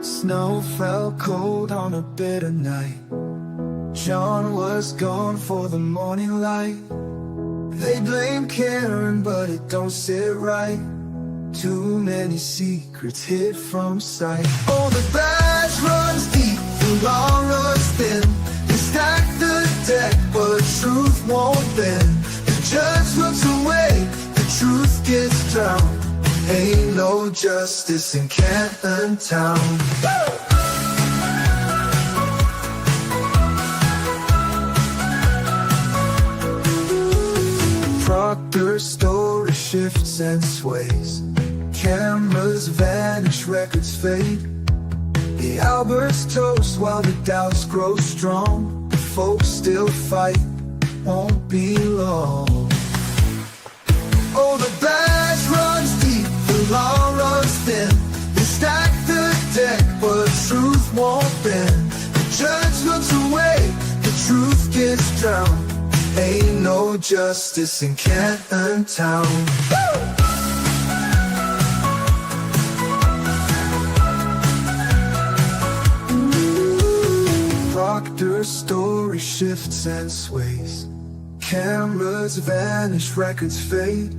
Snow fell cold on a bitter night. John was gone for the morning light. They blame Karen, but it don't sit right. Too many secrets hid from sight. Oh, the badge runs deep, the law runs thin. They stack the deck, but truth won't bend. The judge looks away, the truth gets drowned. Ain't no justice in Canton Town. Proctor's story shifts and sways. Cameras vanish, records fade. The Alberts toast while the doubts grow strong. The folks still fight, won't be long. Oh, the badge runs deep, the law runs thin. They stack the deck, but truth won't bend. The judge looks away, the truth gets drowned. Ain't no justice in Canton Town. Proctor's story shifts and sways. Cameras vanish, records fade.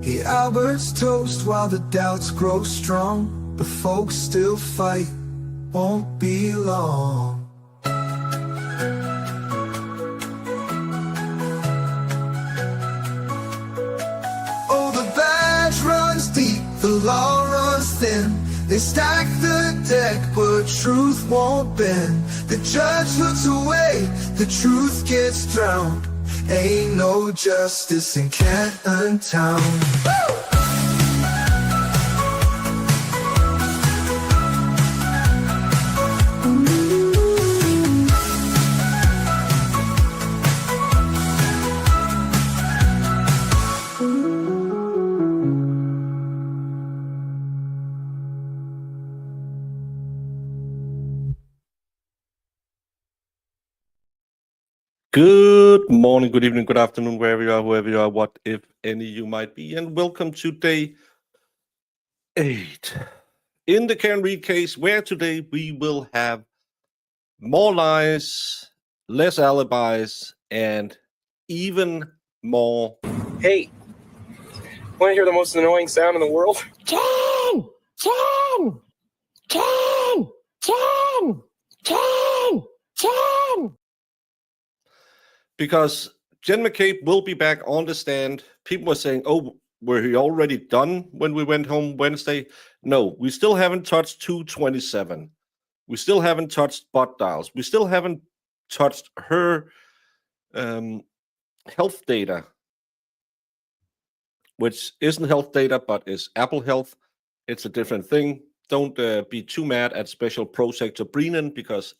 The Alberts toast while the doubts grow strong. The folks still fight, won't be long. Oh, the badge runs deep, the law runs thin. They stack the deck, but truth won't bend. The judge looks away, the truth gets drowned. Ain't no justice in Canton Town. Good morning, good evening, good afternoon, wherever you are, whoever you are, what if any you might be, and welcome to day 8 in the Karen Reed case, where today we will have more lies, less alibis, and even more. Hey, want to hear the most annoying sound in the world? Ken! Ken! Ken! Ken! Ken! Ken! Because Jen McCabe will be back on the stand. People were saying, oh, were he already done when we went home Wednesday? No, we still haven't touched 227. We still haven't touched butt dials. We still haven't touched her health data, which isn't health data, but is Apple Health. It's a different thing. Don't be too mad at special prosecutor Brennan, because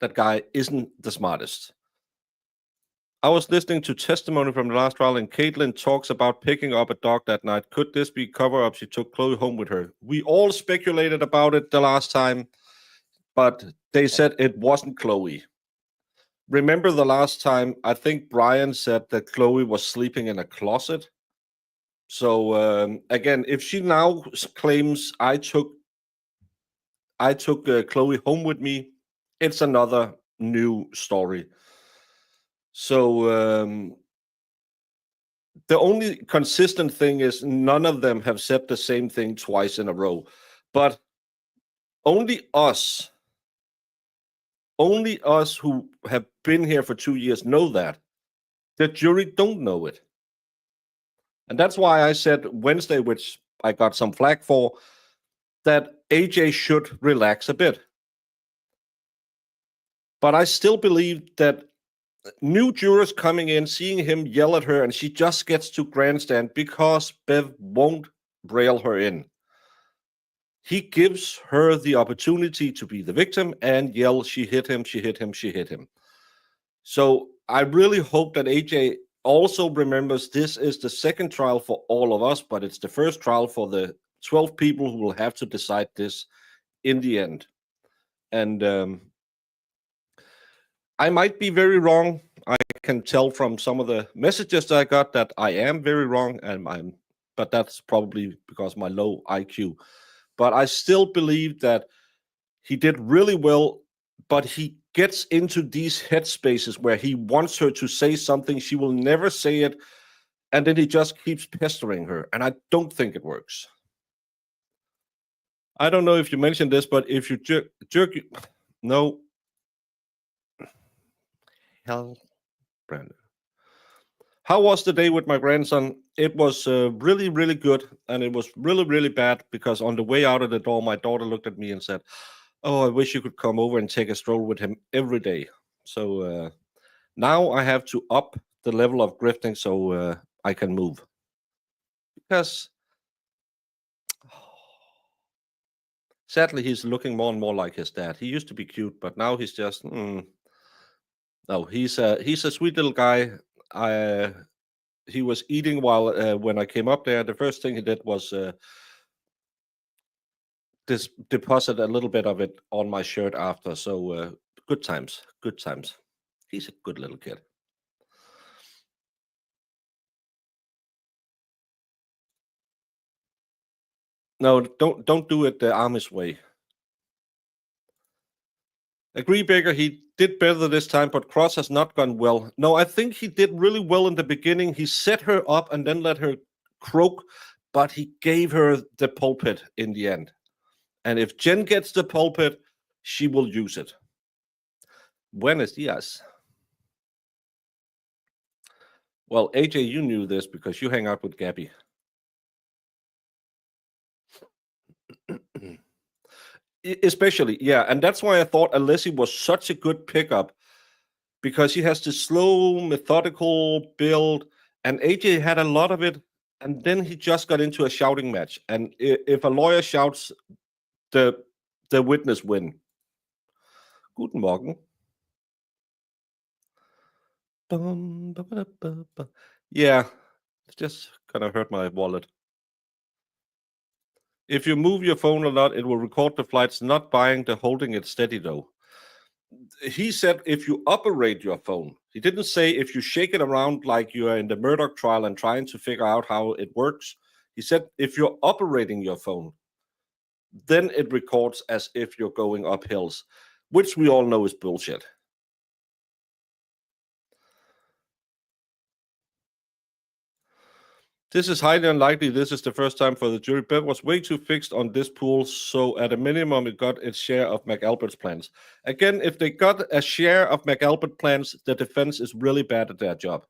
that guy isn't the smartest. I was listening to testimony from the last trial, and Caitlin talks about picking up a dog that night. Could this be cover-up? She took Chloe home with her. We all speculated about it the last time, but they said it wasn't Chloe. Remember the last time, I think Brian said that Chloe was sleeping in a closet. So again, if she now claims I took Chloe home with me, it's another new story. So the only consistent thing is none of them have said the same thing twice in a row. But only us who have been here for 2 years know that. The jury don't know it. And that's why I said Wednesday, which I got some flack for, that AJ should relax a bit. But I still believe that new jurors coming in, seeing him yell at her, and she just gets to grandstand because Bev won't rail her in. He gives her the opportunity to be the victim and yell, she hit him, she hit him, she hit him. So I really hope that AJ also remembers this is the second trial for all of us, but it's the first trial for the 12 people who will have to decide this in the end. And I might be very wrong. I can tell from some of the messages that I got that I am very wrong, but that's probably because my low IQ. but I still believe that he did really well, but he gets into these headspaces where he wants her to say something, she will never say it, and then he just keeps pestering her, and I don't think it works. I don't know if you mentioned this, but if you no. Hell, Brandon. How was the day with my grandson? It was really, really good, and it was really, really bad because on the way out of the door, my daughter looked at me and said, "Oh, I wish you could come over and take a stroll with him every day." So now I have to up the level of grifting so I can move. Because sadly, he's looking more and more like his dad. He used to be cute, but now he's just no. He's a sweet little guy. He was eating while when I came up there. The first thing he did was deposit a little bit of it on my shirt after. So good times, good times. He's a good little kid. No, don't do it the Amish way. Agree, Baker. He did better this time, but Cross has not gone well. No, I think he did really well in the beginning. He set her up and then let her croak, but he gave her the pulpit in the end. And if Jen gets the pulpit, she will use it. Buenos dias. Well, AJ, you knew this because you hang out with Gabby. Especially, yeah. And that's why I thought Alessi was such a good pickup because he has this slow, methodical build. And AJ had a lot of it. And then he just got into a shouting match. And if a lawyer shouts, the witness win. Guten Morgen. Yeah, it's just gonna hurt my wallet. If you move your phone a lot, it will record the flights, not buying the holding it steady though. He said if you operate your phone. He didn't say if you shake it around like you are in the Murdoch trial and trying to figure out how it works. He said if you're operating your phone, then it records as if you're going up hills, which we all know is bullshit. This is highly unlikely. This is the first time for the jury. Bet was way too fixed on this pool, so at a minimum, it got its share of McAlbert's plans. Again, if they got a share of McAlbert plans, the defense is really bad at their job.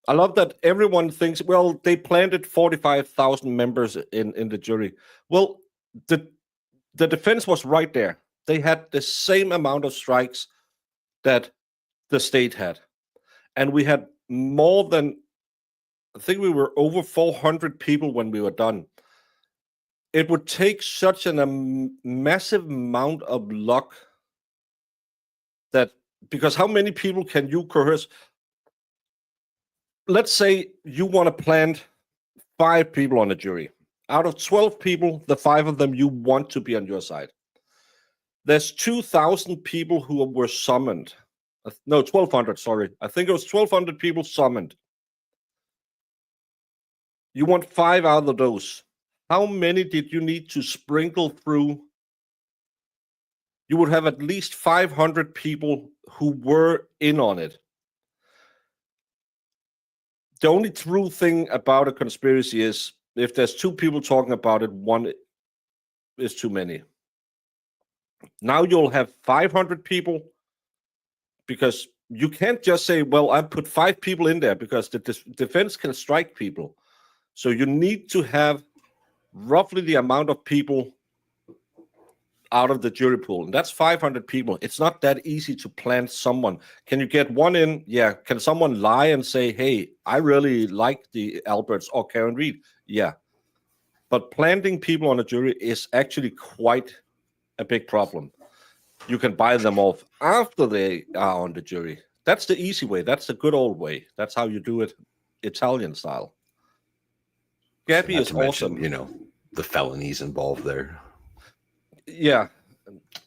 I love that everyone thinks, well, they planted 45,000 members in the jury. Well, the defense was right there. They had the same amount of strikes that the state had. And we had more than, I think we were over 400 people when we were done. It would take such a massive amount of luck that, because how many people can you coerce? Let's say you want to plant 5 people on a jury. Out of 12 people, the 5 of them you want to be on your side. There's 2,000 people who were summoned. No, 1,200, sorry. I think it was 1,200 people summoned. You want 5 out of those. How many did you need to sprinkle through? You would have at least 500 people who were in on it. The only true thing about a conspiracy is if there's 2 people talking about it, 1 is too many. Now you'll have 500 people because you can't just say, well, I put 5 people in there because the defense can strike people. So you need to have roughly the amount of people out of the jury pool. And that's 500 people. It's not that easy to plant someone. Can you get 1 in? Yeah. Can someone lie and say, hey, I really like the Alberts or Karen Reed? Yeah. But planting people on a jury is actually quite a big problem. You can buy them off after they are on the jury. That's the easy way. That's the good old way. That's how you do it, Italian style. Gabby is awesome. You know, the felonies involved there. Yeah.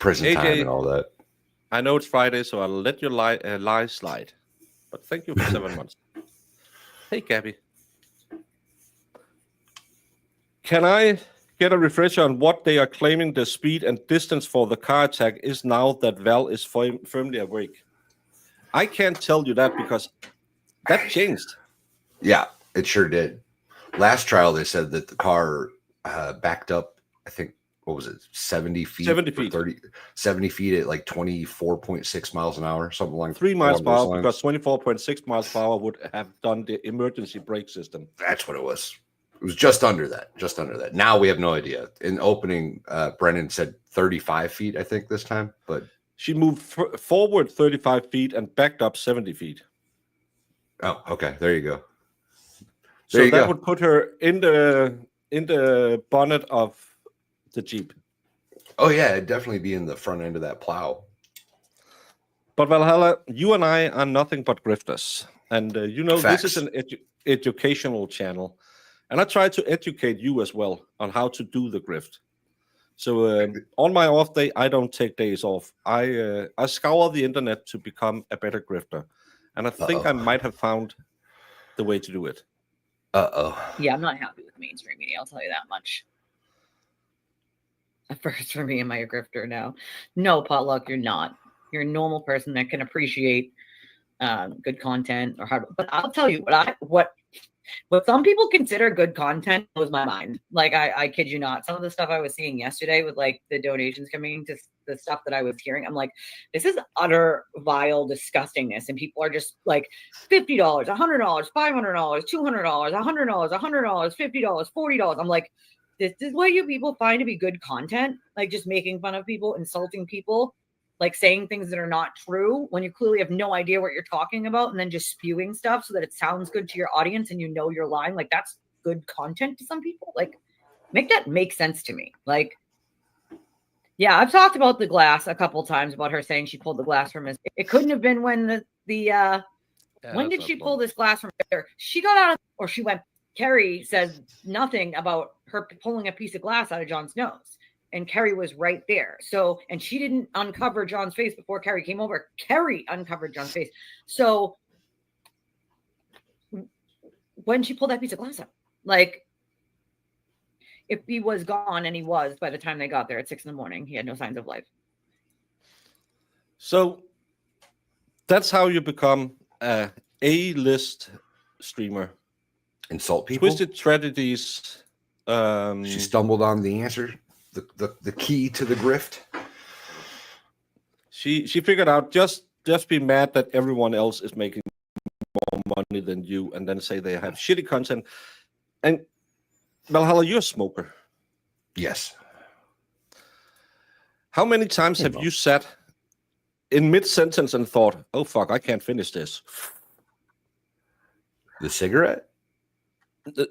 Prison time and all that. I know it's Friday, so I'll let your lie slide. But thank you for 7 months. Hey, Gabby. Can I get a refresher on what they are claiming the speed and distance for the car attack is now that Val is firmly awake? I can't tell you that because that changed. Yeah, it sure did. Last trial, they said that the car backed up, I think, what was it, 70 feet? 70 feet. 70 feet at like 24.6 miles an hour, something like 3 miles per hour, because 24.6 miles per hour would have done the emergency brake system. That's what it was. It was just under that, just under that. Now we have no idea. In opening, Brennan said 35 feet, I think, this time. But she moved forward 35 feet and backed up 70 feet. Oh, okay. There you go. So that would put her in the bonnet of the Jeep. Oh yeah, it'd definitely be in the front end of that plow. But Valhalla, you and I are nothing but grifters, and Facts. This is an educational channel, and I try to educate you as well on how to do the grift. So on my off day, I don't take days off. I scour the internet to become a better grifter, and I think I might have found the way to do it. Yeah, I'm not happy with mainstream media. I'll tell you that much. At first, for me, am I a grifter? No, Potluck, you're not. You're a normal person that can appreciate good content or hard. But I'll tell you what some people consider good content blows my mind. Like I kid you not, some of the stuff I was seeing yesterday with like the donations coming to the stuff that I was hearing, I'm like, this is utter vile disgustingness, and people are just like $50, $100, $500, $200, $100, $100, $50, $40. I'm like, this is what you people find to be good content, like just making fun of people, insulting people, like saying things that are not true when you clearly have no idea what you're talking about, and then just spewing stuff so that it sounds good to your audience and you know you're lying. Like that's good content to some people. Like make that make sense to me. Like, yeah, I've talked about the glass a couple times about her saying she pulled the glass from his. It couldn't have been when when did she pull this glass from there? She got out of, or she went. Carrie said nothing about her pulling a piece of glass out of John's nose. And Carrie was right there. So, and she didn't uncover John's face before Carrie came over. Carrie uncovered John's face. So when she pulled that piece of glass out, like if he was gone, and he was by the time they got there at 6 a.m, he had no signs of life. So that's how you become a A-list streamer. Insult people. Twisted Tragedies. She stumbled on the answer, the key to the grift. She figured out just be mad that everyone else is making more money than you, and then say they have shitty content. And Valhalla, you're a smoker. Yes. How many times have you sat in mid-sentence and thought, "Oh fuck, I can't finish this"? The cigarette.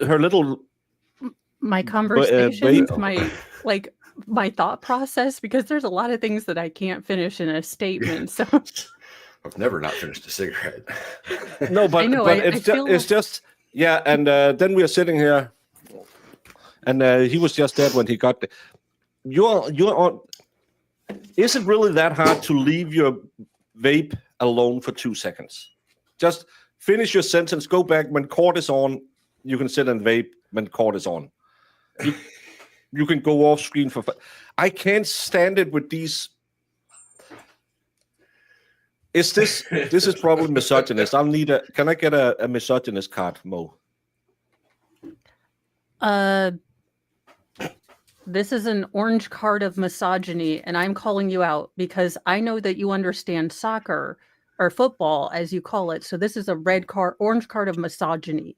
Her little my conversations, my thought process, because there's a lot of things that I can't finish in a statement. So I've never not finished a cigarette. No, but, I know, but I it's just yeah. And then we are sitting here, and he was just dead when he got there. You're on. Is it really that hard to leave your vape alone for 2 seconds? Just finish your sentence. Go back when court is on. You can sit and vape when court is on. You can go off screen for. I can't stand it with these. This is probably misogynist. I'll need a. Can I get a misogynist card, Mo? This is an orange card of misogyny, and I'm calling you out because I know that you understand soccer or football, as you call it. So this is a orange card of misogyny.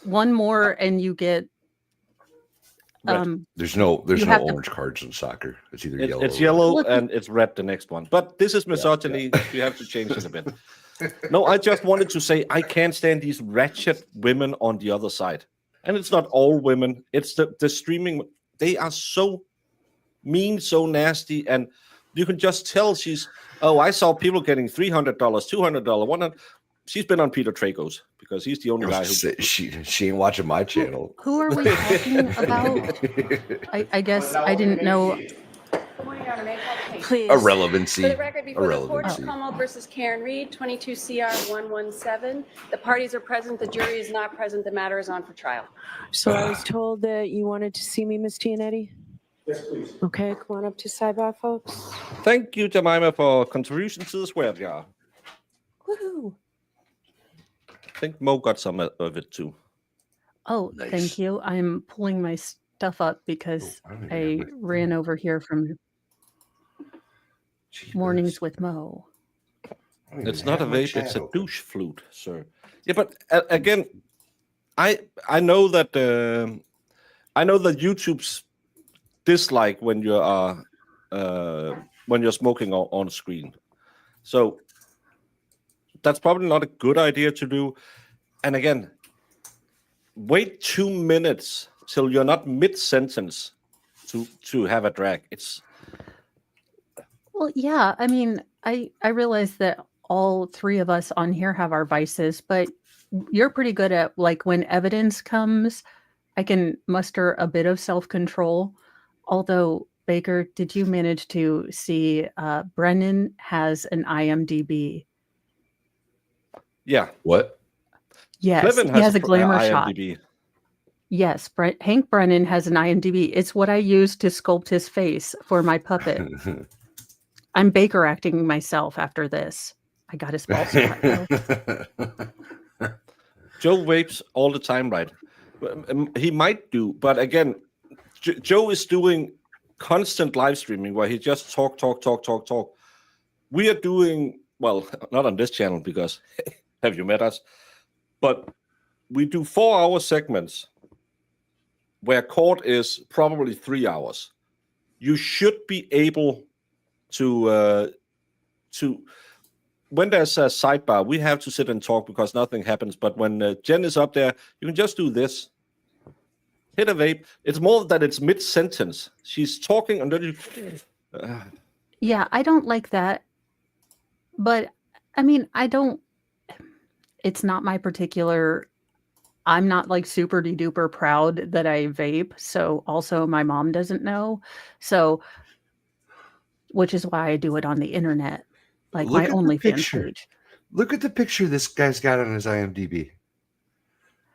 One more, and you get. There's no orange cards in soccer. It's either yellow. It's yellow and it's red. The next one, but this is misogyny. Yeah. You have to change it a bit. No, I just wanted to say I can't stand these ratchet women on the other side, and it's not all women. It's the streaming. They are so mean, so nasty, and you can just tell she's. Oh, I saw people getting $300, $200, $100. She's been on Peter Trago's because he's the only guy who. She ain't watching my channel. Who are we talking about? I guess I didn't know. Please. Irrelevancy. For the record, before the court is Irrelevancy. Como versus Karen Reed, 22 CR 117. The parties are present, the jury is not present, the matter is on for trial. So I was told that you wanted to see me, Ms. Gianetti? Yes, please. Okay, come on up to sidebar, folks. Thank you, Jemima, for contribution to the swear jar. Woohoo! I think Mo got some of it too. Oh, Nice. thank you. I'm pulling my stuff up because I don't even I have my ran over here from Jeepers. Mornings with Mo. I don't even It's not a have my vape; chat it's a open. douche flute, sir. Yeah, but again, I know that YouTube's dislike when you are when you're smoking on screen, so that's probably not a good idea to do. And again, wait 2 minutes till you're not mid-sentence to have a drag. It's Well, yeah. I mean, I realize that all three of us on here have our vices, but you're pretty good at, like, when evidence comes, I can muster a bit of self-control. Although, Baker, did you manage to see Brennan has an IMDb? yeah. What? Yes, Clevin he has a pro- glamour shot. IMDb. Yes, Hank Brennan has an IMDb. It's what I use to sculpt his face for my puppet. I'm Baker acting myself after this. I got his ball spot, though. Joe vapes all the time, right? He might do, but again, Joe is doing constant live streaming where he just talk. We are doing, well, not on this channel because have you met us? But we do 4-hour segments where court is probably 3 hours. You should be able to when there's a sidebar, we have to sit and talk because nothing happens. But when Jen is up there, you can just do this. Hit a vape. It's more that it's mid-sentence. She's talking and then you... Yeah, I don't like that. But, I mean, it's not my particular... I'm not, like, super-de-duper proud that I vape. So, also, my mom doesn't know. So, which is why I do it on the internet. Like Look my at the OnlyFans picture. page. Look at the picture this guy's got on his IMDb.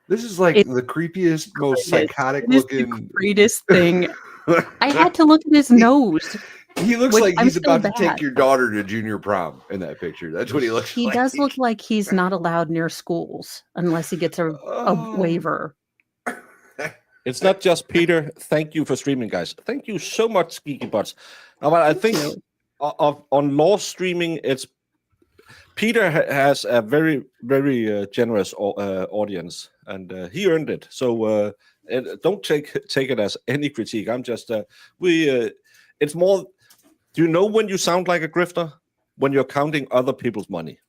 This is like the creepiest, most psychotic It is looking. the greatest thing. I had to look at his nose. He looks which like I'm he's still about to take bad. your daughter to junior prom in that picture. That's what he looks He like. does look like he's not allowed near schools unless he gets a waiver. It's not just Peter. Thank you for streaming, guys. Thank you so much, Geeky Butts. But I think on law streaming, it's Peter has a very, very generous audience, and he earned it. So don't take it as any critique. I'm just it's more. Do you know when you sound like a grifter? When you're counting other people's money.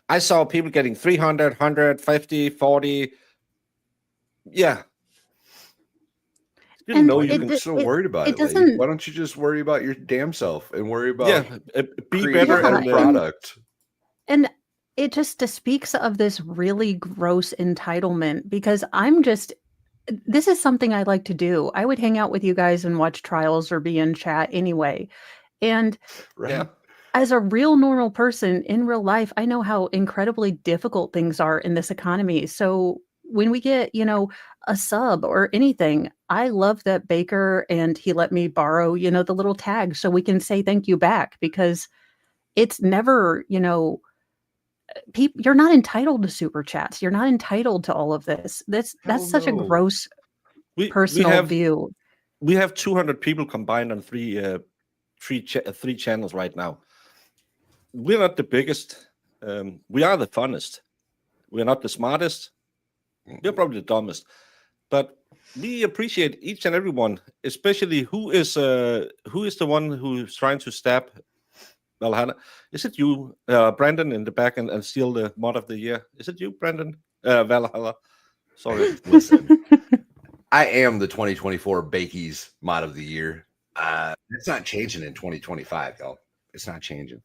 I saw people getting 300, 150, 40. Yeah. You And know Why you are can. you so worried about it? doesn't. Why don't you just worry about your damn self and worry about Be creating better a better and product? And it just speaks of this really gross entitlement because this is something I like to do. I would hang out with you guys and watch trials or be in chat anyway. And Right. as a real normal person in real life, I know how incredibly difficult things are in this economy. So when we get, a sub or anything, I love that Baker and he let me borrow, the little tag so we can say thank you back because it's never, you're not entitled to super chats. You're not entitled to all of this. That's such a gross personal view. We have 200 people combined on three channels right now. We're not the biggest. We are the funnest. We're not the smartest. We're probably the dumbest. But we appreciate each and every one, especially who is the one who's trying to stab Valhalla. Is it you, Brandon, in the back and steal the mod of the year? Is it you, Brandon? Valhalla. Sorry. Listen, I am the 2024 Bakey's mod of the year. It's not changing in 2025, y'all. It's not changing.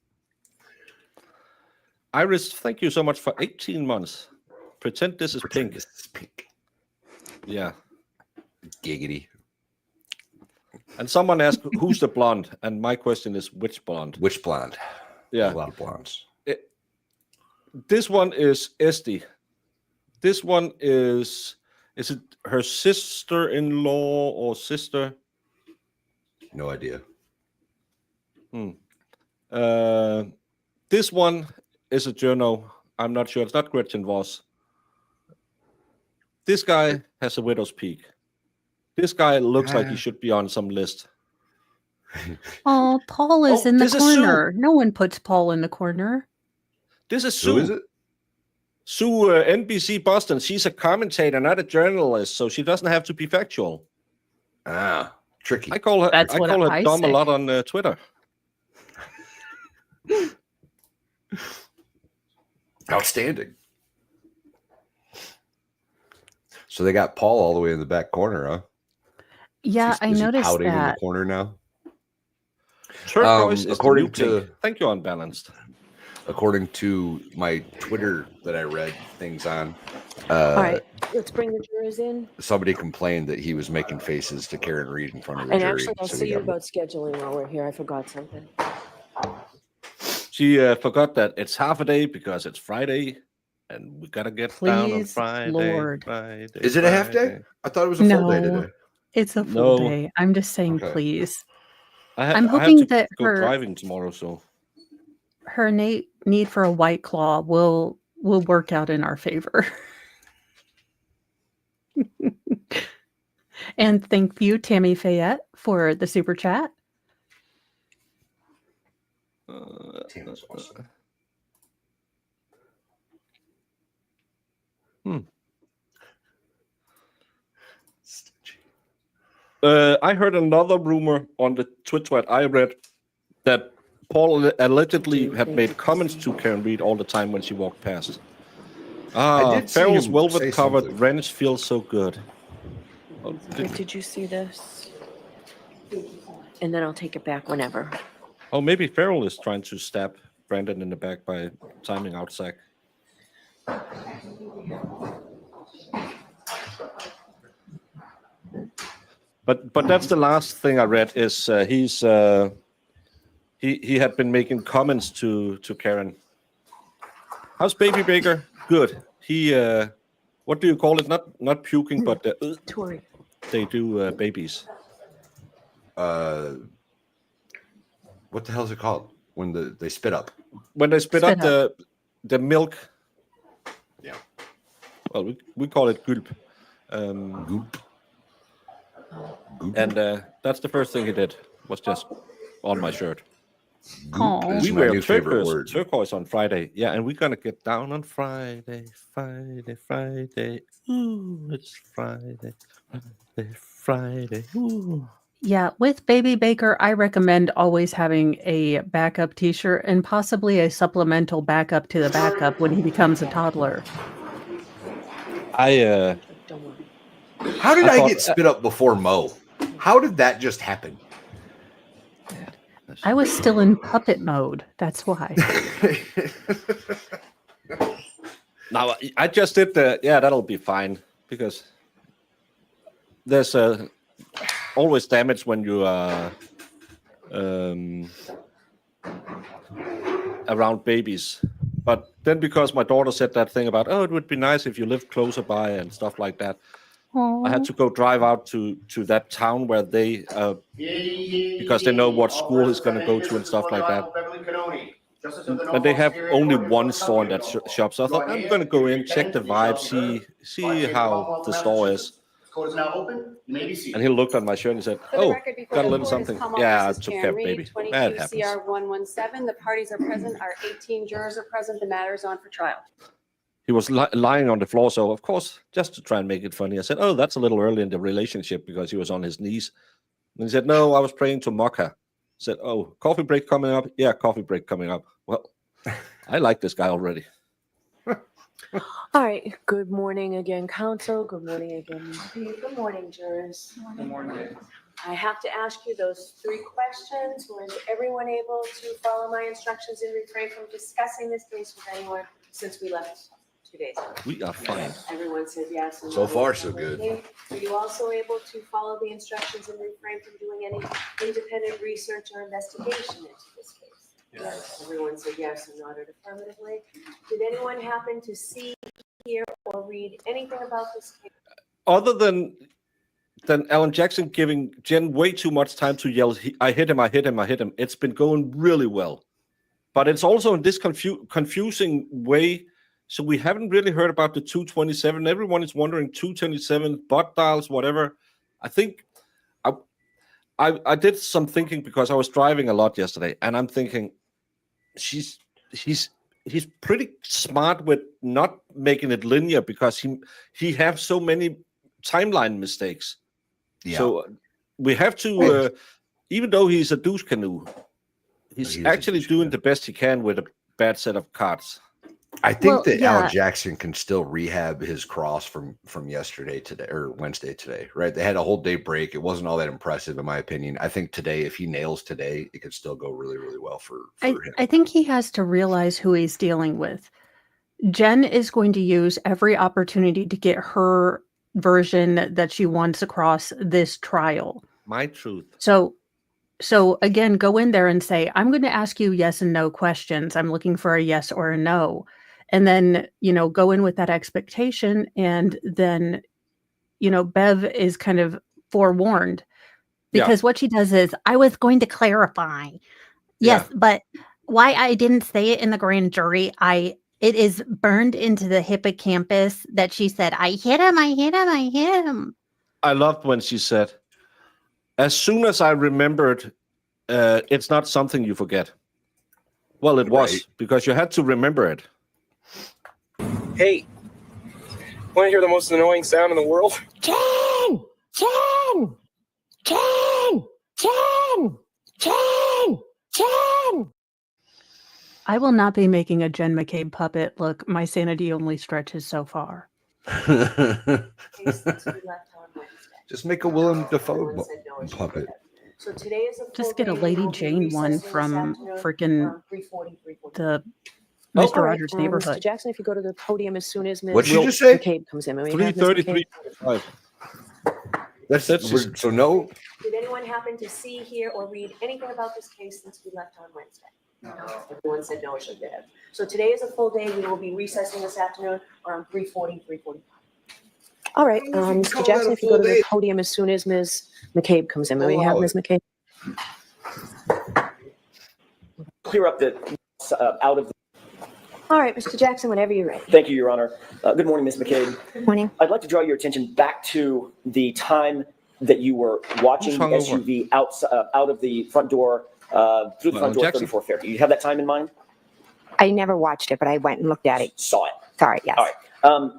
Iris, thank you so much for 18 months. Pretend this is pink. This is pink. Yeah. Giggity. And someone asked, "Who's the blonde?" And my question is, which blonde? Which blonde? Yeah, There's a lot of blondes. This one is Esty. This one is it her sister-in-law or sister? No idea. This one is a journo. I'm not sure. It's not Gretchen Voss. This guy has a widow's peak. This guy looks like he should be on some list. Oh, Paul is in the this is Sue. corner. No one puts Paul in the corner. This is Sue. Who is it? Sue, NBC Boston. She's a commentator, not a journalist, so she doesn't have to be factual. Ah, tricky. I call her. That's I what call her I dumb a say. lot on Twitter. Outstanding. So they got Paul all the way in the back corner, huh? Yeah, I Is he noticed pouting in the that. corner now. Turquoise is according the new to- pink. Thank you, Unbalanced. According to my Twitter that I read things on, All right, let's bring the jurors in. somebody complained that he was making faces to Karen Reed in front of the And jury. actually, I'll so see we you got- about scheduling while we're here. I forgot something. She forgot that it's half a day because it's Friday, and we gotta get down on Please, Friday. Lord. Friday. Is it a half day? Friday. I thought it was a full day No. today. It's a full No. day. I'm just saying, Okay. please. I I'm have hoping to that go her driving tomorrow, so her innate need for a White Claw will work out in our favor. And thank you, Tammy Fayette, for the super chat. Tina's awesome. I heard another rumor on the Twitter I read that Paul allegedly had made comments to Karen Reed all the time when she walked past. I did see Farrell's him velvet say covered something. wrench feels so good. Oh, Did you see this? And then I'll take it back whenever. maybe Farrell is trying to stab Brandon in the back by timing out Zach. But that's the last thing I read is he had been making comments to Karen. How's Baby Baker? Good. He what do you call it? Not puking, but Tori. they do babies. What the hell is it called when they spit up? When they spit Spit up the milk. Yeah. Well, we call it gulp. Goop. Goop. And that's the first thing he did was just on my shirt. Goop Aw. is We my wear new favorite word. turquoise on Friday. Yeah, and we're gonna get down on Friday. Ooh, it's Friday. Ooh. Yeah, with Baby Baker, I recommend always having a backup t-shirt and possibly a supplemental backup to the backup when he becomes a toddler. I Don't worry. How did I I thought- get spit up before Mo? How did that just happen? I was still in puppet mode. That's why. now I just did that'll be fine because there's always damage when you are around babies. But then because my daughter said that thing about it would be nice if you lived closer by and stuff like that, I had to go drive out to that town where they because they know what school he's going to go to and stuff like that. And they have only one store in that shop, so I thought I'm going to go in, check the vibe, see how the store is. Court is now open. You may be seated. And he looked at my shirt and he said, For the record, before got a the little court has something. come up, Yeah, I this is took Karen care of Reed, baby. 22 That happens. CR 117. The parties are present. Our 18 jurors are present. The matter is on for trial. He was lying on the floor, so of course, just to try and make it funny, I said, that's a little early in the relationship because he was on his knees. And he said, no, I was praying to Mocha. I said, coffee break coming up? Yeah, coffee break coming up. Well, I like this guy already. All right. Good morning again, counsel. Good morning again. Good morning, jurors. Good morning. I have to ask you those 3 questions. Was everyone able to follow my instructions and refrain from discussing this case with anyone since we left 2 days ago? We are fine. Everyone said yes. and So no. far, so good. Were you also able to follow the instructions and refrain from doing any independent research or investigation into this case? Yes. Everyone said yes and nodded affirmatively. Did anyone happen to see, hear, or read anything about this case? Other than Alan Jackson giving Jen way too much time to yell, I hit him, I hit him, I hit him. It's been going really well. But it's also in this confusing way. So we haven't really heard about the 227. Everyone is wondering 227, butt dials, whatever. I think I did some thinking because I was driving a lot yesterday, and I'm thinking he's pretty smart with not making it linear because he has so many timeline mistakes. Yeah. So we have to, even though he's a douche canoe, he's actually doing the best he can with a bad set of cards. I think that Alan Jackson can still rehab his cross from yesterday today or Wednesday today, right? They had a whole day break. It wasn't all that impressive, in my opinion. I think today, if he nails today, it could still go really, really well for him. I think he has to realize who he's dealing with. Jen is going to use every opportunity to get her version that she wants across this trial. My truth. So again, go in there and say, I'm going to ask you yes and no questions. I'm looking for a yes or a no. And then, go in with that expectation. And then, Bev is kind of forewarned because what she does is, I was going to clarify. Yes, but why I didn't say it in the grand jury, it is burned into the hippocampus that she said, I hit him, I hit him, I hit him. I loved when she said, as soon as I remembered, it's not something you forget. Well, it was because you had to remember it. Hey, want to hear the most annoying sound in the world? Jen! Jen! Jen! Jen! Jen! Jen! I will not be making a Jen McCabe puppet. Look, my sanity only stretches so far. Just make a Willem Dafoe puppet. So today is Just get a Lady Jane one from freaking the Mr. Rogers' Neighborhood. Mr. Jackson, if you go to the podium as soon as Ms. What'd you just say? McCabe comes in. 3:33. That's so no. Did anyone happen to see, hear, or read anything about this case since we left on Wednesday? No. Everyone said no, it should have. So today is a full day. We will be recessing this afternoon around 3:40, 3:45. All right, Mr. Jackson, if you go to the podium as soon as Ms. McCabe comes in. May we have Ms. McCabe? Clear up the out of the. All right, Mr. Jackson, whenever you're ready. Thank you, Your Honor. Good morning, Ms. McCabe. Good morning. I'd like to draw your attention back to the time that you were watching the SUV out of the front door through the front door, 34 Fair. Do you have that time in mind? I never watched it, but I went and looked at it. Saw it. Sorry, yes. All right.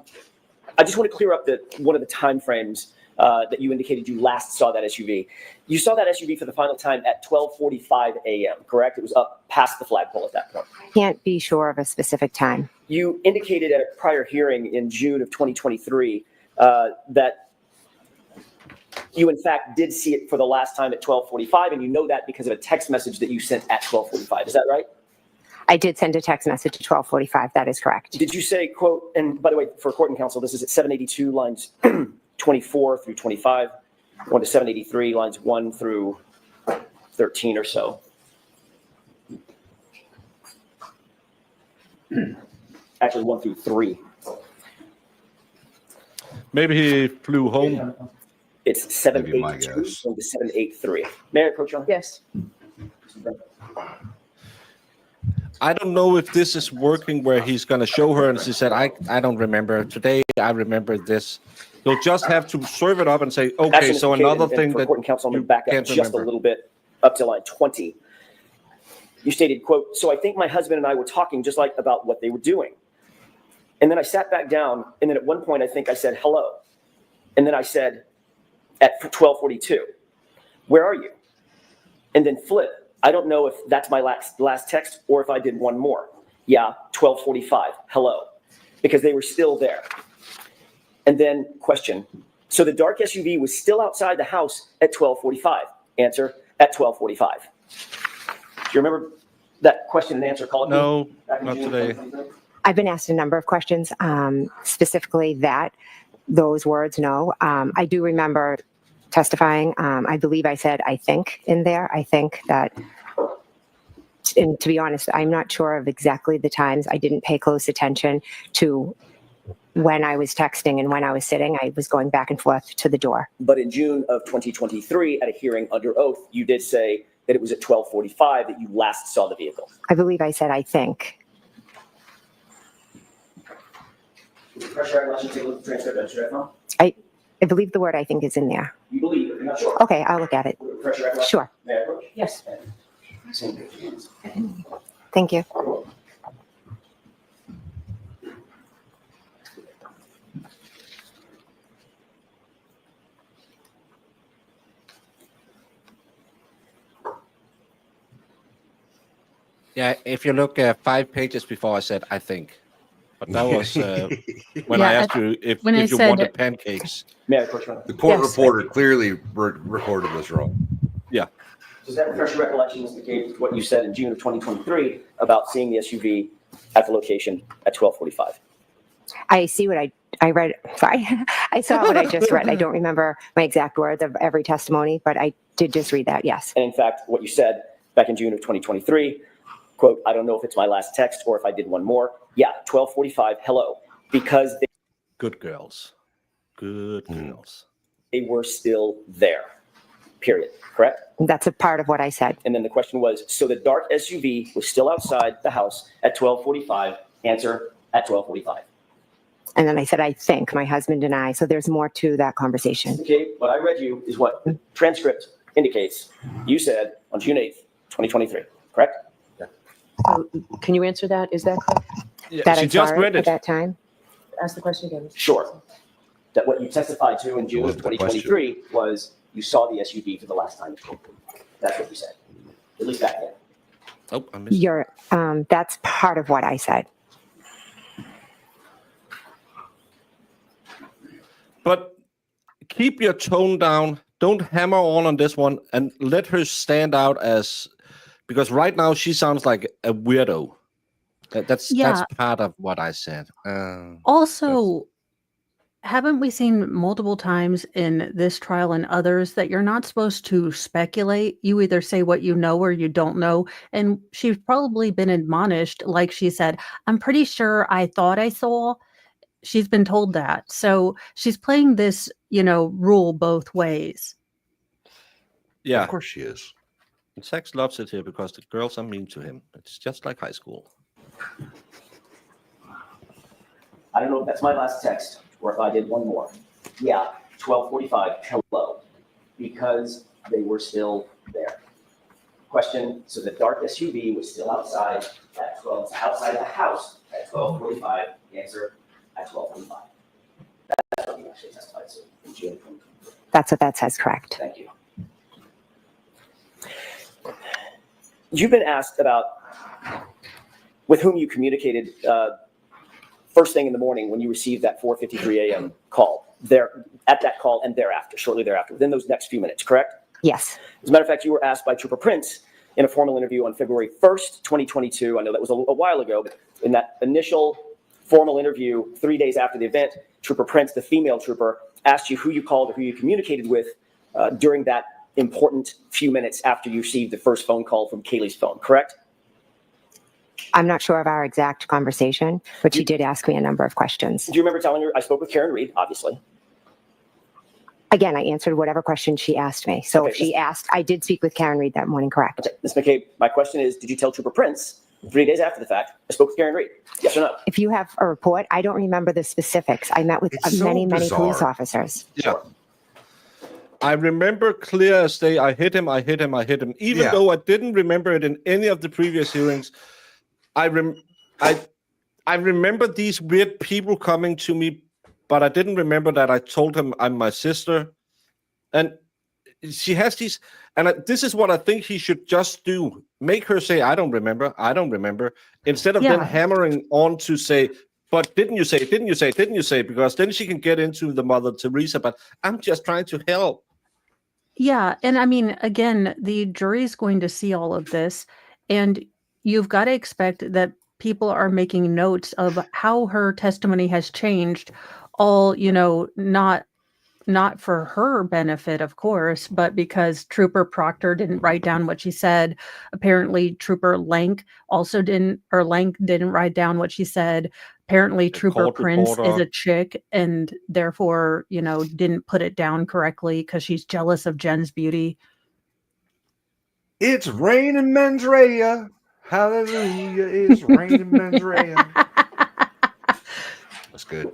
I just want to clear up one of the time frames that you indicated you last saw that SUV. You saw that SUV for the final time at 12:45 a.m., correct? It was up past the flagpole at that point. I can't be sure of a specific time. You indicated at a prior hearing in June of 2023 that you, in fact, did see it for the last time at 12:45, and you know that because of a text message that you sent at 12:45. Is that right? I did send a text message at 12:45. That is correct. Did you say, quote, and by the way, for court and counsel, this is at 782 lines 24 through 25, 1 to 783 lines 1 through 13 or so. Actually, 1 through 3. Maybe he flew home. It's 782 to 783. May I approach you? Yes. I don't know if this is working where he's going to show her and she said, I don't remember. Today, I remember this. You'll just have to serve it up and say, okay, Actually, so Mr. another Cade, thing for that court and counsel, I'm you going to back up can't just remember. a little bit up to line 20. You stated, quote, so I think my husband and I were talking just like about what they were doing. And then I sat back down, and then at one point I think I said, hello. And then I said, at 12:42, where are you? And then flip. I don't know if that's my last text or if I did one more. Yeah, 12:45, hello. Because they were still there. And then question. So the dark SUV was still outside the house at 12:45. Answer, at 12:45. Do you remember that question and answer call? No, not today. I've been asked a number of questions, specifically those words, no. I do remember testifying. I believe I said, I think in there. I think that, and to be honest, I'm not sure of exactly the times. I didn't pay close attention to when I was texting and when I was sitting. I was going back and forth to the door. But in June of 2023, at a hearing under oath, you did say that it was at 12:45 that you last saw the vehicle. I believe I said, I think. Fresh recollection, take a look at the transcript, Mr. Redmond. I believe the word I think is in there. You believe, but you're not sure. Okay, I'll look at it. Fresh recollection. Sure. May I approach? Yes. Same page. Thank you. Yeah, if you look 5 pages before I said I think, but that was when Yeah, I asked you if when I you said- wanted pancakes. May I approach? The court Yes. reporter clearly recorded this wrong. Yeah, Does that refresh your recollection, Mr. McCabe, with what you said in June of 2023 about seeing the SUV at the location at 12:45? I see what I read. Sorry. I saw what I just read. I don't remember my exact words of every testimony, but I did just read that. Yes. And in fact, what you said back in June of 2023, quote, I don't know if it's my last text or if I did one more. Yeah, 12:45, hello, because good girls. Good girls. they were still there, period, correct? That's a part of what I said. And then the question was, so the dark SUV was still outside the house at 12:45, answer at 12:45. And then I said, I think, my husband and I. So there's more to that conversation. Okay, what I read you is what the transcript indicates. You said on June 8th, 2023, correct? Can you answer that? Is that correct? Yeah, That she I just saw read at it. that time. Ask the question again. Sure. That what you testified to in June of What was the question? 2023 was you saw the SUV for the last time. That's what you said, at least back then. Oh, I missed. That's part of what I said. But keep your tone down. Don't hammer on this one, and let her stand out as, because right now she sounds like a weirdo. That's part of what I said. Also, haven't we seen multiple times in this trial and others that you're not supposed to speculate? You either say what you know or you don't know. And she's probably been admonished, like she said, I'm pretty sure I thought I saw. She's been told that. So she's playing this, rule both ways. Yeah, Of course she is. and Sex loves it here because the girls are mean to him. It's just like high school. I don't know if that's my last text or if I did one more. Yeah, 12:45, hello, because they were still there. Question, so the dark SUV was still outside outside the house at 12:45, answer at 12:45. That's what you actually testified to in June. That's what that says, correct. Thank you. You've been asked about with whom you communicated first thing in the morning when you received that 4:53 a.m. call. There at that call and thereafter, shortly thereafter, within those next few minutes, correct? Yes. As a matter of fact, you were asked by Trooper Prince in a formal interview on February 1st, 2022. I know that was a while ago, but in that initial formal interview 3 days after the event, Trooper Prince, the female trooper, asked you who you called or who you communicated with during that important few minutes after you received the first phone call from Kaylee's phone, correct? I'm not sure of our exact conversation, but she did ask me a number of questions. Do you remember telling her, I spoke with Karen Reed, obviously. Again, I answered whatever question she asked me. So Okay, if she asked, I did speak with Karen Reed that morning, correct? Okay, Ms. McCabe, my question is, did you tell Trooper Prince 3 days after the fact, I spoke with Karen Reed? Yes or no? If you have a report, I don't remember the specifics. I met with It's so many bizarre. police officers. Yeah. I remember clear as day, I hit him. Even Yeah. though I didn't remember it in any of the previous hearings, I remember these weird people coming to me, but I didn't remember that I told him I'm my sister. And she has these, and this is what I think he should just do. Make her say, I don't remember, instead of then Yeah. hammering on to say, but didn't you say, because then she can get into the Mother Teresa, but I'm just trying to help. Yeah. And I mean, again, the jury's going to see all of this, and you've got to expect that people are making notes of how her testimony has changed, all, not for her benefit, of course, but because Trooper Proctor didn't write down what she said. Apparently, Trooper Lank didn't write down what she said. Apparently, Trooper Prince is a chick and therefore, didn't put it down correctly because she's jealous of Jen's beauty. It's raining mens rea. Hallelujah. It's raining mens rea. That's good.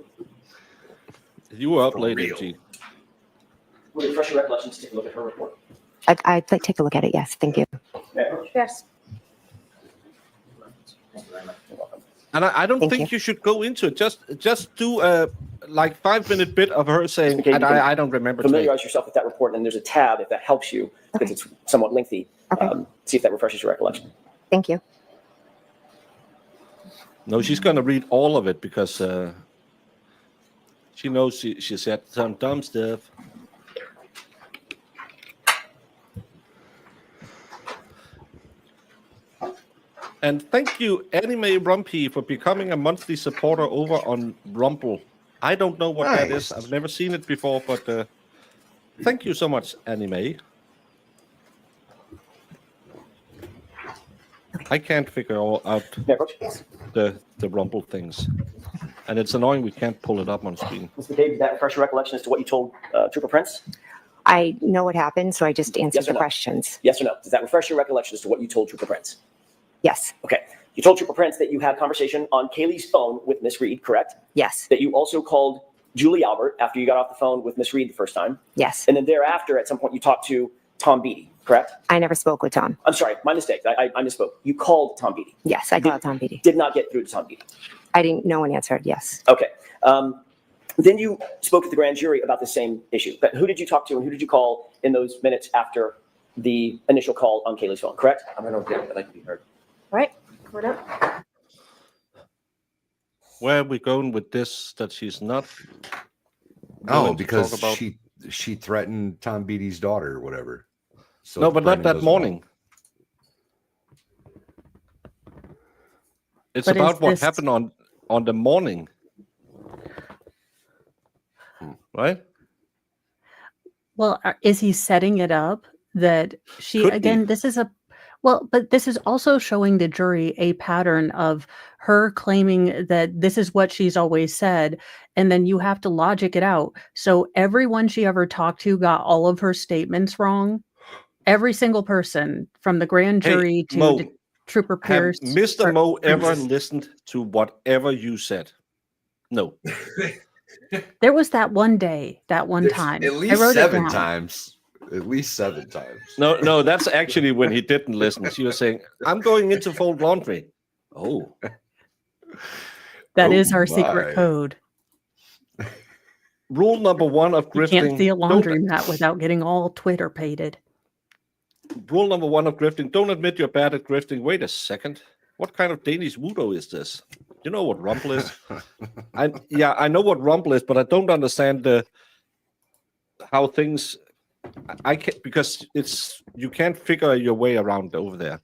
You were up For late, real. G. Would it refresh your recollection to take a look at her report? I'd like to take a look at it. Yes, thank you. Yes. And I don't Thank think you should go into it. Just do a 5-minute bit of her saying, Okay, and you can I don't remember. Today. Familiarize yourself with that report, and there's a tab if that helps you, because it's somewhat lengthy. Okay. See if that refreshes your recollection. Thank you. No, she's going to read all of it because she knows she said some dumb stuff. And thank you, Anime Rumpy, for becoming a monthly supporter over on Rumble. I don't know what that is. I've never seen it before, but thank you so much, Anime. I can't figure out the Rumble things. And it's annoying we can't pull it up on screen. Ms. McCabe, did that refresh your recollection as to what you told Trooper Prince? I know what happened, so I just answered Yes or the no? questions. Yes or no? Does that refresh your recollection as to what you told Trooper Prince? Yes. Okay. You told Trooper Prince that you had a conversation on Kaylee's phone with Miss Reed, correct? Yes. That you also called Julie Albert after you got off the phone with Miss Reed the first time. Yes. And then thereafter, at some point, you talked to Tom Beatty, correct? I never spoke with Tom. I'm sorry, my mistake. I misspoke. You called Tom Beatty. Yes, I called Tom Beatty. Did not get through to Tom Beatty. I didn't. No one answered. Yes. Okay. Then you spoke to the grand jury about the same issue. But who did you talk to and who did you call in those minutes after the initial call on Kaylee's phone, correct? I'm going to object. I'd like to be heard. All right, coming up. Where are we going with this? That she's not. Oh, willing to because talk about- she threatened Tom Beatty's daughter or whatever. So no, but Brennan not that doesn't morning. It's But is about what this- happened on the morning. Right? Well, is he setting it up that she, Could be. again, but this is also showing the jury a pattern of her claiming that this is what she's always said. And then you have to logic it out. So everyone she ever talked to got all of her statements wrong. Every single person from the grand jury to Mo, Trooper Have Pierce. Mr. Mo ever listened to whatever you said? No. There was that one day, that one time. At I least wrote it 7 down. times. At least 7 times. No, that's actually when he didn't listen. She was saying, I'm going into fold laundry. Oh. That Oh is our my. secret code. Rule number 1 of You grifting. can't see a don't- laundromat without getting all Twitter pated. Rule number 1 of grifting. Don't admit you're bad at grifting. Wait a second. What kind of Danish voodoo is this? You know what Rumble is? I know what Rumble is, but I don't understand how things. I can't, because you can't figure your way around over there.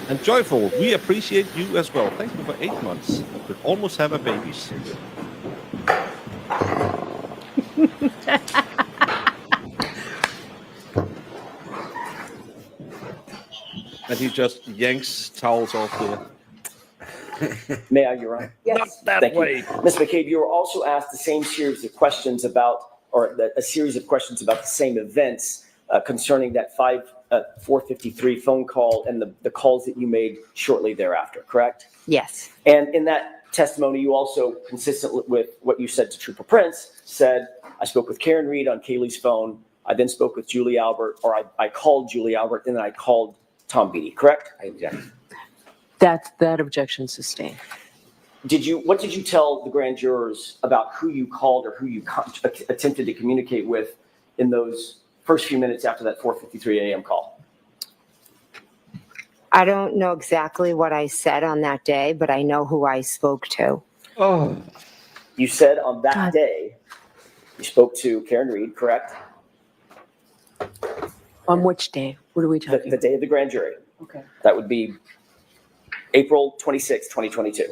And Joyful, we appreciate you as well. Thank you for 8 months. I could almost have a baby. And he just yanks towels off here. May I, Your Honor? Yes. Thank you. Ms. McCabe, you were also asked the same series of questions about, a series of questions about the same events concerning that 4:53 phone call and the calls that you made shortly thereafter, correct? Yes. And in that testimony, you also, consistent with what you said to Trooper Prince, said, I spoke with Karen Reed on Kaylee's phone. I then spoke with Julie Albert, or I called Julie Albert, and then I called Tom Beatty, correct? I object. That objection sustained. What did you tell the grand jurors about who you called or who you attempted to communicate with in those first few minutes after that 4:53 a.m. call? I don't know exactly what I said on that day, but I know who I spoke to. Oh. You said on that God. day, you spoke to Karen Reed, correct? On which day? What are we talking The day of the grand jury. Okay. That would be April 26, 2022.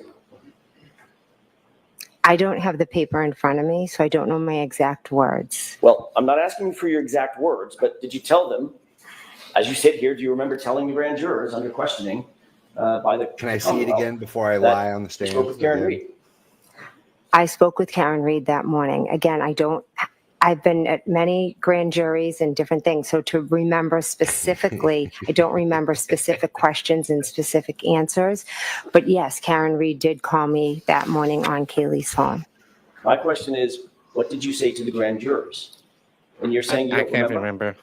I don't have the paper in front of me, so I don't know my exact words. Well, I'm not asking for your exact words, but did you tell them, as you sit here, do you remember telling the grand jurors under questioning by the... Can I see it again before I lie on the stand? Spoke with Karen again? Reed. I spoke with Karen Reed that morning. Again, I've been at many grand juries and different things. So to remember specifically, I don't remember specific questions and specific answers. But yes, Karen Reed did call me that morning on Kaylee's phone. My question is, what did you say to the grand jurors? And you're saying you I don't can't remember? remember.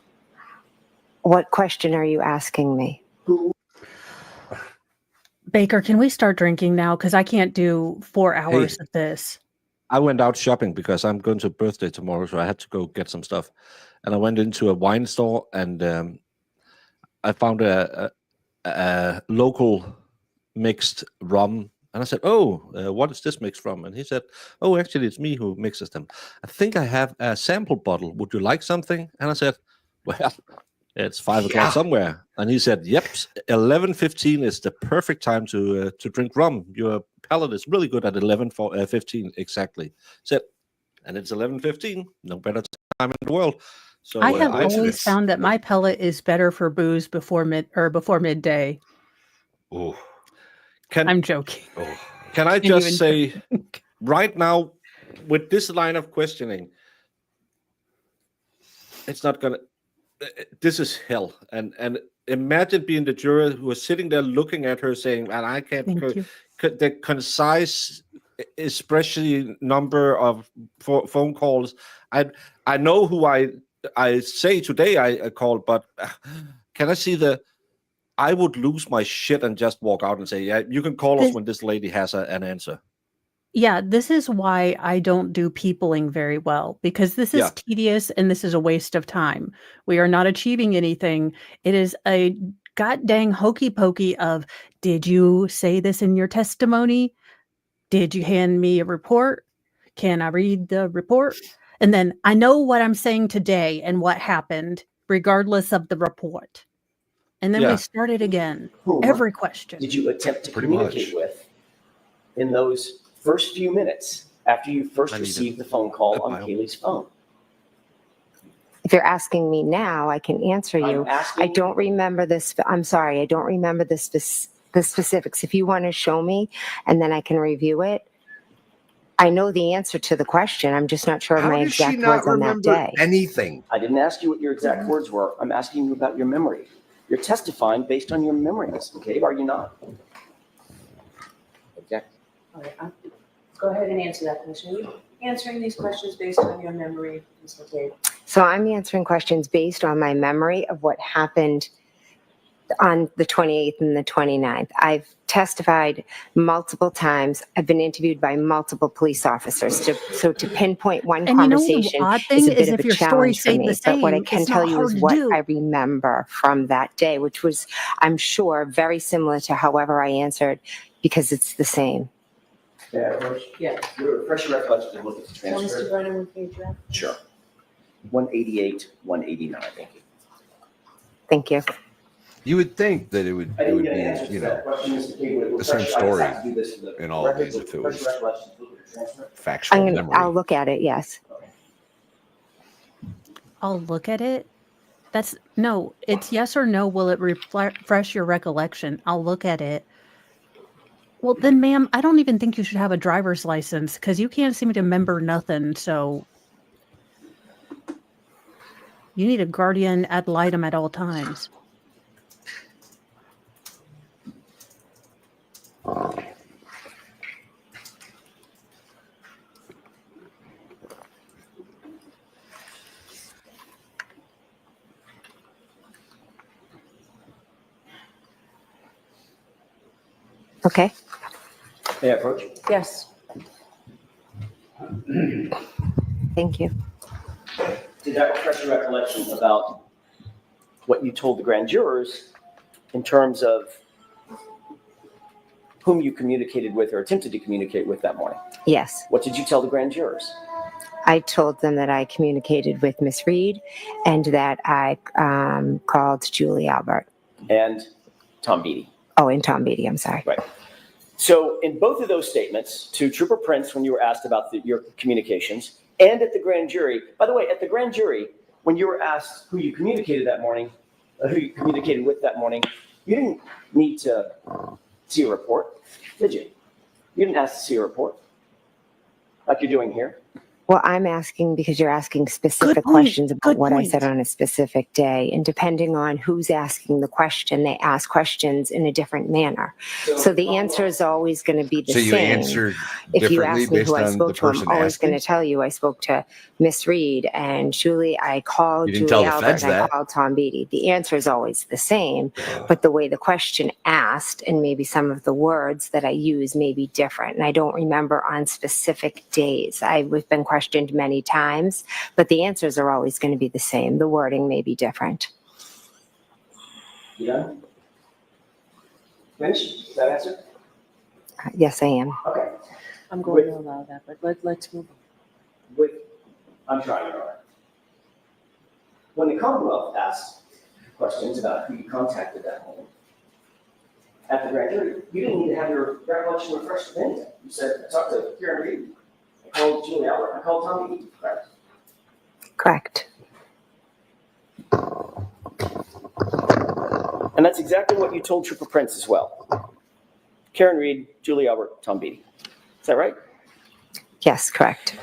What question are you asking me? Baker, can we start drinking now? Because I can't do 4 hours of this. I went out shopping because I'm going to a birthday tomorrow, so I had to go get some stuff. And I went into a wine store, and I found a local mixed rum. And I said, "Oh, what is this mixed from?" And he said, "Oh, actually, it's me who mixes them. I think I have a sample bottle. Would you like something?" And I said, "Well, it's 5 o'clock somewhere." And he said, "Yep, 11:15 is the perfect time to drink rum. Your palate is really good at 11:15 exactly." Said, and it's 11:15. No better time in the world. So I have I- always found that my pellet is better for booze before midday. Oh, I'm joking. Can I Can't just even say, right now, with this line of questioning, it's not gonna. This is hell. And imagine being the juror who is sitting there looking at her, saying, "And I can't." Thank you. The concise, especially number of phone calls. I know who I say today I called, but can I see the? I would lose my shit and just walk out and say, "Yeah, you can call us when this lady has an answer." Yeah, this is why I don't do peopling very well, because this is tedious and this is a waste of time. We are not achieving anything. It is a god dang hokey pokey of, did you say this in your testimony? Did you hand me a report? Can I read the report? And then I know what I'm saying today and what happened, regardless of the report. And then we start it again. Whom Every question. did you attempt to Pretty communicate with in those first few minutes after you first received the phone call on Kaylee's phone? If you're asking me now, I can answer you. I'm asking I don't remember this. I'm sorry. I don't remember the specifics. If you want to show me and then I can review it. I know the answer to the question. I'm just not sure of how my does she exact not words on that remember day. anything? I didn't ask you what your exact words were. I'm asking you about your memory. You're testifying based on your memories, okay? Are you not? All right, go ahead and answer that question. Are you answering these questions based on your memory, Ms. McCabe? So I'm answering questions based on my memory of what happened on the 28th and the 29th. I've testified multiple times. I've been interviewed by multiple police officers. So to pinpoint one And you know, the conversation odd is thing a bit is of if a your story challenge for stayed me. the But what I same, can it's tell not you hard is to what do. I remember from that day, which was, I'm sure, very similar to however I answered, because it's the same. Yeah, Coach? Yeah. Refresh your recollection and look at the So, Mr. transcript. Brennan, will you draft? Sure. 188, 189. Thank you. Thank you. You would think that it would I it didn't would get be, an answer to you that know, question, Mr. Cable. the same story in all of these if it was factual memory. I'll look at it. Yes. I'll look at it. It's yes or no. Will it refresh your recollection? I'll look at it. Well, then, ma'am, I don't even think you should have a driver's license because you can't seem to remember nothing. So you need a guardian ad litem at all times. Okay. May I approach? Yes. Thank you. Did that refresh your recollection about what you told the grand jurors in terms of whom you communicated with or attempted to communicate with that morning? Yes. What did you tell the grand jurors? I told them that I communicated with Miss Reed and that I called Julie Albert. And Tom Beatty. Oh, and Tom Beatty, I'm sorry. Right. So in both of those statements, to Trooper Prince, when you were asked about your communications, and at the grand jury, by the way, at the grand jury, when you were asked who you communicated that morning, who you communicated with that morning, you didn't need to see a report, did you? You didn't ask to see a report like you're doing here. Well, I'm asking because you're asking specific Good point. questions about Good what I point. said on a specific day. And depending on who's asking the question, they ask questions in a different manner. So the answer is always going to be the So you same. answered If you differently ask me based who I on the spoke to, I'm person always going asking? to tell you I spoke to Miss Reed and Julie. I called You didn't Julie tell the Albert feds and I that. called Tom Beatty. The answer is always the same, but the way the question asked and maybe some of the words that I use may be different. And I don't remember on specific days. I've been questioned many times, but the answers are always going to be the same. The wording may be different. You done? Finished? Is that answer? Yes, I am. Okay. I'm going to allow that, but let's move on. I'm trying, Your Honor. When the Commonwealth asked questions about who you contacted that morning at the grand jury, you didn't need to have your recollection refreshed with anything. You said, I talked to Karen Reed, I called Julie Albert, I called Tom Beatty, correct? Correct. And that's exactly what you told Trooper Prince as well. Karen Reed, Julie Albert, Tom Beatty. Is that right? Yes, correct.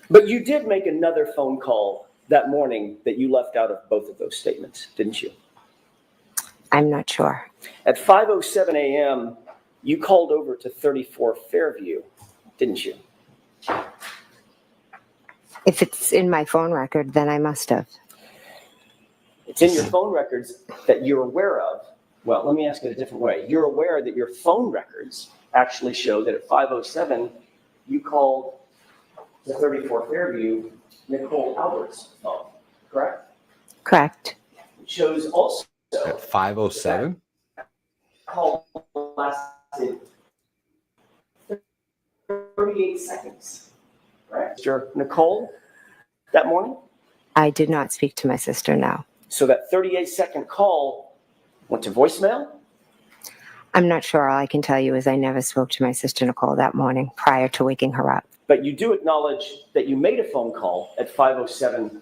But you did make another phone call that morning that you left out of both of those statements, didn't you? I'm not sure. At 5:07 a.m., you called over to 34 Fairview, didn't you? If it's in my phone record, then I must have. It's in your phone records that you're aware of. Well, let me ask it a different way. You're aware that your phone records actually show that at 5:07, you called to 34 Fairview, Nicole Albert's phone, correct? Correct. It shows also At 5:07? call lasted 38 seconds, right? Sister Nicole, that morning? I did not speak to my sister, no. So that 38-second call went to voicemail? I'm not sure. All I can tell you is I never spoke to my sister Nicole that morning prior to waking her up. But you do acknowledge that you made a phone call at 5:07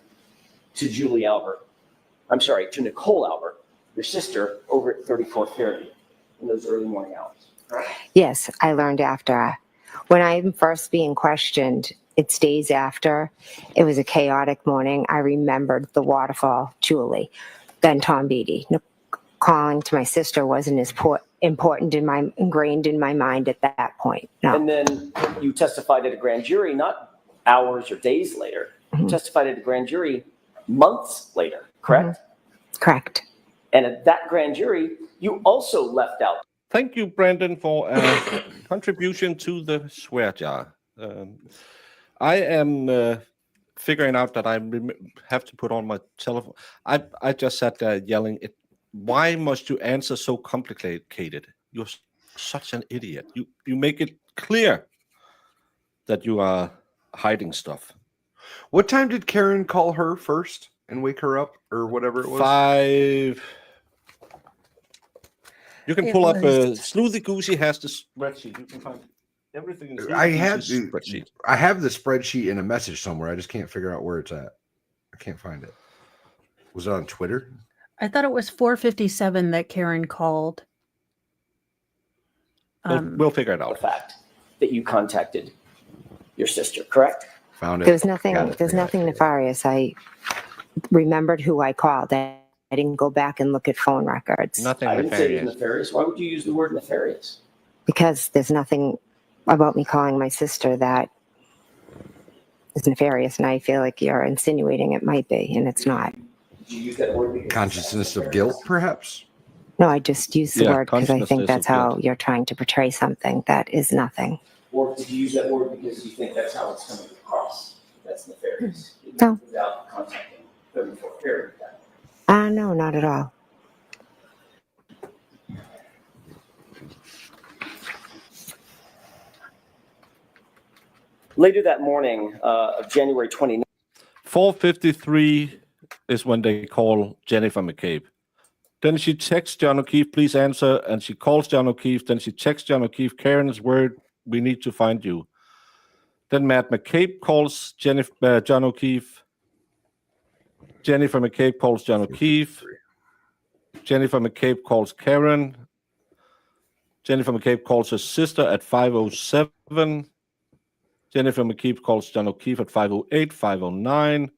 to Julie Albert. I'm sorry, to Nicole Albert, your sister, over at 34 Fairview in those early morning hours, right? Yes, I learned after. When I'm first being questioned, it's days after. It was a chaotic morning. I remembered the waterfall, Julie, then Tom Beatty. Calling to my sister wasn't as important ingrained in my mind at that point. No. And then you testified at a grand jury, not hours or days later. You testified at a grand jury months later, correct? Correct. And at that grand jury, you also left out. Thank you, Brendan, for a contribution to the swear jar. I am figuring out that I have to put on my telephone. I just sat there yelling, why must you answer so complicated? You're such an idiot. You make it clear that you are hiding stuff. What time did Karen call her first and wake her up or whatever it was? 5. You can It pull up was- Smoothy Goosey has the spreadsheet. You can find everything in Smoothy I have Goosey's spreadsheet. I have the spreadsheet in a message somewhere. I just can't figure out where it's at. I can't find it. Was it on Twitter? I thought it was 4:57 that Karen called. We'll figure it The out. fact that you contacted your sister, correct? Found it. There's nothing. Got it. There's I got nothing it. nefarious. I remembered who I called. I didn't go back and look at phone records Nothing I didn't say it was nefarious. nefarious. Why would you use the word nefarious? because there's nothing about me calling my sister that is nefarious, and I feel like you're insinuating it might be, and it's not. Did you use that word because Consciousness of guilt, perhaps? No, I just use the Yeah, word because I think consciousness that's of how guilt. you're trying to portray something that is nothing. Or did you use that word because you think that's how it's coming across? That's nefarious. No. Without contacting 34 Fairview. No, not at all. Later that morning of January 29th, 4:53 is when they call Jennifer McCabe. Then she texts John O'Keefe, please answer. And she calls John O'Keefe. Then she texts John O'Keefe, Karen's word, we need to find you. Then Matt McCabe calls John O'Keefe. Jennifer McCabe calls John O'Keefe. Jennifer McCabe calls Karen. Jennifer McCabe calls her sister at 5:07. Jennifer McCabe calls John O'Keefe at 5:08, 5:09.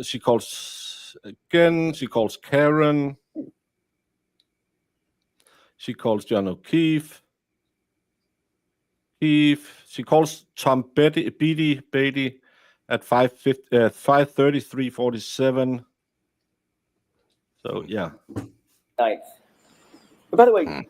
She calls again. She calls Karen. She calls John O'Keefe. She calls Tom Beatty at 5:30, 3:47. So yeah. 9th. But by the way,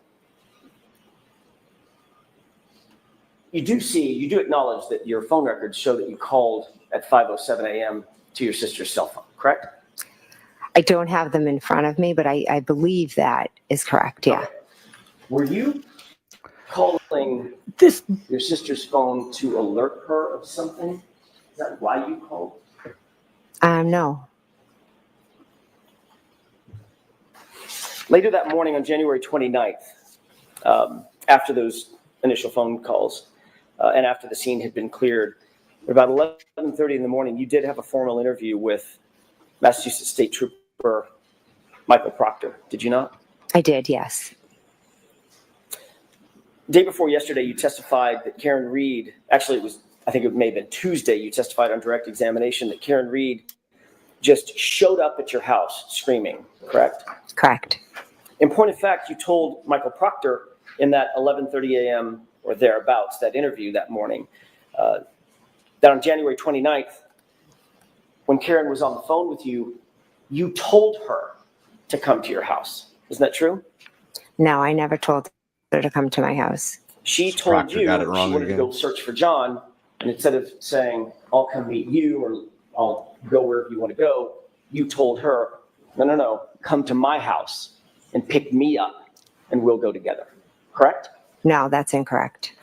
you do acknowledge that your phone records show that you called at 5:07 a.m. to your sister's cell phone, correct? I don't have them in front of me, but I believe that is correct. Yeah. Okay. Were you calling your sister's phone to alert her of something? Is that why you called? No. Later that morning on January 29th, after those initial phone calls and after the scene had been cleared, at about 11:30 in the morning, you did have a formal interview with Massachusetts State Trooper Michael Proctor, did you not? I did, yes. Day before yesterday, you testified that Karen Reed, actually I think it may have been Tuesday, you testified on direct examination that Karen Reed just showed up at your house screaming, correct? Correct. In point of fact, you told Michael Proctor in that 11:30 a.m. or thereabouts, that interview that morning, that on January 29th, when Karen was on the phone with you, you told her to come to your house. Isn't that true? No, I never told her to come to my house. She told Proctor you got it she wrong wanted again. to go search for John, and instead of saying, I'll come meet you or I'll go wherever you want to go, you told her, no, come to my house and pick me up and we'll go together. Correct? No, that's incorrect.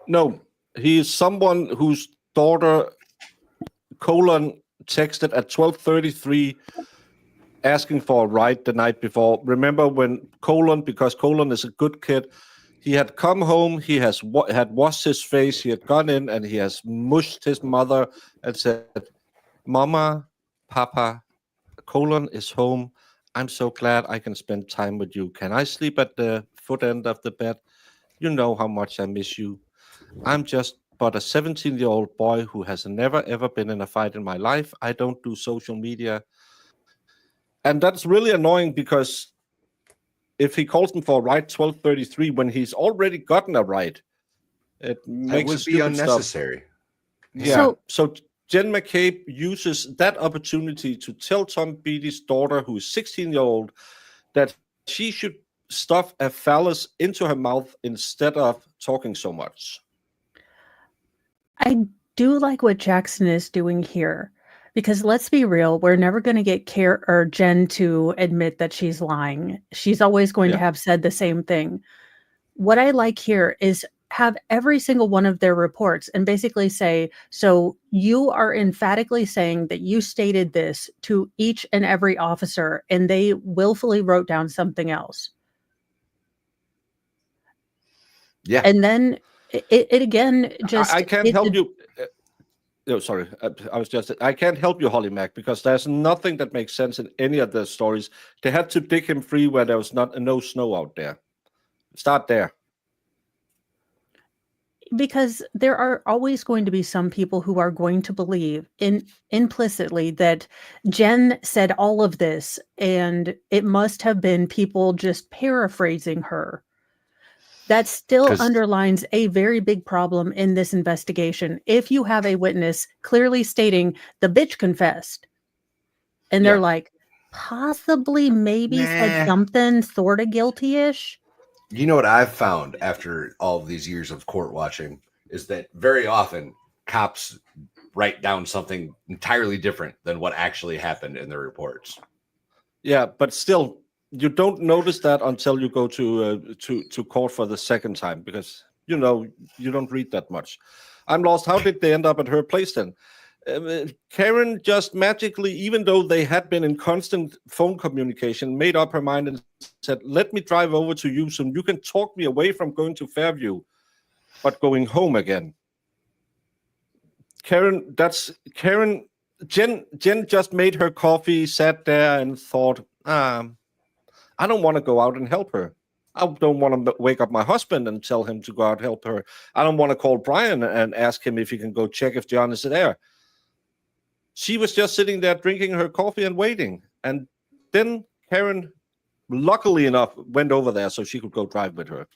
No, he is someone whose daughter, texted at 12:33 asking for a ride the night before. Remember when because Colin is a good kid, he had come home, he had washed his face, he had gone in and he has mushed his mother and said, Mama, Papa, Colin is home. I'm so glad I can spend time with you. Can I sleep at the foot end of the bed? You know how much I miss you. I'm just but a 17-year-old boy who has never, ever been in a fight in my life. I don't do social media. And that's really annoying because if he calls him for a ride 12:33 when he's already gotten a ride, it makes would be unnecessary. Yeah. So Jen McCabe uses that opportunity to tell Tom Beatty's daughter, who is 16-year-old, that she should stuff a phallus into her mouth instead of talking so much. I do like what Jackson is doing here, because let's be real, we're never going to get Jen to admit that she's lying. She's always going to have said the same thing. What I like here is have every single one of their reports and basically say, so you are emphatically saying that you stated this to each and every officer and they willfully wrote down something else. Yeah. And then it again just... I can't help you. Sorry. I can't help you, Holly Mac, because there's nothing that makes sense in any of the stories. They had to dig him free where there was no snow out there. Start there. Because there are always going to be some people who are going to believe implicitly that Jen said all of this and it must have been people just paraphrasing her. That still underlines a very big problem in this investigation. If you have a witness clearly stating the bitch confessed, and they're like, possibly maybe said something sort of guilty-ish. You know what I've found after all of these years of court watching is that very often cops write down something entirely different than what actually happened in their reports. Yeah, but still, you don't notice that until you go to court for the second time, because you don't read that much. I'm lost. How did they end up at her place then? Karen just magically, even though they had been in constant phone communication, made up her mind and said, let me drive over to you so you can talk me away from going to Fairview, but going home again. Jen just made her coffee, sat there and thought, I don't want to go out and help her. I don't want to wake up my husband and tell him to go out and help her. I don't want to call Brian and ask him if he can go check if John is there. She was just sitting there drinking her coffee and waiting. And then Karen, luckily enough, went over there so she could go drive with her.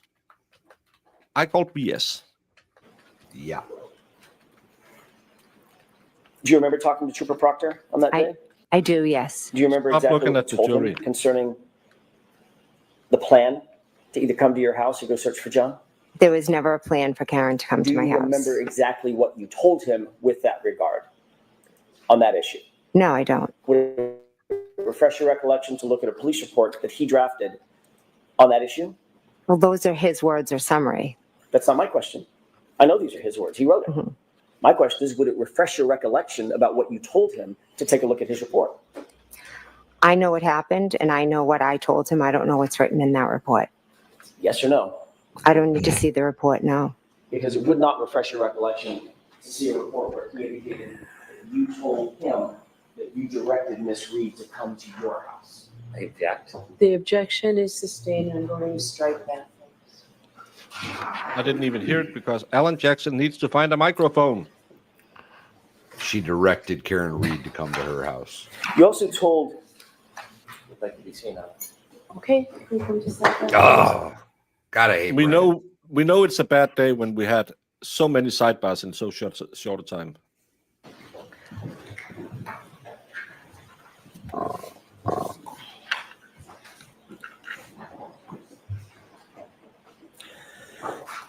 I called BS. Yeah. Do you remember talking to Trooper Proctor on that day? I do, yes. Do you remember Stop exactly looking what at you the told jury. him concerning the plan to either come to your house or go search for John? There was never a plan for Karen to come Do to my you house. remember exactly what you told him with that regard on that issue? No, I don't. Would it refresh your recollection to look at a police report that he drafted on that issue? Well, those are his words or summary. That's not my question. I know these are his words. He wrote it. Mm-hmm. My question is, would it refresh your recollection about what you told him to take a look at his report? I know what happened and I know what I told him. I don't know what's written in that report. Yes or no? I don't need to see the report, no. Because it would not refresh your recollection to see a report where he indicated that you told him that you directed Miss Reed to come to your house. I object. The objection is sustained. I'm going to strike that. I didn't even hear it because Alan Jackson needs to find a microphone. She directed Karen Reed to come to her house. You also told, if I could be seen now. Okay, we can just like that. Oh, gotta hate We Brennan. know it's a bad day when we had so many sidebars in so short a time.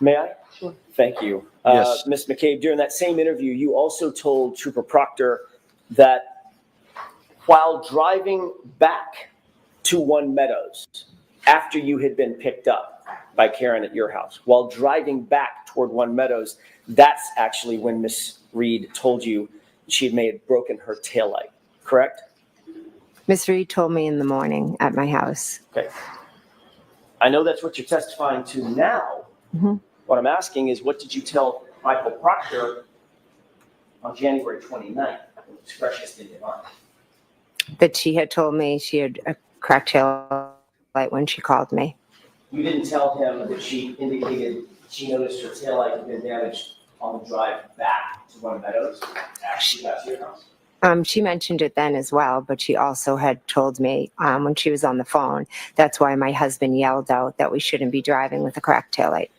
May I? Sure. Thank you. Yes. Ms. McCabe, during that same interview, you also told Trooper Proctor that while driving back to One Meadows after you had been picked up by Karen at your house, while driving back toward One Meadows, that's actually when Miss Reed told you she had broken her taillight, correct? Miss Reed told me in the morning at my house. Okay. I know that's what you're testifying to now. Mhm. What I'm asking is, what did you tell Michael Proctor on January 29th? It's freshest in your mind. That she had told me she had a cracked tail light when she called me. You didn't tell him that she indicated she noticed her taillight had been damaged on the drive back to One Meadows after she got to your house? She mentioned it then as well, but she also had told me when she was on the phone, that's why my husband yelled out that we shouldn't be driving with a cracked taillight.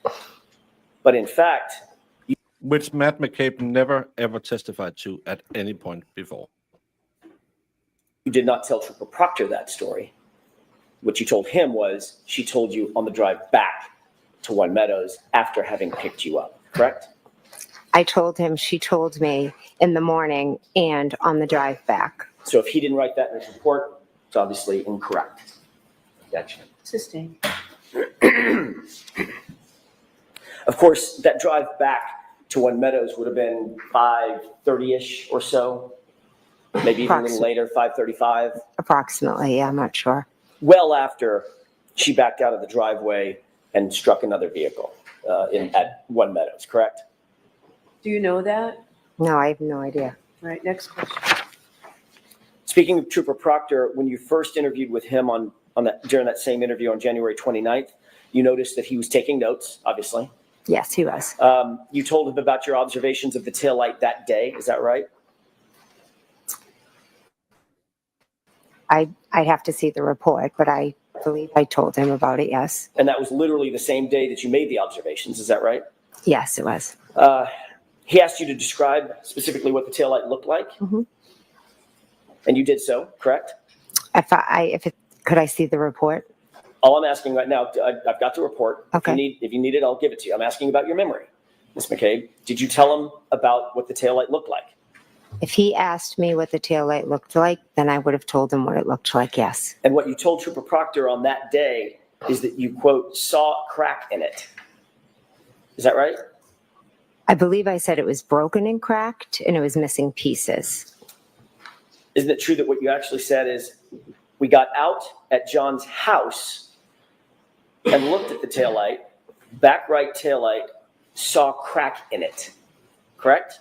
But in fact, Which Matt McCabe never ever testified to at any point before. you did not tell Trooper Proctor that story. What you told him was she told you on the drive back to One Meadows after having picked you up, correct? I told him she told me in the morning and on the drive back. So if he didn't write that in his report, it's obviously incorrect. Gotcha. Sustained. Of course, that drive back to One Meadows would have been 5:30-ish or so, maybe even a little later, 5:35. Approximately, yeah, I'm not sure. Well after she backed out of the driveway and struck another vehicle at One Meadows, correct? Do you know that? No, I have no idea. All right, next question. Speaking of Trooper Proctor, when you first interviewed with him during that same interview on January 29th, you noticed that he was taking notes, obviously. Yes, he was. You told him about your observations of the taillight that day. Is that right? I'd have to see the report, but I believe I told him about it, yes. And that was literally the same day that you made the observations. Is that right? Yes, it was. He asked you to describe specifically what the taillight looked like. Mhm. And you did so, correct? Could I see the report? All I'm asking right now, I've got the report. Okay. If you need it, I'll give it to you. I'm asking about your memory. Ms. McCabe, did you tell him about what the taillight looked like? If he asked me what the taillight looked like, then I would have told him what it looked like, yes. And what you told Trooper Proctor on that day is that you, quote, saw a crack in it. Is that right? I believe I said it was broken and cracked and it was missing pieces. Isn't it true that what you actually said is, we got out at John's house and looked at the taillight, back right taillight, saw crack in it, correct?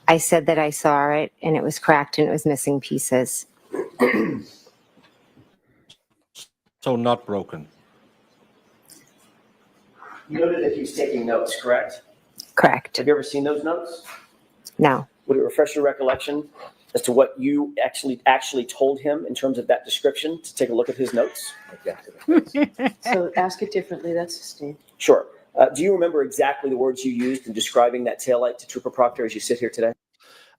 I said that I saw it and it was cracked and it was missing pieces. So not broken. You noted that he was taking notes, correct? Correct. Have you ever seen those notes? No. Would it refresh your recollection as to what you actually told him in terms of that description, to take a look at his notes? So ask it differently, that's sustained. Sure. Do you remember exactly the words you used in describing that taillight to Trooper Proctor as you sit here today?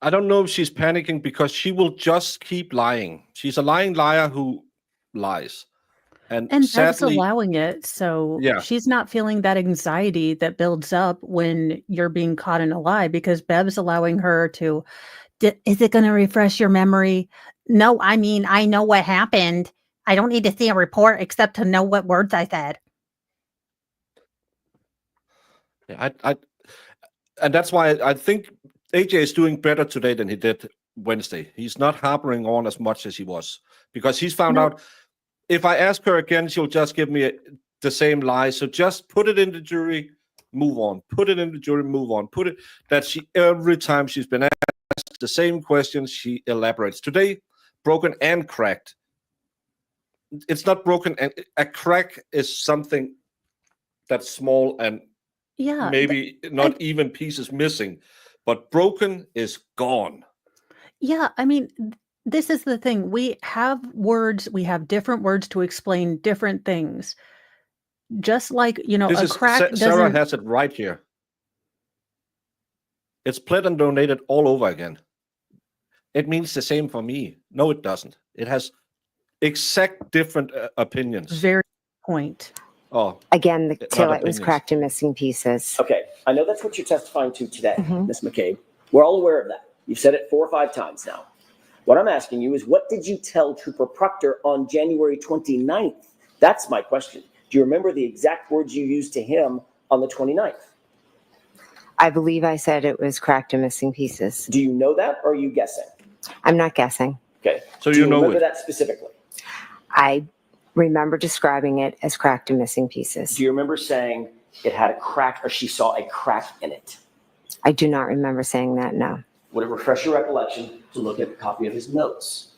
I don't know if she's panicking because she will just keep lying. She's a lying liar who lies. And Bev's sadly, allowing it, so Yeah. she's not feeling that anxiety that builds up when you're being caught in a lie, because Bev's allowing her to, is it going to refresh your memory? No, I mean, I know what happened. I don't need to see a report except to know what words I said. yeah, and that's why I think AJ is doing better today than he did Wednesday. He's not harping on as much as he was, because he's found No. out if I ask her again, she'll just give me the same lie. So just put it in the jury, move on. Put it in the jury, move on. Put it that she every time she's been asked the same questions, she elaborates. Today, broken and cracked. It's not broken, and a crack is something that's small and Yeah. maybe not even pieces missing, but broken is gone. Yeah, I mean, this is the thing. We have words, we have different words to explain different things. Just like, This a is crack Sarah doesn't. has it right here. It's pled and donated all over again. It means the same for me. No, it doesn't. It has exact different opinions. Very point. Oh, Again, the not taillight was opinions. cracked and missing pieces. Okay, I know that's what you're testifying to today, Ms. McCabe. We're all aware of that. You've said it 4 or 5 times now. What I'm asking you is, what did you tell Trooper Proctor on January 29th? That's my question. Do you remember the exact words you used to him on the 29th? I believe I said it was cracked and missing pieces. Do you know that, or are you guessing? I'm not guessing. Okay. So Do you know remember it. that specifically? I remember describing it as cracked and missing pieces. Do you remember saying it had a crack, or she saw a crack in it? I do not remember saying that, no. Would it refresh your recollection to look at a copy of his notes?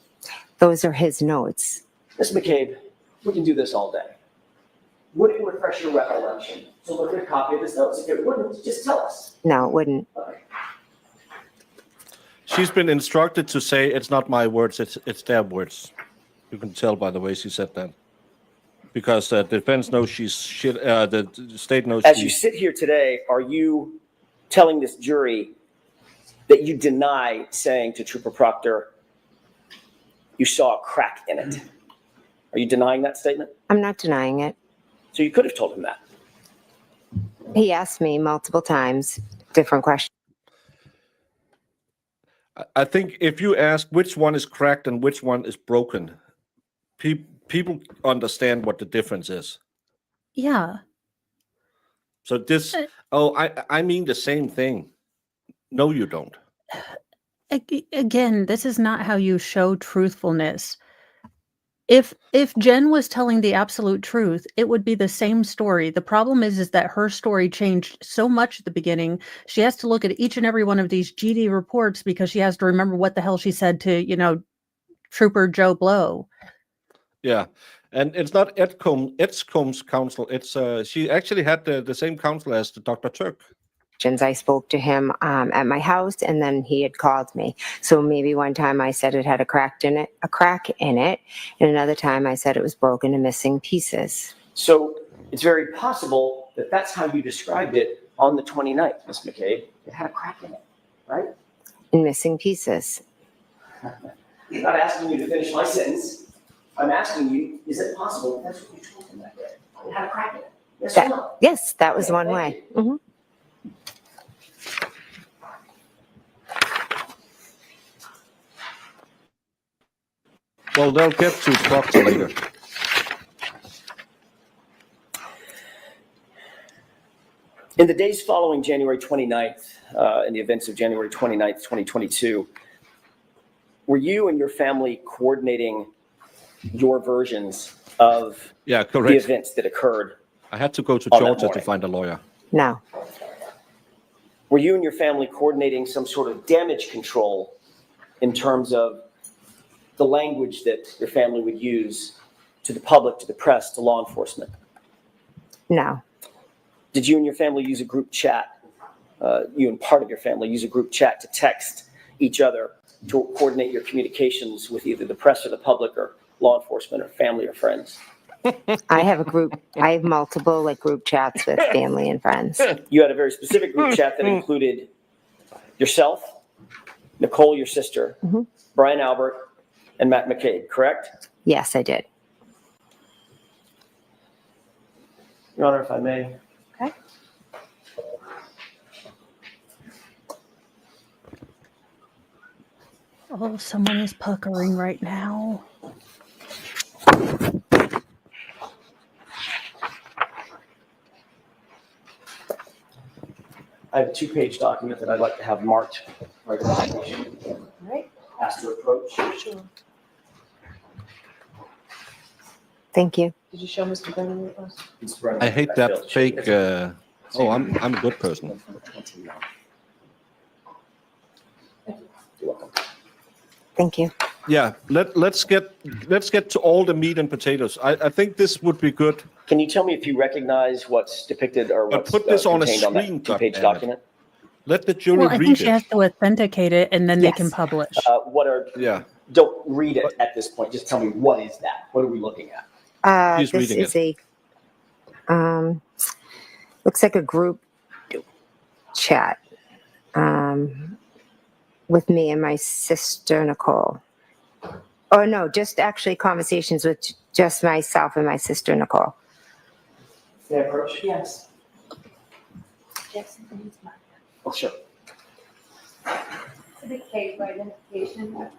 Those are his notes. Ms. McCabe, we can do this all day. Would it refresh your recollection to look at a copy of his notes? If it wouldn't, just tell us. No, it wouldn't. Okay. She's been instructed to say it's not my words, it's their words. You can tell by the way she said that. Because the defense knows the state knows As you sit here today, are you telling this jury that you deny saying to Trooper Proctor, you saw a crack in it? Are you denying that statement? I'm not denying it. So you could have told him that. He asked me multiple times different questions. I think if you ask which one is cracked and which one is broken, people understand what the difference is. Yeah. So this, I mean the same thing. No, you don't. Again, this is not how you show truthfulness. If Jen was telling the absolute truth, it would be the same story. The problem is that her story changed so much at the beginning. She has to look at each and every one of these GD reports because she has to remember what the hell she said to, Trooper Joe Blow. Yeah. And it's not Edcombe's counsel. It's she actually had the same counsel as the Dr. Turk. I spoke to him at my house, and then he had called me. So maybe one time I said it had a crack in it, and another time I said it was broken and missing pieces. So it's very possible that that's how you described it on the 29th, Ms. McCabe. It had a crack in it, right? And missing pieces. I'm not asking you to finish my sentence. I'm asking you, is it possible that that's what you told him that day? It had a crack in it. Yes or no? Yes, that was one Thank way. you. Mhm. Well, they'll get to Proctor later. In the days following January 29th, in the events of January 29th, 2022, were you and your family coordinating your versions of Yeah, the correct. events that occurred? I had to go to on that Georgia to morning? find a lawyer. No, Were you and your family coordinating some sort of damage control in terms of the language that your family would use to the public, to the press, to law enforcement? no, Did you and your family use a group chat? You and part of your family use a group chat to text each other to coordinate your communications with either the press or the public or law enforcement or family or friends? I have multiple like group chats with family and friends. You had a very specific group chat that included yourself, Nicole, your sister, Mhm. Brian Albert, and Matt McCabe, correct? Yes, I did. Your Honor, if I may. Okay. Oh, someone is puckering right now. I have a 2-page document that I'd like to have marked right about Right? asked to approach. Sure. Thank you. Did you show Mr. Brennan what it was? Mr. Brennan, I hate failed that to show fake. you. I'm a good person. You're welcome. Thank you. Yeah, let's get to all the meat and potatoes. I think this would be good. Can you tell me if you recognize what's depicted or But what's put this on a contained on that screen, 2-page goddammit. document? Let the jury Well, I read think she it. has to authenticate it and then they Yes. can publish. What are? Yeah, Don't read it at this point. Just tell me what is that? What are we looking at? She's This reading is looks like a group chat with me and my sister Nicole. Oh no, just actually conversations with just myself and my sister Nicole. May I approach? Yes. Yes. Oh, sure. The case for identification.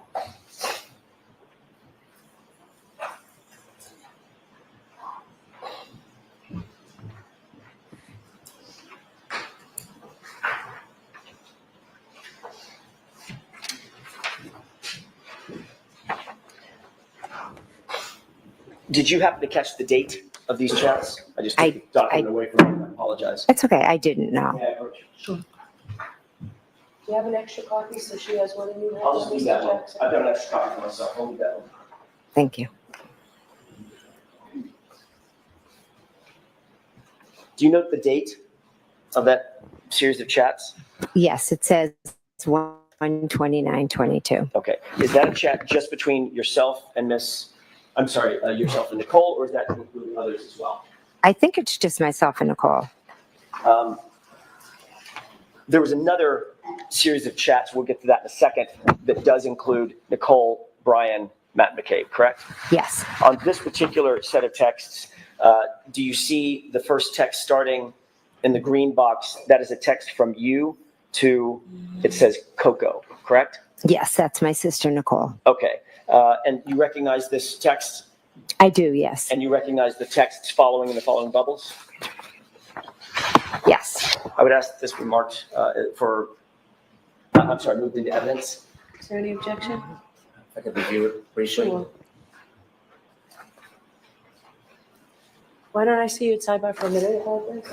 Did you happen to catch the date of these chats? I just took the document away from you. I apologize. It's okay. I didn't know. May I approach? Do you have an extra copy so she has one and you have I'll one, just leave Mr. that one. Jackson? I've got an extra copy for myself. I'll leave that one. Thank you. Do you note the date of that series of chats? Yes, it says 1/29/22. Okay. Is that a chat just between yourself and yourself and Nicole, or is that including others as well? I think it's just myself and Nicole. There was another series of chats, we'll get to that in a second, that does include Nicole, Brian, Matt McCabe, correct? Yes. On this particular set of texts, do you see the first text starting in the green box? That is a text from you to, it says Coco, correct? Yes, that's my sister Nicole. Okay. And you recognize this text, I do, yes. and you recognize the texts following in the following bubbles? Yes. I would ask that this be marked moved into evidence. Is there any objection? If I could review it briefly. Sure. Why don't I see you at sidebar for a minute about this?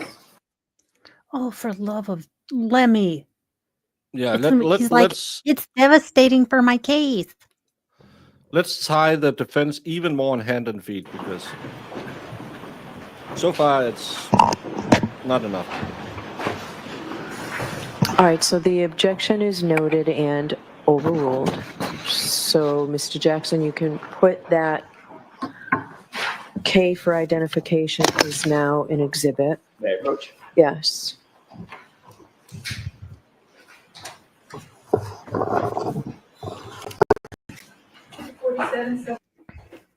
Oh, for love of Lemmy. yeah. He's like, it's devastating for my case. Let's tie the defense even more on hand and feet because so far it's not enough. All right, so the objection is noted and overruled. So, Mr. Jackson, you can put that K for identification is now an exhibit. May I approach? Yes.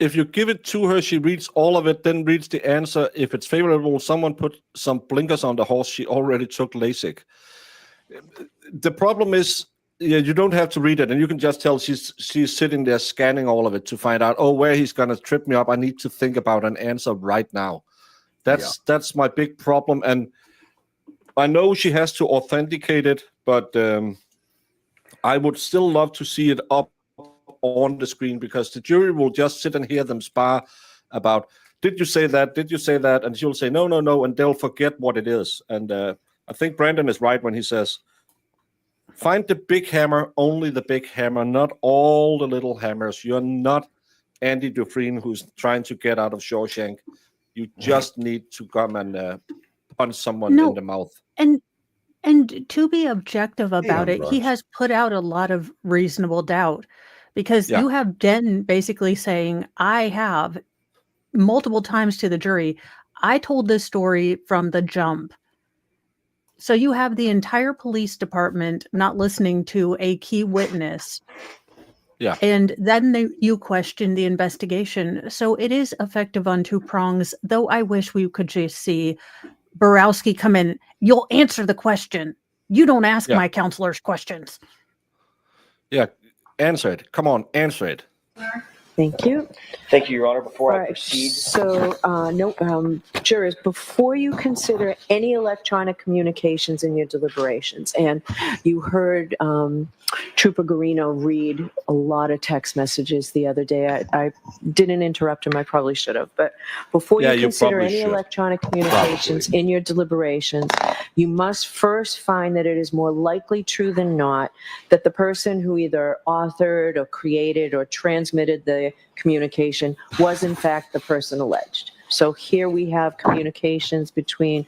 If you give it to her, she reads all of it, then reads the answer. If it's favorable, someone put some blinkers on the horse. She already took LASIK. The problem is, you don't have to read it, and you can just tell she's sitting there scanning all of it to find out, where he's gonna trip me up. I need to think about an answer right now. That's my big problem. And I know she has to authenticate it, but I would still love to see it up on the screen, because the jury will just sit and hear them spar about, did you say that? Did you say that? And she'll say, no, no, no. And they'll forget what it is. And I think Brandon is right when he says, find the big hammer, only the big hammer, not all the little hammers. You're not Andy Dufresne who's trying to get out of Shawshank. You just need to come and punch someone in the mouth. And to be objective about Yeah, it, he Bryce. has put out a lot of reasonable doubt, because Yeah. you have Den basically saying, I have multiple times to the jury, I told this story from the jump. So you have the entire police department not listening to a key witness. Yeah. And then you question the investigation. So it is effective on two prongs, though I wish we could just see Borowski come in. You'll answer the question. You don't ask Yeah. my counselors questions. Yeah. Answer it. Come on, answer it. Thank you. Thank you, Your Honor. Before All I right, proceed, so, jurors, before you consider any electronic communications in your deliberations, and you heard Trooper Garino read a lot of text messages the other day. I didn't interrupt him. I probably should have. But before Yeah, you you consider probably any should. electronic communications in your deliberations, you must first find that it is more likely true than not that the person who either authored or created or transmitted the communication was in fact the person alleged. So here we have communications between,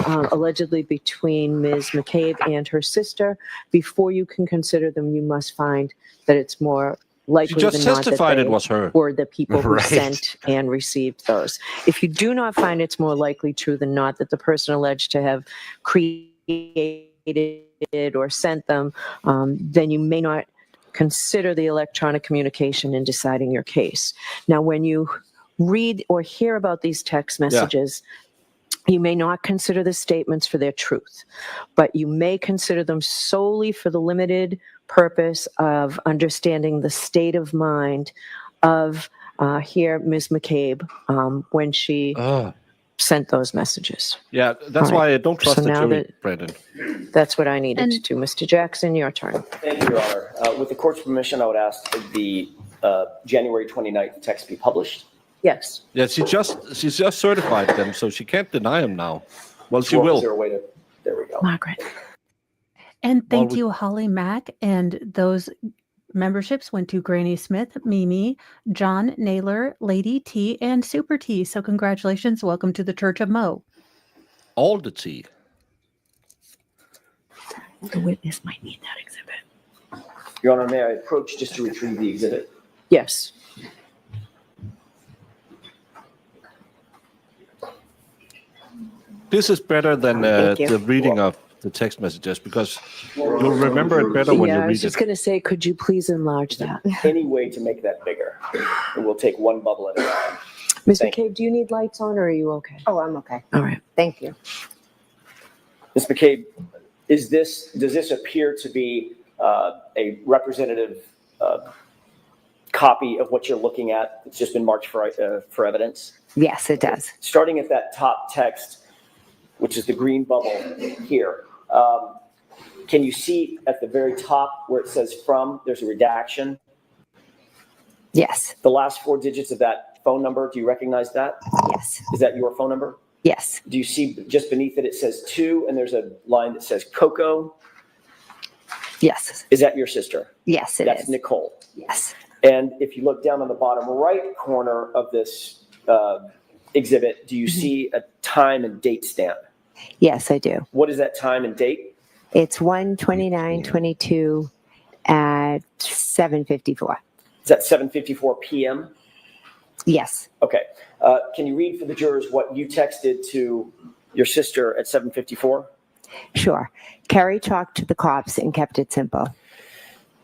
allegedly between Ms. McCabe and her sister. Before you can consider them, you must find that it's more likely just than not that testified they it was her. were the people who Right. sent and received those. If you do not find it's more likely true than not that the person alleged to have created or sent them, then you may not consider the electronic communication in deciding your case. Now, when you read or hear about these text messages, you may not consider the statements for their truth, but you may consider them solely for the limited purpose of understanding the state of mind of here Ms. McCabe when she sent those messages. Yeah, that's All right. why I don't trust So the now jury, that- Brandon. That's what I needed And- to do. Mr. Jackson, your turn. thank you, Your Honor. With the court's permission, I would ask that the January 29th text be published. Yes. Yeah, she's just certified them, so she can't deny them now. Well, she Or will. Is there a way to, there we go. Margaret. And thank Well, you, Holly Mack. And those memberships went to Granny Smith, Mimi, John Naylor, Lady T, and Super T. So congratulations. Welcome to the Church of Mo. All the tea. The witness might need that exhibit. Your Honor, may I approach just to retrieve the exhibit? Yes. This is better than Thank you. the reading of the text messages, because you'll remember it better when you Yeah, I was read just it. going to say, could you please enlarge that? Any way to make that bigger? And we'll take one bubble at a time. Ms. Thank McCabe, do you need lights on or are you okay? Oh, I'm okay. All right. Thank you. Ms. McCabe, does this appear to be a representative copy of what you're looking at? It's just been marked for evidence? Yes, it does. Starting at that top text, which is the green bubble here, can you see at the very top where it says from, there's a redaction? Yes. The last 4 digits of that phone number, do you recognize that? Yes. Is that your phone number? Yes. Do you see just beneath it, it says 2, and there's a line that says Coco? Yes. Is that your sister? Yes, it That's is. Nicole. Yes. And if you look down on the bottom right corner of this exhibit, do you see a time and date stamp? Yes, I do. What is that time and date? It's 1:29:22 at 7:54. Is that 7:54 p.m.? Yes. Okay. Can you read for the jurors what you texted to your sister at 7:54? Sure. Carrie talked to the cops and kept it simple.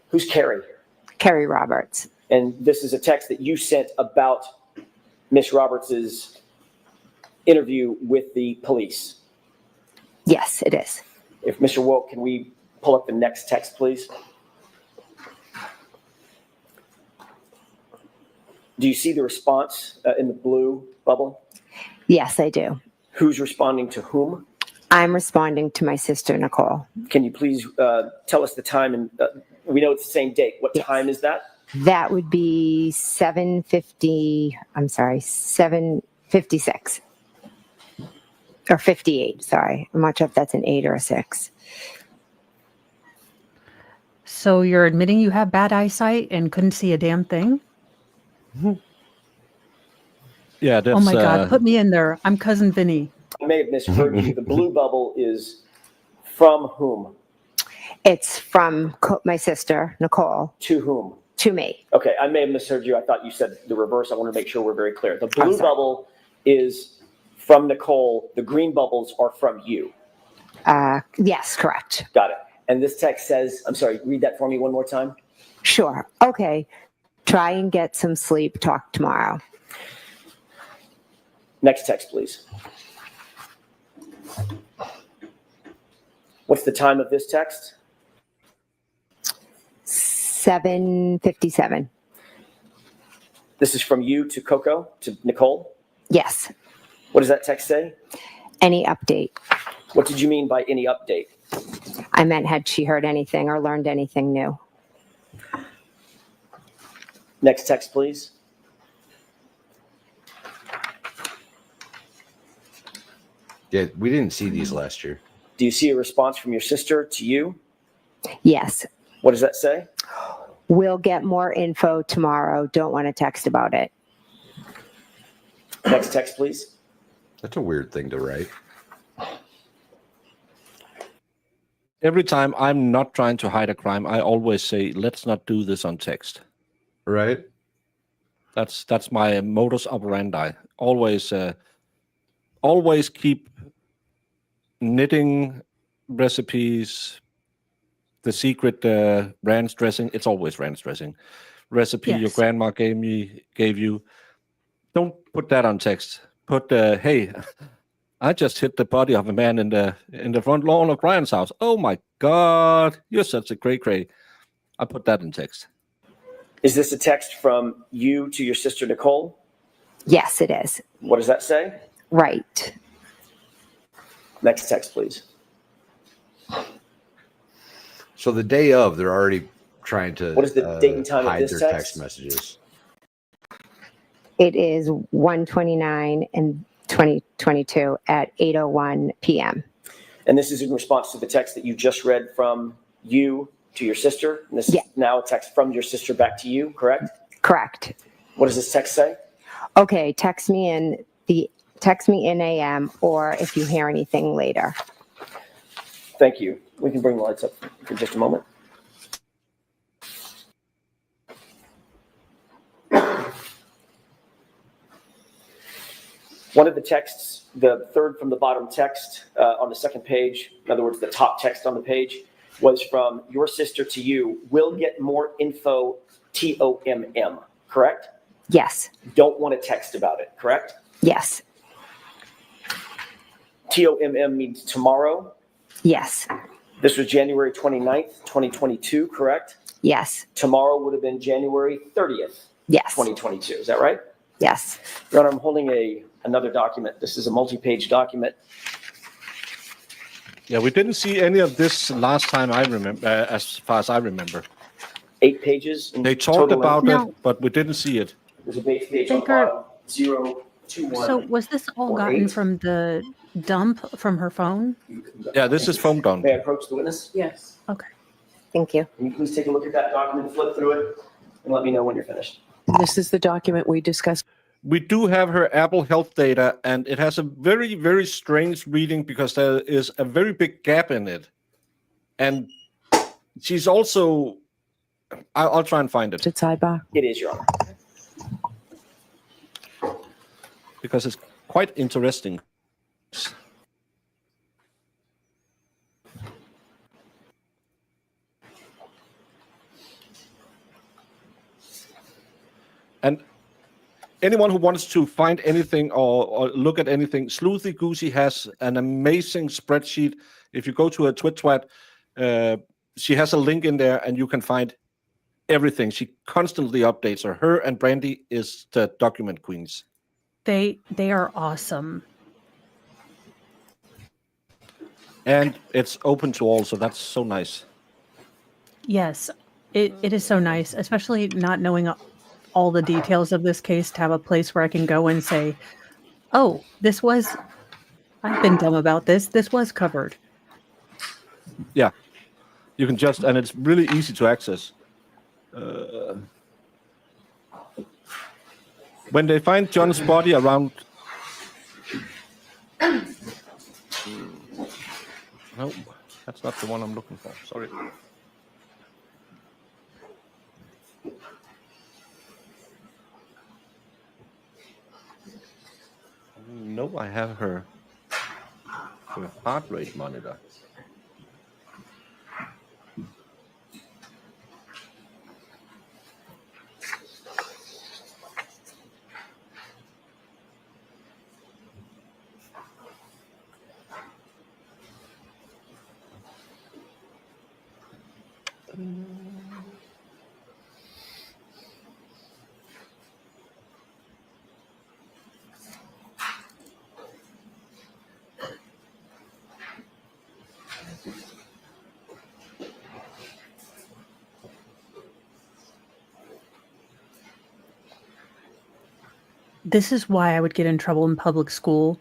Who's Carrie? Carrie Roberts. And this is a text that you sent about Miss Roberts's interview with the police. Yes, it is. If Mr. Woke, can we pull up the next text, please? Do you see the response in the blue bubble? Yes, I do. Who's responding to whom? I'm responding to my sister, Nicole. Can you please tell us the time? And we know it's the same date. What time is that? That would be 7:56. Or 58, sorry. I'm not sure if that's an 8 or a 6. So you're admitting you have bad eyesight and couldn't see a damn thing? Yeah, that's. Oh my God, put me in there. I'm cousin Vinny. I may have misheard you. The blue bubble is from whom? It's from my sister, Nicole. To whom? To me. Okay, I may have misheard you. I thought you said the reverse. I want to make sure we're very clear. The blue bubble is from Nicole. The green bubbles are from you. Yes, correct. Got it. And this text says, I'm sorry, read that for me one more time. Sure. Okay. Try and get some sleep. Talk tomorrow. Next text, please. What's the time of this text? 7:57. This is from you to Coco, to Nicole? Yes. What does that text say? Any update? What did you mean by any update? I meant, had she heard anything or learned anything new? Next text, please. Yeah, we didn't see these last year. Do you see a response from your sister to you? Yes. What does that say? We'll get more info tomorrow. Don't want to text about it. Next text, please. That's a weird thing to write. Every time I'm not trying to hide a crime, I always say, let's not do this on text. Right. That's my modus operandi. Always keep knitting recipes, the secret ranch dressing. It's always ranch dressing recipe your grandma gave you. Don't put that on text. Put hey, I just hit the body of a man in the front lawn of Brian's house. Oh my God, you're such a cray. I put that in text. Is this a text from you to your sister Nicole? Yes, it is. What does that say? Right. Next text, please. So the day of, they're already trying to what is the date and time hide of this their text? text messages. It is 1:29 and 2022 at 8:01 p.m. And this is in response to the text that you just read from you to your sister. And this is now a text from your sister back to you, correct? Correct. What does this text say? Okay, text me in AM, or if you hear anything later. Thank you. We can bring the lights up for just a moment. One of the texts, the third from the bottom text on the second page, in other words, the top text on the page, was from your sister to you. We'll get more info, TOMM, correct? Yes. Don't want to text about it, correct? Yes. TOMM means tomorrow. Yes. This was January 29th, 2022, correct? Yes. Tomorrow would have been January 30th, yes. 2022. Is that right? Yes. Your Honor, I'm holding another document. This is a multi-page document. Yeah, we didn't see any of this last time I remember, as far as I remember. 8 pages. They talked about it, but we didn't see it. There's a base page on the Baker, bottom, 021. So was this all gotten from the dump from her phone? Yeah, this is phone dump. May I approach the witness? Yes. Okay. Thank you. Can you please take a look at that document, flip through it, and let me know when you're finished? This is the document we discussed. We do have her Apple Health data, and it has a very, very strange reading because there is a very big gap in it. And she's also, I'll try and find it. It's sidebar. It is, Your Honor. Because it's quite interesting. And anyone who wants to find anything or look at anything, Sleuthy Goosey has an amazing spreadsheet. If you go to her Twit, she has a link in there and you can find everything. She constantly updates her. Her and Brandy is the document queens. They are awesome. And it's open to all, so that's so nice. Yes, it is so nice, especially not knowing all the details of this case, to have a place where I can go and say, oh, I've been dumb about this. This was covered. Yeah. You can just, and it's really easy to access. When they find John's body around... No, that's not the one I'm looking for. Sorry. No, I have her heart rate monitor. This is why I would get in trouble in public school.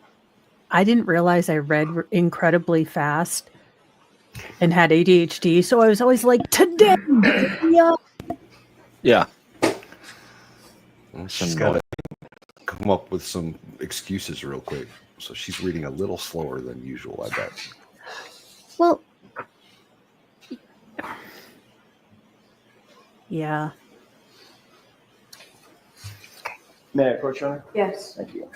I didn't realize I read incredibly fast and had ADHD, so I was always like, today, yeah. Yeah. She's got to come up with some excuses real quick. So she's reading a little slower than usual, I bet. Well, yeah. May I approach, Your Honor? Yes. Thank you.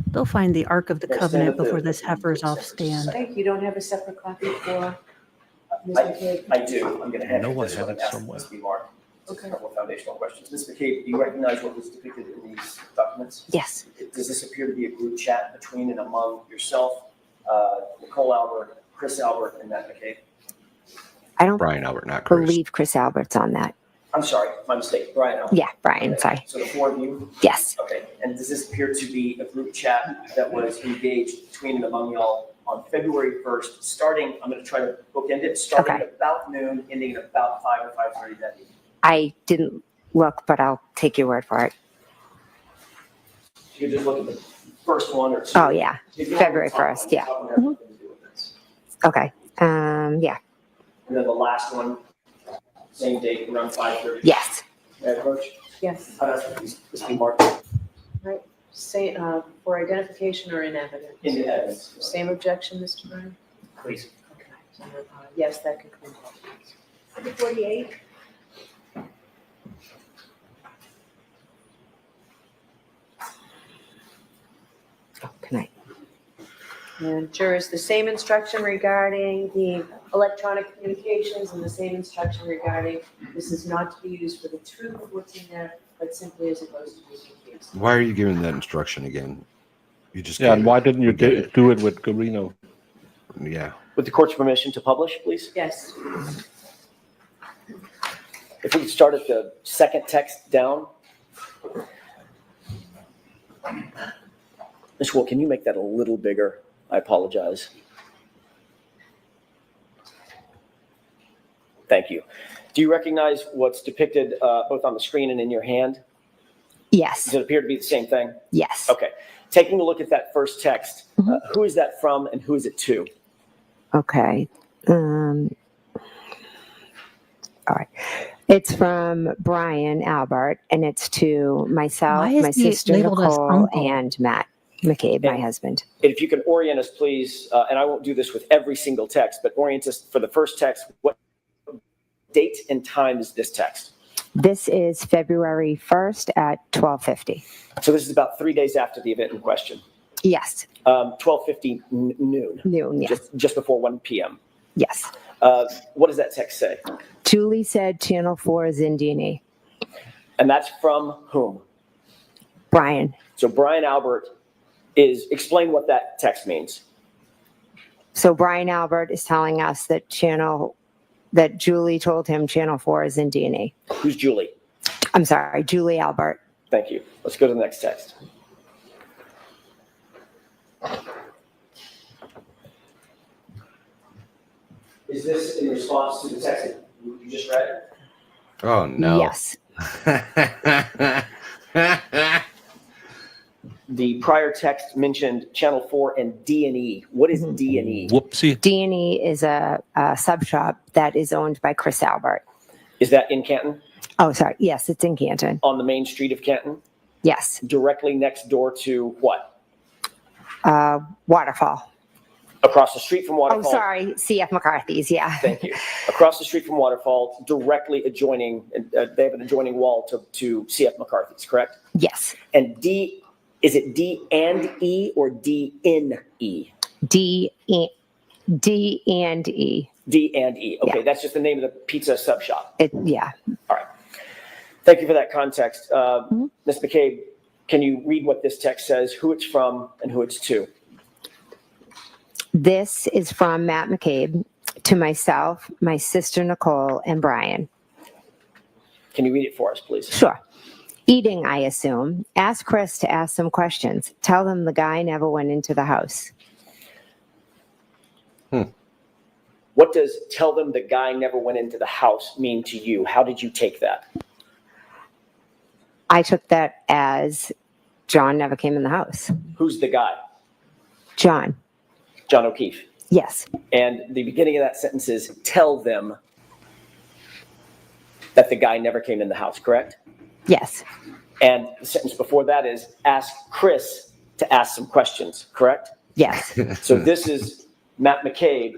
They'll find the Ark of the Yes, Covenant stand up before there. this heifer's off stand. Thank you. Don't have a separate copy for Ms. I, McCabe? I do. I'm going to hand No, you I this have one. it Ask somewhere. this to be marked. Okay. A couple of foundational questions. Ms. McCabe, do you recognize what was depicted in these documents? Yes. Does this appear to be a group chat between and among yourself, Nicole Albert, Chris Albert, and Matt McCabe? I don't Brian Albert, not Chris. believe Chris Albert's on that. I'm sorry, my mistake. Brian Albert. Yeah, Brian, Okay. sorry. So the four of you? Yes. Okay. And does this appear to be a group chat that was engaged between and among y'all on February 1st, starting, I'm going to try to bookend it, starting Okay. at about noon, ending at about 5 or 5:30 that evening? I didn't look, but I'll take your word for it. You could just look at the first one or two. Oh, yeah. If you February want to talk 1st, on yeah. top of everything to do with this. Okay. Yeah. And then the last one, same date, around 5:30. Yes. May I approach? Yes. I'd ask that this be marked Right. Say, for identification or in evidence? in the evidence. Same objection, Mr. Brennan? Please. Okay. So, yes, that concludes. 48. Oh, can I? And jurors, the same instruction regarding the electronic communications and the same instruction regarding this is not to be used for the truth of what's in there, but simply as opposed to making case. Why are you giving that instruction again? You just Yeah, gave and it. why didn't you We get it. do it with Garino? Yeah. With the court's permission to publish, please? Yes. If we could start at the second text down. Ms. Wool, can you make that a little bigger? I apologize. Thank you. Do you recognize what's depicted both on the screen and in your hand? Yes. Does it appear to be the same thing? Yes. Okay. Taking a look at that first text, Mhm. who is that from and who is it to? Okay. All right. It's from Brian Albert, and it's to myself, Why is my he sister labeled as Nicole, uncle? and Matt McCabe, my And- husband. And if you can orient us, please, and I won't do this with every single text, but orient us for the first text. What date and time is this text? This is February 1st at 12:50. So this is about 3 days after the event in question. Yes. 12:50 noon, Noon. Yes. just before 1 p.m. Yes. What does that text say? Julie said Channel 4 is Indiana. And that's from whom? Brian. So Brian Albert is, explain what that text means. So Brian Albert is telling us that Julie told him Channel 4 is in D&E. Who's Julie? I'm sorry, Julie Albert. Thank you. Let's go to the next text. Is this in response to the text that you just read? Oh no. Yes. The prior text mentioned Channel 4 and D&E. What is D&E? Whoopsie. D&E is a sub shop that is owned by Chris Albert. Is that in Canton? Oh, sorry. Yes, it's in Canton. On the main street of Canton? Yes. Directly next door to what? Waterfall. Across the street from Waterfall. Oh, sorry. CF McCarthy's. Yeah. Thank you. Across the street from Waterfall, directly adjoining, they have an adjoining wall to CF McCarthy's, correct? Yes. And D, is it D and E or D in E? D and E. D and E. Okay, Yeah. that's just the name of the pizza sub shop. Yeah. All right. Thank you for that context. Ms. McCabe, can you read what this text says, who it's from and who it's to? This is from Matt McCabe to myself, my sister Nicole, and Brian. Can you read it for us, please? Sure. Eating, I assume. Ask Chris to ask some questions. Tell them the guy never went into the house. What does tell them the guy never went into the house mean to you? How did you take that? I took that as John never came in the house. Who's the guy? John. John O'Keefe. Yes. And the beginning of that sentence is tell them that the guy never came in the house, correct? Yes. And the sentence before that is ask Chris to ask some questions, correct? Yes. So this is Matt McCabe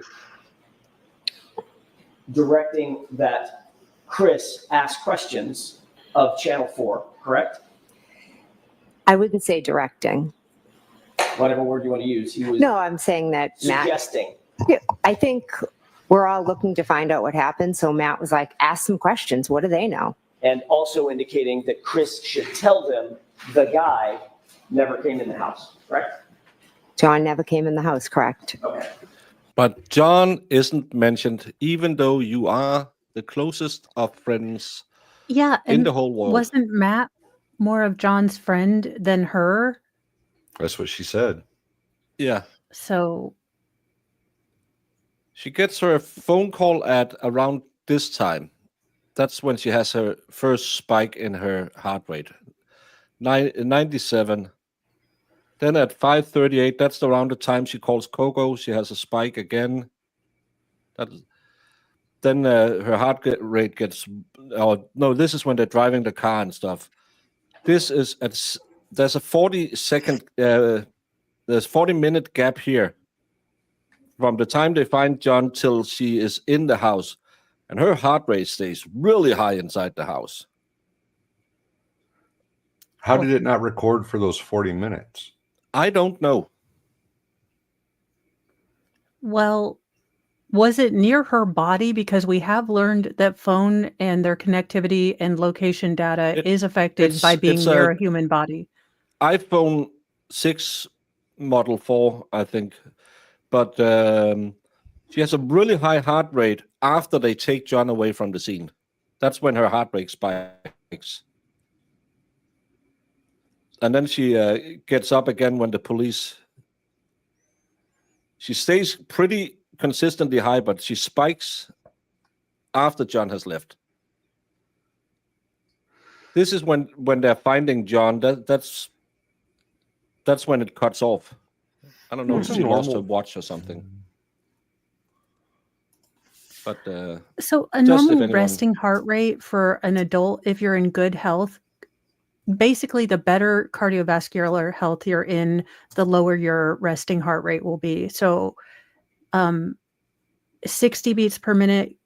directing that Chris ask questions of Channel 4, correct? I wouldn't say directing. Whatever word you want to use. He was No, I'm saying that Matt. suggesting. Yeah, I think we're all looking to find out what happened. So Matt was like, ask some questions. What do they know? And also indicating that Chris should tell them the guy never came in the house, correct? John never came in the house, correct? Okay. But John isn't mentioned, even though you are the closest of friends Yeah, in and the whole world. wasn't Matt more of John's friend than her? That's what she said. Yeah. So She gets her phone call at around this time. That's when she has her first spike in her heart rate. 97. Then at 5:38, that's around the time she calls Coco. She has a spike again. Then her heart rate gets. Oh no, this is when they're driving the car and stuff. This is there's a 40-second. There's 40-minute gap here from the time they find John till she is in the house, and her heart rate stays really high inside the house. How did it not record for those 40 minutes? I don't know. well, was it near her body? Because we have learned that phone and their connectivity and location data is affected by being near a human body. iPhone 6 Model 4, I think. But she has a really high heart rate after they take John away from the scene. That's when her heart rate spikes. And then she gets up again when the police... She stays pretty consistently high, but she spikes after John has left. This is when they're finding John. That's when it cuts off. I don't know if she lost her watch or something. But so a normal resting heart rate for an adult, if you're in good health, basically the better cardiovascular health you're in, the lower your resting heart rate will be. So 60 beats per minute,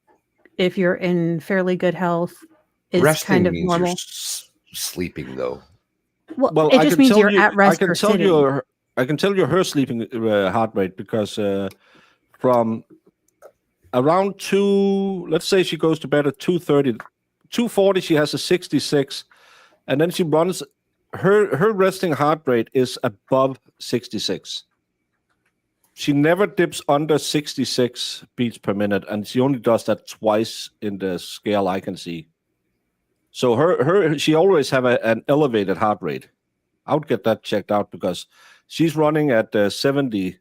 if you're in fairly good health, is resting kind of means normal. You're sleeping though. Well, it just means you're at rest or sitting. I can tell you her sleeping heart rate because from around 2, let's say she goes to bed at 2:30, 2:40, she has a 66, and then she runs. Her resting heart rate is above 66. She never dips under 66 beats per minute, and she only does that twice in the scale I can see. So she always have an elevated heart rate. I would get that checked out because she's running at 70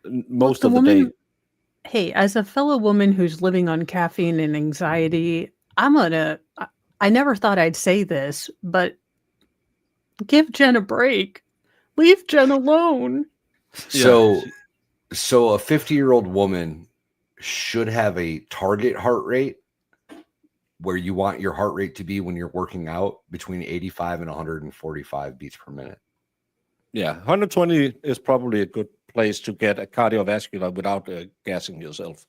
most of the day. Hey, as a fellow woman who's living on caffeine and anxiety, I never thought I'd say this, but give Jen a break. Leave Jen alone. So, so a 50-year-old woman should have a target heart rate where you want your heart rate to be when you're working out between 85 and 145 beats per minute. Yeah, 120 is probably a good place to get a cardiovascular without gassing yourself.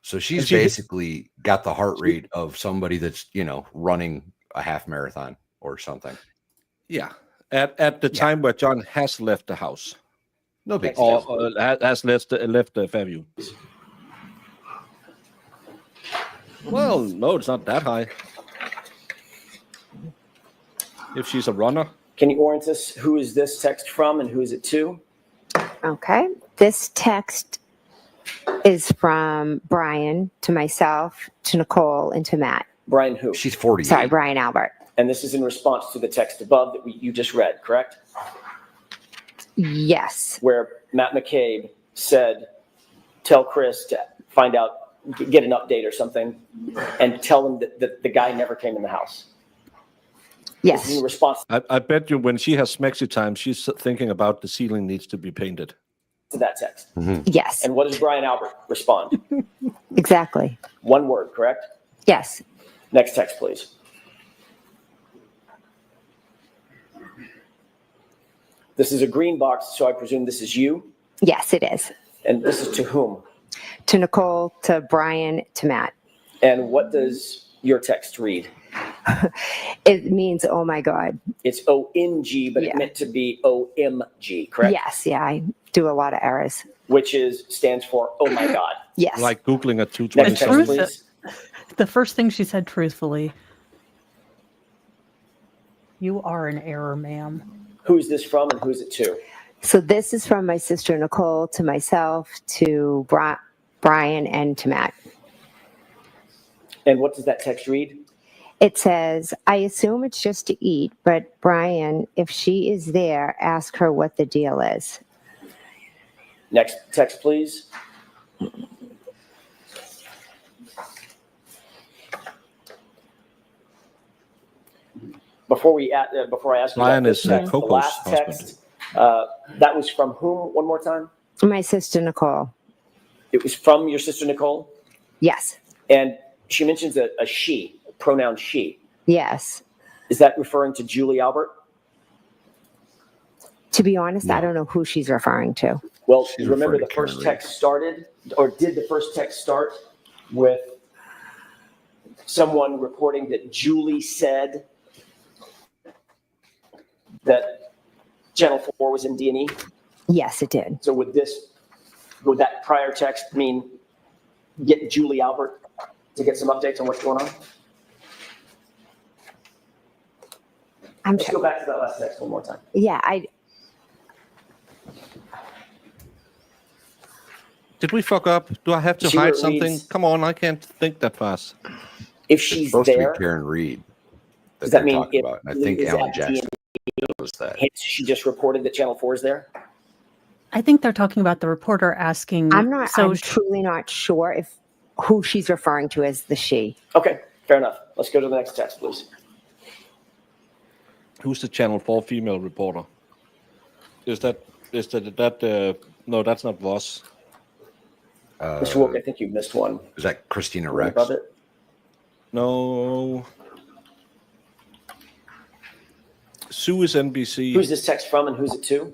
So she's basically got the heart rate of somebody that's, running a half marathon or something. Yeah, at the time where John has left the house. No big Or deal. has left Fairview. Well, no, it's not that high. If she's a runner. Can you orient us? Who is this text from and who is it to? Okay. This text is from Brian to myself, to Nicole, and to Matt. Brian who? She's 48. Sorry, Brian Albert. And this is in response to the text above that you just read, correct? Yes. Where Matt McCabe said, tell Chris to find out, get an update or something, and tell him that the guy never came in the house. Yes. This is in response I bet you when she has Smexy time, she's thinking about the ceiling needs to be painted. to that text. Mm-hmm. Yes. And what does Brian Albert respond? Exactly. One word, correct? Yes. Next text, please. This is a green box, so I presume this is you. Yes, it is. And this is to whom? To Nicole, to Brian, to Matt. And what does your text read? It means, oh my God. It's O-N-G, but it meant to be O-M-G, correct? Yes, yeah, I do a lot of errors. Which stands for, oh my God. Yes. Like Googling a Next 220. text, please. The first thing she said truthfully. You are an error, ma'am. Who is this from and who is it to? So this is from my sister Nicole to myself, to Brian, and to Matt. And what does that text read? It says, I assume it's just to eat, but Brian, if she is there, ask her what the deal is. Next text, please. Before I ask you Brian about is this text, the Coco's last husband. text, that was from whom? One more time. My sister Nicole. It was from your sister Nicole, Yes. and she mentions a she, a pronoun she. Yes. Is that referring to Julie Albert? To be honest, I don't know who she's referring to. Well, She's remember referring the to first Karen text started, or did the first text start with someone reporting that Julie said that Channel 4 was in D&E? Yes, it did. So would that prior text mean get Julie Albert to get some updates on what's going on? Let's go back to that last text one more time. Yeah, Did we fuck up? Do I have to See hide where it something? reads- Come on, I can't think that fast. If It's she's supposed there, to be Karen Reed does that they're mean talking if about. And I Julie think is Alan at Jackson D&E, knows that. hence she just reported that Channel 4 is there? I think they're talking about the reporter asking. I'm truly not sure who she's referring to as the she. Okay, fair enough. Let's go to the next text, please. Who's the Channel 4 female reporter? Is that no, that's not Voss. Mr. Wilk, I think you missed one. Is that Christina Right Rex? above it. No. Sue is NBC. Who's this text from and who's it to?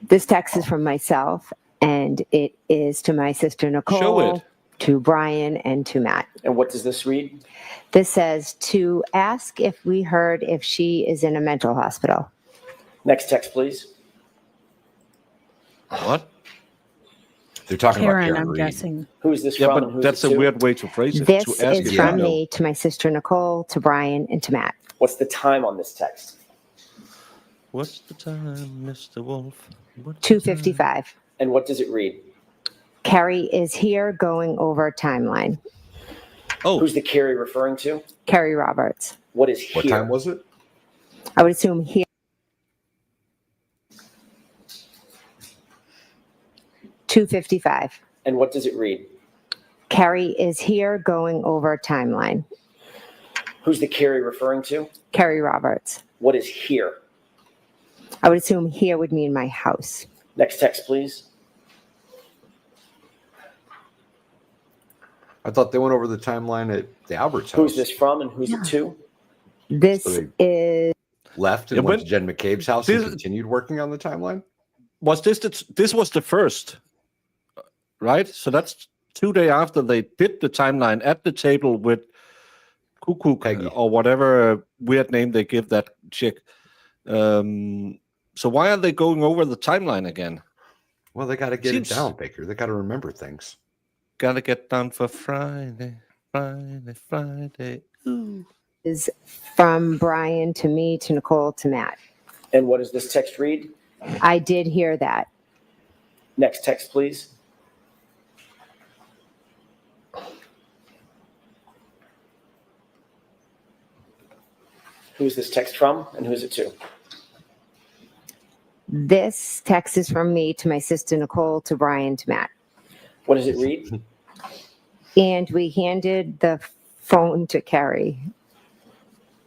This text is from myself, and it is to my sister Nicole, Show it. to Brian, and to Matt. And what does this read? This says to ask if we heard if she is in a mental hospital. Next text, please. What? They're talking Karen, about Karen I'm Reed. guessing. Who is this Yeah, from and but who's that's it a to? weird way to phrase it. This to ask is if from you know. me to my sister Nicole, to Brian, and to Matt. What's the time on this text? What's the time, Mr. Wolf? What's the 2:55. And what does it read? Carrie is here going over timeline. Oh, Who's the Carrie referring to? Carrie Roberts. What is here? What time was it? I would assume here. 2:55. And what does it read? Carrie is here going over timeline. Who's the Carrie referring to? Carrie Roberts. What is here? I would assume here would mean my house. Next text, please. I thought they went over the timeline at the Alberts house. Who's this from and who's it to? This So is left and went to Jen McCabe's house and continued working on the timeline? Was this this was the first, right? So that's 2 days after they did the timeline at the table with Cuckoo Peggy. or whatever weird name they give that chick. So why are they going over the timeline again? Well, they got to get it down, Baker. They got to remember things. Gotta get down for Friday, Friday. Ooh. Is from Brian to me to Nicole to Matt. And what does this text read? I did hear that. Next text, please. Who's this text from and who's it to? This text is from me to my sister Nicole to Brian to Matt. What does it read? And we handed the phone to Carrie.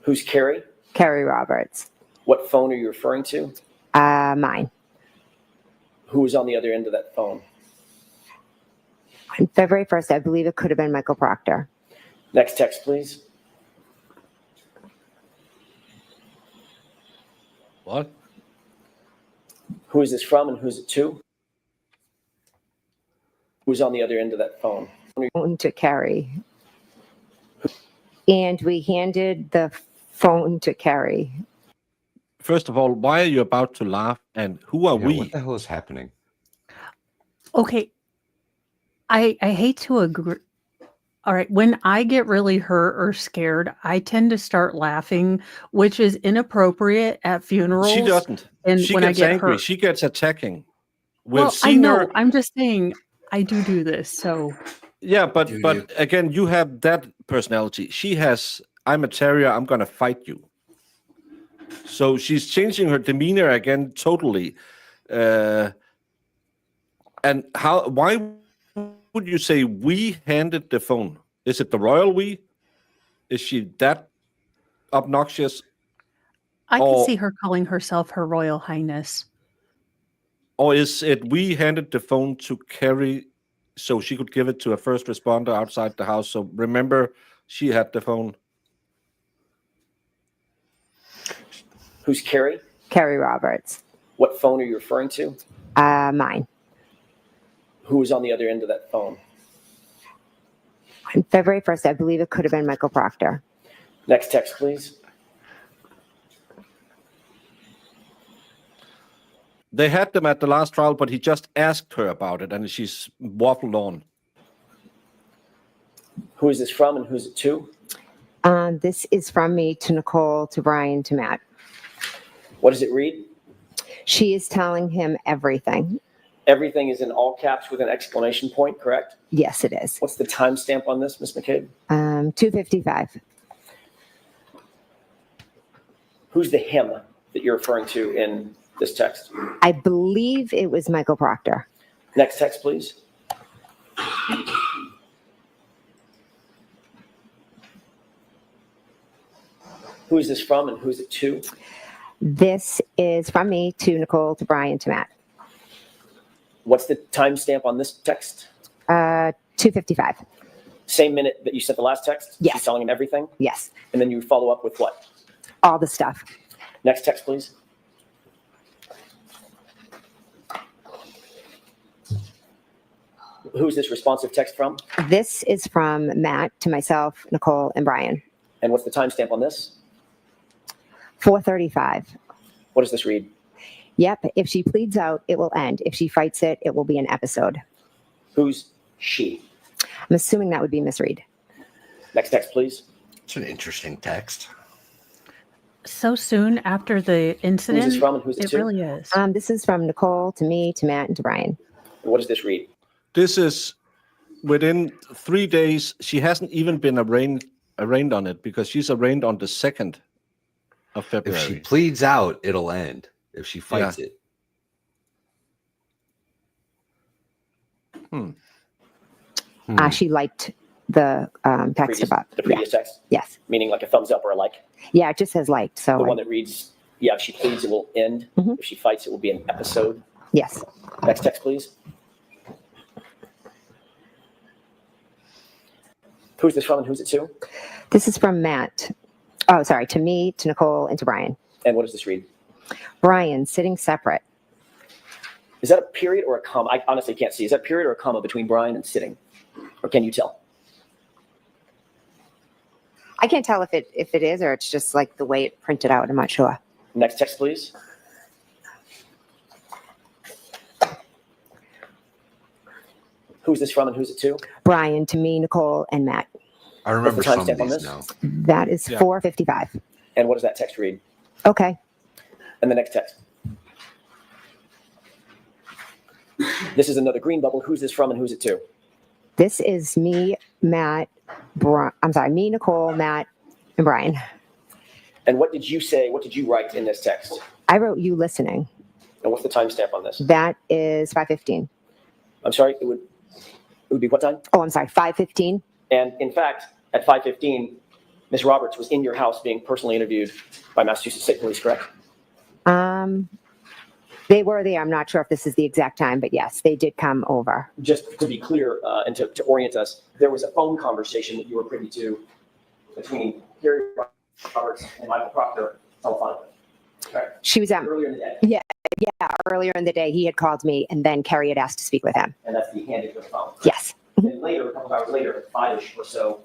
Who's Carrie? Carrie Roberts. What phone are you referring to? Mine. Who was on the other end of that phone? On February 1st, I believe it could have been Michael Proctor. Next text, please. What? Who is this from and who's it to? Who's on the other end of that phone? Phone to Carrie. And we handed the phone to Carrie. First of all, why are you about to laugh? And who are we? What the hell is happening? Okay. I hate to agree. All right. When I get really hurt or scared, I tend to start laughing, which is inappropriate at funerals. She doesn't. And She when I gets get angry. hurt. She gets attacking. We've Well, I seen know. her. I'm just saying I do this. So Yeah, but again, you have that personality. She has. I'm a terrier. I'm gonna fight you. So she's changing her demeanor again totally. And how? Why would you say we handed the phone? Is it the royal we? Is she that obnoxious? I can see her calling herself Her Royal Highness. Or is it we handed the phone to Carrie so she could give it to a first responder outside the house? So remember, she had the phone. Who's Carrie? Carrie Roberts. What phone are you referring to? Mine. Who was on the other end of that phone? On February 1st, I believe it could have been Michael Proctor. Next text, please. They had them at the last trial, but he just asked her about it, and she's waffled on. Who is this from and who's it to? This is from me to Nicole to Brian to Matt. What does it read? She is telling him everything. Everything is in all caps with an exclamation point, correct? Yes, it is. What's the timestamp on this, Ms. McCabe? 2:55. Who's the him that you're referring to in this text? I believe it was Michael Proctor. Next text, please. Who is this from and who's it to? This is from me to Nicole to Brian to Matt. What's the timestamp on this text? 2:55. Same minute that you sent the last text? Yes. She's telling him everything? Yes. And then you follow up with what? All the stuff. Next text, please. Who's this responsive text from? This is from Matt to myself, Nicole, and Brian. And what's the timestamp on this? 4:35. What does this read? Yep. If she pleads out, it will end. If she fights it, it will be an episode. Who's she? I'm assuming that would be Miss Reed. Next text, please. It's an interesting text. So soon after the incident, Who's this from and who's it it to? really is. This is from Nicole to me, to Matt, and to Brian. And what does this read? This is within 3 days. She hasn't even been arraigned on it because she's arraigned on the 2nd of February. If she pleads out, it'll end. If she fights it. She liked the text above. The previous text? Yes. Meaning like a thumbs up or a like? Yeah, it just says liked. So The one that reads, yeah, if she pleads, it will end. If she fights, it will be an episode. Yes. Next text, please. Who's this from and who's it to? This is from Matt. Oh, sorry, to me, to Nicole, and to Brian. And what does this read? Brian, sitting separate. Is that a period or a comma? I honestly can't see. Is that a period or a comma between Brian and sitting? Or can you tell? I can't tell if it is or it's just like the way it printed out. I'm not sure. Next text, please. Who's this from and who's it to? Brian, to me, Nicole, and Matt. I remember What's the some of timestamp on these this? now. That is 4:55. And what does that text read? Okay. And the next text. This is another green bubble. Who's this from and who's it to? This is me, Matt. Me, Nicole, Matt, and Brian. And what did you say? What did you write in this text? I wrote you listening. And what's the timestamp on this? That is 5:15. I'm sorry, it would be what time? Oh, I'm sorry, 5:15. And in fact, at 5:15, Ms. Roberts was in your house being personally interviewed by Massachusetts State Police, correct? They were there. I'm not sure if this is the exact time, but yes, they did come over. Just to be clear and to orient us, there was a phone conversation that you were privy to between Gary Roberts and Michael Proctor telephonically. Okay. She was Earlier in the day. Yeah, earlier in the day, he had called me, and then Kerry had asked to speak with him. And that's the handed her the phone. Yes. And later, a couple of hours later, at 5-ish or so,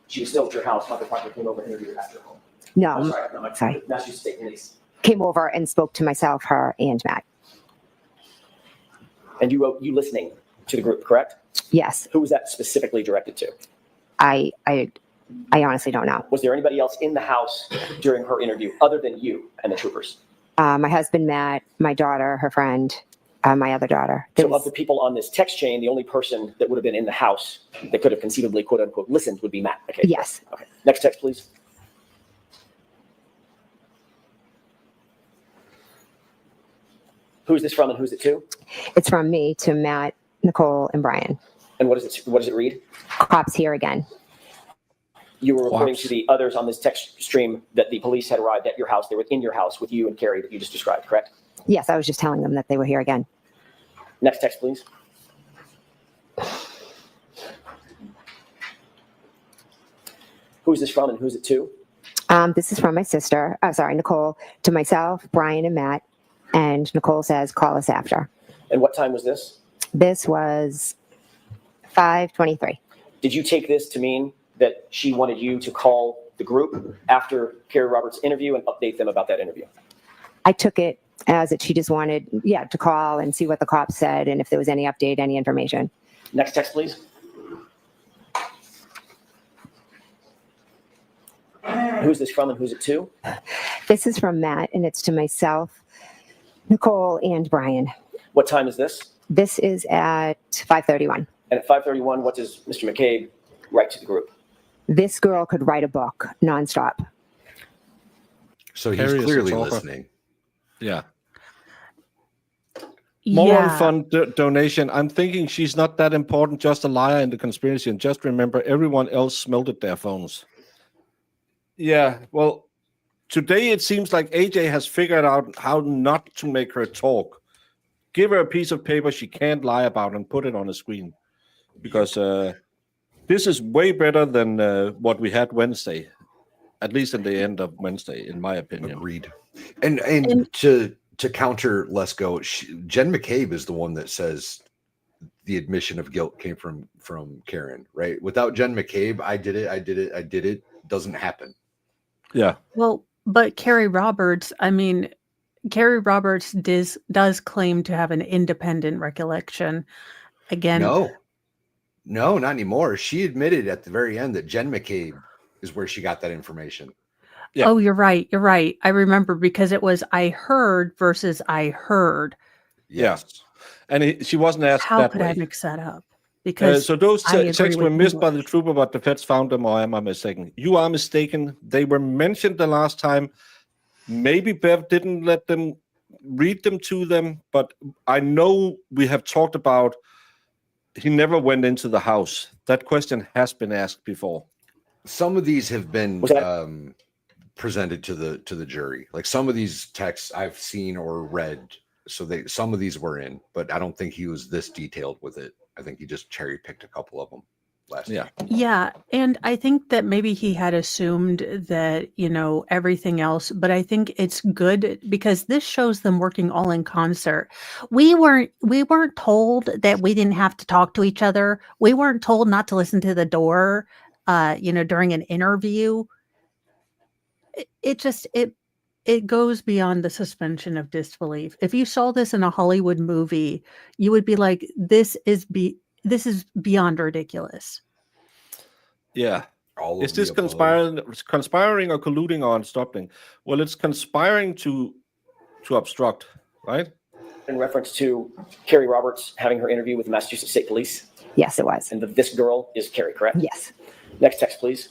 she was still at your house. Michael Proctor came over and interviewed her after home. No, Sorry. Massachusetts State Police. came over and spoke to myself, her, and Matt. And you wrote you listening to the group, correct? Yes. Who was that specifically directed to? I honestly don't know. Was there anybody else in the house during her interview other than you and the troopers? My husband, Matt, my daughter, her friend, my other daughter. So of the people on this text chain, the only person that would have been in the house that could have conceivably, quote unquote, listened would be Matt. Okay. Yes. Okay. Next text, please. Who's this from and who's it to? It's from me to Matt, Nicole, and Brian. And what does it read? Cops here again. You were reporting to the others on this text stream that the police had arrived at your house. They were in your house with you and Carrie that you just described, correct? Yes, I was just telling them that they were here again. Next text, please. Who's this from and who's it to? This is from my sister, Nicole, to myself, Brian, and Matt. And Nicole says, call us after. And what time was this? This was 5:23. Did you take this to mean that she wanted you to call the group after Carrie Roberts' interview and update them about that interview? I took it as that she just wanted, to call and see what the cops said and if there was any update, any information. Next text, please. Who's this from and who's it to? This is from Matt, and it's to myself, Nicole, and Brian. What time is this? This is at 5:31. And at 5:31, what does Mr. McCabe write to the group? This girl could write a book nonstop. So he's Harry is a clearly talker. listening. Yeah. Moral Yeah. fund donation. I'm thinking she's not that important, just a liar in the conspiracy. And just remember, everyone else smelted their phones. Yeah, well, today it seems like AJ has figured out how not to make her talk. Give her a piece of paper she can't lie about and put it on a screen. Because this is way better than what we had Wednesday. At least in the end of Wednesday, in my opinion. Agreed. And to counter Let's Go, Jen McCabe is the one that says the admission of guilt came from Karen, right? Without Jen McCabe, I did it, doesn't happen. Yeah. Well, but Carrie Roberts does claim to have an independent recollection. Again, No, not anymore. She admitted at the very end that Jen McCabe is where she got that information. Yeah. Oh, you're right. You're right. I remember because it was I heard versus I heard. Yes. Yeah. And she wasn't asked How that could way. I mix that up? Because so those I agree texts were with missed you. by the trooper, but the feds found them, or am I mistaken? You are mistaken. They were mentioned the last time. Maybe Bev didn't let them read them to them, but I know we have talked about he never went into the house. That question has been asked before. Some of these have been Was that- presented to the jury. Like some of these texts I've seen or read, so some of these were in, but I don't think he was this detailed with it. I think he just cherry picked a couple of them last time. Yeah, and I think that maybe he had assumed that, everything else, but I think it's good because this shows them working all in concert. We weren't told that we didn't have to talk to each other. We weren't told not to listen to the door, during an interview. It goes beyond the suspension of disbelief. If you saw this in a Hollywood movie, you would be like, this is beyond ridiculous. Yeah. All Is of this the above. conspiring or colluding or obstructing? Well, it's conspiring to obstruct, right? In reference to Carrie Roberts having her interview with the Massachusetts State Police. Yes, it was. And this girl is Carrie, correct? Yes. Next text, please.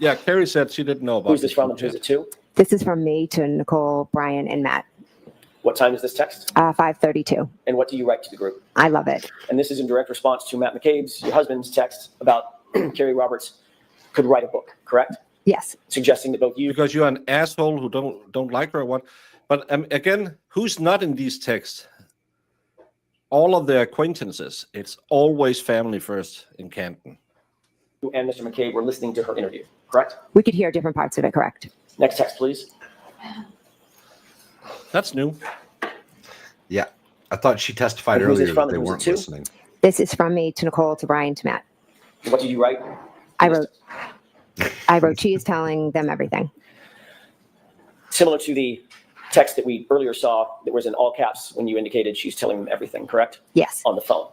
Yeah, Carrie said she didn't know about Who's this from and who's it to? This is from me to Nicole, Brian, and Matt. What time is this text? 5:32. And what do you write to the group? I love it. And this is in direct response to Matt McCabe's, your husband's text about Carrie Roberts could write a book, correct? Yes. Suggesting that both you... Because you're an asshole who don't like her or what. But again, who's not in these texts? All of their acquaintances. It's always family first in Canton. You and Mr. McCabe were listening to her interview, correct? We could hear different parts of it, correct? Next text, please. That's new. Yeah. I thought she testified And who's this earlier from that they and who's it weren't to? listening. This is from me to Nicole, to Brian, to Matt. What did you write? I wrote, she is telling them everything. Similar to the text that we earlier saw that was in all caps when you indicated she's telling them everything, correct? Yes. On the phone.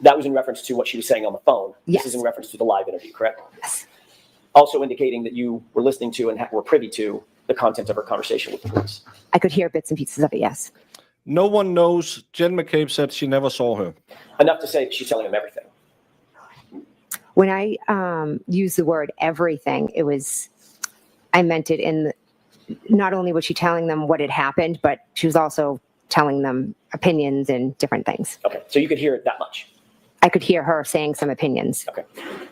That was in reference to what she was saying on the phone. Yes. This is in reference to the live interview, correct? Yes. Also indicating that you were listening to and were privy to the content of her conversation with the police. I could hear bits and pieces of it, yes. No one knows. Jen McCabe said she never saw her. Enough to say that she's telling them everything. When I used the word everything, I meant it not only was she telling them what had happened, but she was also telling them opinions and different things. Okay, so you could hear it that much. I could hear her saying some opinions. Okay.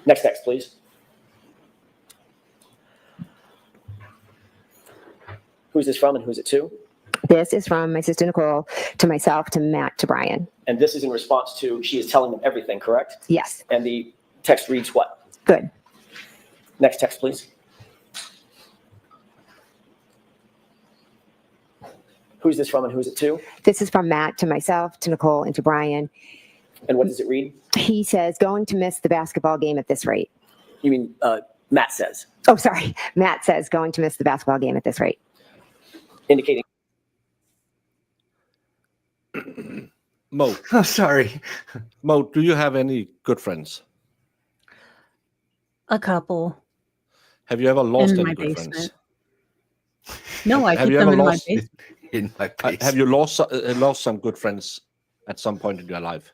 Next text, please. Who's this from and who's it to? This is from my sister Nicole to myself, to Matt, to Brian. And this is in response to she is telling them everything, correct? Yes. And the text reads what? Good. Next text, please. Who's this from and who's it to? This is from Matt to myself, to Nicole, and to Brian. And what does it read? He says, going to miss the basketball game at this rate. You mean Matt says? Oh, sorry. Matt says, going to miss the basketball game at this rate. Indicating. Mo. Oh, sorry. Mo, do you have any good friends? A couple. Have you ever lost In any my good basement. friends? No, I Have keep you them ever in my lost- basement. In my basement. Have you lost some good friends at some point in your life?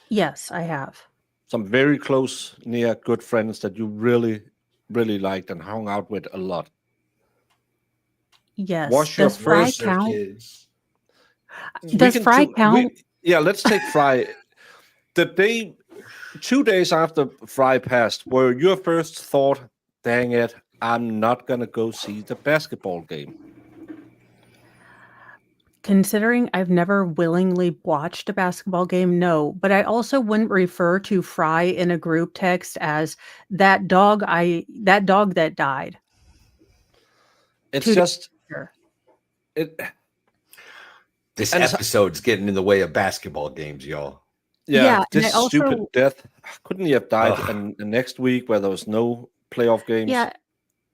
Yes, I have. Some very close, near, good friends that you really, really liked and hung out with a lot. Yes. Wash your Does Fry first count? Kids. Does Fry count? Yeah, let's take Fry. The day, 2 days after Fry passed, were your first thought, dang it, I'm not going to go see the basketball game? Considering I've never willingly watched a basketball game, no. But I also wouldn't refer to Fry in a group text as that dog that died. It's 2 days just later. This And episode's getting in the way of basketball games, y'all. Yeah, and this I also- stupid death. Couldn't he have died Ugh. in the next week where there was no playoff games?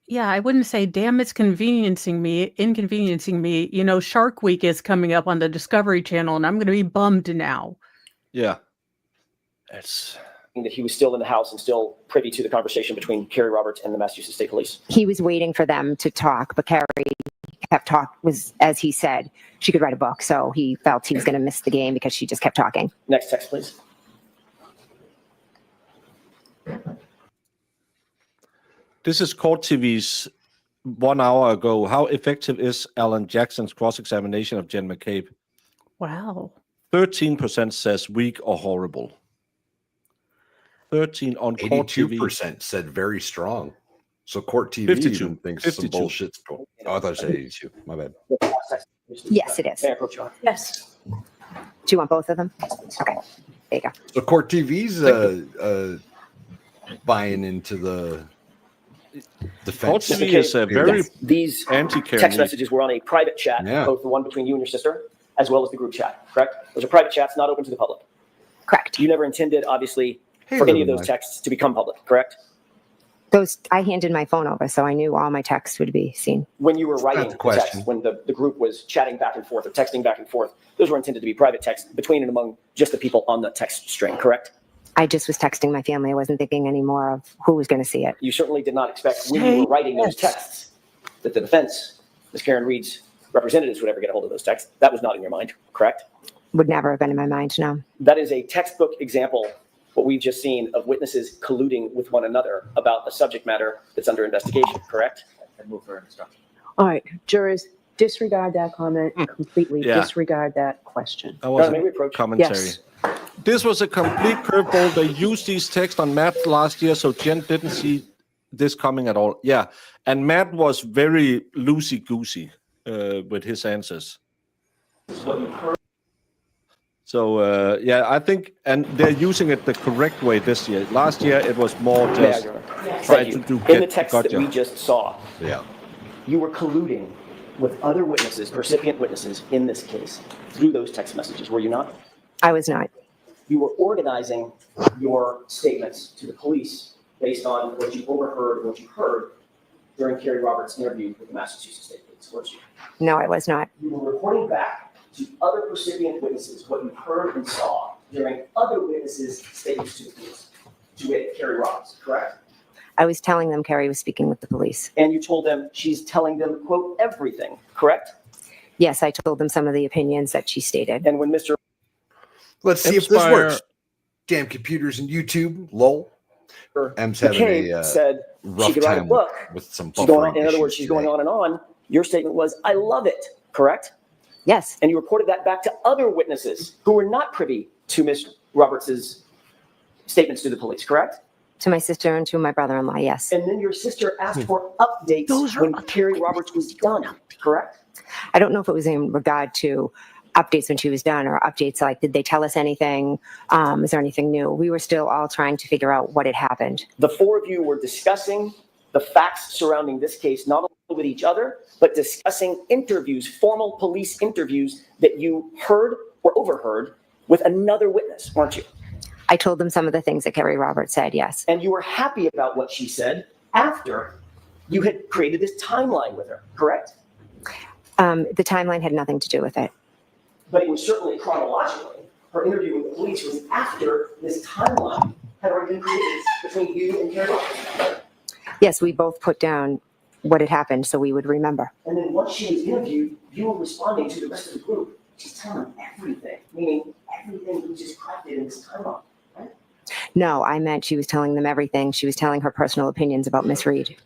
Yeah, I wouldn't say, damn, it's inconveniencing me. You know, Shark Week is coming up on the Discovery Channel, and I'm going to be bummed now. Yeah. It's that he was still in the house and still privy to the conversation between Carrie Roberts and the Massachusetts State Police. He was waiting for them to talk, but Carrie kept was, as he said, she could write a book. So he felt he was going to miss the game because she just kept talking. Next text, please. This is Court TV's 1 hour ago. How effective is Alan Jackson's cross-examination of Jen McCabe? Wow. 13% says weak or horrible. 13 on Court TV. 82% said very strong. So Court TV 52. even thinks 52. some bullshit's going. Oh, I thought I said 82. My bad. Yes, it is. May I approach you, Honor? Yes. Do you want both of them? Okay. There you go. So Court TV's buying into the defense. Court TV is very These anti-care. text messages were on a private chat, both the one between you and your sister, as well as the group chat, correct? Those are private chats, not open to the public. Correct. You never intended, obviously, for any of those texts to become public, correct? Those, I handed my phone over, so I knew all my texts would be seen. When you were writing the the text, question. when the group was chatting back and forth or texting back and forth, those were intended to be private texts between and among just the people on the text string, correct? I just was texting my family. I wasn't thinking any more of who was going to see it. You certainly did not expect when you were writing those texts that the defense, Ms. Karen Reed's representatives would ever get a hold of those texts. That was not in your mind, correct? Would never have been in my mind, no. That is a textbook example, what we've just seen, of witnesses colluding with one another about a subject matter that's under investigation, correct? And move for instruction. All right, jurors, disregard that comment completely. Yeah. Disregard that question. That was May we a approach? commentary. Yes. This was a complete curveball. They used these texts on Matt last year, so Jen didn't see this coming at all. Yeah, and Matt was very loosey-goosey with his answers. So, yeah, I think, and they're using it the correct way this year. Last year, it was more just trying to do In the text that we just saw, Yeah. you were colluding with other witnesses, recipient witnesses in this case, through those text messages, were you not? I was not. You were organizing your statements to the police based on what you overheard, what you heard during Kerry Roberts' interview with the Massachusetts State Police, weren't you? No, I was not. You were reporting back to other recipient witnesses what you heard and saw during other witnesses' statements to the police, to wit, Kerry Roberts, correct? I was telling them Carrie was speaking with the police. And you told them she's telling them, quote, everything, correct? Yes, I told them some of the opinions that she stated. And when Mr. Let's see if this works. Damn computers and YouTube. Lol. M's having McCabe a said rough she could write a time book, with some she's going on, buffering in other words, issues she's going today. on and on. Your statement was, I love it, correct? Yes. And you reported that back to other witnesses who were not privy to Ms. Roberts' statements to the police, correct? To my sister and to my brother-in-law, yes. And then your sister asked for updates when Kerry Roberts was done, correct? I don't know if it was in regard to updates when she was done or updates like, did they tell us anything? Is there anything new? We were still all trying to figure out what had happened. The four of you were discussing the facts surrounding this case, not only with each other, but discussing interviews, formal police interviews that you heard or overheard with another witness, weren't you? I told them some of the things that Kerry Roberts said, yes. And you were happy about what she said after you had created this timeline with her, correct? The timeline had nothing to do with it. But it was certainly chronologically, her interview with the police was after this timeline had already been created between you and Kerry Roberts. Yes, we both put down what had happened so we would remember. And then once she was interviewed, you were responding to the rest of the group. She's telling them everything, meaning everything was just crafted in this timeline, right? No, I meant she was telling them everything. She was telling her personal opinions about Miss Reed.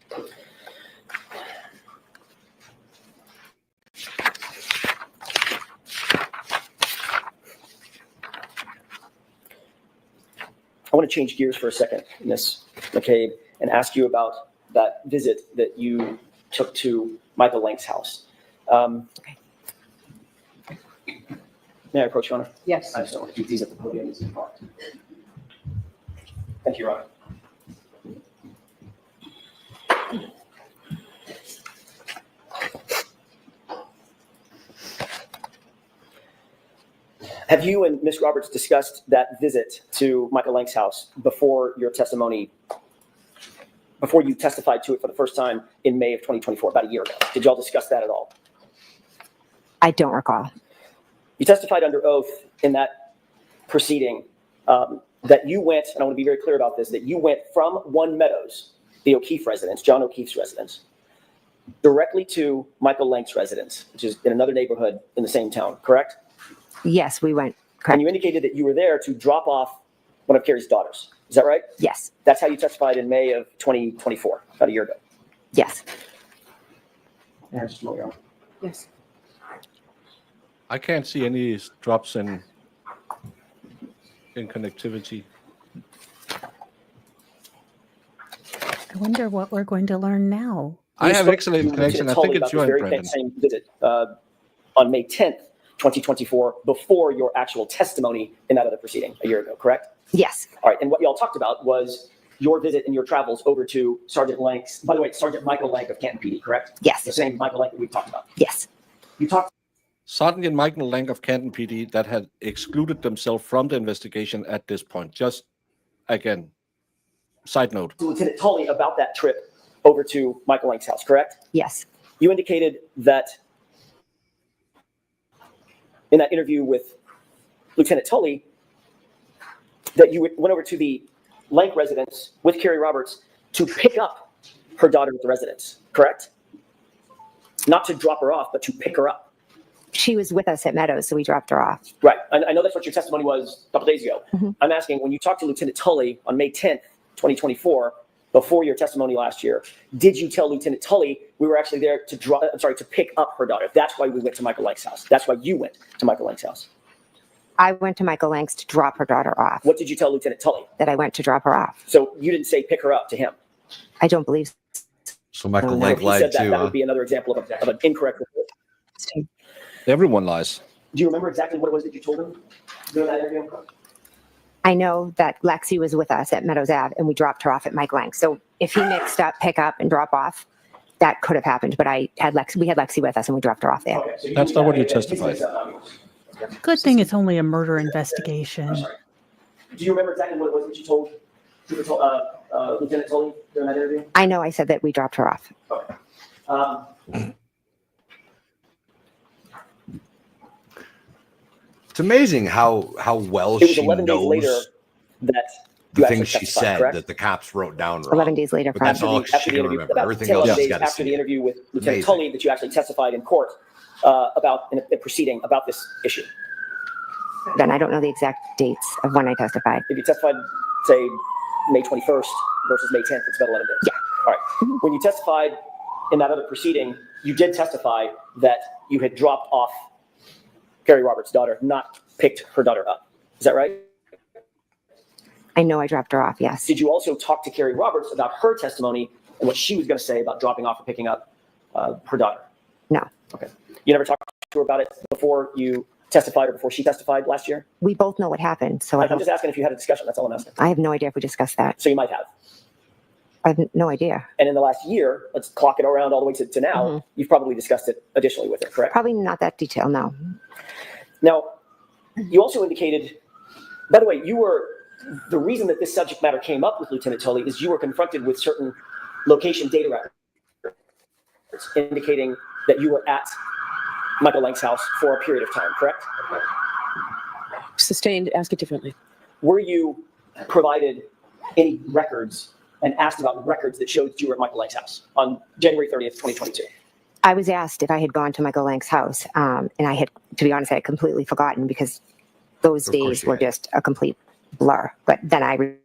I want to change gears for a second, Ms. McCabe, and ask you about that visit that you took to Michael Lank's house. Okay. May I approach you, Honor? Yes. I just don't want to keep these at the podium. This is important. Thank you, Your Honor. Have you and Ms. Roberts discussed that visit to Michael Lank's house before your testimony, before you testified to it for the first time in May of 2024, about a year ago? Did y'all discuss that at all? I don't recall. You testified under oath in that proceeding that you went, and I want to be very clear about this, that you went from One Meadows, the O'Keefe residence, John O'Keefe's residence, directly to Michael Lank's residence, which is in another neighborhood in the same town, correct? Yes, we went. And Correct. you indicated that you were there to drop off one of Carrie's daughters. Is that right? Yes. That's how you testified in May of 2024, about a year ago. Yes. And just a moment. Yes. I can't see any drops in connectivity. I wonder what we're going to learn now. I have spoke excellent to connection. I Lieutenant think Tully it's about you this and very Brennan. same visit on May 10th, 2024, before your actual testimony in that other proceeding a year ago, correct? Yes. All right, and what y'all talked about was your visit and your travels over to Sergeant Lank's, by the way, Sergeant Michael Lank of Canton PD, correct? Yes. The same Michael Lank that we've talked about. Yes. You talked Sergeant Michael Lank of Canton PD that had excluded themselves from the investigation at this point. Just again, side note. to Lieutenant Tully about that trip over to Michael Lank's house, correct? Yes. You indicated that in that interview with Lieutenant Tully that you went over to the Lank residence with Carrie Roberts to pick up her daughter at the residence, correct? Not to drop her off, but to pick her up. She was with us at Meadows, so we dropped her off. Right. I know that's what your testimony was a couple days ago. Mhm. I'm asking, when you talked to Lieutenant Tully on May 10th, 2024, before your testimony last year, did you tell Lieutenant Tully we were actually there to pick up her daughter? That's why we went to Michael Lank's house. That's why you went to Michael Lank's house. I went to Michael Lank's to drop her daughter off. What did you tell Lieutenant Tully? That I went to drop her off. So you didn't say pick her up to him. I don't believe So Michael If Lank he lied said that, too. that would be another example of an incorrect report. so. Everyone lies. Do you remember exactly what it was that you told him during that interview? I know that Lexi was with us at Meadows Ave and we dropped her off at Mike Lank. So if he mixed up pick up and drop off, that could have happened. But we had Lexi with us and we dropped her off there. Okay, so That's not what you testified. Good thing it's only a murder investigation. Do you remember exactly what it was that you told Lieutenant Tully during that interview? I know I said that we dropped her off. Okay. It's amazing how well It was she 11 days later knows that the you things actually she testified, said correct? that the cops wrote down wrong. 11 days later. But that's probably. all she can interview, remember. about Everything 10, else 11 she's days got to after the see. interview with Lieutenant Amazing. Tully that you actually testified in court about a proceeding about this issue. Then I don't know the exact dates of when I testified. If you testified, say, May 21st versus May 10th, it's about 11 days. Yeah. All right. When you testified in that other proceeding, you did testify that you had dropped off Carrie Roberts' daughter, not picked her daughter up. Is that right? I know I dropped her off, yes. Did you also talk to Carrie Roberts about her testimony and what she was going to say about dropping off or picking up her daughter? No. Okay. You never talked to her about it before you testified or before she testified last year? We both know what happened, so I'm just asking if you had a discussion. That's all I'm asking. I have no idea if we discussed that. So you might have. I have no idea. And in the last year, let's clock it around all the way to now, Mhm. you've probably discussed it additionally with her, correct? Probably not that detailed, no. Now, you also indicated, by the way, the reason that this subject matter came up with Lieutenant Tully is you were confronted with certain location data records indicating that you were at Michael Lank's house for a period of time, correct? Sustained, ask it differently. Were you provided any records and asked about records that showed that you were at Michael Lank's house on January 30th, 2022? I was asked if I had gone to Michael Lank's house, and I had, to be honest, I had completely forgotten because those Of course days you were had. just a complete blur. But then I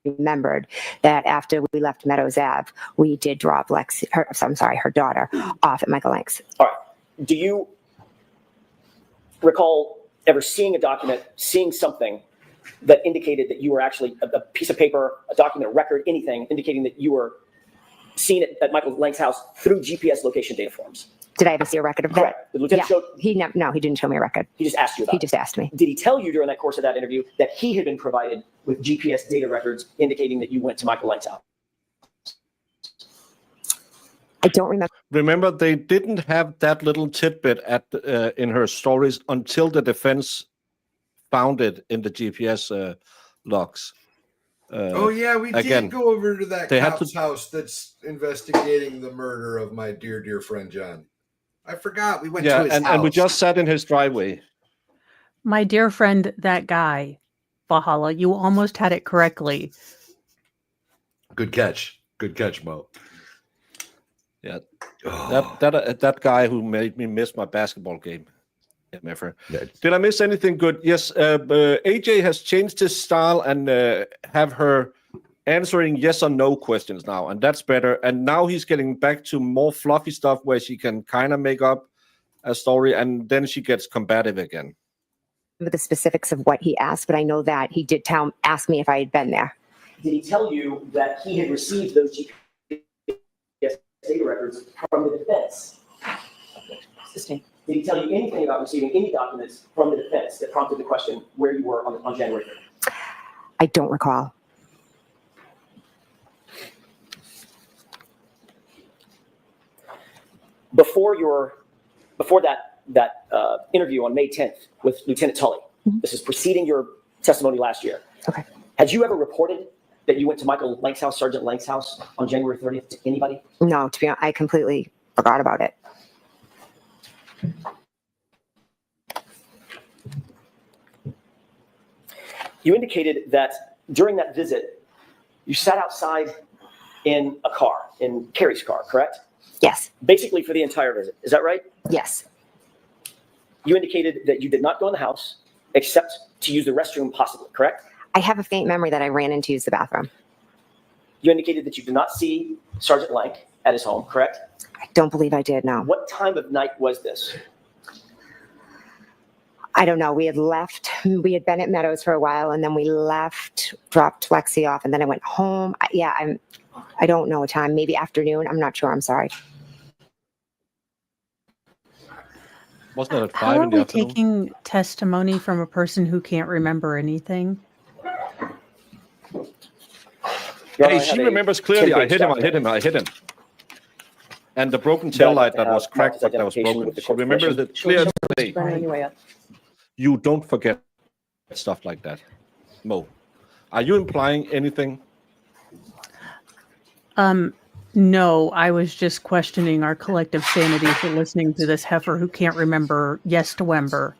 remembered that after we left Meadows Ave, we did drop her daughter off at Michael Lank's. All right. Do you recall ever seeing a document, seeing something that indicated that you were actually a piece of paper, a document, a record, anything indicating that you were seen at Michael Lank's house through GPS location data forms? Did I ever see a record of that? Correct. The lieutenant Yeah. showed, No, he didn't show me a record. he just asked you about He it. just asked me. Did he tell you during that course of that interview that he had been provided with GPS data records indicating that you went to Michael Lank's house? I don't remember. Remember, they didn't have that little tidbit in her stories until the defense found it in the GPS logs. Oh yeah, we again, did go over to that they had cop's house that's investigating the murder of my dear friend John. I forgot we went to his house. and we just sat in his driveway. My dear friend, that guy, Valhalla, you almost had it correctly. Good catch. Good catch, Mo. Yeah. Oh. That guy who made me miss my basketball game. Yeah. Did I miss anything good? Yes, AJ has changed his style and have her answering yes or no questions now, and that's better. And now he's getting back to more fluffy stuff where she can kind of make up a story, and then she gets combative again. With the specifics of what he asked, but I know that he did ask me if I had been there. Did he tell you that he had received those GPS data records from the defense? Did he tell you anything about receiving any documents from the defense that prompted the question where you were on January 3rd? I don't recall. Before that interview on May 10th with Lieutenant Tully, this is preceding your testimony last year. Okay. Had you ever reported that you went to Michael Lank's house, Sergeant Lank's house, on January 30th to anybody? No, to be honest, I completely forgot about it. You indicated that during that visit, you sat outside in a car, in Carrie's car, correct? Yes. Basically for the entire visit. Is that right? Yes. You indicated that you did not go in the house except to use the restroom possibly, correct? I have a faint memory that I ran in to use the bathroom. You indicated that you did not see Sergeant Lank at his home, correct? I don't believe I did, no. What time of night was this? I don't know. We had been at Meadows for a while, and then we left, dropped Lexi off, and then I went home. I don't know a time, maybe afternoon. I'm not sure. I'm sorry. Wasn't it at 5 How are in the we afternoon? taking testimony from a person who can't remember anything? Hey, she remembers clearly. I hit him. And the broken tail light that was cracked, that was broken. She remembers it clearly. You don't forget stuff like that. Mo, are you implying anything? No, I was just questioning our collective sanity for listening to this heifer who can't remember yes to Wember.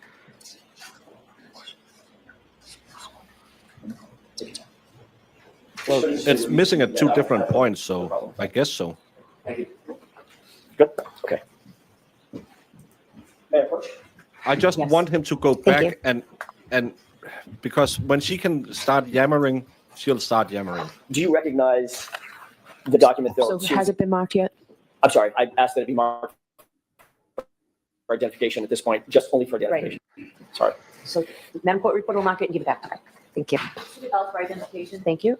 Well, it's missing at 2 different points, so I guess so. Thank you. Good. Okay. May I approach? I just want him to go back and because when she can start yammering, she'll start yammering. Do you recognize the document though? So has it been marked yet? I'm sorry, I asked that it be marked for identification at this point, just only for identification. Right. Sorry. So Madam Court Reporter will mark it and give it back to her. Thank you. For identification. Thank you.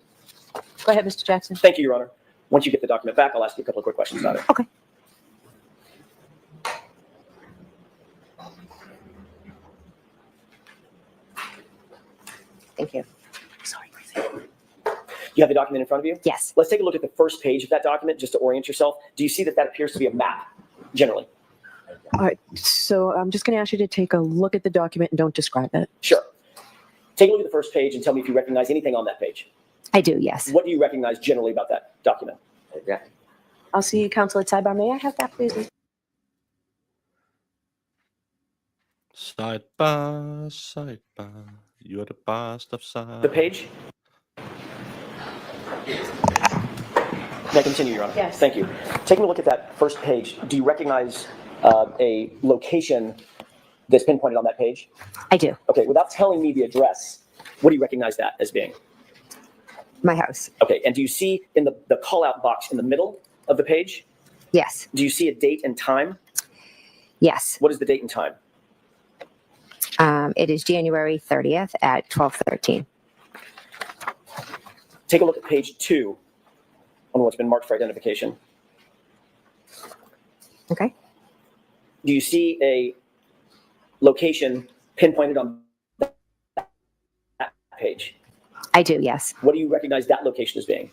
Go ahead, Mr. Jackson. Thank you, Your Honor. Once you get the document back, I'll ask you a couple of quick questions about it. Okay. Thank you. Sorry. You have the document in front of you? Yes. Let's take a look at the first page of that document just to orient yourself. Do you see that appears to be a map, generally? All right. So I'm just going to ask you to take a look at the document and don't describe it. Sure. Take a look at the first page and tell me if you recognize anything on that page. I do, yes. What do you recognize generally about that document? Yeah. I'll see you, counsel, at sidebar. May I have that, please? Sidebar, sidebar, you're the best of side. The page? May I continue, Your Honor? Yes. Thank you. Taking a look at that first page, do you recognize a location that's pinpointed on that page? I do. Okay, without telling me the address, what do you recognize that as being? My house. Okay, and do you see in the call-out box in the middle of the page? Yes. Do you see a date and time? Yes. What is the date and time? It is January 30th at 12:13. Take a look at page 2 on what's been marked for identification. Okay. Do you see a location pinpointed on that page? I do, yes. What do you recognize that location as being?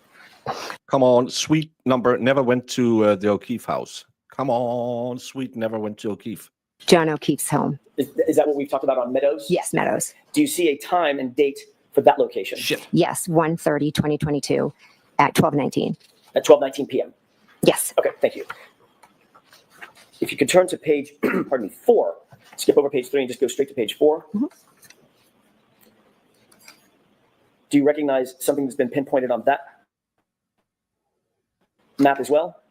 Come on, suite number never went to the O'Keefe house. Come on, suite never went to O'Keefe. John O'Keefe's home. Is that what we've talked about on Meadows? Yes, Meadows. Do you see a time and date for that location? Shit. Yes, 1/30/2022 at 12:19. At 12:19 p.m. Yes. Okay, thank you. If you could turn to page, 4, skip over page 3 and just go straight to page 4. Mm-hmm. Do you recognize something that's been pinpointed on that map as well?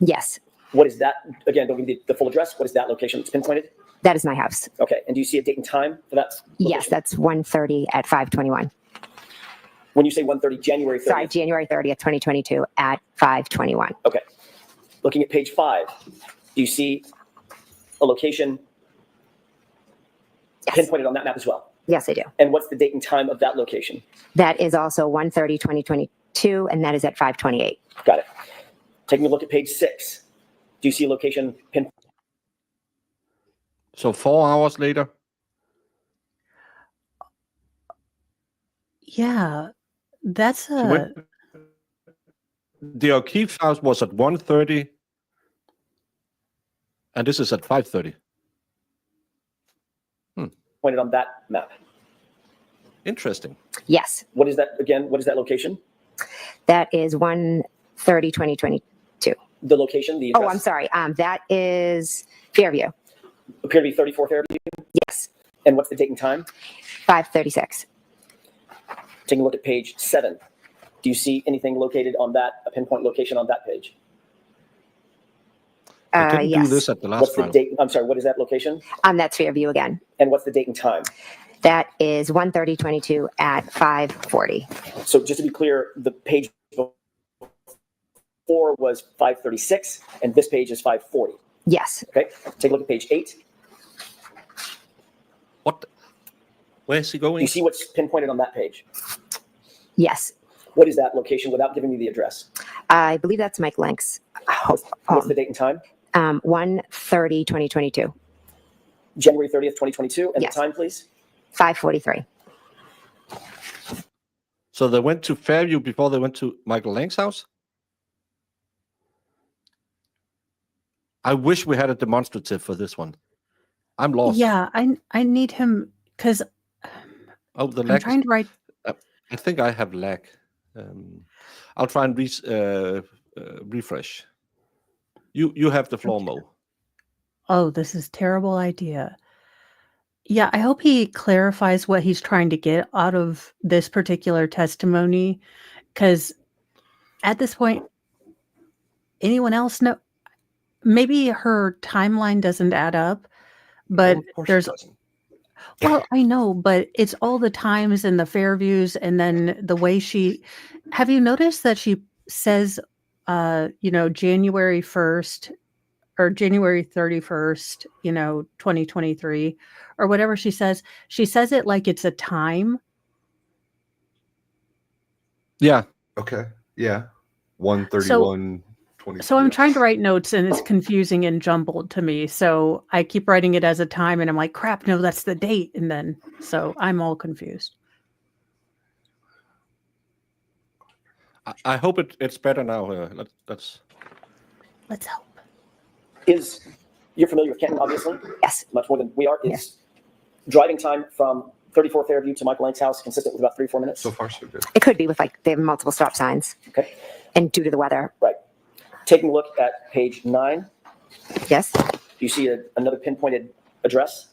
Yes. What is that? Again, don't give me the full address. What is that location that's pinpointed? That is my house. Okay, and do you see a date and time for that location? Yes, that's 1:30 at 5:21. When you say 1:30, January 30th. Sorry, January 30th, 2022 at 5:21. Okay. Looking at page 5, do you see a location pinpointed on that map as well? Yes, I do. And what's the date and time of that location? That is also 1:30, 2022, and that is at 5:28. Got it. Taking a look at page 6, do you see a location pinpointed? So 4 hours later. Yeah, that's She went, the O'Keefe's house was at 1:30, and this is at 5:30. Pointed on that map. Interesting. Yes. What is that again? What is that location? That is 1:30, 2022. The location, the Oh, address? I'm sorry. That is Fairview. Appear to be 34 Fairview? Yes. And what's the date and time? 5:36. Taking a look at page 7. Do you see anything located on that, a pinpoint location on that page? I didn't Yes. do this at the last What's the round. date? I'm sorry, what is that location? That's Fairview again. And what's the date and time? That is 1:30, 22 at 5:40. So just to be clear, the page before was 5:36, and this page is 5:40. Yes. Okay, take a look at page 8. What? Where is he going? Do you see what's pinpointed on that page? Yes. What is that location without giving me the address? I believe that's Mike Lanks. What's the date and time? 1:30, 2022. January 30th, 2022. And Yes. the time, please? 5:43. So they went to Fairview before they went to Michael Lang's house? I wish we had a demonstrative for this one. I'm lost. Yeah, I need him because Oh, the I'm lag. trying to write. I think I have lag. I'll try and refresh. You have the floor, Mo. Oh, this is terrible idea. Yeah, I hope he clarifies what he's trying to get out of this particular testimony, because at this point, anyone else know? Maybe her timeline doesn't add up, but Of course it there's. doesn't. Well, I know, but it's all the times and the Fairviews, and then the way she. Have you noticed that she says, January 1st or January 31st, 2023, or whatever she says it like it's a time. Yeah. Okay. Yeah. 1:31. 20. So I'm trying to write notes and it's confusing and jumbled to me. So I keep writing it as a time and I'm like, crap, no, that's the date. And then, so I'm all confused. I hope it's better now. Let's hope. You're familiar with Kenton, obviously? Yes. Much more than we are. Is driving time from 34 Fairview to Michael Lang's house consistent with about 3-4 minutes? So far, so good. It could be with they have multiple stop signs. Okay. And due to the weather. Right. Taking a look at page 9. Yes. Do you see another pinpointed address?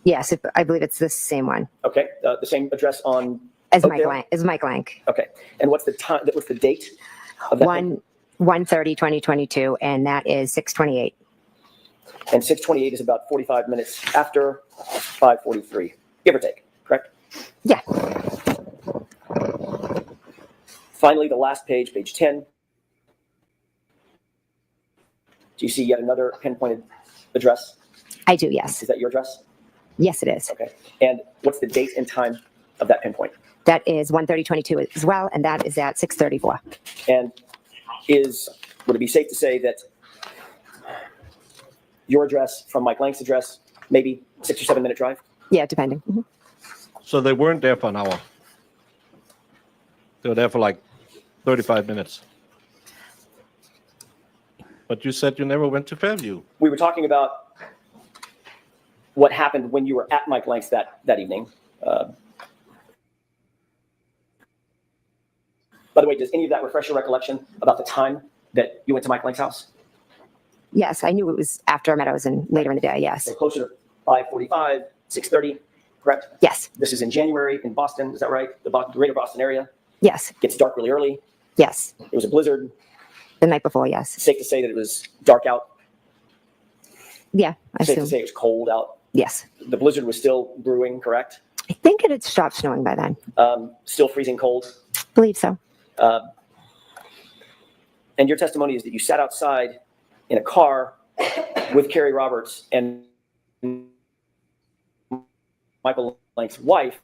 Yes, I believe it's the same one. Okay. The same address on As Oakdale? Mike Lank. Okay. And what's the time? What's the date of that? 1:30, 2022, and that is 6:28. And 6:28 is about 45 minutes after 5:43, give or take. Correct? Yeah. Finally, the last page, page 10. Do you see yet another pinpointed address? I do, yes. Is that your address? Yes, it is. Okay. And what's the date and time of that pinpoint? That is 1:30:22 as well, and that is at 6:34. And would it be safe to say that your address from Mike Lang's address, maybe 6 or 7 minute drive? Yeah, depending. Mm-hmm. So they weren't there for an hour. They were there for like 35 minutes. But you said you never went to Fairview. We were talking about what happened when you were at Mike Lang's that evening. By the way, does any of that refresh your recollection about the time that you went to Mike Lang's house? Yes, I knew it was after Meadows and later in the day, yes. So closer to 5:45, 6:30, correct? Yes. This is in January in Boston, is that right? The greater Boston area? Yes. Gets dark really early. Yes. It was a blizzard. The night before, yes. Safe to say that it was dark out. Yeah, I Safe to assume. say it was cold out. Yes. The blizzard was still brewing, correct? I think it had stopped snowing by then. Still freezing cold. Believe so. And your testimony is that you sat outside in a car with Carrie Roberts and Michael Lank's wife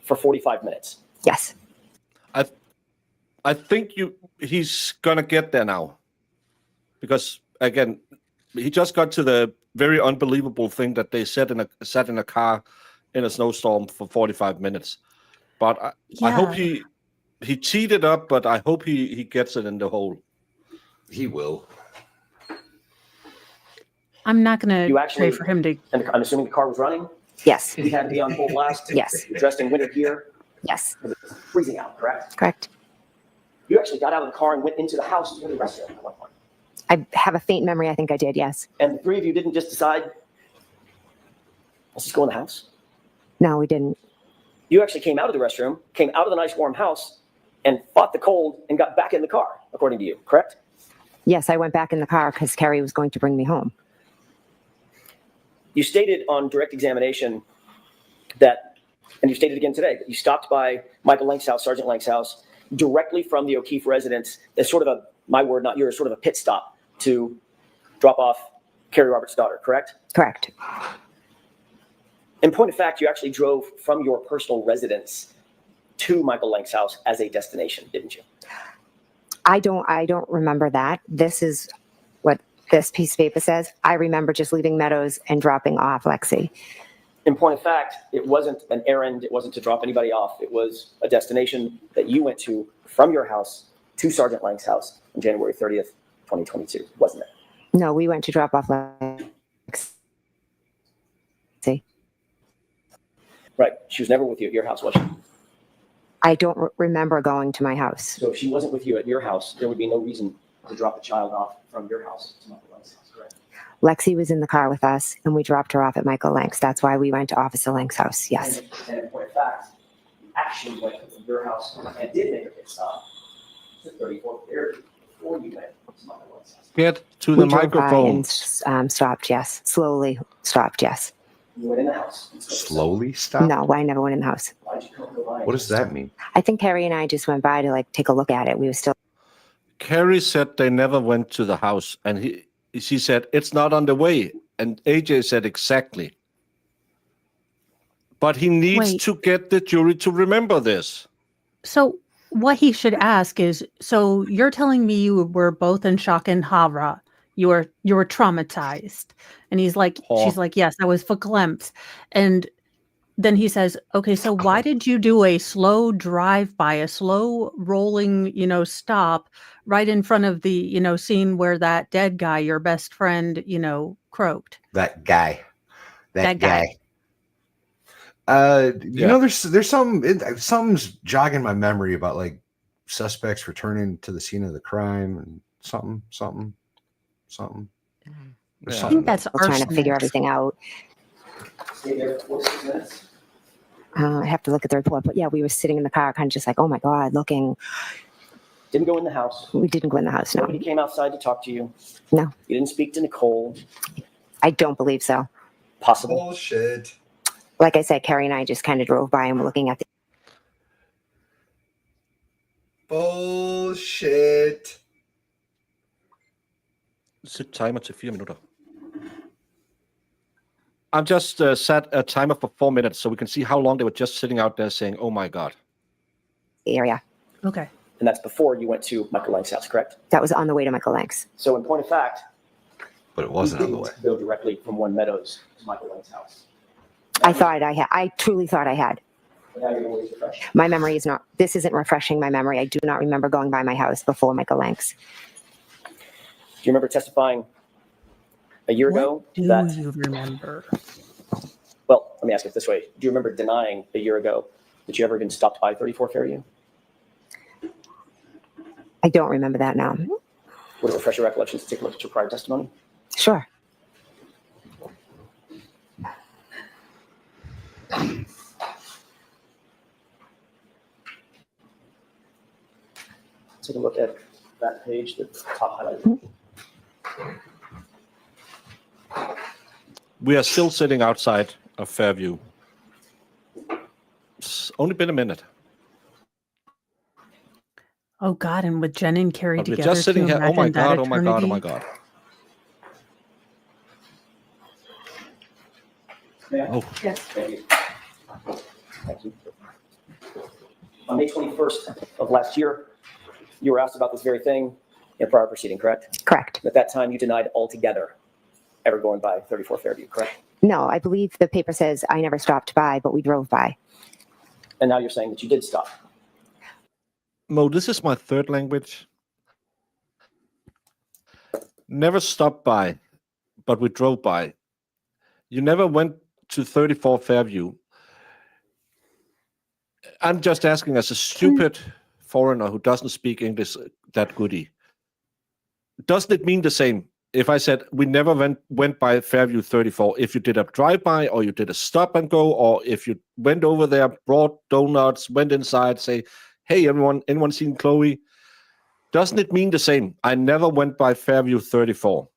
for 45 minutes. Yes. I think he's gonna get there now, because again, he just got to the very unbelievable thing that they sat in a car in a snowstorm for 45 minutes. But I hope he cheated up, but I hope he gets it in the hole. He will. I'm not going You to actually, pray for him to. And I'm assuming the car was running? Yes. He had to be on full blast? Yes. Dressed in winter gear? Yes. It was freezing out, correct? Correct. You actually got out of the car and went into the house to go to the restroom at one point. I have a faint memory. I think I did. Yes. And the three of you didn't just decide, let's just go in the house? No, we didn't. You actually came out of the restroom, came out of the nice warm house, and fought the cold and got back in the car, according to you, correct? Yes, I went back in the car because Carrie was going to bring me home. You stated on direct examination that, and you stated again today, that you stopped by Michael Lank's house, Sergeant Lank's house, directly from the O'Keefe residence as sort of a, my word, not yours, sort of a pit stop to drop off Carrie Roberts' daughter, correct? Correct. In point of fact, you actually drove from your personal residence to Michael Lank's house as a destination, didn't you? I don't remember that. This is what this piece of paper says. I remember just leaving Meadows and dropping off Lexi. In point of fact, it wasn't an errand. It wasn't to drop anybody off. It was a destination that you went to from your house to Sergeant Lank's house on January 30th, 2022, wasn't it? No, we went to drop off Lexi. Right. She was never with you at your house, was she? I don't remember going to my house. So if she wasn't with you at your house, there would be no reason to drop a child off from your house to Michael Lank's house, correct? Lexi was in the car with us, and we dropped her off at Michael Lank's. That's why we went to Officer Lank's house. Yes. And in point of fact, you actually went from your house and did make a pit stop to 34th area before you went to Michael Lank's house. Get to We the drove by microphone. and stopped. Yes. Slowly stopped. Yes. You went in the house. Slowly stop? No, I never went in the house. Why'd you go by? What does that mean? I think Carrie and I just went by to like take a look at it. We were still. Carrie said they never went to the house, and she said it's not on the way, and AJ said exactly. But he needs Wait. to get the jury to remember this. So what he should ask is, so you're telling me you were both in shock and horror. You were traumatized. And he's like, she's like, yes, I was verklempt. And then he says, okay, so why did you do a slow drive-by, a slow rolling, stop right in front of the, scene where that dead guy, your best friend, croaked? That guy. That guy. There's something's jogging my memory about like suspects returning to the scene of the crime and something. I think that's Still trying to figure arsenic. everything out. I have to look at the report, but yeah, we were sitting in the car, kind of just like, oh my God, looking. Didn't go in the house. We didn't go in the house. No. Nobody came outside to talk to you. No. You didn't speak to Nicole. I don't believe so. Possible. Bullshit. Like I said, Carrie and I just kind of drove by and were looking at the. Bullshit. Set timer til 4 minutter. I've just set a timer for 4 minutes so we can see how long they were just sitting out there saying, oh my God. Area. Okay. And that's before you went to Michael Lank's house, correct? That was on the way to Michael Lank's. So in point of fact, But it wasn't on the you way. didn't go directly from One Meadows to Michael Lank's house. I thought I had. I truly thought I had. But now you're always refreshed. My memory is not. This isn't refreshing my memory. I do not remember going by my house before Michael Lank's. Do you remember testifying a year ago Do that, you remember? well, let me ask it this way. Do you remember denying a year ago that you ever even stopped by 34 Fairview? I don't remember that now. Would it refresh your recollections to take a look at your prior testimony? Sure. Take a look at that page, the top highlight. We are still sitting outside of Fairview. It's only been a minute. Oh God, and with Jen and Carrie But we're together, just sitting can you here. Oh my imagine that God, oh my God, oh my eternity? God. Oh, Yes. Thank you. Thank you. On May 21st of last year, you were asked about this very thing in a prior proceeding, correct? Correct. At that time, you denied altogether ever going by 34 Fairview, correct? No, I believe the paper says I never stopped by, but we drove by. And now you're saying that you did stop. Mo, this is my third language. Never stopped by, but we drove by. You never went to 34 Fairview. I'm just asking as a stupid foreigner who doesn't speak English that goody. Doesn't it mean the same if I said we never went by Fairview 34? If you did a drive-by or you did a stop and go, or if you went over there, brought donuts, went inside, say, hey, anyone seen Chloe? Doesn't it mean the same? I never went by Fairview 34.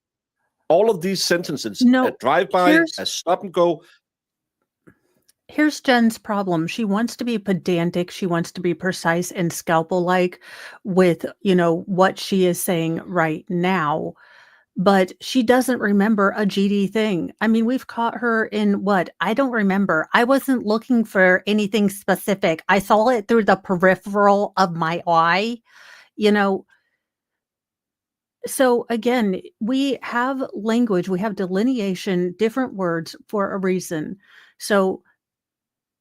All of these sentences, No, a drive-by, a stop and go. Here's Jen's problem. She wants to be pedantic. She wants to be precise and scalpel-like with, what she is saying right now. But she doesn't remember a GD thing. I mean, we've caught her in what? I don't remember. I wasn't looking for anything specific. I saw it through the peripheral of my eye, So again, we have language, we have delineation, different words for a reason. So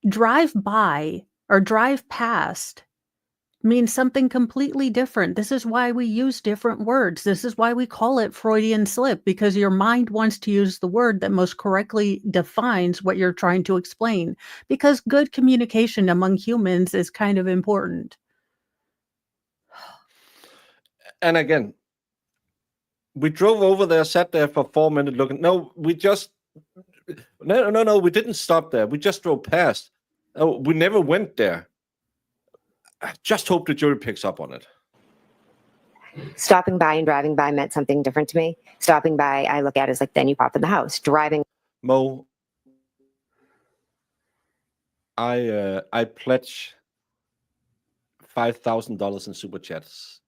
drive by or drive past means something completely different. This is why we use different words. This is why we call it Freudian slip, because your mind wants to use the word that most correctly defines what you're trying to explain, because good communication among humans is kind of important. And again, we drove over there, sat there for 4 minutes looking. No, we didn't stop there. We just drove past. Oh, we never went there. I just hope the jury picks up on it. Stopping by and driving by meant something different to me. Stopping by, I look at it as like, then you pop in the house. Driving. Mo, I pledge $5,000 in super chats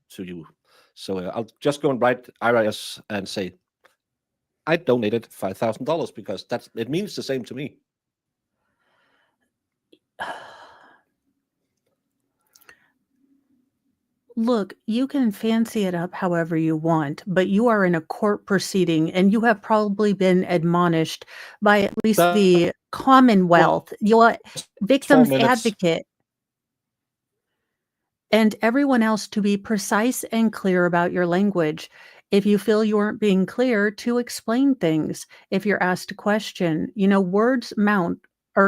to you. So I'll just go and write IRS and say, I donated $5,000 because it means the same to me. Look, you can fancy it up however you want, but you are in a court proceeding and you have probably been admonished by at least the Commonwealth, your victim's advocate, and everyone else to be precise and clear about your language. If you feel you aren't being clear, to explain things. If you're asked a question, words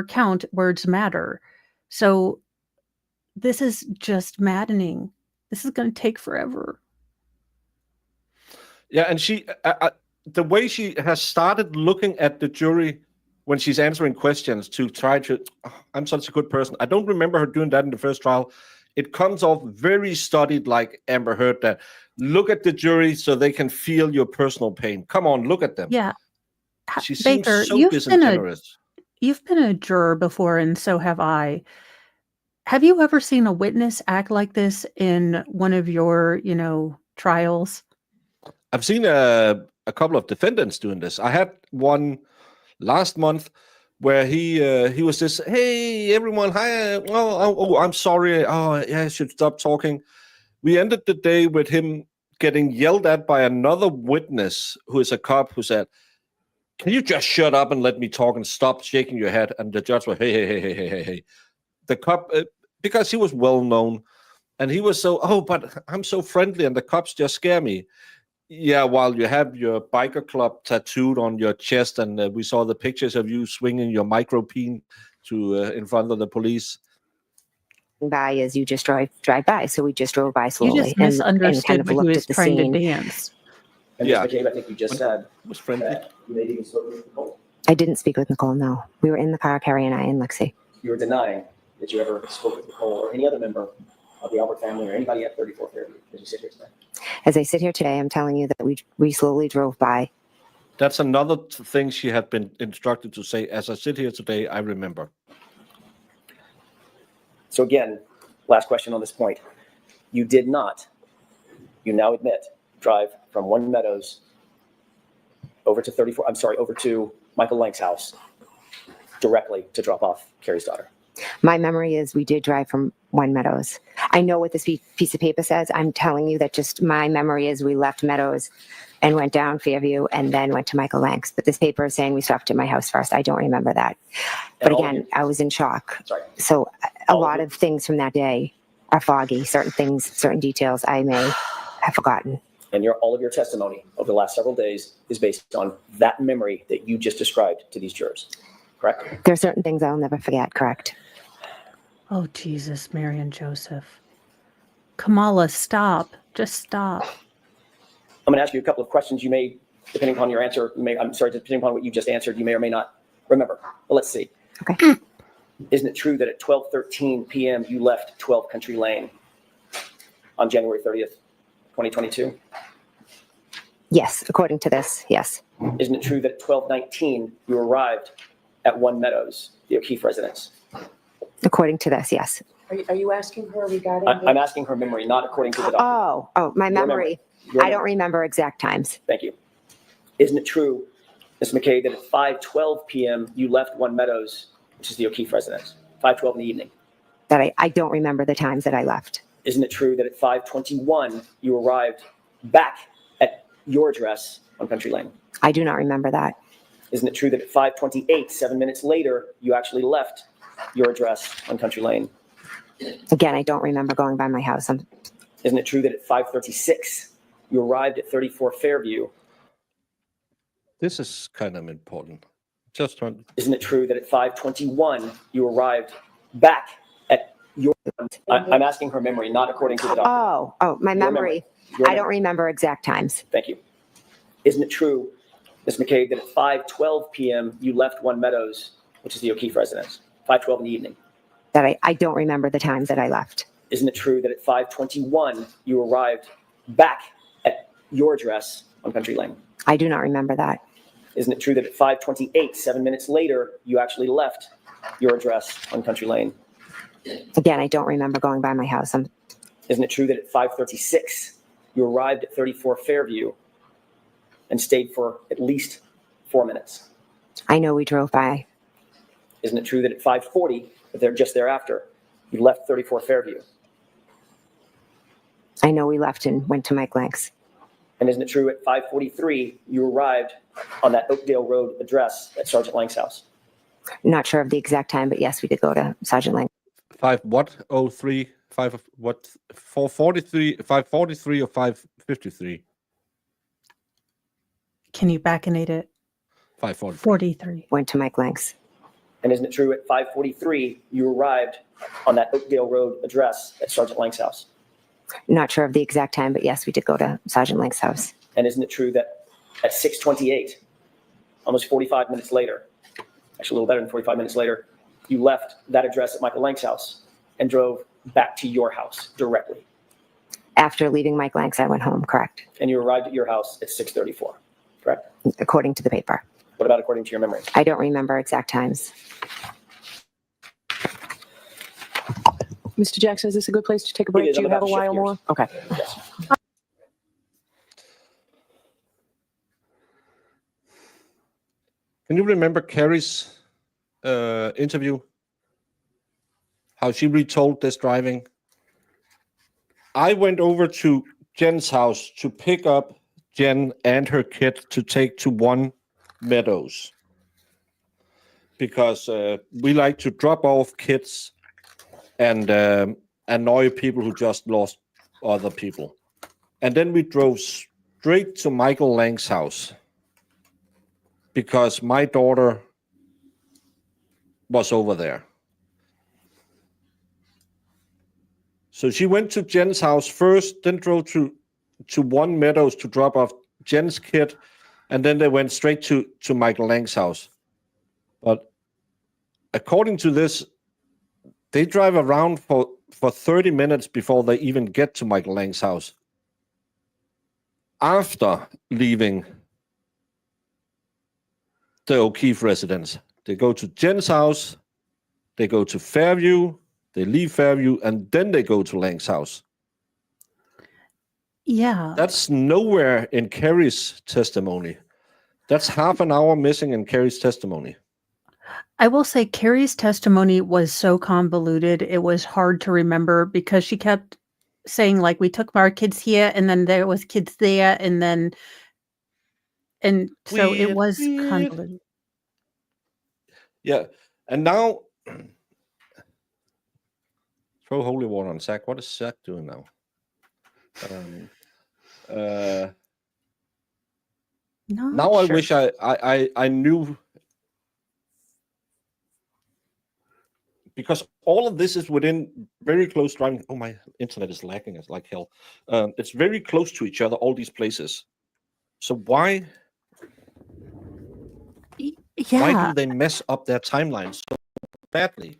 count, words matter. So this is just maddening. This is going to take forever. Yeah, and she, the way she has started looking at the jury when she's answering questions to try to, I'm such a good person. I don't remember her doing that in the first trial. It comes off very studied, like Amber Heard, that look at the jury so they can feel your personal pain. Come on, look at them. Yeah. She Baker, seems so disingenuous. You've been a juror before, and so have I. Have you ever seen a witness act like this in one of your, trials? I've seen a couple of defendants doing this. I had one last month where he was just, hey, everyone, hi, I'm sorry. Oh, yeah, I should stop talking. We ended the day with him getting yelled at by another witness who is a cop who said, can you just shut up and let me talk and stop shaking your head? And the judge was, hey. The cop, because he was well known, and he was so, but I'm so friendly, and the cops just scare me. Yeah, while you have your biker club tattooed on your chest, and we saw the pictures of you swinging your micropene in front of the police. By as you just drive by, so we just drove by slowly. You just misunderstood and kind of what he looked was at the trying scene. to dance. And Ms. McCabe, I think you just said was friendly. that you maybe even spoke with Nicole. I didn't speak with Nicole, no. We were in the car, Carrie and I, and Lexi. You were denying that you ever spoke with Nicole or any other member of the Albert family or anybody at 34 Fairview as you sit here today. As I sit here today, I'm telling you that we slowly drove by. That's another thing she had been instructed to say. As I sit here today, I remember. So again, last question on this point. You did not, you now admit, drive from One Meadows over to Michael Lank's house directly to drop off Carrie's daughter. My memory is we did drive from One Meadows. I know what this piece of paper says. I'm telling you that just my memory is we left Meadows and went down Fairview and then went to Michael Lank's. But this paper is saying we stopped at my house first. I don't remember that. But again, I was in shock. Sorry. So a lot of things from that day are foggy. Certain things, certain details I may have forgotten. And all of your testimony over the last several days is based on that memory that you just described to these jurors, correct? There are certain things I'll never forget, correct? Oh, Jesus, Mary and Joseph. Kamala, stop. Just stop. I'm going to ask you a couple of questions. You may, depending upon your answer, depending upon what you just answered, you may or may not remember. But let's see. Okay. Isn't it true that at 12:13 p.m. you left 12 Country Lane on January 30th, 2022? Yes, according to this, yes. Isn't it true that at 12:19 you arrived at One Meadows, the O'Keefe residence? According to this, yes. Are you asking her regarding? I'm asking her memory, not according to the document. Oh, my Your memory. Your I don't remember exact times. Thank you. Isn't it true, Ms. McKay, that at 5:12 p.m. you left One Meadows, which is the O'Keefe residence, 5:12 in the evening? That I don't remember the times that I left. Isn't it true that at 5:21 you arrived back at your address on Country Lane? I do not remember that. Isn't it true that at 5:28, 7 minutes later, you actually left your address on Country Lane? Again, I don't remember going by my house. Isn't it true that at 5:36 you arrived at 34 Fairview? This is kind of important. Just one. Isn't it true that at 5:21 you arrived back at your? I'm asking her memory, not according to the document. My memory. I don't remember exact times. Thank you. Isn't it true, Ms. McKay, that at 5:12 p.m. you left One Meadows, which is the O'Keefe residence, 5:12 in the evening? That I don't remember the times that I left. Isn't it true that at 5:21 you arrived back at your address on Country Lane? I do not remember that. Isn't it true that at 5:28, 7 minutes later, you actually left your address on Country Lane? Again, I don't remember going by my house. Isn't it true that at 5:36 you arrived at 34 Fairview and stayed for at least 4 minutes? I know we drove by. Isn't it true that at 5:40, just thereafter, you left 34 Fairview? I know we left and went to Mike Lank's. And isn't it true at 5:43 you arrived on that Oakdale Road address at Sergeant Lank's house? Not sure of the exact time, but yes, we did go to Sergeant Lank. 5:03, 4:43, 5:43 or 5:53? Can you backendate it? 5:43. 43. Went to Mike Lank's. And isn't it true at 5:43 you arrived on that Oakdale Road address at Sergeant Lank's house? Not sure of the exact time, but yes, we did go to Sergeant Lank's house. And isn't it true that at 6:28, almost 45 minutes later, actually a little better than 45 minutes later, you left that address at Michael Lank's house and drove back to your house directly? After leaving Mike Lank's, I went home, correct? And you arrived at your house at 6:34, correct? According to the paper. What about according to your memory? I don't remember exact times. Mr. Jackson, is this a good place to take a break? is. Do you I'm have a about to while shift more? Okay. Yes. Can you remember Carrie's interview? How she retold this driving? I went over to Jen's house to pick up Jen and her kid to take to One Meadows. Because we like to drop off kids and annoy people who just lost other people. And then we drove straight to Michael Lank's house because my daughter was over there. So she went to Jen's house first, then drove to One Meadows to drop off Jen's kid, and then they went straight to Michael Lank's house. But according to this, they drive around for 30 minutes before they even get to Michael Lank's house. After leaving the O'Keefe residence, they go to Jen's house, they go to Fairview, They leave Fairview and then they go to Lang's house. Yeah. That's nowhere in Carrie's testimony. That's half an hour missing in Carrie's testimony. I will say Carrie's testimony was so convoluted, it was hard to remember because she kept saying, like, we took our kids here and then there was kids there and so it Weird, was weird. convoluted. Yeah. And now throw holy water on Zach. What is Zach doing now? Now I wish I knew, because all of this is within very close driving. Oh, my internet is lagging as like hell. It's very close to each other, all these places. So why do they mess up their timelines so badly?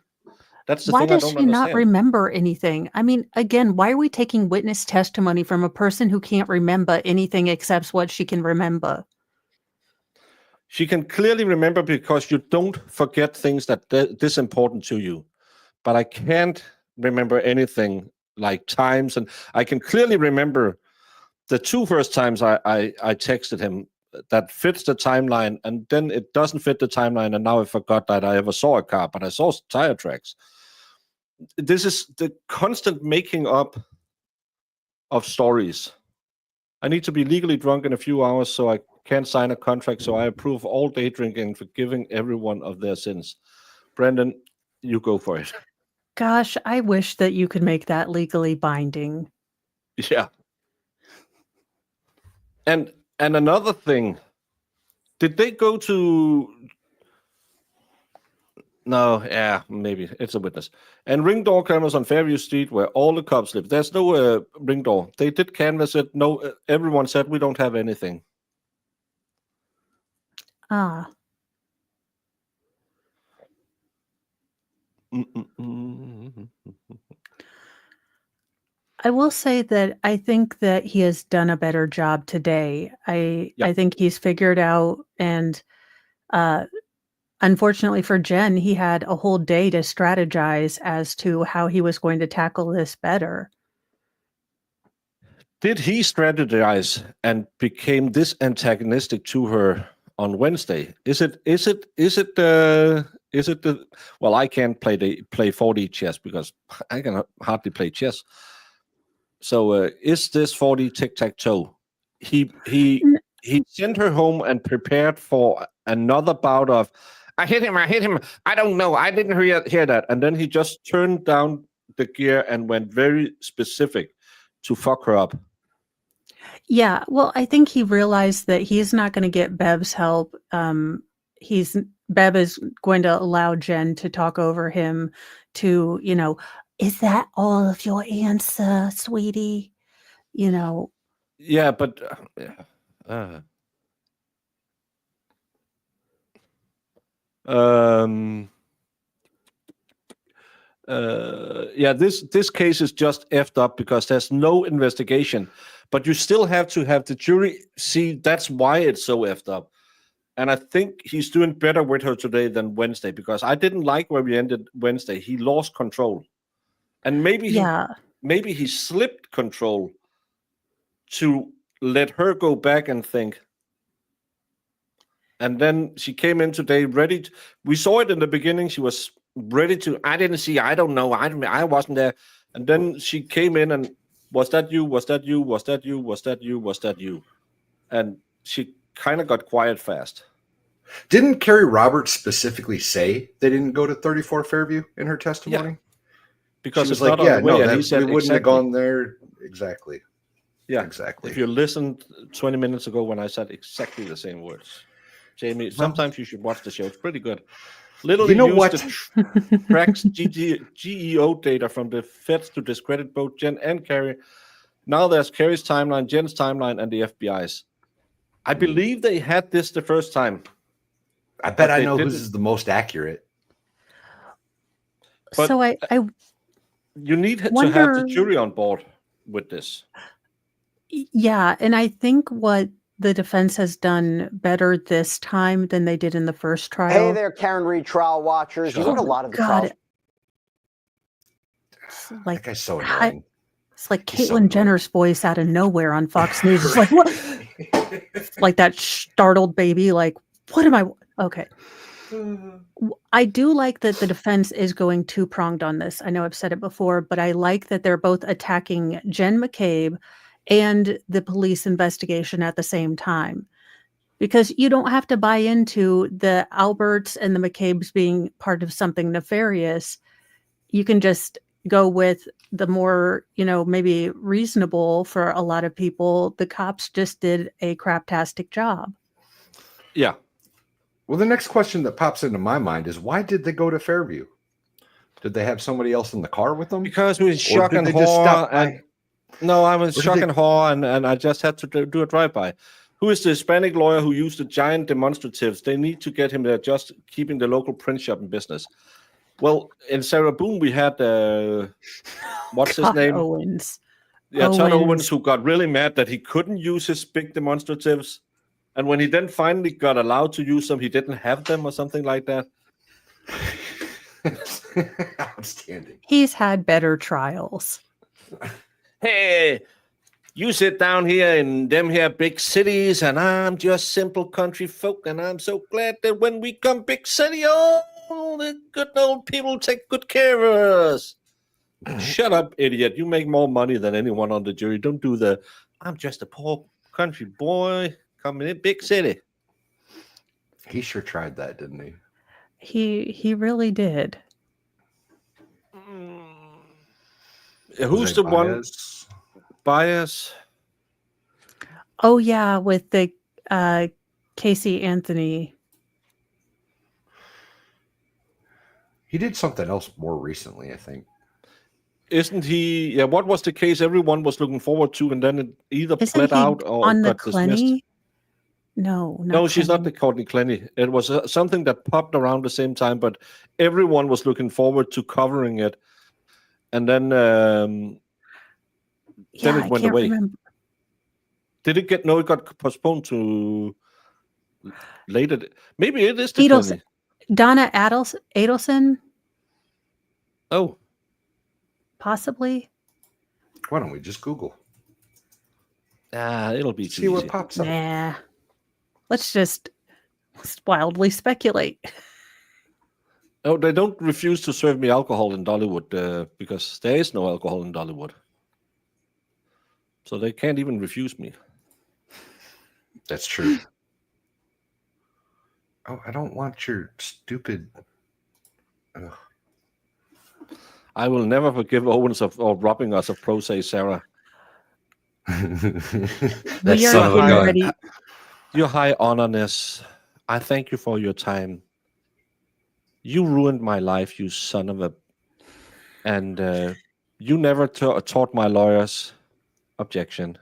That's the Why thing I does don't she understand. not remember anything? I mean, again, why are we taking witness testimony from a person who can't remember anything except what she can remember? She can clearly remember because you don't forget things that this important to you. But I can't remember anything like times, and I can clearly remember the two first times I texted him that fits the timeline, and then it doesn't fit the timeline, and now I forgot that I ever saw a car, but I saw tire tracks. This is the constant making up of stories. I need to be legally drunk in a few hours so I can't sign a contract, so I approve all day drinking, forgiving everyone of their sins. Brendan, you go for it. Gosh, I wish that you could make that legally binding. Yeah. And another thing, did they go to... No, yeah, maybe it's a witness. And ring door cameras on Fairview Street where all the cops live. There's no ring door. They did canvass it. No, everyone said we don't have anything. Ah. I will say that I think that he has done a better job today. I think he's figured out, and unfortunately for Jen, he had a whole day to strategize as to how he was going to tackle this better. Did he strategize and became this antagonistic to her on Wednesday? Is it the well, I can't play 4D chess because I can hardly play chess. So is this 4D tic-tac-toe? He sent her home and prepared for another bout of I hit him, I don't know, I didn't hear that. And then he just turned down the gear and went very specific to fuck her up. Yeah, well, I think he realized that he's not going to get Bev's help. Bev is going to allow Jen to talk over him to, is that all of your answer, sweetie? Yeah, but this case is just effed up because there's no investigation, but you still have to have the jury see. That's why it's so effed up. And I think he's doing better with her today than Wednesday, because I didn't like where we ended Wednesday. He lost control, and maybe he slipped control to let her go back and think. And then she came in today ready. We saw it in the beginning. She was ready to. I didn't see. I don't know. I wasn't there. And then she came in and was that you? Was that you? Was that you? Was that you? Was that you? And she kind of got quiet fast. Didn't Carrie Roberts specifically say they didn't go to 34 Fairview in her testimony? Yeah. Because she was it's like, not on the way, and he said we wouldn't have gone there. Exactly. Yeah, exactly. If you listened 20 minutes ago when I said exactly the same words, Jamie, sometimes you should watch the show. It's pretty good. Literally tracks GEO data from the feds to discredit both Jen and Carrie. Now there's Carrie's timeline, Jen's timeline, and the FBI's. I believe they had this the first time. I bet I know whose is the most accurate. But so you need to have the jury on board with this. Yeah, and I think what the defense has done better this time than they did in the first trial. Hey there, Karen Reed trial watchers. You heard a lot of the trials. It's That like guy's so hi- annoying. it's like He's so Caitlyn annoying. Jenner's voice out of nowhere on Fox News. It's like what? It's like that startled baby. Like what am I? Okay. I do like that the defense is going two-pronged on this. I know I've said it before, but I like that they're both attacking Jen McCabe and the police investigation at the same time. Because you don't have to buy into the Alberts and the McCabes being part of something nefarious. You can just go with the more, maybe reasonable for a lot of people. The cops just did a craptastic job. Yeah. Well, the next question that pops into my mind is why did they go to Fairview? Did they have somebody else in the car with them? Because we was shock did and they just horror. stop by? And no, I was Or did shock they- and horror, and I just had to do a drive-by. Who is the Hispanic lawyer who used the giant demonstratives? They need to get him there, just keeping the local print shop in business. Well, in Sarah Boone, we had what's his Todd name? Owens. Yeah, Todd Owens. Owens, who got really mad that he couldn't use his big demonstratives. And when he then finally got allowed to use them, he didn't have them or something like that. Outstanding. He's had better trials. Hey, you sit down here in them here big cities, and I'm just simple country folk, and I'm so glad that when we come big city, oh, the good old people take good care of us. Shut up, idiot. You make more money than anyone on the jury. Don't do the, I'm just a poor country boy coming in big city. He sure tried that, didn't he? He really did. Who's the one? Bias. Oh yeah, with the Casey Anthony. He did something else more recently, I think. Isn't he? Yeah, what was the case everyone was looking forward to, and then it either Isn't bled he out or on the got dismissed? Clenny? No, No, she's not the Courtney Clenny. It was something that popped around the same time, but everyone was looking forward to covering it, and then Yeah, it went I can't away. remember. Did it get? No, it got postponed to later. Maybe it is the Adelson. Clenny. Donna Adelson, Oh, possibly. Why don't we just Google? it'll be too See what easy. pops up. Nah. Let's just wildly speculate. Oh, they don't refuse to serve me alcohol in Dollywood because there is no alcohol in Dollywood. So they can't even refuse me. That's true. Oh, I don't want your stupid. Ugh. I will never forgive Owens of robbing us of Pro Se Sarah. That We are son of a getting gun. ready. Your high honorness, I thank you for your time. You ruined my life, you son of a... And you never taught my lawyers objection.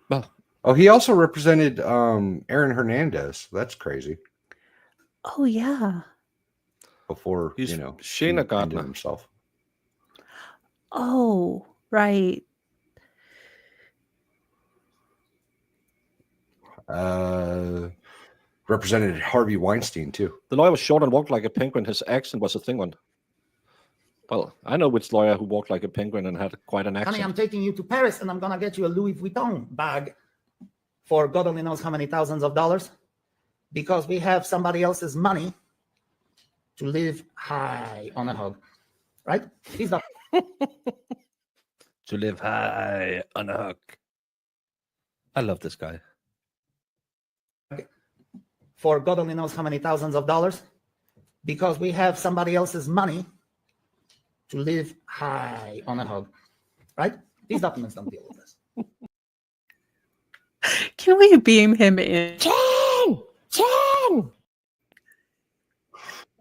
Well, Oh, he also represented Aaron Hernandez. That's crazy. Oh yeah. Before he's he Shayna ended Gardner. himself. Oh, right. Represented Harvey Weinstein too. The lawyer was short and walked like a penguin. His accent was a thing on. Well, I know which lawyer who walked like a penguin and had quite an accent. Honey, I'm taking you to Paris and I'm gonna get you a Louis Vuitton bag for God only knows how many thousands of dollars because we have somebody else's money to live high on a hog, right? He's not To live high on a hook. I love this guy. for God only knows how many thousands of dollars because we have somebody else's money to live high on a hog, right? These documents don't deal with this. Can we beam him in? Jen! Jen!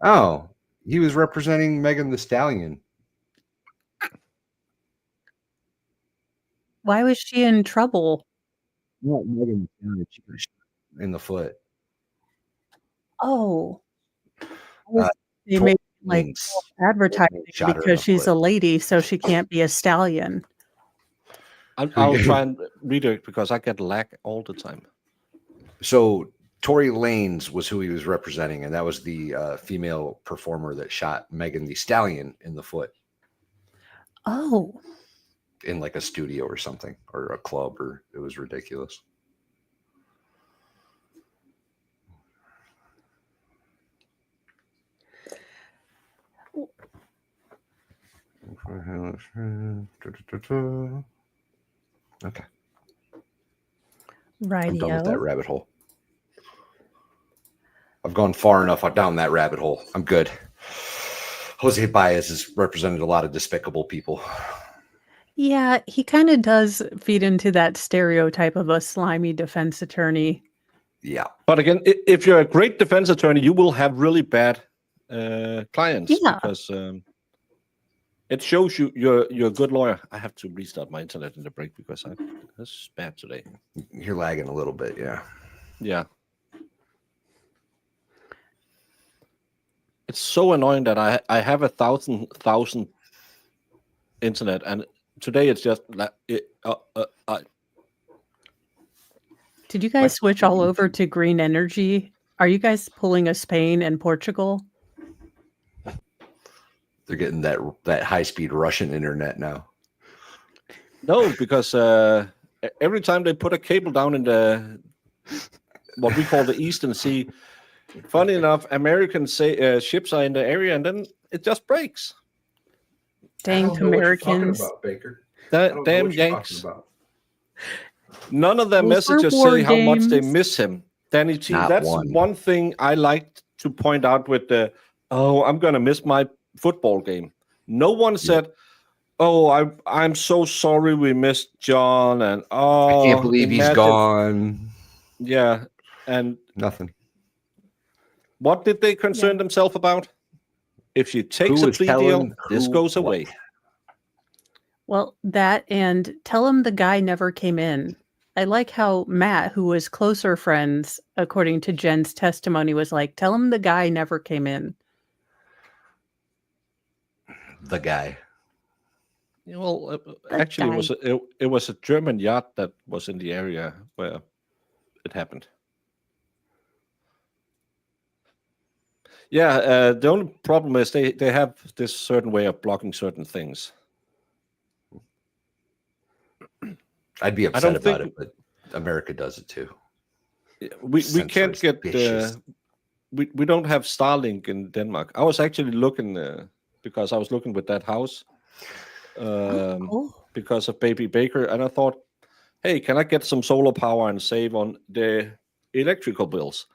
Oh, he was representing Megan Thee Stallion. Why was she in trouble? Not Megan Thee Stallion. She was shot in the foot. Oh. Uh, They Tor- made like Means- advertising shot her in because the she's foot. a lady, so she can't be a stallion. I'll try and read it because I get lag all the time. So Tory Lanez was who he was representing, and that was the female performer that shot Megan Thee Stallion in the foot. Oh, in like a studio or something, or a club, or it was ridiculous. Okay. I'm done with that rightio. rabbit hole. I've gone far enough down that rabbit hole. I'm good. Jose Baez has represented a lot of despicable people. Yeah, he kind of does feed into that stereotype of a slimy defense attorney. Yeah. But again, if you're a great defense attorney, you will have really bad clients Yeah. because it shows you're a good lawyer. I have to restart my internet in the break because this is bad today. You're lagging a little bit, yeah. Yeah. It's so annoying that I have 1,000 internet, and today it's just like Did you guys switch all over to green energy? Are you guys pulling a Spain and Portugal? They're getting that high-speed Russian internet now. No, because every time they put a cable down in the what we call the Eastern Sea, funny enough, American ships are in the area, and then it just breaks. Dang Americans! About, Baker. Damn Yanks! None of their Those are messages war say how much they games. miss him. Danny T. Not That's one. one thing I like to point out with the I'm gonna miss my football game. No one said, "Oh, I'm so sorry we missed John," and I can't believe he's gone. Yeah, and nothing. What did they concern themselves about? If she takes Who a is plea telling deal, this who goes what? away. Well, that and tell him the guy never came in. I like how Matt, who was closer friends, according to Jen's testimony, was like, tell him the guy never came in. The guy. Well, actually, it was a German yacht that was in the area where it happened. Yeah, the only problem is they have this certain way of blocking certain things. I'd be upset about it, but America does it too. We can't get we don't have Starlink in Denmark. I was actually looking because I was looking with that house because of Baby Baker, and I thought, hey, can I get some solar power and save on the electrical bills?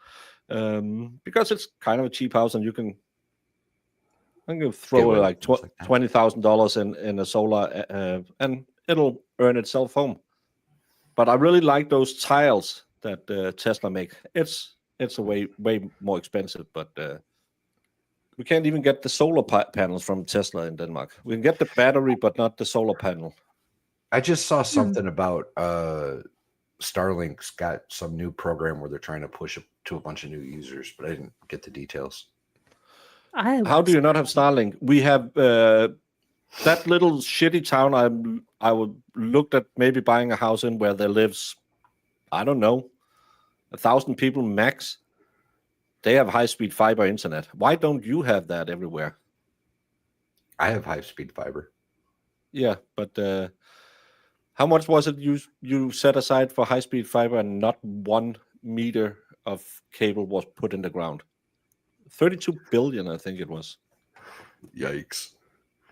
Because it's kind of a cheap house, and I'm going to throw like $20,000 in a solar, and it'll earn itself home. But I really like those tiles that Tesla make. It's a way more expensive, but we can't even get the solar panels from Tesla in Denmark. We can get the battery, but not the solar panel. I just saw something about Starlink's got some new program where they're trying to push it to a bunch of new users, but I didn't get the details. How do you not have Starlink? We have that little shitty town I would looked at maybe buying a house in where there lives, I don't know, 1,000 people max. They have high-speed fiber internet. Why don't you have that everywhere? I have high-speed fiber. Yeah, but how much was it you set aside for high-speed fiber and not 1 meter of cable was put in the ground? 32 billion, I think it was. Yikes.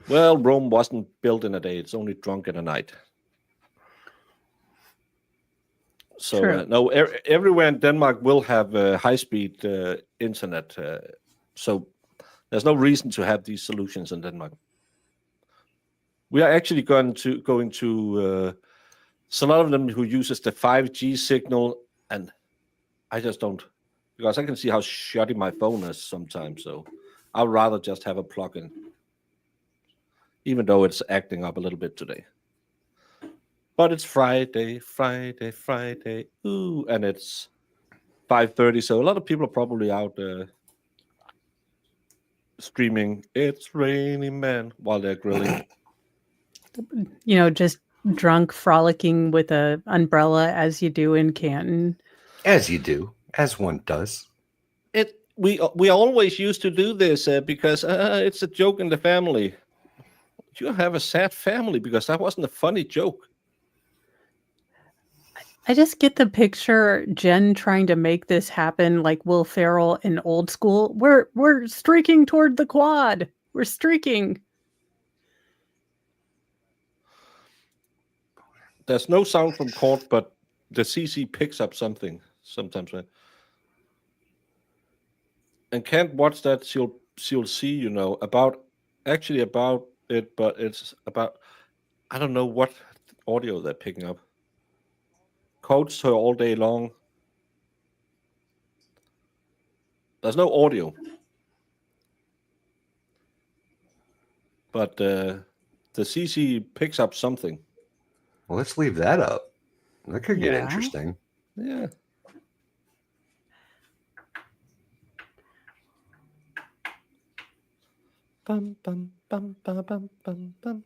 Well, Rome wasn't built in a day. It's only drunk in a night. So no, everywhere in Denmark will have high-speed internet. So there's no reason to have these solutions in Denmark. We are actually going to so a lot of them who uses the 5G signal, and I just don't, because I can see how shoddy my phone is sometimes. So I'd rather just have a plug-in, even though it's acting up a little bit today. But it's Friday, ooh, and it's 5:30, so a lot of people are probably out streaming "It's Raining Man" while they're grilling. Just drunk, frolicking with a umbrella as you do in Canton. As you do, as one does. We always used to do this because it's a joke in the family. you have a sad family because that wasn't a funny joke. I just get the picture Jen trying to make this happen like Will Ferrell in Old School. We're streaking toward the quad. We're streaking. There's no sound from court, but the CC picks up something sometimes. Right? And can't watch that. She'll see, about it, but it's about, I don't know what audio they're picking up. Coached her all day long. There's no audio. But the CC picks up something. Well, let's leave that up. That could get Yeah. interesting. Yeah. Bum, bum, bum, bum, bum, bum, bum.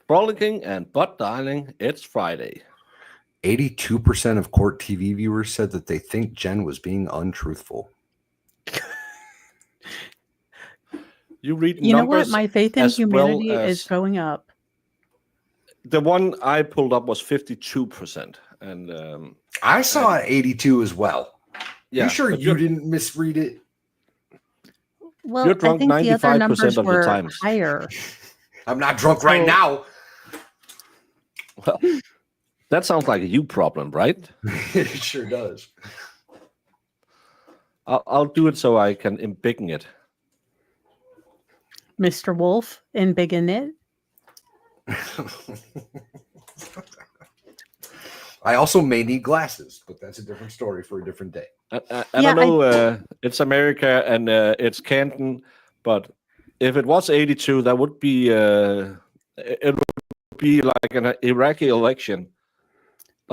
Frolicking and butt dialing, it's Friday. 82% of court TV viewers said that they think Jen was being untruthful. You read You know what? numbers My faith in as humanity well is as going up. the one I pulled up was 52%, and I saw it 82 as well. yeah, You sure but you didn't misread it? Well, You're I drunk think the other 95% numbers of the were times. higher. I'm not drunk right So- now. Well, that sounds like a you problem, right? It sure does. I'll do it so I can embiggen it. Mr. Wolf in Big and It. I also may need glasses, but that's a different story for a different day. I Yeah, don't know. It's America and it's Canton, but if it was 82, that would be it would be like an Iraqi election.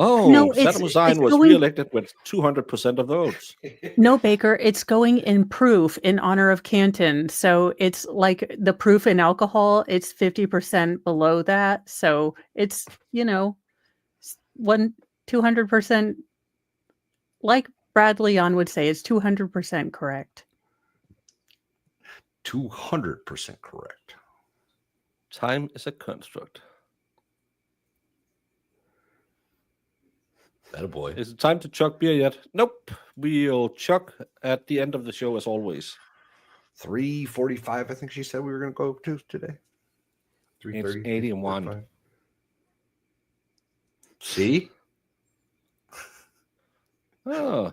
Oh, No, Saddam it's Hussein was going- reelected with 200% of votes. No, Baker, it's going in proof in honor of Canton. So it's like the proof in alcohol, it's 50% below that. So it's, 200%, like Brad Leon would say, it's 200% correct. 200% correct. Time is a construct. Attaboy. Is it time to chug beer yet? Nope. We'll chug at the end of the show as always. 3:45, I think she said we were going to go to today. 3:30. It's 81. 3:45. See? Oh.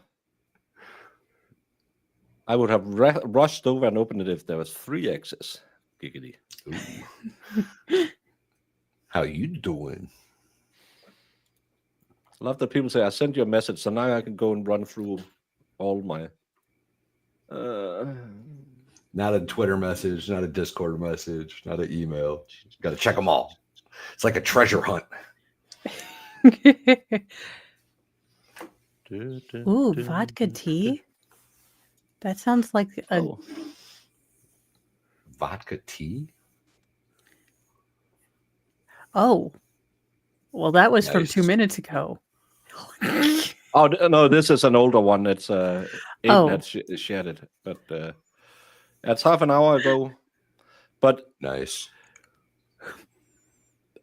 I would have rushed over and opened it if there was 3 X's. Giggity. How you doing? Love that people say, I sent you a message, so now I can go and run through all my... Not a Twitter message, not a Discord message, not an email. Got to check them all. It's like a treasure hunt. Ooh, vodka tea? That sounds like a... Oh. Vodka tea? Oh. Well, that was from Nice. 2 minutes ago. Oh, no, this is an older one. It's Aiden Oh. had shared it, but it's half an hour ago. But Nice.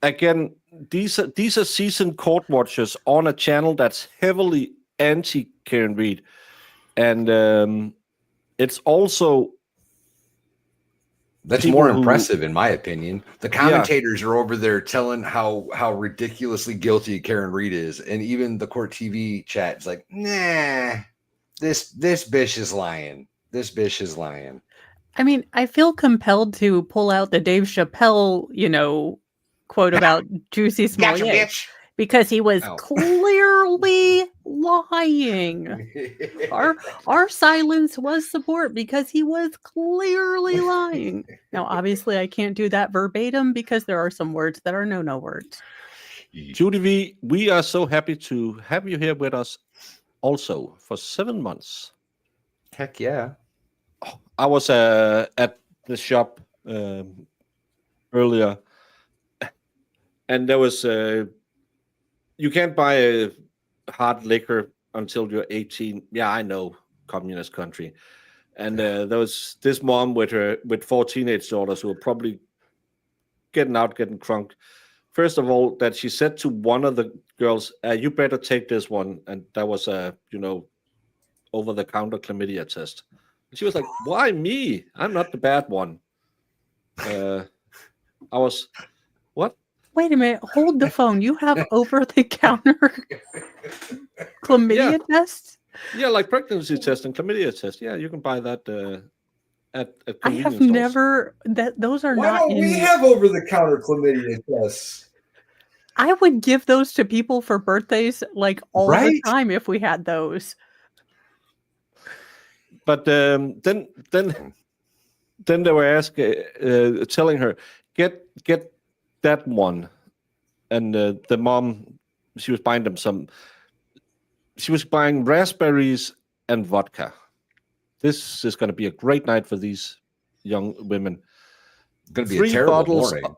again, these are seasoned court watchers on a channel that's heavily anti Karen Reed, and it's also That's people more who- impressive, in my opinion. The commentators are over there telling how ridiculously guilty Karen Reed is, and even the court TV chat is like, nah, this bitch is lying. This bitch is lying. I mean, I feel compelled to pull out the Dave Chappelle, quote about Juicy Gotcha, Smollett bitch. because he was Ow. clearly lying. Our silence was support because he was clearly lying. Now, obviously, I can't do that verbatim because there are some words that are no words. Judy V, we are so happy to have you here with us also for 7 months. Heck yeah. I was at the shop earlier, and there was you can't buy a hard liquor until you're 18. Yeah, I know, communist country. And there was this mom with 4 teenage daughters who were probably getting out, getting crunk. First of all, that she said to one of the girls, "You better take this one," and that was a over-the-counter chlamydia test. And she was like, "Why me? I'm not the bad one." I was, what? Wait a minute. Hold the phone. You have over-the-counter chlamydia tests? Yeah, like pregnancy test and chlamydia test. Yeah, you can buy that at I convenience have stores. never. Those are Why not don't in. we have over-the-counter chlamydia tests? I would give those to people for birthdays like all the Right? time if we had those. But then they were telling her, get that one, and the mom, she was buying them she was buying raspberries and vodka. This is going to be a great night for these young women. It's going to be a terrible morning.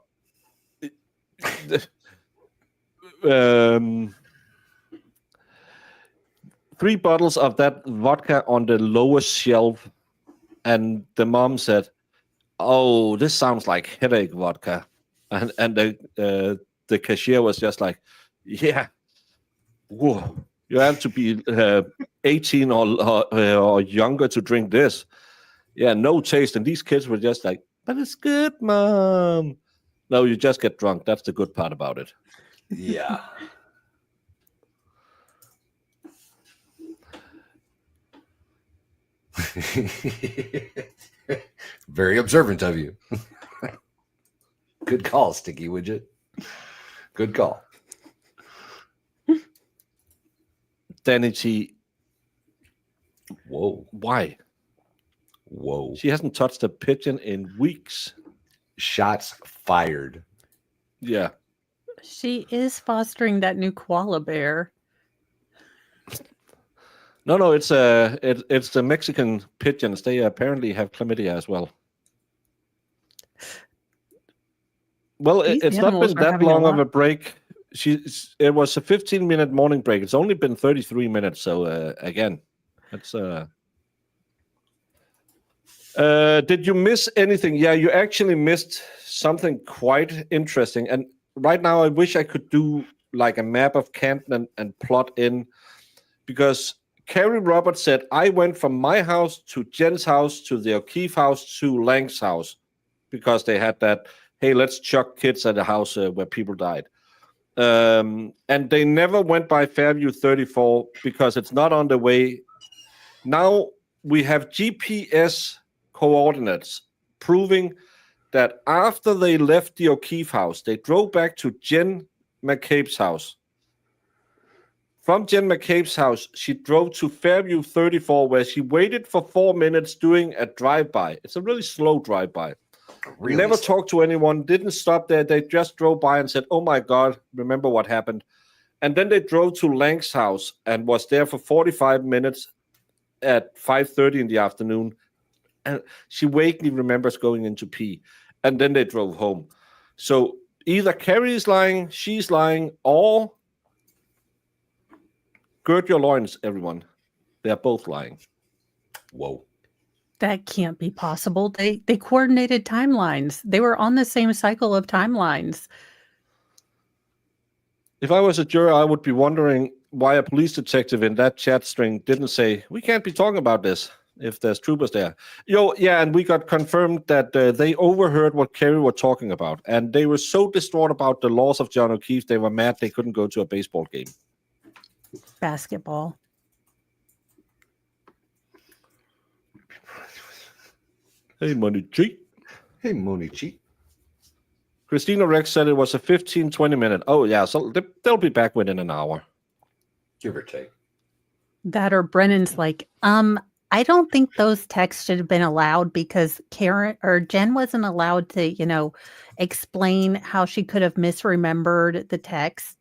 3 bottles of that vodka on the lowest shelf, and the mom said, "Oh, this sounds like headache vodka," and the cashier was just like, "Yeah, whoa, you have to be 18 or younger to drink this. Yeah, no taste." And these kids were just like, "But it's good, Mom." No, you just get drunk. That's the good part about it. Yeah. Very observant of you. Good call, Sticky Widget. Good call. Danny T. Whoa. Why? Whoa. She hasn't touched a pigeon in weeks. Shots fired. Yeah. She is fostering that new koala bear. No, it's the Mexican pigeons. They apparently have chlamydia as well. Well, it's not been that long of a break. It was a 15-minute morning break. It's only been 33 minutes. So again, it's. Did you miss anything? Yeah, you actually missed something quite interesting. And right now, I wish I could do like a map of Canton and plot in, because Carrie Roberts said, "I went from my house to Jen's house to the O'Keefe house to Lang's house," because they had that, hey, let's chuck kids at the house where people died. And they never went by Fairview 34 because it's not on the way. Now we have GPS coordinates proving that after they left the O'Keefe house, they drove back to Jen McCabe's house. From Jen McCabe's house, she drove to Fairview 34, where she waited for 4 minutes doing a drive-by. It's a really slow drive-by. Really Never slow. talked to anyone, didn't stop there. They just drove by and said, "Oh my God, remember what happened?" And then they drove to Lang's house and was there for 45 minutes at 5:30 in the afternoon. And she vaguely remembers going into pee. And then they drove home. So either Carrie is lying, she's lying, or gird your loins, everyone. They're both lying. Whoa. That can't be possible. They coordinated timelines. They were on the same cycle of timelines. If I was a juror, I would be wondering why a police detective in that chat string didn't say, "We can't be talking about this," if there's troopers there. Yeah, and we got confirmed that they overheard what Carrie were talking about, and they were so distraught about the loss of John O'Keefe, they were mad they couldn't go to a baseball game. Basketball. Hey, Money G. Hey, Money G. Christina Rex said it was a 15-20 minute. Oh, yeah, so they'll be back within an hour. Give or take. That or Brennan's like, I don't think those texts should have been allowed because Karen or Jen wasn't allowed to, explain how she could have misremembered the text.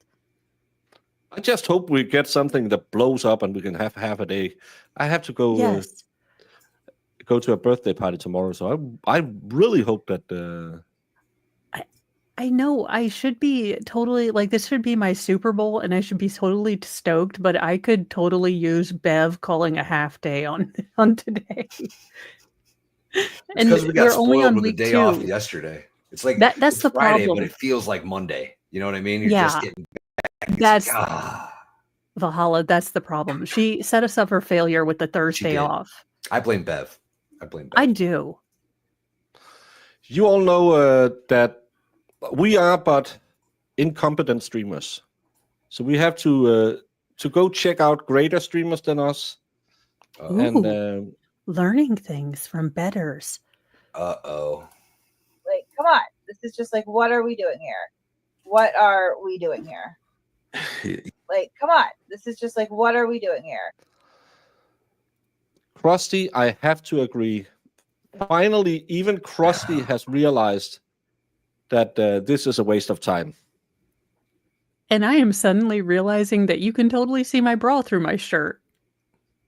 I just hope we get something that blows up and we can have half a day. I have to go Yes. Go to a birthday party tomorrow, so I really hope that. I know I should be totally like this should be my Super Bowl and I should be totally stoked, but I could totally use Bev calling a half day on today. Because we got we're only spoiled on with the week day 2. off yesterday. It's like That's it's the Friday, problem. but it feels like Monday. You know what I mean? You're just Yeah, getting back. It's that's like, ah. Valhalla. That's the problem. She set us up for failure with the She Thursday did. off. I blame Bev. I blame I Bev. do. You all know that we are but incompetent streamers, so we have to go check out greater streamers than us. And Ooh, learning things from betters. Uh-oh. Like, come on. This is just like, what are we doing here? What are we doing here? Like, come on. This is just like, what are we doing here? Krusty, I have to agree. Finally, even Krusty has realized that this is a waste of time. And I am suddenly realizing that you can totally see my bra through my shirt.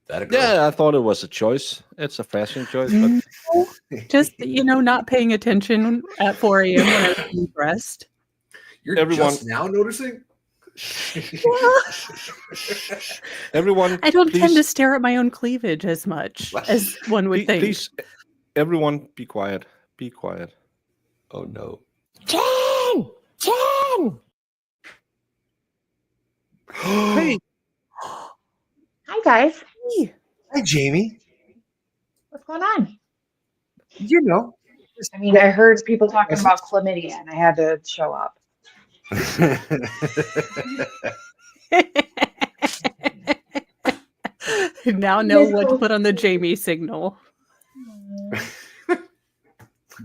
Yeah, I thought it was a choice. It's a fashion choice, but Just, not paying attention at 4 a.m. when I was being dressed. You're Everyone- just now noticing? everyone, I don't please, tend to stare at my own cleavage as much as one would think. Please, everyone, be quiet. Be quiet. Oh no. Jen! Jen! Hey. Hi, guys. Hi, Jamie. What's going on? You know. I mean, I heard people talking about chlamydia, and I had to show up. Now know what to put on the Jamie signal. You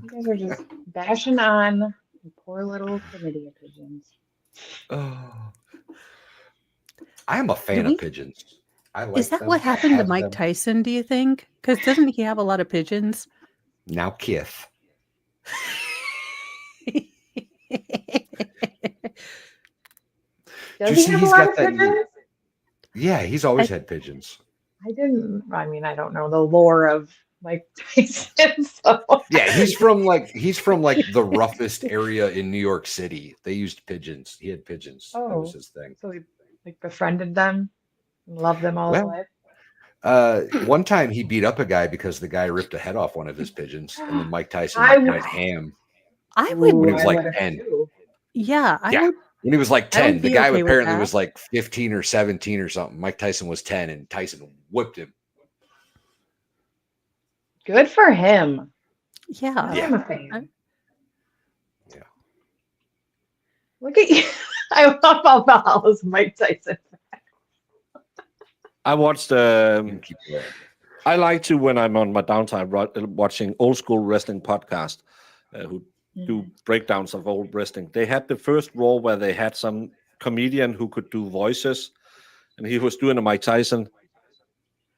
guys are just bashing on the poor little chlamydia pigeons. Oh. I am a fan of pigeons. I like Is that them. what happened to Have Mike them. Tyson, do you think? Because doesn't he have a lot of pigeons? Now Kith. Does you he see have a he's lot got of that pigeons? Yeah, he's always had pigeons. I don't know the lore of Mike Tyson. So. Yeah, he's from like the roughest area in New York City. They used pigeons. He had pigeons. That was his thing. So he befriended them and loved them all his Well, life. one time he beat up a guy because the guy ripped a head off one of his pigeons, and then Mike Tyson I went would- ham I would. when he was I like would've 10. too. Yeah, I Yeah. would. When he was like I would 10, the be guy okay with apparently that. was like 15 or 17 or something. Mike Tyson was 10, and Tyson whipped him. Good for him. Yeah. I'm a fan. Yeah. Look at you. I love how Valhalla's Mike Tyson. I watched. I like to, when I'm on my downtime, watching old school wrestling podcast who do breakdowns of old wrestling. They had the first Raw where they had some comedian who could do voices, and he was doing a Mike Tyson.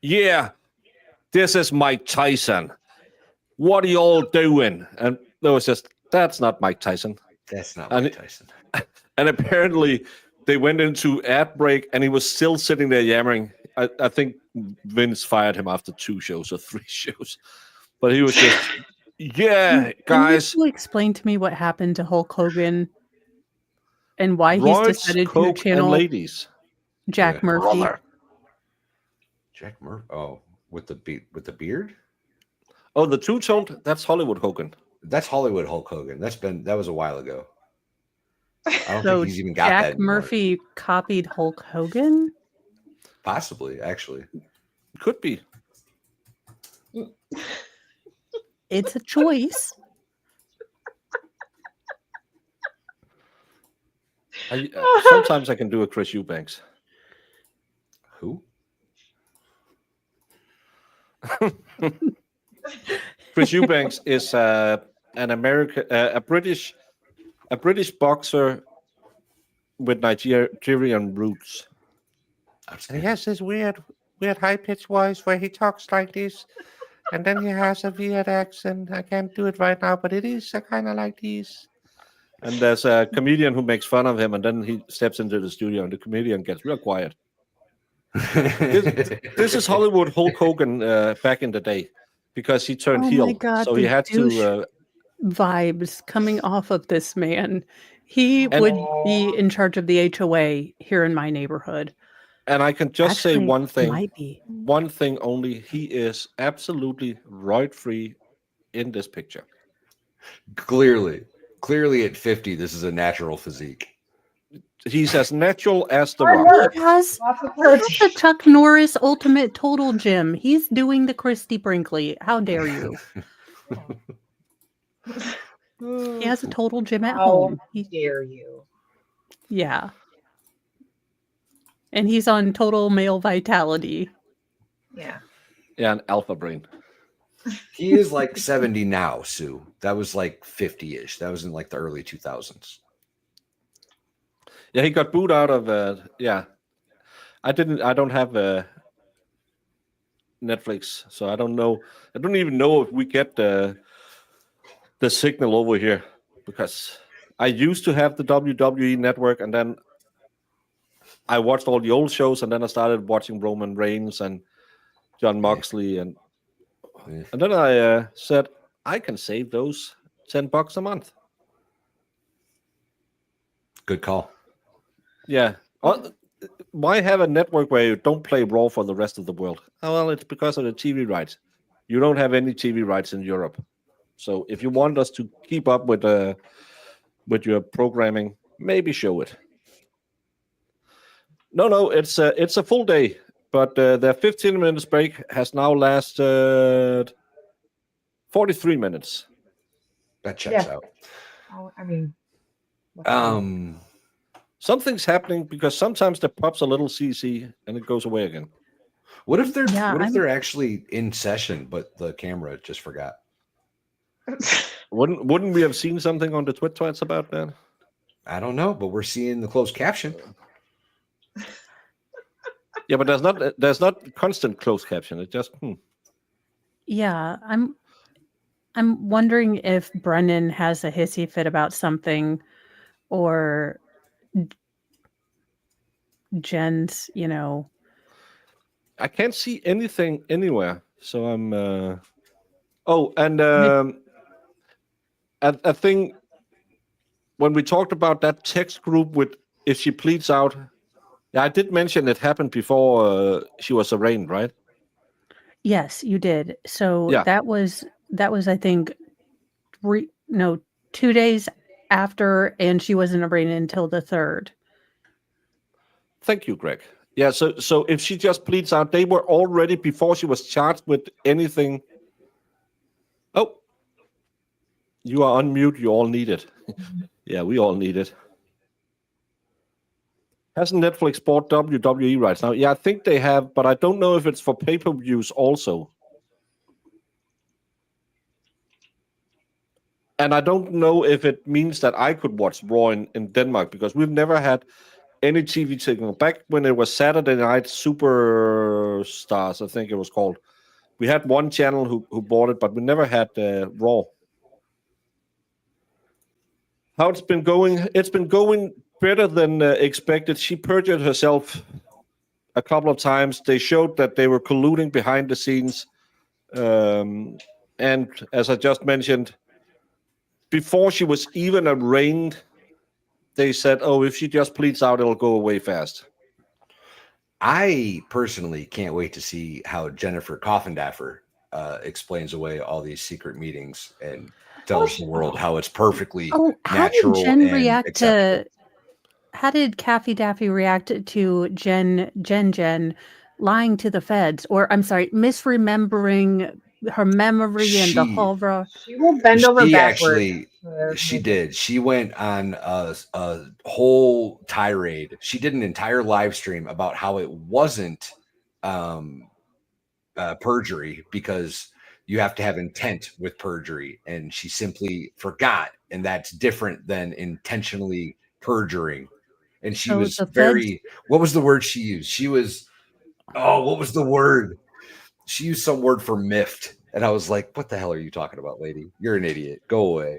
Yeah, this is Mike Tyson. What are you all doing? And there was just, that's not Mike Tyson. That's not Mike Tyson. And apparently they went into ad break and he was still sitting there yammering. I think Vince fired him after 2 shows or 3 shows. But he was just, yeah, guys. Can you explain to me what happened to Hulk Hogan and why Roids, he's decided to Coke, channel and ladies. Jack Yeah. Murphy? Brother. Jack Murphy. Oh, with the beard? Oh, the two-toned? That's Hollywood Hogan. That's Hollywood Hulk Hogan. That was a while ago. I don't So think he's even got Jack that anymore. Murphy copied Hulk Hogan? Possibly, actually. Could be. It's a choice. Sometimes I can do a Chris Eubanks. Who? Chris Eubanks is an American, a British boxer with Nigerian roots. And he has this weird high-pitched voice where he talks like this, and then he has a weird accent. I can't do it right now, but it is kind of like this. And there's a comedian who makes fun of him, and then he steps into the studio, and the comedian gets real quiet. This is Hollywood Hulk Hogan back in the day, because he turned Oh heel, my God, so he the had to. vibes coming off of this man. He And- would be in charge of the HOA here in my neighborhood. And I can just say Actually, one thing. might be. One thing only. He is absolutely roid free in this picture. Clearly. Clearly, at 50, this is a natural physique. He's as natural as the Hard rock. work. He has Lots of he has protein. the Chuck Norris Ultimate Total Gym. He's doing the Christy Brinkley. How dare you? He has a total gym at How home. dare you? Yeah. And he's on total male vitality. Yeah. Yeah, an alpha brain. He is like 70 now, Sue. That was like 50-ish. That was in like the early 2000s. Yeah, he got booed out of. Yeah, I don't have Netflix, so I don't know. I don't even know if we get the signal over here, because I used to have the WWE network, and then I watched all the old shows, and then I started watching Roman Reigns and John Moxley, and then I said I can save those $10 a month. Good call. Yeah. Why have a network where you don't play Raw for the rest of the world? Oh, well, it's because of the TV rights. You don't have any TV rights in Europe. So if you want us to keep up with your programming, maybe show it. No, it's a full day, but the 15 minutes break has now lasted 43 minutes. That checks Yeah. out. Oh, I mean, Something's happening, because sometimes there pops a little CC and it goes away again. What if they're Yeah, they're actually in session, but the camera just forgot? Wouldn't we have seen something on the tweets about that? I don't know, but we're seeing the closed caption. Yeah, but there's not constant closed caption. It just Yeah, I'm wondering if Brennan has a hissy fit about something, or Jen's, I can't see anything anywhere. So I'm I think when we talked about that text group with if she pleads out, yeah, I did mention it happened before she was arraigned, right? Yes, you did. So Yeah. that was I think 2 days after, and she wasn't arraigned until the 3rd. Thank you, Greg. Yeah, so if she just pleads out, they were already, before she was charged with anything. Oh, you are on mute. You all need it. Yeah, we all need it. Hasn't Netflix bought WWE rights now? Yeah, I think they have, but I don't know if it's for pay-per-views also. And I don't know if it means that I could watch Raw in Denmark, because we've never had any TV signal. Back when it was Saturday Night Superstars, I think it was called, we had one channel who bought it, but we never had Raw. How it's been going? It's been going better than expected. She perjured herself a couple of times. They showed that they were colluding behind the scenes. And as I just mentioned, before she was even arraigned, they said, oh, if she just pleads out, it'll go away fast. I personally can't wait to see how Jennifer Coffindaffer explains away all these secret meetings and tells the world how it's perfectly natural and how did Kathy Daffy react to Jen lying to the feds, or I'm sorry, misremembering her memory and the whole She will bend over backwards. She did. She went on a whole tirade. She did an entire live stream about how it wasn't perjury, because you have to have intent with perjury, and she simply forgot, and that's different than intentionally perjuring. And she was very, what was the word she used? She was, what was the word? She used some word for miffed. And I was like, what the hell are you talking about, lady? You're an idiot. Go away.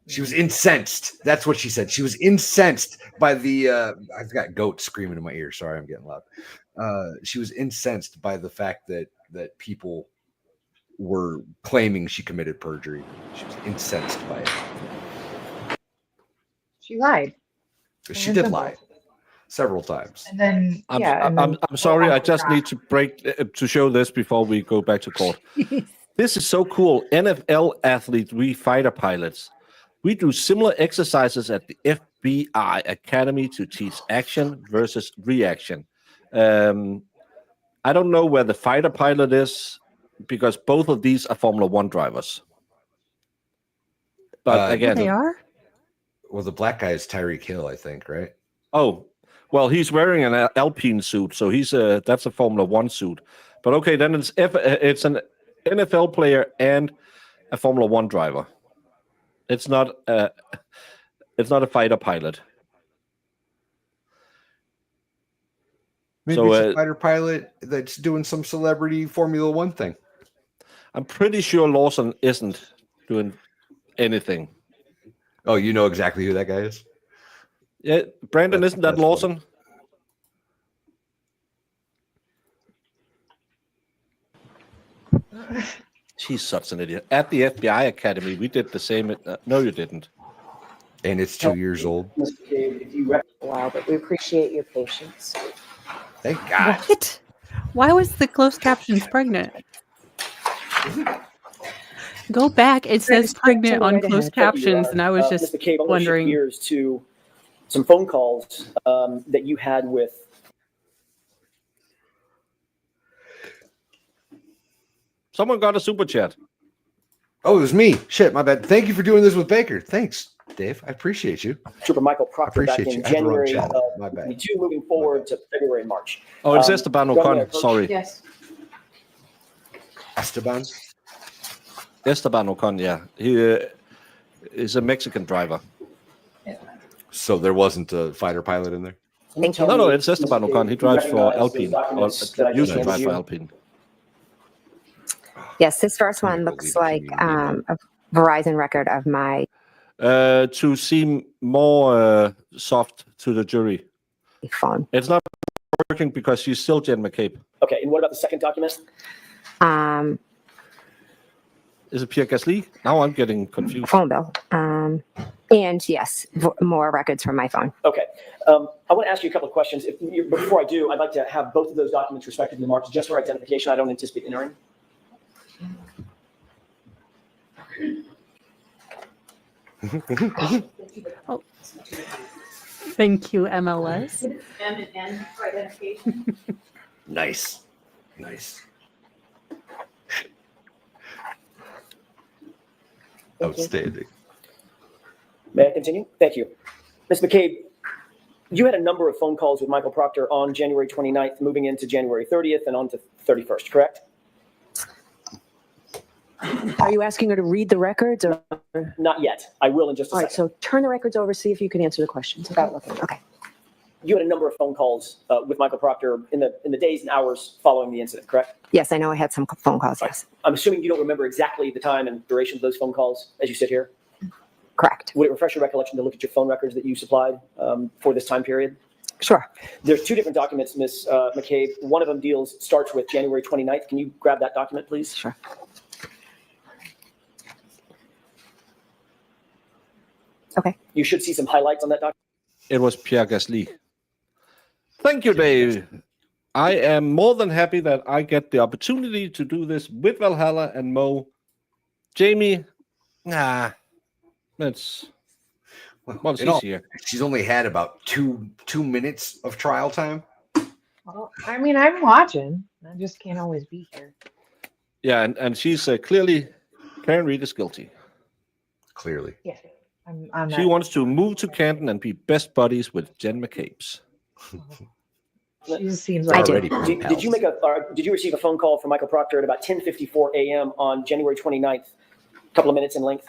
She was incensed. That's what she said. She was incensed by the, I've got goats screaming in my ear. Sorry, I'm getting loud. She was incensed by the fact that people were claiming she committed perjury. She was incensed by it. She lied. She did lie several times. And then, I'm sorry. I just need to break to show this before we go back to court. This is so cool. NFL athletes, we fighter pilots. We do similar exercises at the FBI Academy to teach action versus reaction. I don't know where the fighter pilot is because both of these are Formula One drivers. But again, they are. Well, the black guy is Tyreek Hill, I think, right? Oh, well, he's wearing an Alpine suit, so that's a Formula One suit. But okay, then it's an NFL player and a Formula One driver. It's not a fighter pilot. Maybe So, it's a fighter pilot that's doing some celebrity Formula One thing. I'm pretty sure Lawson isn't doing anything. Oh, you know exactly who that guy is? Yeah, Brandon, isn't that Lawson? She's such an idiot. At the FBI Academy, we did the same. No, you didn't. And it's 2 years old. Wow, but we appreciate your patience. Thank God. What? Why was the closed captions pregnant? Go back. It says pregnant on closed captions, and I was just Mr. Cave, I'm gonna shift wondering. gears to some phone calls that you had with. Someone got a super chat. Oh, it was me. Shit, my bad. Thank you for doing this with Baker. Thanks, Dave. I appreciate you. Trooper Michael Proctor back Appreciate in you. I had the wrong January channel. of My bad. 22, moving forward to February and March. Oh, it's Esteban go Ocon. ahead, Coach. Sorry. Yes. Esteban? Esteban Ocon, yeah. He is a Mexican driver. So there wasn't a fighter pilot in there? Thank you. No, it's Esteban Ocon. He drives for Recognize those Alpine, or documents that I used to just drive handed for you. Alpine. Yes, this first one looks like a Verizon record of my To seem more soft to the jury. phone. It's not working because she's still Jen McCabe. Okay, and what about the second document? Is it Pierre Gasly? Now I'm getting confused. Phone bill. And yes, more records from my phone. Okay. I want to ask you a couple of questions. Before I do, I'd like to have both of those documents respectively marked just for identification. I don't anticipate entering. Oh. Thank you, MLS. And for identification. Nice. Nice. Outstanding. May I continue? Thank you. Ms. McCabe, you had a number of phone calls with Michael Proctor on January 29th, moving into January 30th and on to 31st, correct? Are you asking her to read the records or? Not yet. I will in just a All right, second. so turn the records over, see if you can answer the questions. Without looking. Okay. You had a number of phone calls with Michael Proctor in the days and hours following the incident, correct? Yes, I know I had some phone calls. Yes. I'm assuming you don't remember exactly the time and duration of those phone calls as you sit here? Correct. Would it refresh your recollection to look at your phone records that you supplied for this time period? Sure. There's two different documents, Ms. McCabe. One of them starts with January 29th. Can you grab that document, please? Sure. Okay. You should see some highlights on that document. It was Pierre Gasly. Thank you, Dave. I am more than happy that I get the opportunity to do this with Valhalla and Mo. Jamie, it's what's easier. She's only had about two minutes of trial time. Well, I mean, I'm watching. I just can't always be here. Yeah, and she's clearly, Karen Reed is guilty. Clearly. Yeah. I'm She wants to move to Canton and be best buddies with Jen McCabe's. She just seems I like did. Did you receive a phone call from Michael Proctor at about 10:54 a.m. on January 29th, a couple of minutes in length?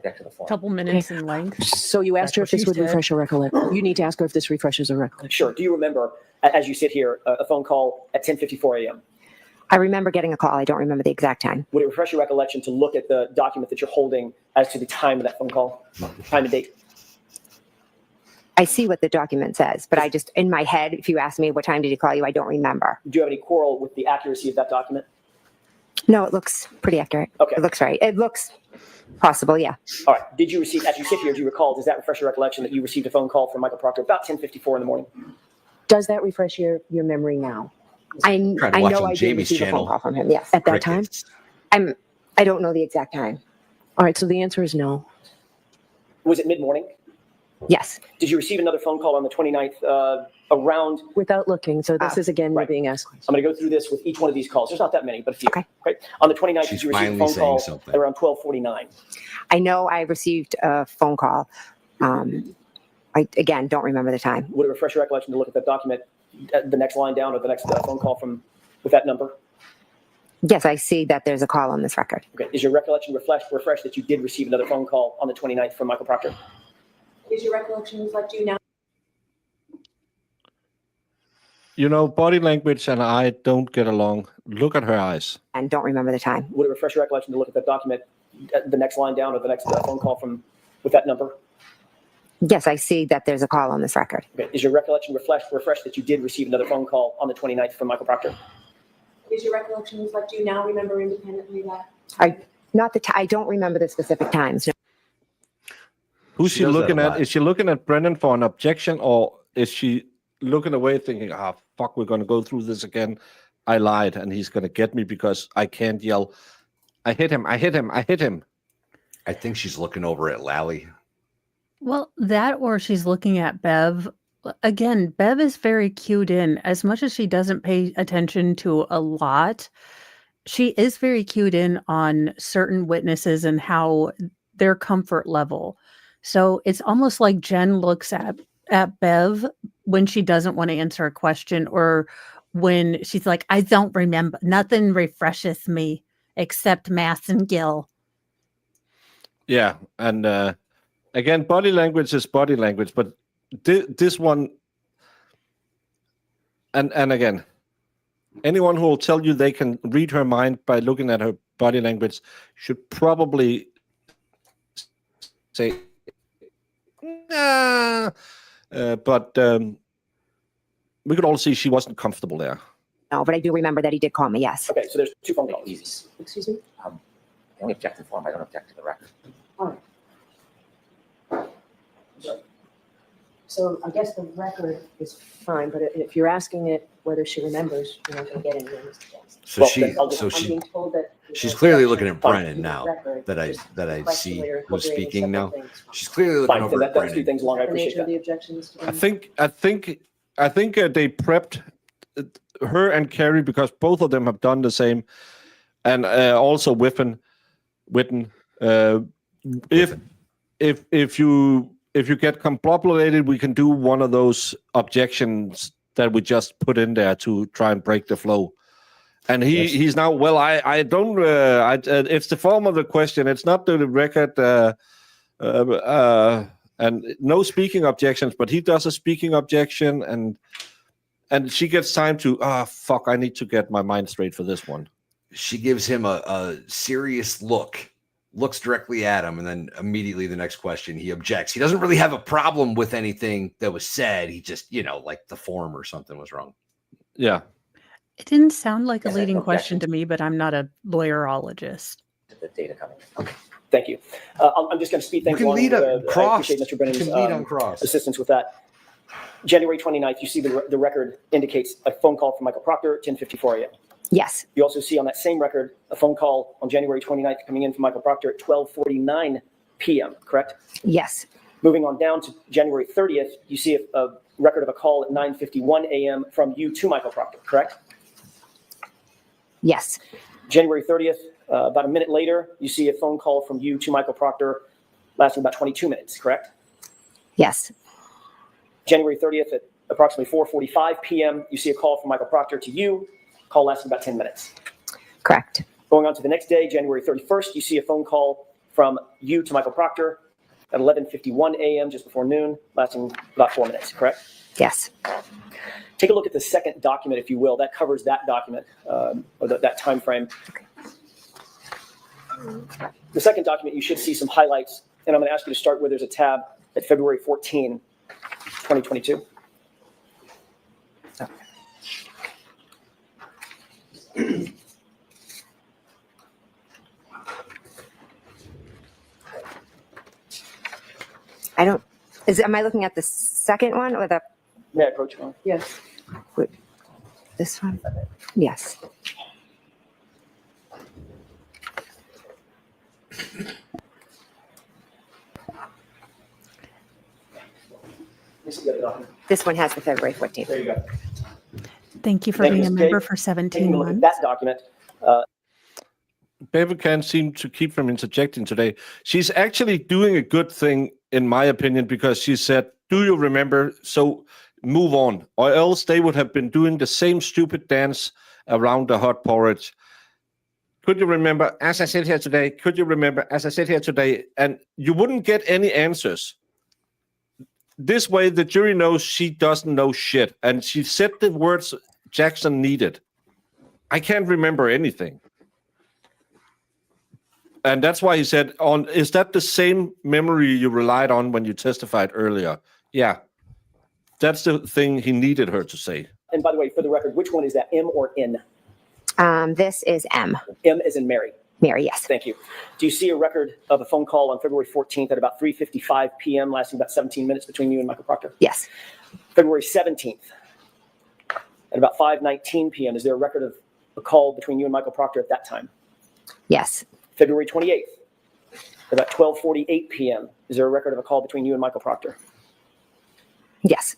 Back to the phone. Couple minutes in length. So you asked her if this would refresh her recollection. You need to ask her if this refreshes her recollection. Sure. Do you remember, as you sit here, a phone call at 10:54 a.m.? I remember getting a call. I don't remember the exact time. Would it refresh your recollection to look at the document that you're holding as to the time of that phone call, time and date? I see what the document says, but I just, in my head, if you ask me what time did he call you, I don't remember. Do you have any quarrel with the accuracy of that document? No, it looks pretty accurate. Okay. It looks right. It looks possible, yeah. All right. Did you receive, as you sit here, do you recall, does that refresh your recollection that you received a phone call from Michael Proctor about 10:54 in the morning? Does that refresh your memory now? I Tried to watch know on I did Jamie's receive a phone channel. call from him, yes. At that time? I don't know the exact time. All right, so the answer is no. Was it mid-morning? Yes. Did you receive another phone call on the 29th around? Without looking, so this is again, you're being asked questions. I'm going to go through this with each one of these calls. There's not that many, but a few. Okay. On the 29th, did you receive a phone call around 12:49? I know I received a phone call. I, again, don't remember the time. Would it refresh your recollection to look at that document, the next line down, or the next phone call with that number? Yes, I see that there's a call on this record. Okay. Is your recollection refreshed that you did receive another phone call on the 29th from Michael Proctor? Is your recollection reflect you now? You know, body language and I don't get along. Look at her eyes. And don't remember the time. Would it refresh your recollection to look at that document, the next line down, or the next phone call with that number? Yes, I see that there's a call on this record. Okay. Is your recollection refreshed that you did receive another phone call on the 29th from Michael Proctor? Is your recollection reflect you now remember independently that? I don't remember the specific times. No. Who's she does that looking a at? lot. Is she looking at Brennan for an objection, or is she looking away thinking, fuck, we're going to go through this again. I lied and he's going to get me because I can't yell, I hit him, I hit him, I hit him. I think she's looking over at Lally. Well, that or she's looking at Bev. Again, Bev is very cued in. As much as she doesn't pay attention to a lot, she is very cued in on certain witnesses and how their comfort level. So it's almost like Jen looks at Bev when she doesn't want to answer a question, or when she's like, I don't remember. Nothing refreshes me except Mass and Gil. Yeah. And again, body language is body language, but this one, and again, anyone who will tell you they can read her mind by looking at her body language should probably say, nah. But we could all see she wasn't comfortable there. No, but I do remember that he did call me, yes. Okay, so there's two phone calls. Excuse me? I only object in form, I don't object to the record. All right. So I guess the record Is fine, but if you're asking it whether she remembers, you're not going to get anywhere, Mr. Johnson. So I'm being told that she's clearly looking at Brennan the now record, that I just see questioning or who's incorporating speaking now. several things. She's clearly looking Fine, over then at that's two Brennan. things long. I The appreciate nature of that. the objection, Mr. I Johnson. think they prepped her and Carrie because both of them have done the same, and also Witten. If you get compopulated, we can do one of those objections that we just put in there to try and break the flow. And he's now, well, I don't, it's the form of the question. It's not the record, and no speaking objections, but he does a speaking objection, and she gets time to, fuck, I need to get my mind straight for this one. She gives him a serious look, looks directly at him, and then immediately the next question, he objects. He doesn't really have a problem with anything that was said. He just, like the form or something was wrong. Yeah. It didn't sound like a Yes, leading no question to me, but I'm not a lawyerologist. The data coming. Okay. Thank you. I'm just going to speed things along. lead I cross. appreciate Mr. Brennan's You can lead on cross. assistance with that. January 29th, you see the record indicates a phone call from Michael Proctor at 10:54 a.m. Yes. You also see on that same record a phone call on January 29th coming in from Michael Proctor at 12:49 p.m., correct? Yes. Moving on down to January 30th, you see a record of a call at 9:51 a.m. from you to Michael Proctor, correct? Yes. January 30th, about a minute later, you see a phone call from you to Michael Proctor lasting about 22 minutes, correct? Yes. January 30th at approximately 4:45 p.m., you see a call from Michael Proctor to you, call lasting about 10 minutes. Correct. Going on to the next day, January 31st, you see a phone call from you to Michael Proctor at 11:51 a.m., just before noon, lasting about 4 minutes, correct? Yes. Take a look at the second document, if you will. That covers that document, or that time frame. The second document, you should see some highlights, and I'm going to ask you to start where there's a tab at February 14, 2022. Am I looking at the second one or the? May I approach one? Yes. Wait, this one? Yes. document? This one has the February 14th. There you go. Thank you for Thank you, being a Ms. member Kate. for 17 Taking a look at months. that document. Bevan can't seem to keep from interjecting today. She's actually doing a good thing, in my opinion, because she said, do you remember? So move on. Or else they would have been doing the same stupid dance around the hot porridge. Could you remember, as I said here today? Could you remember, as I said here today? And you wouldn't get any answers. This way, the jury knows she doesn't know shit. And she said the words Jackson needed. I can't remember anything. And that's why he said, is that the same memory you relied on when you testified earlier? Yeah. That's the thing he needed her to say. And by the way, for the record, which one is that, M or N? This is M. M as in Mary. Mary, yes. Thank you. Do you see a record of a phone call on February 14th at about 3:55 p.m., lasting about 17 minutes between you and Michael Proctor? Yes. February 17th at about 5:19 p.m., is there a record of a call between you and Michael Proctor at that time? Yes. February 28th at about 12:48 p.m., is there a record of a call between you and Michael Proctor? Yes.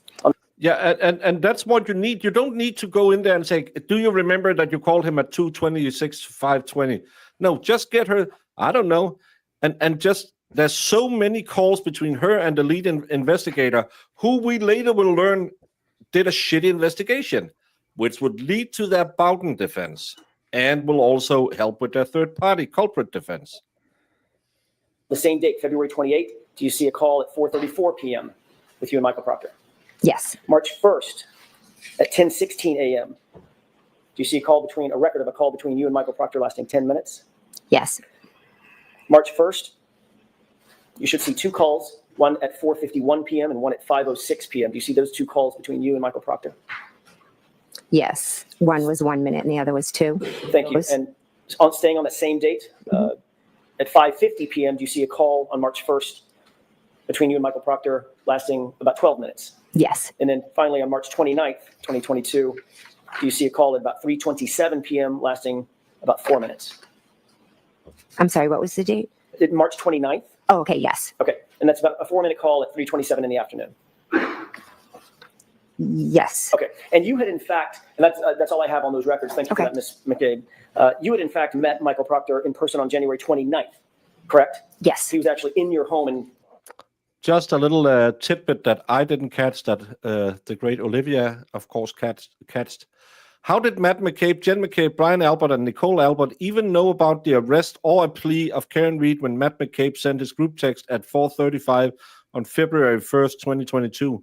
Yeah, and that's what you need. You don't need to go in there and say, do you remember that you called him at 2:26, 5:20? No, just get her, I don't know. And just, there's so many calls between her and the lead investigator, who we later will learn did a shitty investigation, which would lead to their Bowden defense and will also help with their third-party culprit defense. The same date, February 28th, do you see a call at 4:34 p.m. with you and Michael Proctor? Yes. March 1st at 10:16 a.m. Do you see a record of a call between you and Michael Proctor lasting 10 minutes? Yes. March 1st, you should see two calls, one at 4:51 p.m. and one at 5:06 p.m. Do you see those two calls between you and Michael Proctor? Yes. One was 1 minute and the other was 2. Thank you. And staying on that same date, at 5:50 p.m., do you see a call on March 1st between you and Michael Proctor lasting about 12 minutes? Yes. And then finally on March 29th, 2022, do you see a call at about 3:27 p.m. lasting about 4 minutes? I'm sorry, what was the date? March 29th? Oh, okay, yes. Okay. And that's about a 4-minute call at 3:27 in the afternoon. Yes. Okay. And you had in fact, and that's all I have on those records. Thank you for that, Ms. McCabe. You had in fact met Michael Proctor in person on January 29th, correct? Yes. He was actually in your home and Just a little tidbit that I didn't catch that the great Olivia, of course, catched. How did Matt McCabe, Jen McCabe, Brian Albert, and Nicole Albert even know about the arrest or a plea of Karen Reed when Matt McCabe sent his group text at 4:35 on February 1st, 2022?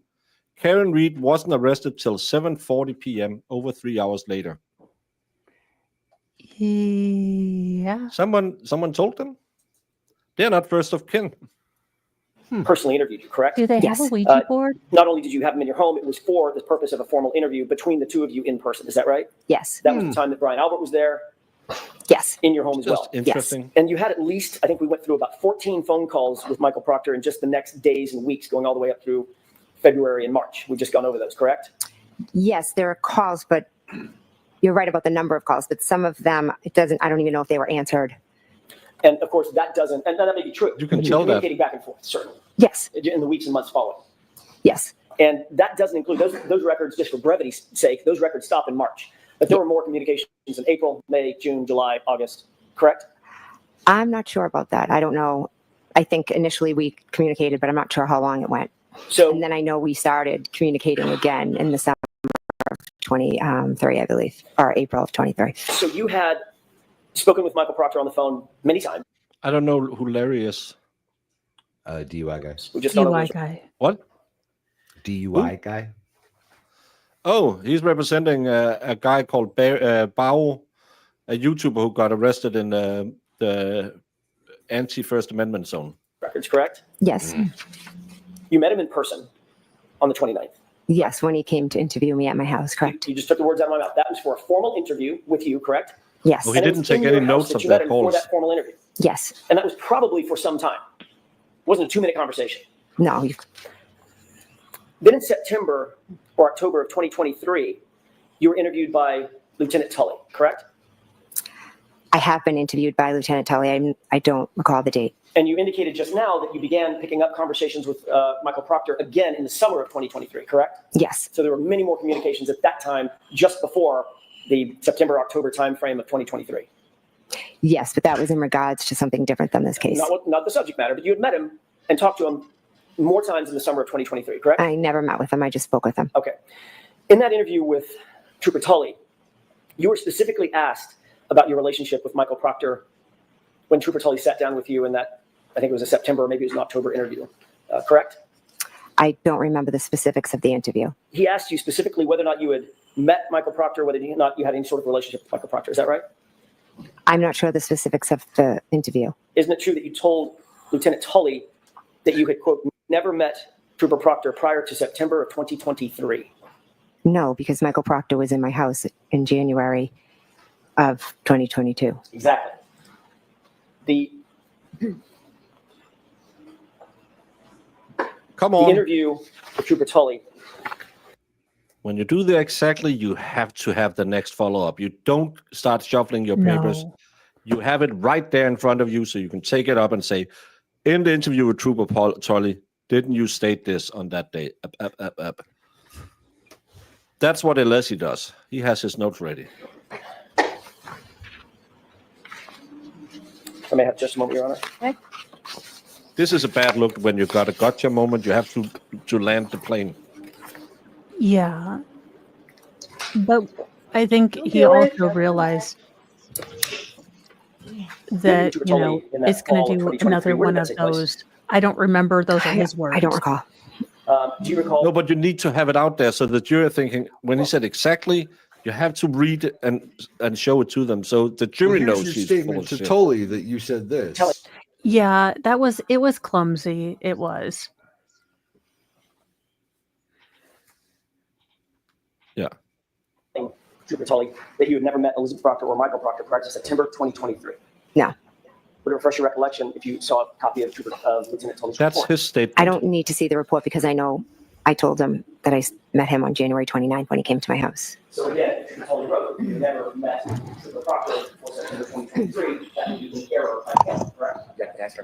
Karen Reed wasn't arrested till 7:40 p.m., over 3 hours later. Yeah. Someone told them? They're not first of kin. personally interviewed you, correct? Do they have a Ouija board? Not only did you have him in your home, it was for the purpose of a formal interview between the two of you in person. Is that right? Yes. That was the time that Brian Albert was there. Yes. In your home as Just well. interesting. Yes. And you had at least, I think we went through about 14 phone calls with Michael Proctor in just the next days and weeks, going all the way up through February and March. We've just gone over those, correct? Yes, there are calls, but you're right about the number of calls, but some of them, I don't even know if they were answered. And of course, that doesn't, and that may be true. You can But tell you're that. communicating back and forth, certainly. Yes. In the weeks and months following. Yes. And that doesn't include those records, just for brevity's sake, those records stop in March. But there were more communications in April, May, June, July, August, correct? I'm not sure about that. I don't know. I think initially we communicated, but I'm not sure how long it went. So, and then I know we started communicating again in the summer of 23, I believe, or April of 23. So you had spoken with Michael Proctor on the phone many times. I don't know who Larry is. DUI guy. We just don't know DUI guy. What? DUI guy. Oh, he's representing a guy called Bao, a YouTuber who got arrested in the anti-First Amendment zone. records, correct? Yes. You met him in person on the 29th. Yes, when he came to interview me at my house, correct. You just took the words out of my mouth. That was for a formal interview with you, correct? Yes. Well, he And it didn't was in take any your house notes of you met that him for calls. that formal interview. Yes. And that was probably for some time. It wasn't a 2-minute conversation. No. Then in September or October of 2023, you were interviewed by Lieutenant Tully, correct? I have been interviewed by Lieutenant Tully. I don't recall the date. And you indicated just now that you began picking up conversations with Michael Proctor again in the summer of 2023, correct? Yes. So there were many more communications at that time, just before the September-October timeframe of 2023. Yes, but that was in regards to something different than this case. Not the subject matter, but you had met him and talked to him more times in the summer of 2023, correct? I never met with him. I just spoke with him. Okay. In that interview with Trooper Tully, you were specifically asked about your relationship with Michael Proctor when Trooper Tully sat down with you in that, I think it was a September or maybe it was an October interview, correct? I don't remember the specifics of the interview. He asked you specifically whether or not you had met Michael Proctor, whether or not you had any sort of relationship with Michael Proctor. Is that right? I'm not sure the specifics of the interview. Isn't it true that you told Lieutenant Tully that you had, quote, never met Trooper Proctor prior to September of 2023? No, because Michael Proctor was in my house in January of 2022. Exactly. Come on. The interview with Trooper Tully. When you do that exactly, you have to have the next follow-up. You don't start shuffling your papers. No. You have it right there in front of you so you can take it up and say, in the interview with Trooper Tully, didn't you state this on that day? That's what Alessi does. He has his notes ready. I may have just a moment, Your Honor. Okay. This is a bad look when you've got a gotcha moment. You have to land the plane. Yeah. But I think he also realized that, you know, it's going to do another one of those. I don't remember. Those are his words. I don't recall. Do you recall? No, but you need to have it out there so that you're thinking, when he said exactly, you have to read it and show it to them so the jury Well, here's knows your he's full statement of to shit. Tully that you said this. Yeah, it was clumsy. It was. Yeah. Trooper Tully, that you had never met Elizabeth Proctor or Michael Proctor prior to September 2023. No. Would it refresh your recollection if you saw a copy of Lieutenant Tully's That's report? his statement. I don't need to see the report because I know I told him that I met him on January 29th when he came to my house. So again, Trooper Tully wrote that you never met Trooper Proctor before September 2023. That would be an error by him, correct?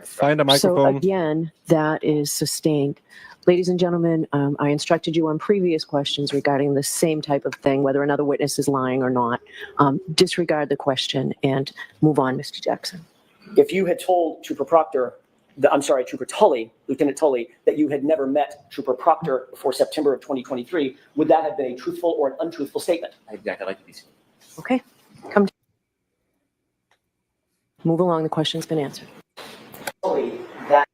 Find a So microphone. again, that is sustained. Ladies and gentlemen, I instructed you on previous questions regarding the same type of thing, whether another witness is lying or not. Disregard the question and move on, Mr. Jackson. If you had told Trooper Proctor, Trooper Tully, Lieutenant Tully, that you had never met Trooper Proctor before September of 2023, would that have been a truthful or an untruthful statement? I'd like to be seen. Okay, move along. The question's been answered. Tully, that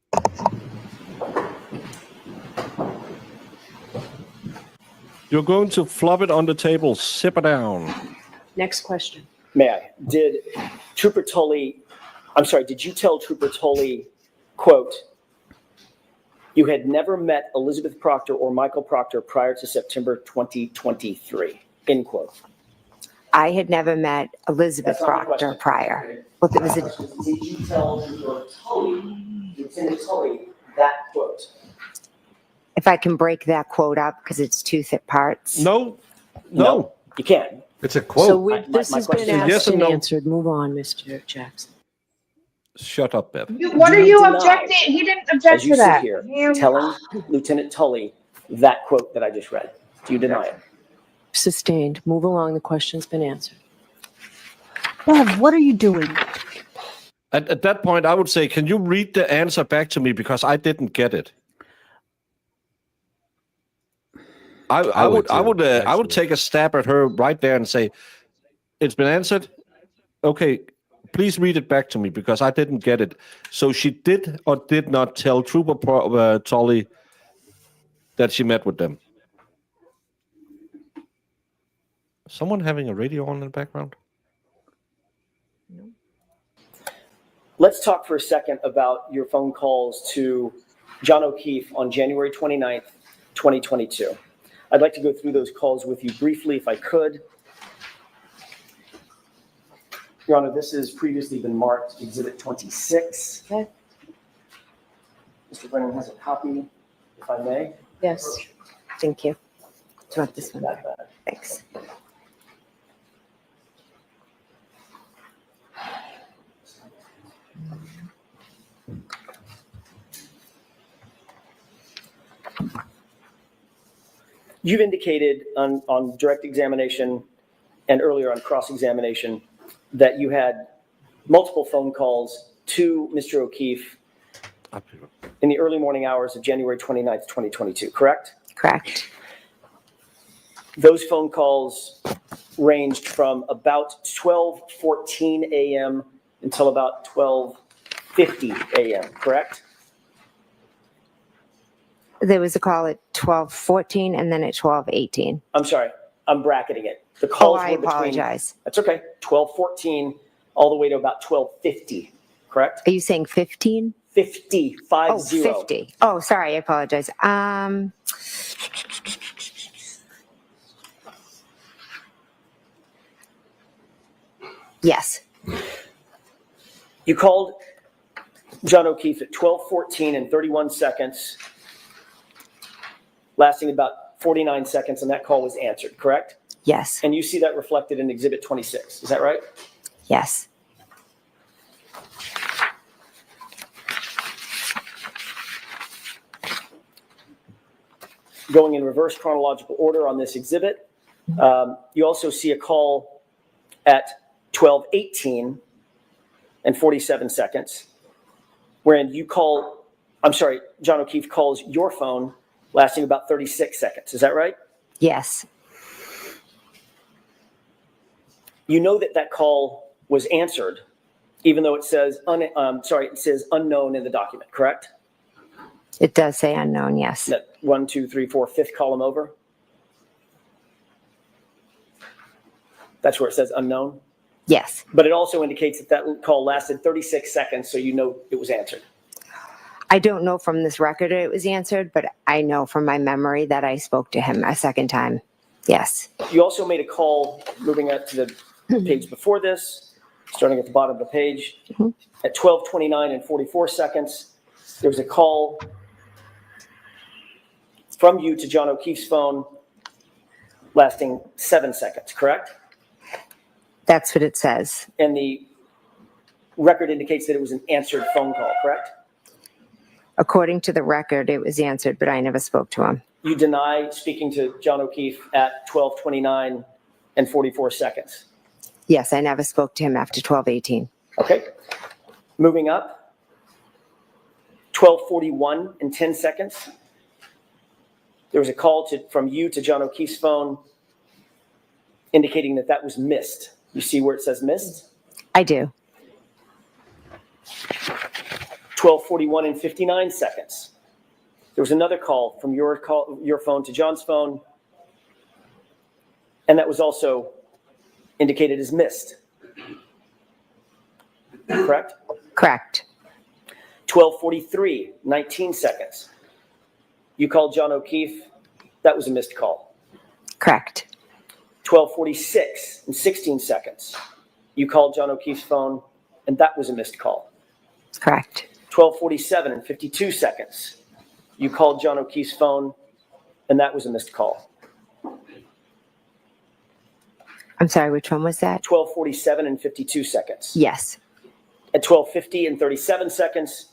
You're going to flop it on the table. Sip it down. Next question. May I? Did you tell Trooper Tully, quote, you had never met Elizabeth Proctor or Michael Proctor prior to September 2023, end quote? I had never met Elizabeth That's not the Proctor question. prior. Well, there was a, Did you tell Trooper Tully, Lieutenant Tully, that quote? if I can break that quote up because it's two thick parts. No. You can't. It's a quote. So this my has been question is asked yes and and no. answered. Move on, Mr. Jackson. Shut up, Bev. What Do are you deny, objecting? He didn't object As you to sit that. here Man. telling Lieutenant Tully that quote that I just read, do you deny it? Sustained. Move along. The question's been answered. Bev, what are you doing? At that point, I would say, can you read the answer back to me because I didn't get it. I would take a stab at her right there and say, it's been answered. Okay, please read it back to me because I didn't get it. So she did or did not tell Trooper Tully that she met with them. Someone having a radio on in the background? Let's talk for a second about your phone calls to John O'Keefe on January 29th, 2022. I'd like to go through those calls with you briefly if I could. Your Honor, this has previously been marked Exhibit 26. Okay. Mr. Brennan has a copy, if I may. Yes. Thank you. Do you want this one? Thanks. You've indicated on direct examination and earlier on cross-examination that you had multiple phone calls to Mr. O'Keefe in the early morning hours of January 29th, 2022, correct? Correct. Those phone calls ranged from about 12:14 a.m. until about 12:50 a.m., correct? There was a call at 12:14 and then at 12:18. I'm sorry, I'm bracketing it. The calls I were between, apologize. that's okay, 12:14 all the way to about 12:50, correct? Are you saying 15? 50, 50. Oh, 50. Oh, sorry, I apologize. Yes. You called John O'Keefe at 12:14 and 31 seconds, lasting about 49 seconds, and that call was answered, correct? Yes. And you see that reflected in Exhibit 26, is that right? Yes. Going in reverse chronological order on this exhibit, you also see a call at 12:18 and 47 seconds, wherein John O'Keefe calls your phone lasting about 36 seconds. Is that right? Yes. You know that call was answered, even though it says it says unknown in the document, correct? It does say unknown, yes. That 1, 2, 3, 4, fifth column over. That's where it says unknown. Yes. But it also indicates that call lasted 36 seconds, so you know it was answered. I don't know from this record it was answered, but I know from my memory that I spoke to him a second time. Yes. You also made a call, moving up to the page before this, starting at the bottom of the page. At 12:29 and 44 seconds, there was a call from you to John O'Keefe's phone lasting 7 seconds, correct? That's what it says. And the record indicates that it was an answered phone call, correct? According to the record, it was answered, but I never spoke to him. You deny speaking to John O'Keefe at 12:29 and 44 seconds. Yes, I never spoke to him after 12:18. Okay. Moving up, 12:41 and 10 seconds. There was a call from you to John O'Keefe's phone indicating that was missed. You see where it says missed? I do. 12:41 and 59 seconds. There was another call from your phone to John's phone, and that was also indicated as missed. Correct? Correct. 12:43, 19 seconds. You called John O'Keefe. That was a missed call. Correct. 12:46 and 16 seconds. You called John O'Keefe's phone, and that was a missed call. Correct. 12:47 and 52 seconds. You called John O'Keefe's phone, and that was a missed call. I'm sorry, which one was that? 12:47 and 52 seconds. Yes. At 12:50 and 37 seconds,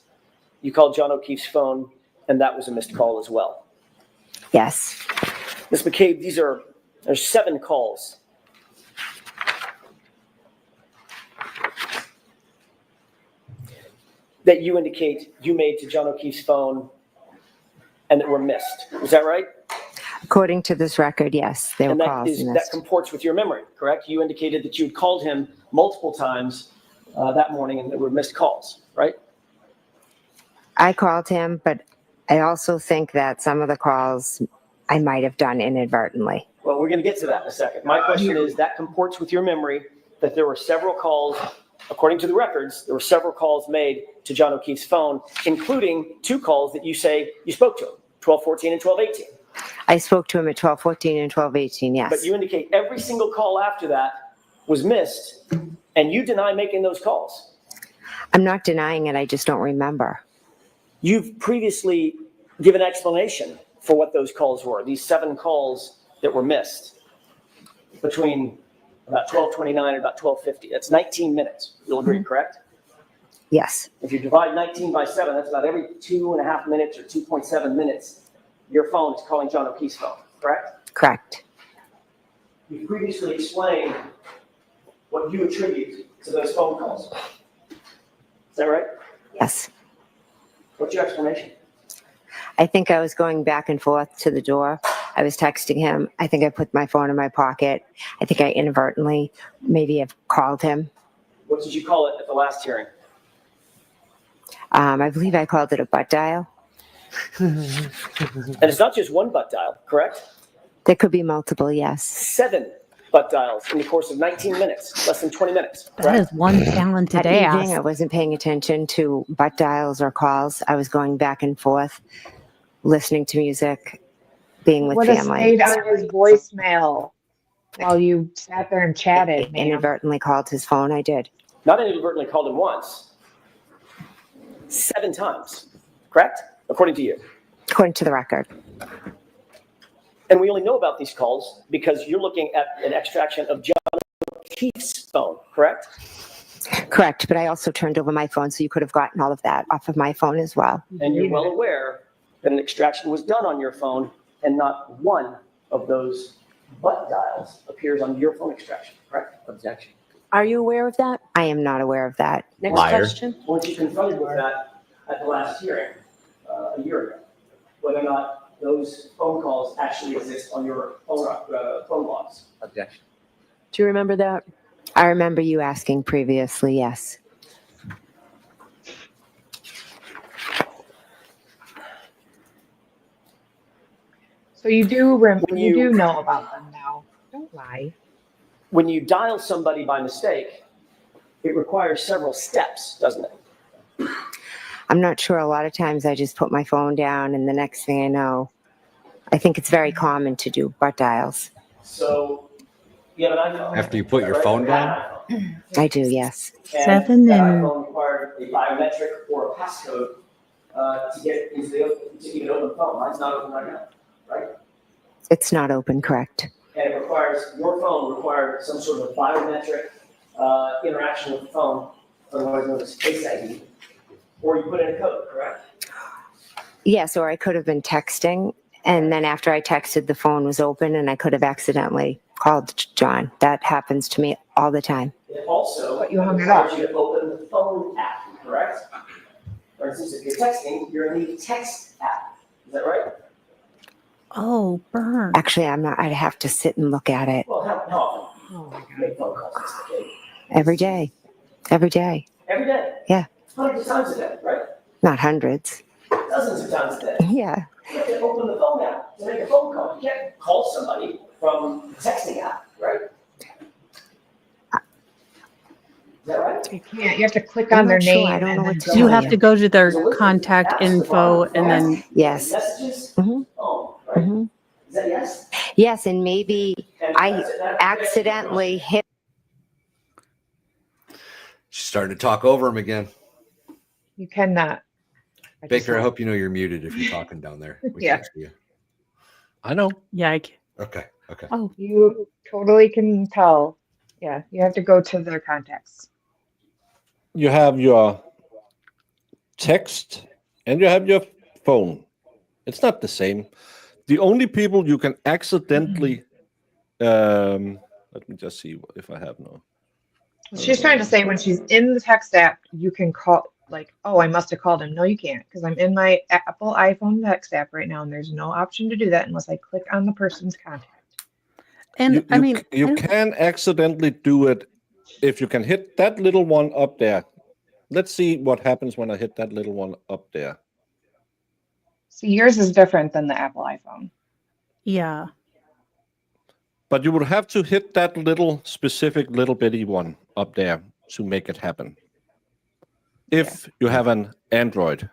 you called John O'Keefe's phone, and that was a missed call as well. Yes. Ms. McCabe, there's 7 calls. That you indicate you made to John O'Keefe's phone and that were missed. Is that right? According to this record, yes, there were calls that missed. comports with your memory, correct? You indicated that you had called him multiple times that morning and there were missed calls, right? I called him, but I also think that some of the calls I might have done inadvertently. Well, we're going to get to that in a second. My question is, that comports with your memory that there were several calls, according to the records, there were several calls made to John O'Keefe's phone, including 2 calls that you say you spoke to him, 12:14 and 12:18. I spoke to him at 12:14 and 12:18, yes. But you indicate every single call after that was missed, and you deny making those calls. I'm not denying it, I just don't remember. You've previously given explanation for what those calls were, these 7 calls that were missed between about 12:29 and about 12:50. That's 19 minutes. You'll agree, correct? Yes. If you divide 19 by 7, that's about every 2.5 minutes or 2.7 minutes, your phone is calling John O'Keefe's phone, correct? Correct. You previously explained what you attribute to those phone calls. Is that right? Yes. What's your explanation? I think I was going back and forth to the door. I was texting him. I think I put my phone in my pocket. I think I inadvertently maybe have called him. What did you call it at the last hearing? I believe I called it a butt dial. And it's not just one butt dial, correct? There could be multiple, yes. 7 butt dials in the course of 19 minutes, less than 20 minutes. That is one talented That evening, ass. I wasn't paying attention to butt dials or calls. I was going back and forth, listening to music, being with Would have family. stayed on his voicemail while you sat there and chatted, man. Inadvertently called his phone. I did. Not inadvertently called him once, 7 times, correct? According to you. According to the record. And we only know about these calls because you're looking at an extraction of John O'Keefe's phone, correct? Correct, but I also turned over my phone, so you could have gotten all of that off of my phone as well. And you're well aware that an extraction was done on your phone and not one of those butt dials appears on your phone extraction, correct? Objection. Are you aware of that? I am not aware of that. Next Liar. question. Weren't you confronted with that at the last hearing a year ago? Whether or not those phone calls actually exist on your phone logs? Objection. Do you remember that? I remember you asking previously, yes. So you do you do know about them now. Don't lie. When you dial somebody by mistake, it requires several steps, doesn't it? I'm not sure. A lot of times I just put my phone down, and the next thing I know, I think it's very common to do butt dials. So you have an iPhone. After you put your phone down? I do, yes. And that iPhone required a biometric or a passcode to get into to even open the phone. Mine's not open right now, right? It's not open, correct? And it requires, your phone required some sort of biometric interaction with the phone, otherwise known as Face ID, or you put in a code, correct? Yes, or I could have been texting, and then after I texted, the phone was open, and I could have accidentally called John. That happens to me all the time. It also But you hung it up. requires you to open the phone app, correct? For instance, if you're texting, you're in the text app. Is that right? Oh, burn. Actually, I'm not. I'd have to sit and look at it Well, how often? Oh my God. Make phone calls every day. Every day. every day. Yeah. Hundreds of times a day, right? Not hundreds. Dozens of times a day. Yeah. You have to open the phone app to make a phone call. You can't call somebody from the texting app, right? Is that right? You can't. You have to click on their name. I don't know what to You tell have to go to their contact info and then Yes. Messages? Mhm. Oh, right. Mhm. Is that yes? Yes, and maybe And I that's it. accidentally hit. She's starting to talk over him again. You cannot. I just Baker, I want- hope you know you're muted if you're talking down there. We Yeah. can't see you. I know. yike. Okay. Okay. Oh, You totally can tell. Yeah, you have to go to their contacts. You have your text and you have your phone. It's not the same. The only people you can accidentally let me just see if I have no. She's trying to say when she's in the text app, you can call, like, oh, I must have called him. No, you can't, because I'm in my Apple iPhone text app right now, and there's no option to do that unless I click on the person's contact. and I mean, you can accidentally do it if you can hit that little one up there. Let's see what happens when I hit that little one up there. See, yours is different than the Apple iPhone. yeah. But you would have to hit that little specific little bitty one up there to make it happen. If you have an Android.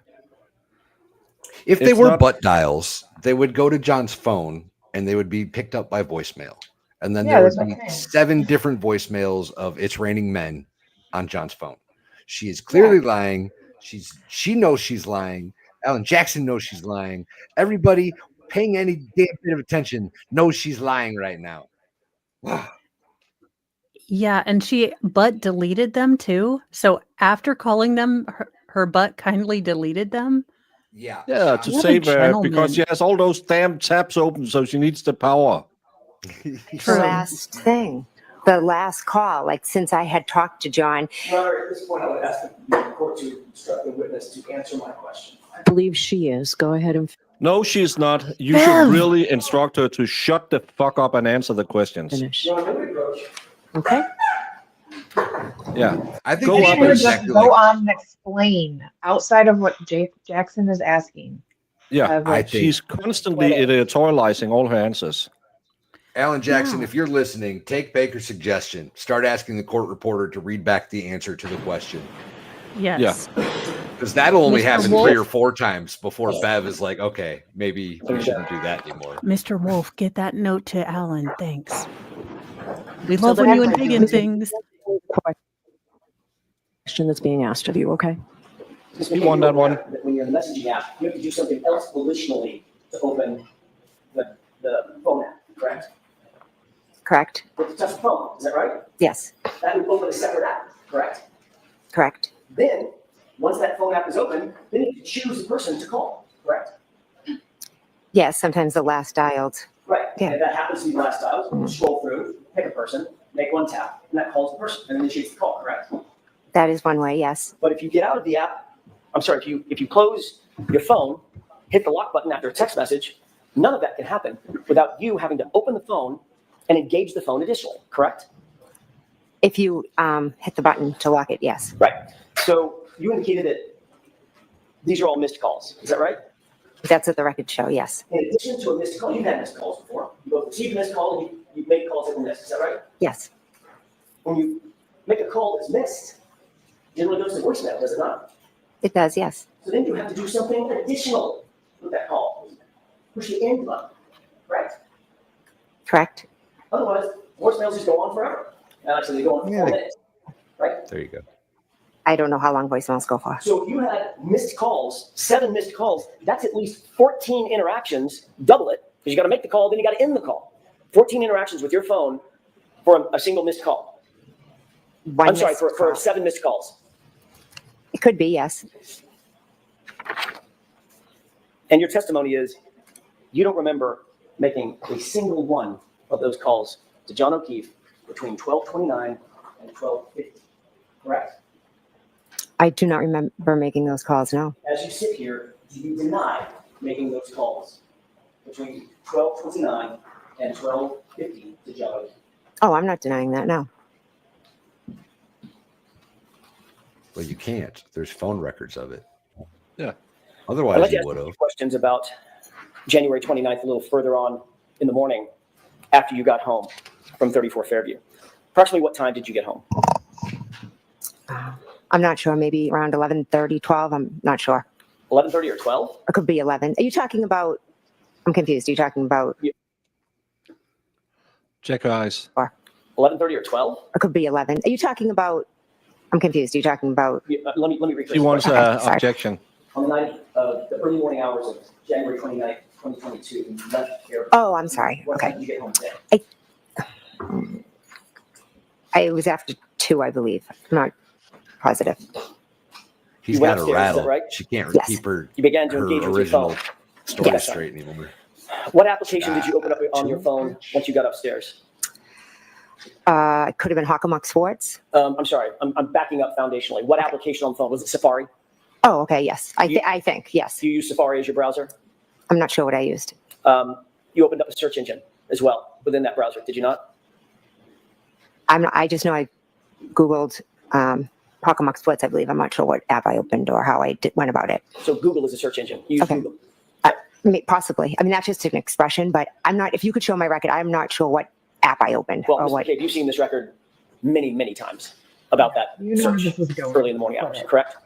If they It's were not- butt dials, they would go to John's phone and they would be picked up by voicemail. And then Yeah, there that's would what be I'm saying. 7 different voicemails of "It's Raining Men" on John's phone. She is clearly lying. She knows she's lying. Alan Jackson knows she's lying. Everybody paying any damn bit of attention knows she's lying right now. Yeah, and she butt deleted them too. So after calling them, her butt kindly deleted them. Yeah. Yeah, to What a save her because gentleman. she has all those damn tabs open, so she needs the power. The last thing, the last call, like since I had talked to John. Your Honor, at this point, I would ask the court to instruct the witness to answer my question. I believe she is. Go ahead and No, she's not. You should really instruct her to shut the fuck up and answer the questions. finish. Your Honor, let me approach. Okay. Yeah. I think I you think should just exactly go like, on and explain outside of what Jackson is asking. Yeah. think- She's constantly editorializing all her answers. Alan Jackson, if you're listening, take Baker's suggestion. Start asking the court reporter to read back the answer to the question. Yes. Because that'll only Mr. happen Wolf? 3 or 4 times before Bev is like, okay, maybe we shouldn't do that anymore. Mr. Wolf, get that note to Alan. Thanks. We So love the when you next indignant things. Question that's being asked of you. Okay. You want that one? When you're in the messaging app, you have to do something else volitionally to open the phone app, correct? Correct. With the touch phone, is that right? Yes. That would open a separate app, correct? Correct. Then, once that phone app is open, then you can choose the person to call, correct? Yes. Sometimes the last dialed. Right. Yeah. And that happens to be the last dial. You scroll through, pick a person, make one tap, and that calls the person and initiates the call, correct? That is one way. Yes. But if you get out of the app, I'm sorry, if you close your phone, hit the lock button after a text message, none of that can happen without you having to open the phone and engage the phone additionally, correct? If you hit the button to lock it, yes. Right. So you indicated that these are all missed calls. Is that right? That's what the record show. Yes. In addition to a missed call, you've had missed calls before. You both received a missed call and you make calls that were missed. Is that right? Yes. When you make a call that's missed, it generally goes to voicemail, does it not? It does. Yes. So then you have to do something additional with that call. Push the end button, correct? Correct. Otherwise, voicemails just go on forever. Actually, they go on for 4 minutes, right? There you go. I don't know how long voicemails go for. So if you had missed calls, 7 missed calls, that's at least 14 interactions, double it, because you got to make the call, then you got to end the call. 14 interactions with your phone for a single missed call. I'm sorry, for 7 missed calls. It could be. Yes. And your testimony is you don't remember making a single one of those calls to John O'Keefe between 12:29 and 12:50, correct? I do not remember making those calls. No. As you sit here, do you deny making those calls between 12:29 and 12:50 to John O'Keefe? Oh, I'm not denying that. No. Well, you can't. There's phone records of it. Yeah. I'd Otherwise, like to you ask would you have. questions about January 29th a little further on in the morning after you got home from 34 Fairview. Approximately what time did you get home? I'm not sure. Maybe around 11:30, 12. I'm not sure. 11:30 or 12? It could be 11. Are you talking about? I'm confused. Are you talking about? Check your eyes. 11:30 or 12? It could be 11. Are you talking about? I'm confused. Are you talking about? Let me rephrase. She wants the question. an objection. On the night of the early morning hours of January 29th, 2022, you left here. Oh, I'm sorry. What Okay. time did you get home today? It was after 2, I believe. I'm not positive. He's You went got a upstairs, is rattle. that right? She can't Yes. keep her, You began to her engage with your original phone. story Yes. straight anymore. What application did you open up on your phone once you got upstairs? It could have been Hockomock Sports. I'm sorry, I'm backing up foundationally. What application on the phone? Was it Safari? Oh, okay. Yes. I think. Yes. Do you use Safari as your browser? I'm not sure what I used. You opened up a search engine as well within that browser, did you not? I just know I Googled Hockomock Sports, I believe. I'm not sure what app I opened or how I went about it. So Google is a search engine. You use Okay. Google. Possibly. I mean, that's just an expression, but I'm not, if you could show my record, I'm not sure what app I opened Well, or Mr. what. McCabe, you've seen this record many, many times about that You know search this is going. early in the morning hours, correct?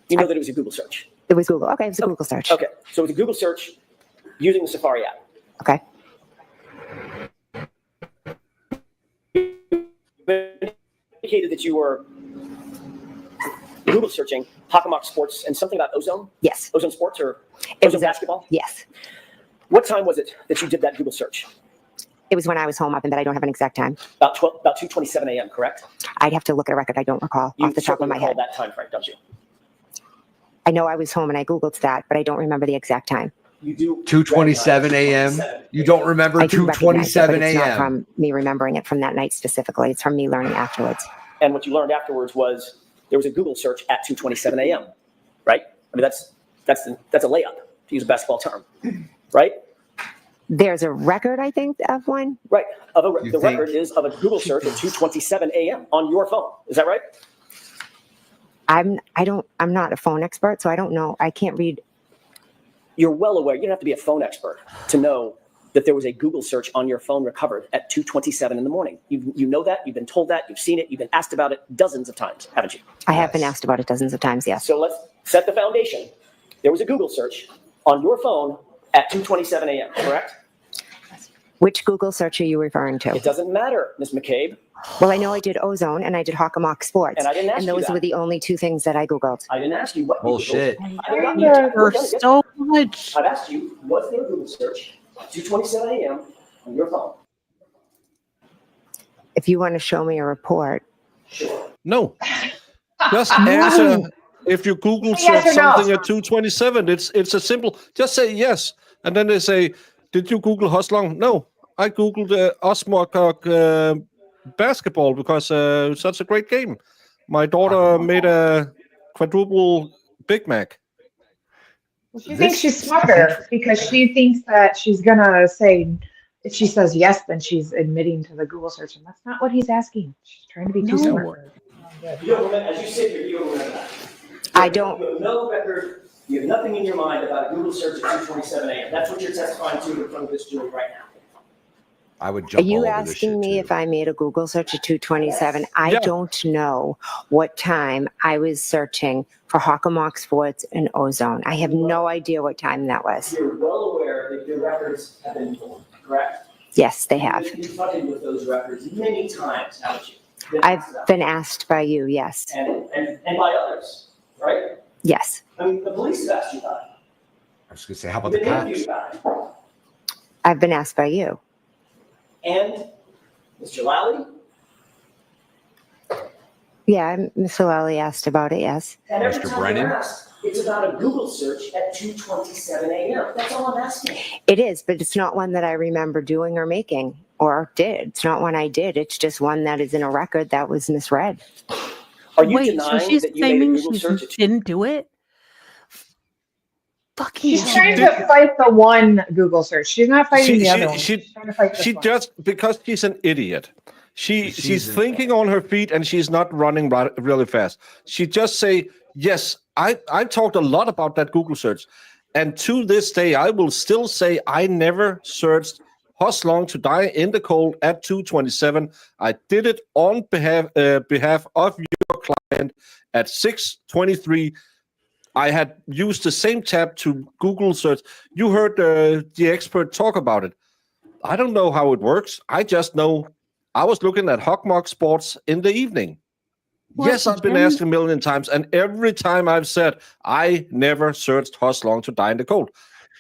You know that it was a Google search. It was Google. Okay. It was a Google search. Okay, so it was a Google search using the Safari app. Okay. You indicated that you were Google searching Hockomock Sports and something about Ozone? Yes. Ozone Sports or It Ozone was Basketball? Yes. What time was it that you did that Google search? It was when I was home up in bed. I don't have an exact time. About 2:27 a.m., correct? I'd have to look at a record. I don't recall You off the top of my certainly head. recall that time frame, don't you? I know I was home and I Googled that, but I don't remember the exact time. You do 2:27 a.m. You don't remember I do recognize it, but 2:27 it's not a.m. from me remembering it from that night specifically. It's from me learning afterwards. And what you learned afterwards was there was a Google search at 2:27 a.m. Right? I mean, that's a layup, to use a basketball term, right? There's a record, I think, of one. Right. The record is of a Google search at 2:27 a.m. on your phone. Is that right? I'm not a phone expert, so I don't know. I can't read. You're well aware. You don't have to be a phone expert to know that there was a Google search on your phone recovered at 2:27 in the morning. You know that. You've been told that. You've seen it. You've been asked about it dozens of times, haven't you? I have been asked about it dozens of times, yes. So let's set the foundation. There was a Google search on your phone at 2:27 a.m., correct? Which Google search are you referring to? It doesn't matter, Ms. McCabe. Well, I know I did Ozone and I did Hockomock Sports. And I didn't ask and you those that. were the only two things that I Googled. I didn't ask you what Bullshit. So much. I've asked you, was there a Google search at 2:27 a.m. on your phone? If you want to show me a report. No. Just answer if you Google Yes search or no? something at 2:27. It's a simple. Just say yes, and then they say, "Did you Google Hoslong?" No, I Googled Osmok basketball because it's such a great game. My daughter made a quadruple Big Mac. Well, she thinks she's smarter because she thinks that she's gonna say, if she says yes, then she's admitting to the Google search, and that's not what he's asking. She's trying to be too smart. You don't remember, as you sit here, you don't remember that. I don't. You have no record. You have nothing in your mind about a Google search at 2:27 a.m. That's what you're testifying to in front of this jury right now. I would Are jump all you over this shit asking me too. if I made a Google search at 2:27? I Yeah. don't know what time I was searching for Hockomock Sports and Ozone. I have no idea what time that was. You're well aware that your records have been pulled, correct? Yes, they have. You've been confronted with those records many times, haven't you? I've been asked by you, yes. And by others, right? Yes. I mean, the police have asked you about it. I was going to say, how about You've the been cops? interviewed about it. I've been asked by you. And Mr. Lally, Yeah, Mr. Lally asked about it, yes. and every Mr. time Brennan? you're asked, it's about a Google search at 2:27 a.m. That's all I'm asking. It is, but it's not one that I remember doing or making or did. It's not one I did. It's just one that is in a record that was misread. Are you Wait, so denying she's that you made a claiming Google she search at didn't do it? Fucking She's hell. trying to fight the one Google search. She's not fighting the other one. She's trying to fight this She one. just because she's an idiot. She's thinking on her feet and she's not running really fast. She just say, yes, I talked a lot about that Google search. And to this day, I will still say I never searched Hoslong to die in the cold at 2:27. I did it on behalf of your client at 6:23. I had used the same tab to Google search. You heard the expert talk about it. I don't know how it works. I just know I was looking at Hockomock Sports in the evening. Well, Yes, I've been then- asked a million times, and every time I've said, I never searched Hoslong to die in the cold.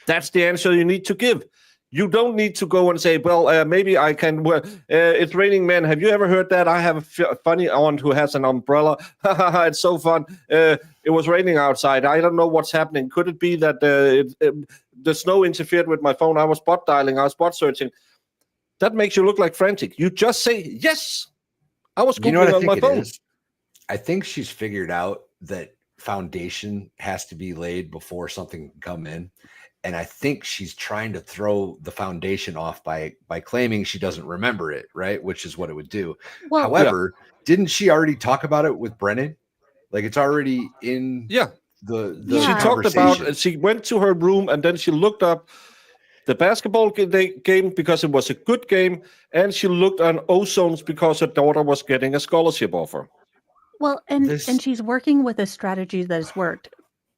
That's the answer you need to give. You don't need to go and say, well, maybe I can. It's raining men. Have you ever heard that? I have a funny aunt who has an umbrella. It's so fun. It was raining outside. I don't know what's happening. Could it be that the snow interfered with my phone? I was spot dialing. I was spot searching. That makes you look like frantic. You just say, yes, I was Googling You know what I on my think it phone. is? I think she's figured out that foundation has to be laid before something can come in. And I think she's trying to throw the foundation off by claiming she doesn't remember it, right? Which is what it would do. Well, However, didn't she already talk about it with Brennan? Like it's already in Yeah. the She talked about it. She went to her room and then she looked up the basketball game because it was a good game. And she looked on Ozones because her daughter was getting a scholarship offer. Well, and she's working with a strategy that has worked.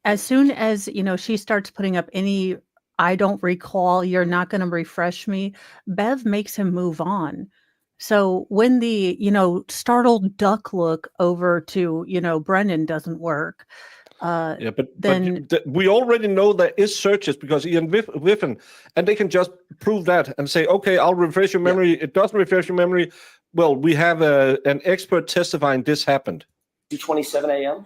As soon as, she starts putting up any, I don't recall, you're not going to refresh me, Bev makes him move on. So when the, startled duck look over to, Brennan doesn't work, Yeah, but then we already know there is searches because Ian Whiffen, and they can just prove that and say, okay, I'll refresh your memory. It doesn't refresh your memory. Well, we have an expert testifying this happened. 2:27 a.m.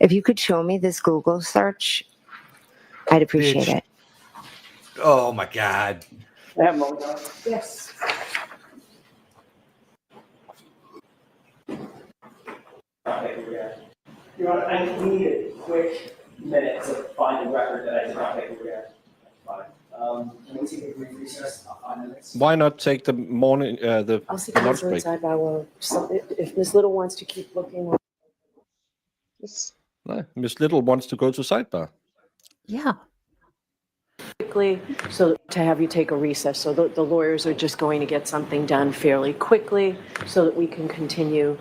If you could show me this Google search, I'd appreciate it. Oh my God. I have a moment, Your Honor. Yes. Your Honor, I need a quick minute to find a record that I did not make a record. Fine. Can we take a brief recess? 5 minutes. Why not take the morning, the I'll see lunch counsel break? inside while if Ms. Little wants to keep looking. No, Miss Little wants to go to sidebar. Yeah. Quickly, so to have you take a recess. So the lawyers are just going to get something done fairly quickly so that we can continue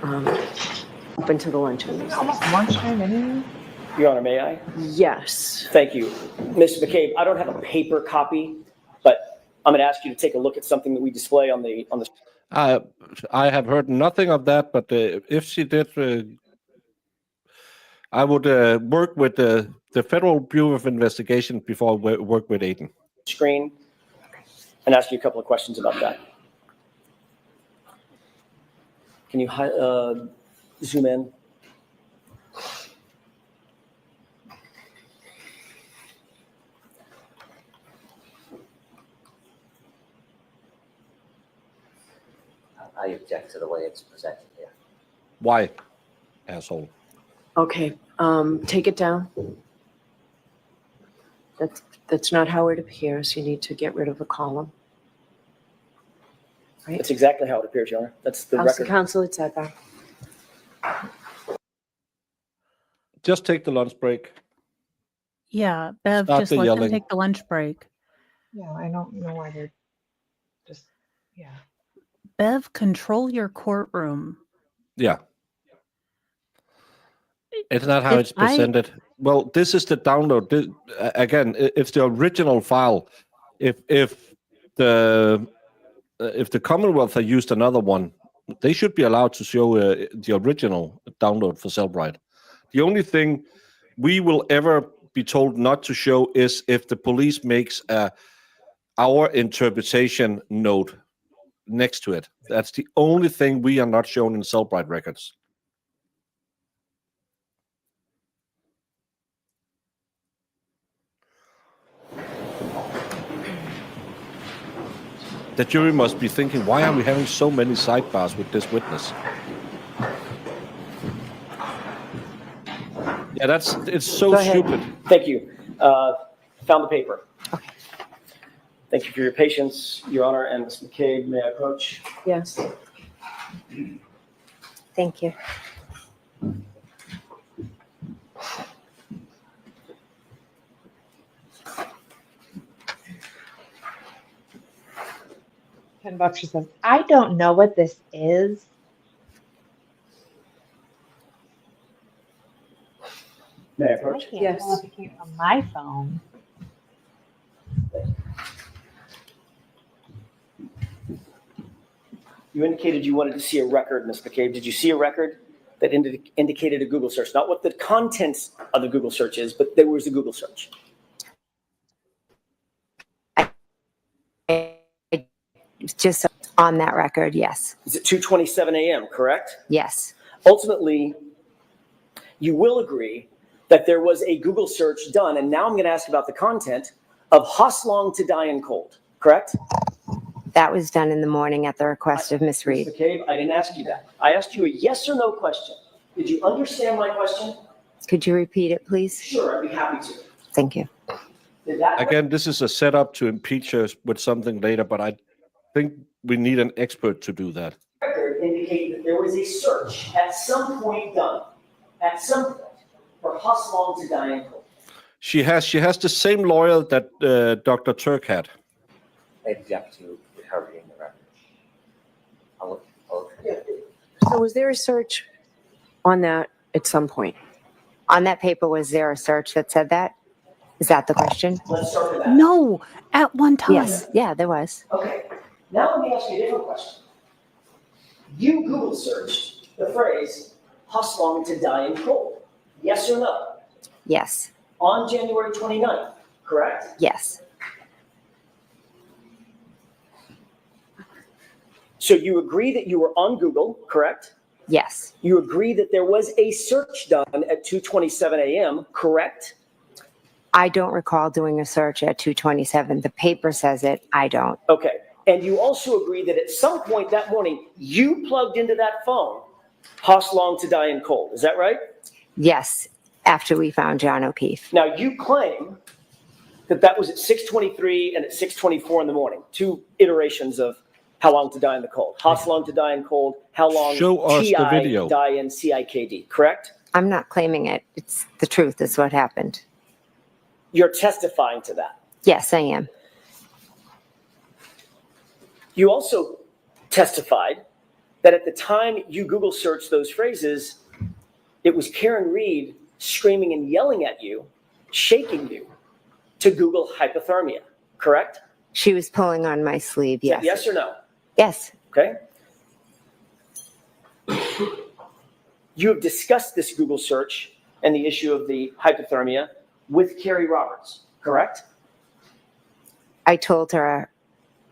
up into the luncheon. It's almost lunchtime anyway. Your Honor, may I? Yes. Thank you. Mr. McCabe, I don't have a paper copy, but I'm going to ask you to take a look at something that we display on the. I have heard nothing of that, but if she did, I would work with the Federal Bureau of Investigation before I work with Aiden. Screen and ask you a couple of questions about that. Can you zoom in? I object to the way it's presented here. Why, asshole? Okay, take it down. That's not how it appears. You need to get rid of the column. Right? That's exactly how it appears, Your Honor. That's the I'll see record. counsel at sidebar. Just take the lunch break. Yeah, Bev, Stop just the let them yelling. take the lunch break. Yeah, I don't know why they're just, yeah. Bev, control your courtroom. Yeah. It's not how If it's presented. Well, this is the download. Again, it's the original file. If the Commonwealth had used another one, they should be allowed to show the original download for Cellbrite. The only thing we will ever be told not to show is if the police makes our interpretation note next to it. That's the only thing we are not shown in Cellbrite records. The jury must be thinking, why are we having so many sidebars with this witness? Yeah, it's so stupid. Thank you. Found the paper. Okay. Thank you for your patience, Your Honor, and Ms. McCabe. May I approach? Yes. Thank you. $10, she says, I don't know what this is. May I I approach? can't Yes. tell if it came from my phone. You indicated you wanted to see a record, Ms. McCabe. Did you see a record that indicated a Google search? Not what the contents of the Google search is, but there was a Google search. Just on that record, yes. Is it 2:27 a.m., correct? Yes. Ultimately, you will agree that there was a Google search done, and now I'm going to ask about the content of Hoslong to Die in Cold, correct? That was done in the morning at the request of Ms. Reed. Ms. McCabe, I didn't ask you that. I asked you a yes or no question. Did you understand my question? Could you repeat it, please? Sure, I'd be happy to. Thank you. Did that Again, this is a setup to impeach us with something later, but I think we need an expert to do that. record indicate that there was a search at some point done, at some point, for Hoslong to Die in Cold? She has the same lawyer that Dr. Turk had. I object to her reading the record. I'll look. So was there a search on that at some point? On that paper, was there a search that said that? Is that the question? Let's start with that. No, at one time. Yes. Yeah, there was. Okay, now let me ask you a different question. You Google searched the phrase Hoslong to Die in Cold, yes or no? Yes. On January 29th, correct? Yes. So you agree that you were on Google, correct? Yes. You agree that there was a search done at 2:27 a.m., correct? I don't recall doing a search at 227. The paper says it. I don't. Okay. And you also agree that at some point that morning, you plugged into that phone, Haas Long to Die in Cold. Is that right? Yes, after we found John O'Keefe. Now, you claim that that was at 6:23 and at 6:24 in the morning. 2 iterations of How Long to Die in the Cold. Haas Long to Die in Cold. How Long Show us the TI video. Die in CIKD. Correct? I'm not claiming it. It's the truth. It's what happened. You're testifying to that. Yes, I am. You also testified that at the time you Google searched those phrases, it was Karen Reed screaming and yelling at you, shaking you to Google hypothermia, correct? She was pulling on my sleeve, yes. Yes or no? Yes. Okay. You have discussed this Google search and the issue of the hypothermia with Carrie Roberts, correct? I told her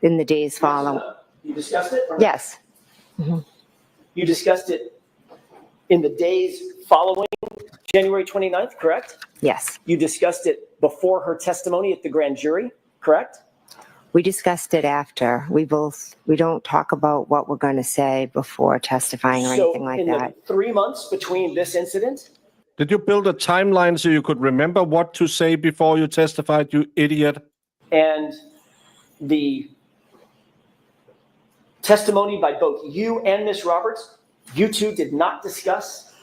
in the days following. You discussed it? Or not? Yes. Mhm. You discussed it in the days following January 29th, correct? Yes. You discussed it before her testimony at the grand jury, correct? We discussed it after. We don't talk about what we're going to say before testifying or anything like in that. the 3 months between this incident, Did you build a timeline so you could remember what to say before you testified, you idiot? and the testimony by both you and Ms. Roberts, you two did not discuss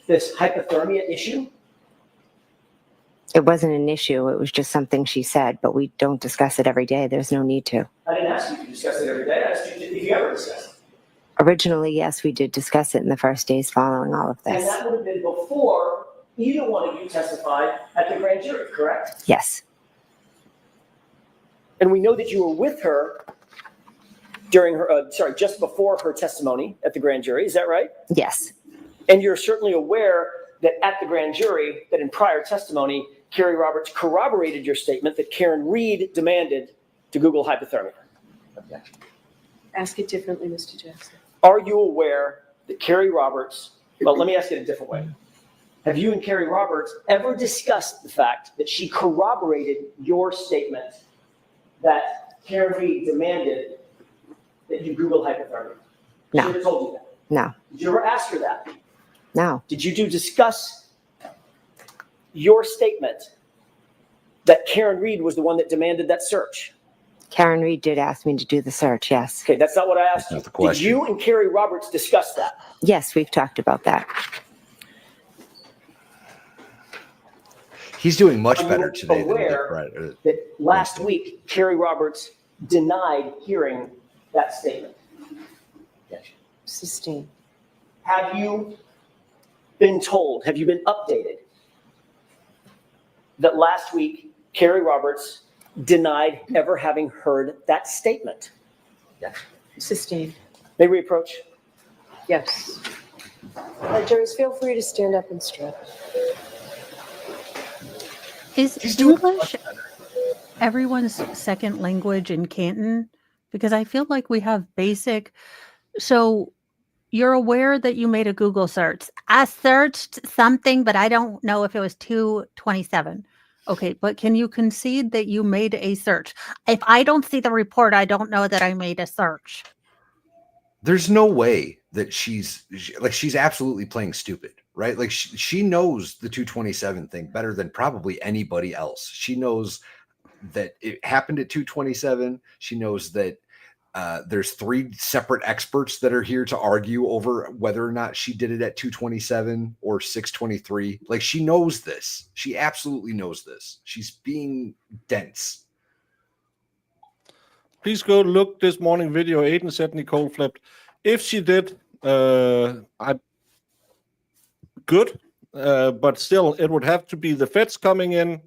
this hypothermia issue? It wasn't an issue. It was just something she said, but we don't discuss it every day. There's no need to. I didn't ask you to discuss it every day. I asked you if you ever discussed it. Originally, yes, we did discuss it in the first days following all of And this. that would have been before either one of you testified at the grand jury, correct? Yes. And we know that you were with her during her, just before her testimony at the grand jury. Is that right? Yes. And you're certainly aware that at the grand jury, that in prior testimony, Carrie Roberts corroborated your statement that Karen Reed demanded to Google hypothermia. Okay. Ask it differently, Mr. Jackson. Are you aware that Carrie Roberts, well, let me ask it a different way. Have you and Carrie Roberts ever discussed the fact that she corroborated your statement that Karen Reed demanded that you Google hypothermia? No. She never told you that. No. Did you ever ask her that? No. Did you discuss your statement that Karen Reed was the one that demanded that search? Karen Reed did ask me to do the search, yes. Okay, that's not what I asked you. Not the question. Did you and Carrie Roberts discuss that? Yes, we've talked about that. He's doing much Are you better today than aware that last week Carrie Roberts denied hearing that statement? Sustained. Have you been told, have you been updated that last week Carrie Roberts denied ever having heard that statement? Sustained. May we approach? Yes. Jurors, feel free to stand up and stretch. Is English everyone's second language in Canton? Because I feel like we have basic. So you're aware that you made a Google search. I searched something, but I don't know if it was 227. Okay, but can you concede that you made a search? If I don't see the report, I don't know that I made a search. There's no way that she's absolutely playing stupid, right? Like she knows the 227 thing better than probably anybody else. She knows that it happened at 227. She knows that there's 3 separate experts that are here to argue over whether or not she did it at 227 or 623. Like she knows this. She absolutely knows this. She's being dense. Please go look this morning video. Aiden said Nicole flipped. If she did, I good, but still, it would have to be the feds coming in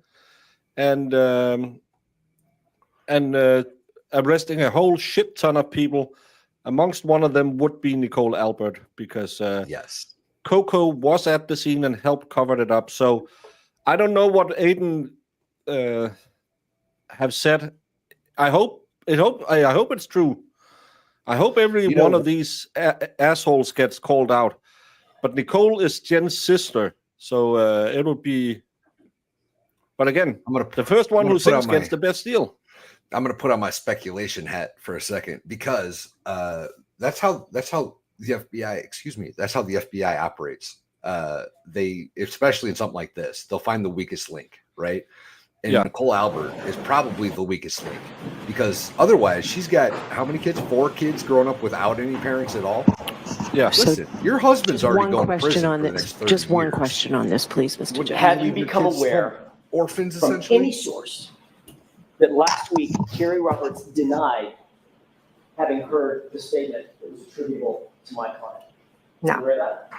and arresting a whole shit ton of people. Amongst one of them would be Nicole Albert, because yes, Coco was at the scene and helped cover it up. So I don't know what Aiden have said. I hope it's true. I hope every one of these assholes gets called out. But Nicole is Jen's sister, so it would be But again, I'm the first one who sings gets the best deal. I'm going to put on my speculation hat for a second because that's how the FBI. That's how the FBI operates. They, especially in something like this, they'll find the weakest link, right? And Nicole Albert is probably the weakest link because otherwise she's got how many kids? 4 kids growing up without any parents at all. Yeah. Listen, your husband's already going to prison on for the this. next 30 Just one years. question on this, please, Mr. Jones. Have you become aware orphans from essentially any source that last week Carrie Roberts denied having heard the statement that was attributable to my client? No. You aware of that?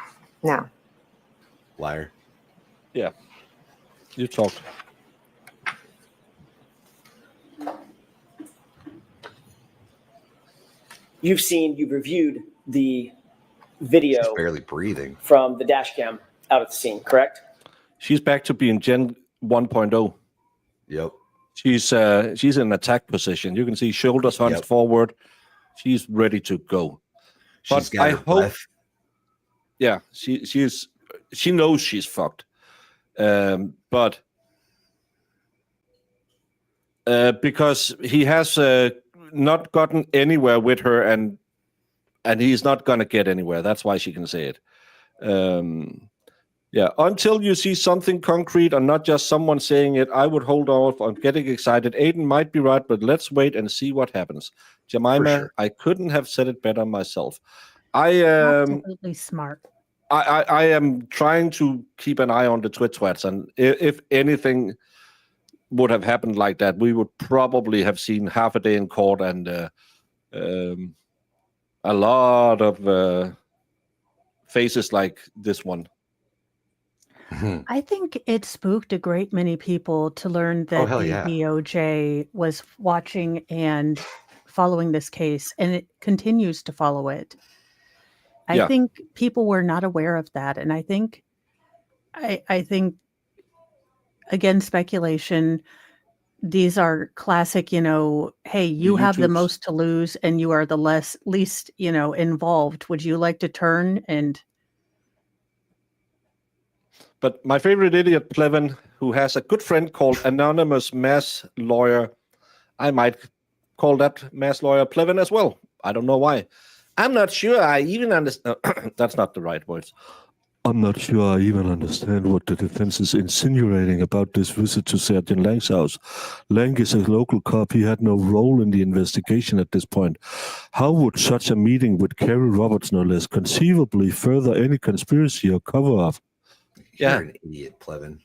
No. Liar. Yeah. You talked. You've reviewed the video. She's barely breathing from the dash cam out at the scene, correct? She's back to being Gen 1.0. Yep. She's in attack position. You can see shoulders hunched forward. She's ready to go. She's got her breath. Yeah, she knows she's fucked. But because he has not gotten anywhere with her, and he's not gonna get anywhere. That's why she can say it. Until you see something concrete and not just someone saying it, I would hold off on getting excited. Aiden might be right, but let's wait and see what happens. Jemima, sure. I couldn't have said it better myself. Absolutely smart. I am trying to keep an eye on the twits, and if anything would have happened like that, we would probably have seen half a day in court and a lot of faces like this one. I think it spooked a great many people to learn that the DOJ was watching and following this case, and it continues to follow it. I think people were not aware of that, and I think, again, speculation. These are classic, hey, you have the most to lose, and you are the least, involved. Would you like to turn and? But my favorite idiot, Plevin, who has a good friend called Anonymous Mass Lawyer, I might call that mass lawyer Plevin as well. I don't know why. I'm not sure I even understand. That's not the right words. I'm not sure I even understand what the defense is insinuating about this visit to Sergeant Lang's house. Lang is a local cop. He had no role in the investigation at this point. How would such a meeting with Carrie Roberts, no less, conceivably further any conspiracy or cover-up? You're an idiot, Plevin.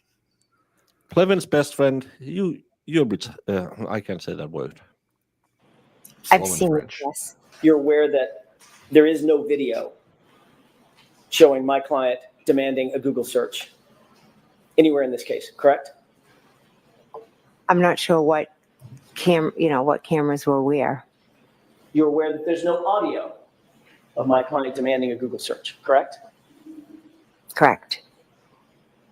Plevin's best friend. I can't say that word. I've seen it, yes. You're aware that there is no video showing my client demanding a Google search anywhere in this case, correct? I'm not sure what cameras were where. You're aware that there's no audio of my client demanding a Google search, correct? Correct.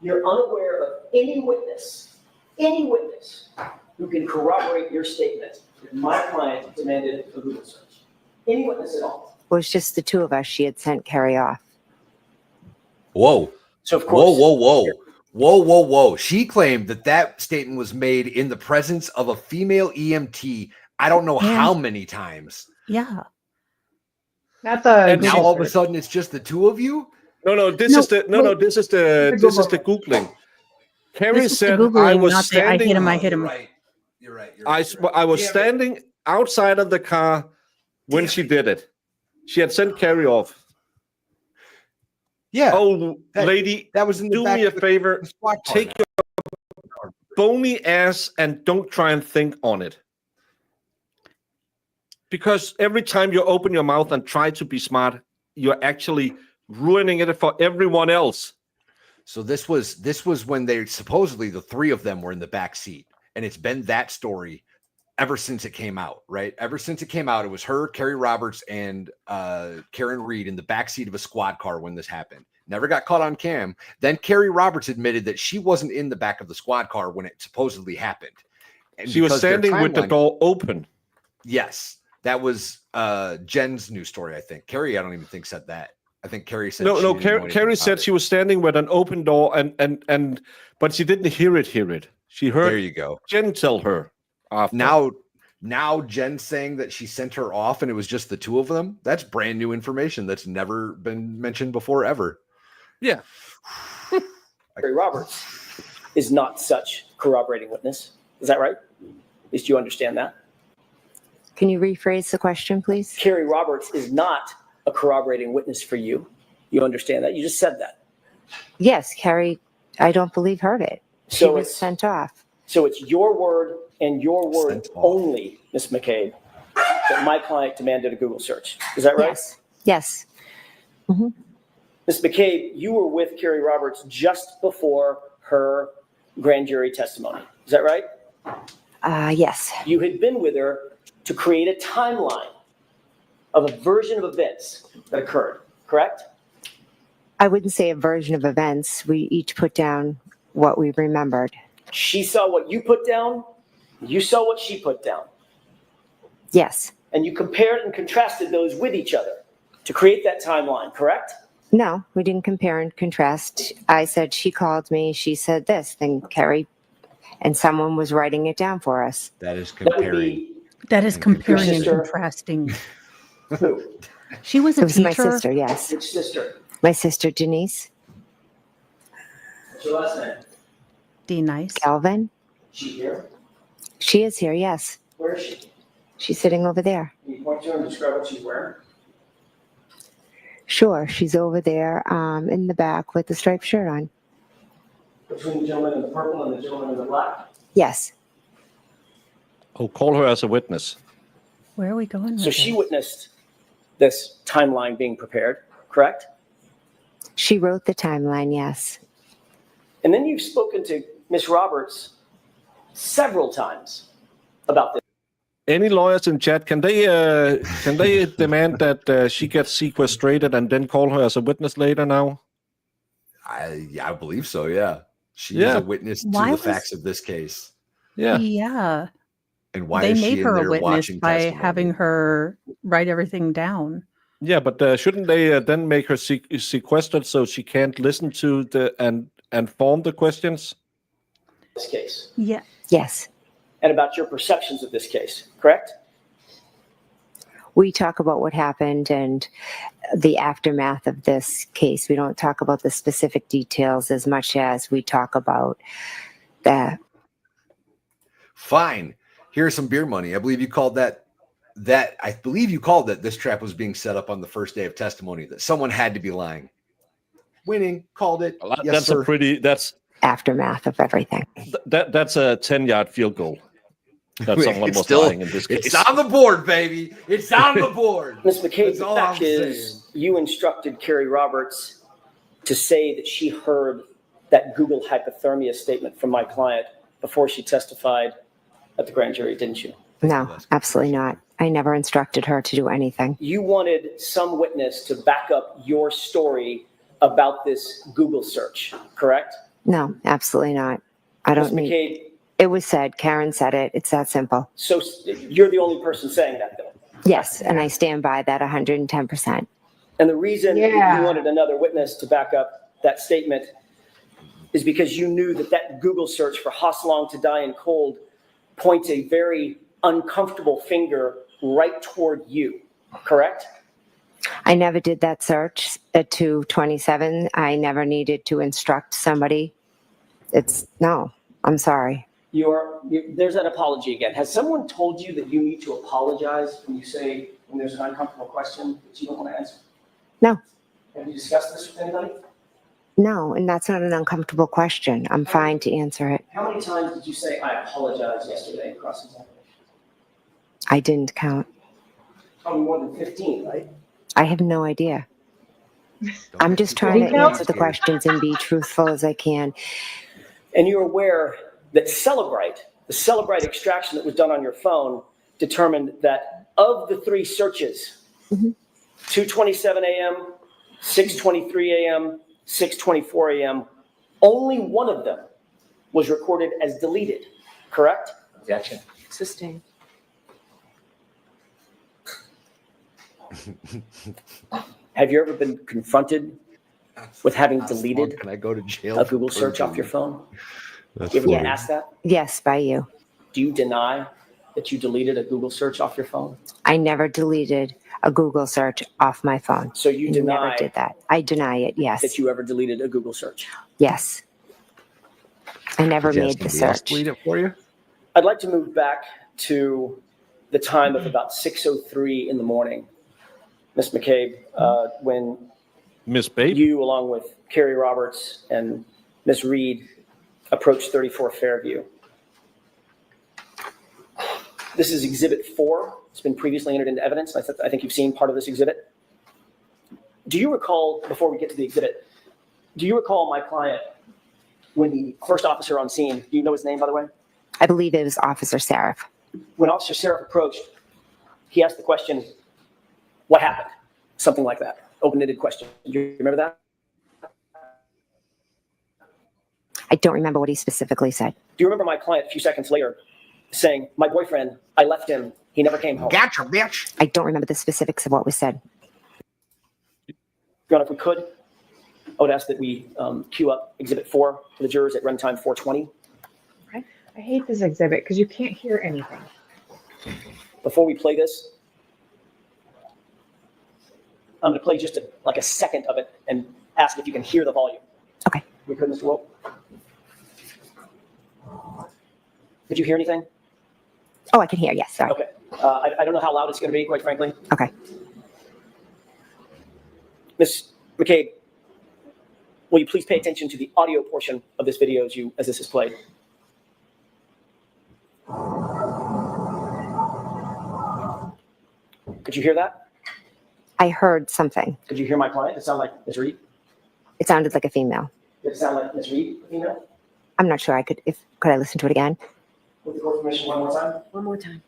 You're unaware of any witness who can corroborate your statement that my client demanded a Google search. Any witness at all. It was just the two of us. She had sent Carrie off. Whoa. So of course. Whoa. She claimed that statement was made in the presence of a female EMT. I don't know how many times. Yeah. That's a. And now all of a sudden it's just the two of you? This is the Googling. Carrie said I was standing. I hit him. You're right. I was standing outside of the car when she did it. She had sent Carrie off. Yeah. Oh, lady, that was in the do back me a of the favor. squad car. Take your bony ass and don't try and think on it. Because every time you open your mouth and try to be smart, you're actually ruining it for everyone else. So this was when they supposedly the three of them were in the back seat, and it's been that story ever since it came out, right? Ever since it came out, it was her, Carrie Roberts, and Karen Reed in the backseat of a squad car when this happened. Never got caught on cam. Then Carrie Roberts admitted that she wasn't in the back of the squad car when it supposedly happened. And she was standing with the door open. Yes. That was Jen's news story, I think. Carrie, I don't even think said that. I think Carrie said Carrie said she was standing with an open door and but she didn't hear it. She heard There you go. Jen tell her. After. Now Jen saying that she sent her off and it was just the two of them. That's brand new information that's never been mentioned before ever. Yeah. Carrie Roberts is not such corroborating witness. Is that right? At least you understand that. Can you rephrase the question, please? Carrie Roberts is not a corroborating witness for you. You understand that? You just said that. Yes, Carrie, I don't believe heard it. She So was it's sent off. So it's your word and your word only, Ms. McCabe, that my client demanded a Google search. Is that right? Yes. Yes. Mm-hmm. Ms. McCabe, you were with Carrie Roberts just before her grand jury testimony. Is that right? Yes. You had been with her to create a timeline of a version of events that occurred, correct? I wouldn't say a version of events. We each put down what we remembered. She saw what you put down. You saw what she put down. Yes. And you compared and contrasted those with each other to create that timeline, correct? No, we didn't compare and contrast. I said she called me, she said this, then Carrie, and someone was writing it down for us. That is comparing. That is comparing and sister. contrasting. Who? She was a It was teacher. my sister, yes. Which sister? My sister Denise. What's your last name? D nice. Calvin. She here? She is here, yes. Where is she? She's sitting over there. Can you point to her and describe what she's wearing? Sure, she's over there in the back with the striped shirt on. Between the gentleman in the purple and the gentleman in the black? Yes. Oh, call her as a witness. Where are we going? So with she this? witnessed this timeline being prepared, correct? She wrote the timeline, yes. And then you've spoken to Ms. Roberts several times about this. Any lawyers in chat, can they demand that she gets sequestrated and then call her as a witness later now? I believe so, yeah. She is Yeah. a witness to Why the was- facts of this case. Yeah. Yeah. And why They is made she in her a there witness watching by testimony? having her write everything down. Yeah, but shouldn't they then make her sequestered so she can't listen to and form the questions? This case. Yeah. Yes. And about your perceptions of this case, correct? We talk about what happened and the aftermath of this case. We don't talk about the specific details as much as we talk about the. Fine. Here's some beer money. I believe you called that this trap was being set up on the first day of testimony, that someone had to be lying. Winning, called it. Well, Yes, that's sir. that's Aftermath of everything. that's a 10-yard field goal. That someone It's was still- lying in this case. It's on the board, baby. It's on the board. Ms. McCabe, That's the all fact I'm is you instructed Carrie Roberts to say that she heard that Google hypothermia statement from my client before she testified at the grand jury, didn't you? No, absolutely not. I never instructed her to do anything. You wanted some witness to back up your story about this Google search, correct? No, absolutely not. I don't Ms. need. McCabe, It was said. Karen said it. It's that simple. so you're the only person saying that, though. Yes, and I stand by that 110%. And the reason that Yeah. you wanted another witness to back up that statement is because you knew that that Google search for Hosslong to die in cold points a very uncomfortable finger right toward you, correct? I never did that search at 227. I never needed to instruct somebody. No, I'm sorry. There's an apology again. Has someone told you that you need to apologize when there's an uncomfortable question that you don't want to answer? No, Have you discussed this with anybody? no, and that's not an uncomfortable question. I'm fine to answer it. How many times did you say, I apologize yesterday in cross-examination? I didn't count. Probably more than 15, right? I have no idea. I'm just trying to count? answer the questions and be truthful as I can. And you're aware that the Celebrite extraction that was done on your phone determined that of the three searches, 2:27 a.m., 6:23 a.m., 6:24 a.m., only one of them was recorded as deleted, correct? Objection. Sustained. Have you ever been confronted with having deleted Can I go to jail? a Google search off your phone? You ever been asked that? Yes, by you. Do you deny that you deleted a Google search off your phone? I never deleted a Google search off my phone. So you I deny never did that. I deny it, yes. that you ever deleted a Google search? Yes. I never Did you made ask the somebody else search. delete it for you? I'd like to move back to the time of about 6:03 in the morning, Ms. McCabe, when Miss Babe? you, along with Carrie Roberts and Ms. Reed, approached 34 Fairview. This is Exhibit 4. It's been previously entered into evidence. I think you've seen part of this exhibit. Do you recall, before we get to the exhibit, do you recall my client when the first officer on scene, do you know his name, by the way? I believe it was Officer Seraph. When Officer Seraph approached, he asked the question, what happened? Something like that. Open-ended question. Do you remember that? I don't remember what he specifically said. Do you remember my client a few seconds later saying, my boyfriend, I left him, he never came home? Gotcha, bitch. I don't remember the specifics of what was said. Your Honor, if we could, I would ask that we queue up Exhibit 4 for the jurors at runtime 420. I hate this exhibit because you can't hear anything. Before we play this, I'm going to play just like a second of it and ask if you can hear the volume. Okay. We could, Mr. Wolf? Did you hear anything? Oh, I can hear, yes, sorry. Okay. I don't know how loud it's going to be, quite frankly. Okay. Ms. McCabe, will you please pay attention to the audio portion of this video as this is played? Could you hear that? I heard something. Could you hear my client? It sounded like Ms. Reed. It sounded like a female. Did it sound like Ms. Reed, female? I'm not sure could I listen to it again? With the court permission, one more time? One more time.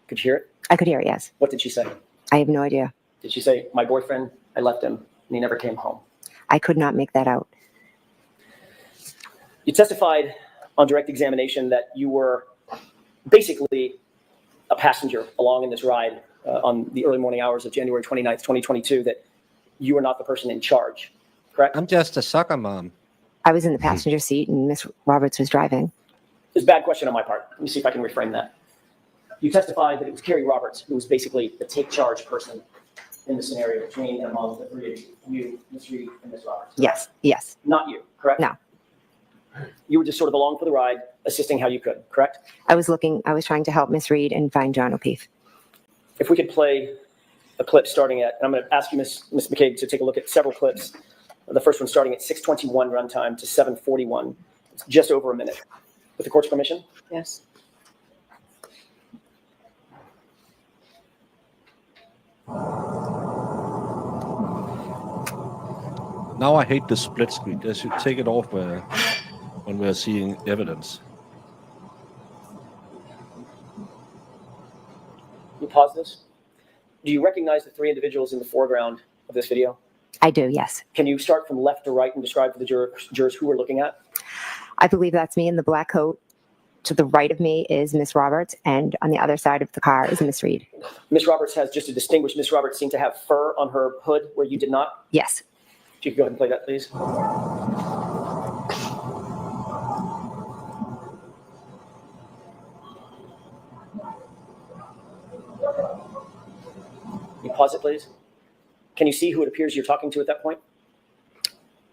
Could you hear it? I could hear it, yes. What did she say? I have no idea. Did she say, my boyfriend, I left him, and he never came home? I could not make that out. You testified on direct examination that you were basically a passenger along in this ride on the early morning hours of January 29th, 2022, that you were not the person in charge, correct? I'm just a soccer mom. I was in the passenger seat and Miss Roberts was driving. It's a bad question on my part. Let me see if I can reframe that. You testified that it was Carrie Roberts who was basically the take charge person in the scenario between and among the three of you, Ms. Reed and Ms. Roberts. Yes, yes. Not you, correct? No. You were just sort of along for the ride, assisting how you could, correct? I was trying to help Miss Reed and find John O'Keefe. If we could play a clip starting at, and I'm going to ask you, Ms. McCabe, to take a look at several clips. The first one starting at 6:21 runtime to 7:41. It's just over a minute. With the court's permission? Yes. Now I hate the split screen. They should take it off when we're seeing evidence. You pause this. Do you recognize the three individuals in the foreground of this video? I do, yes. Can you start from left to right and describe for the jurors who we're looking at? I believe that's me in the black coat. To the right of me is Miss Roberts, and on the other side of the car is Miss Reed. Miss Roberts has, just to distinguish, Miss Roberts seemed to have fur on her hood where you did not. Yes. If you could go ahead and play that, please. You pause it, please. Can you see who it appears you're talking to at that point?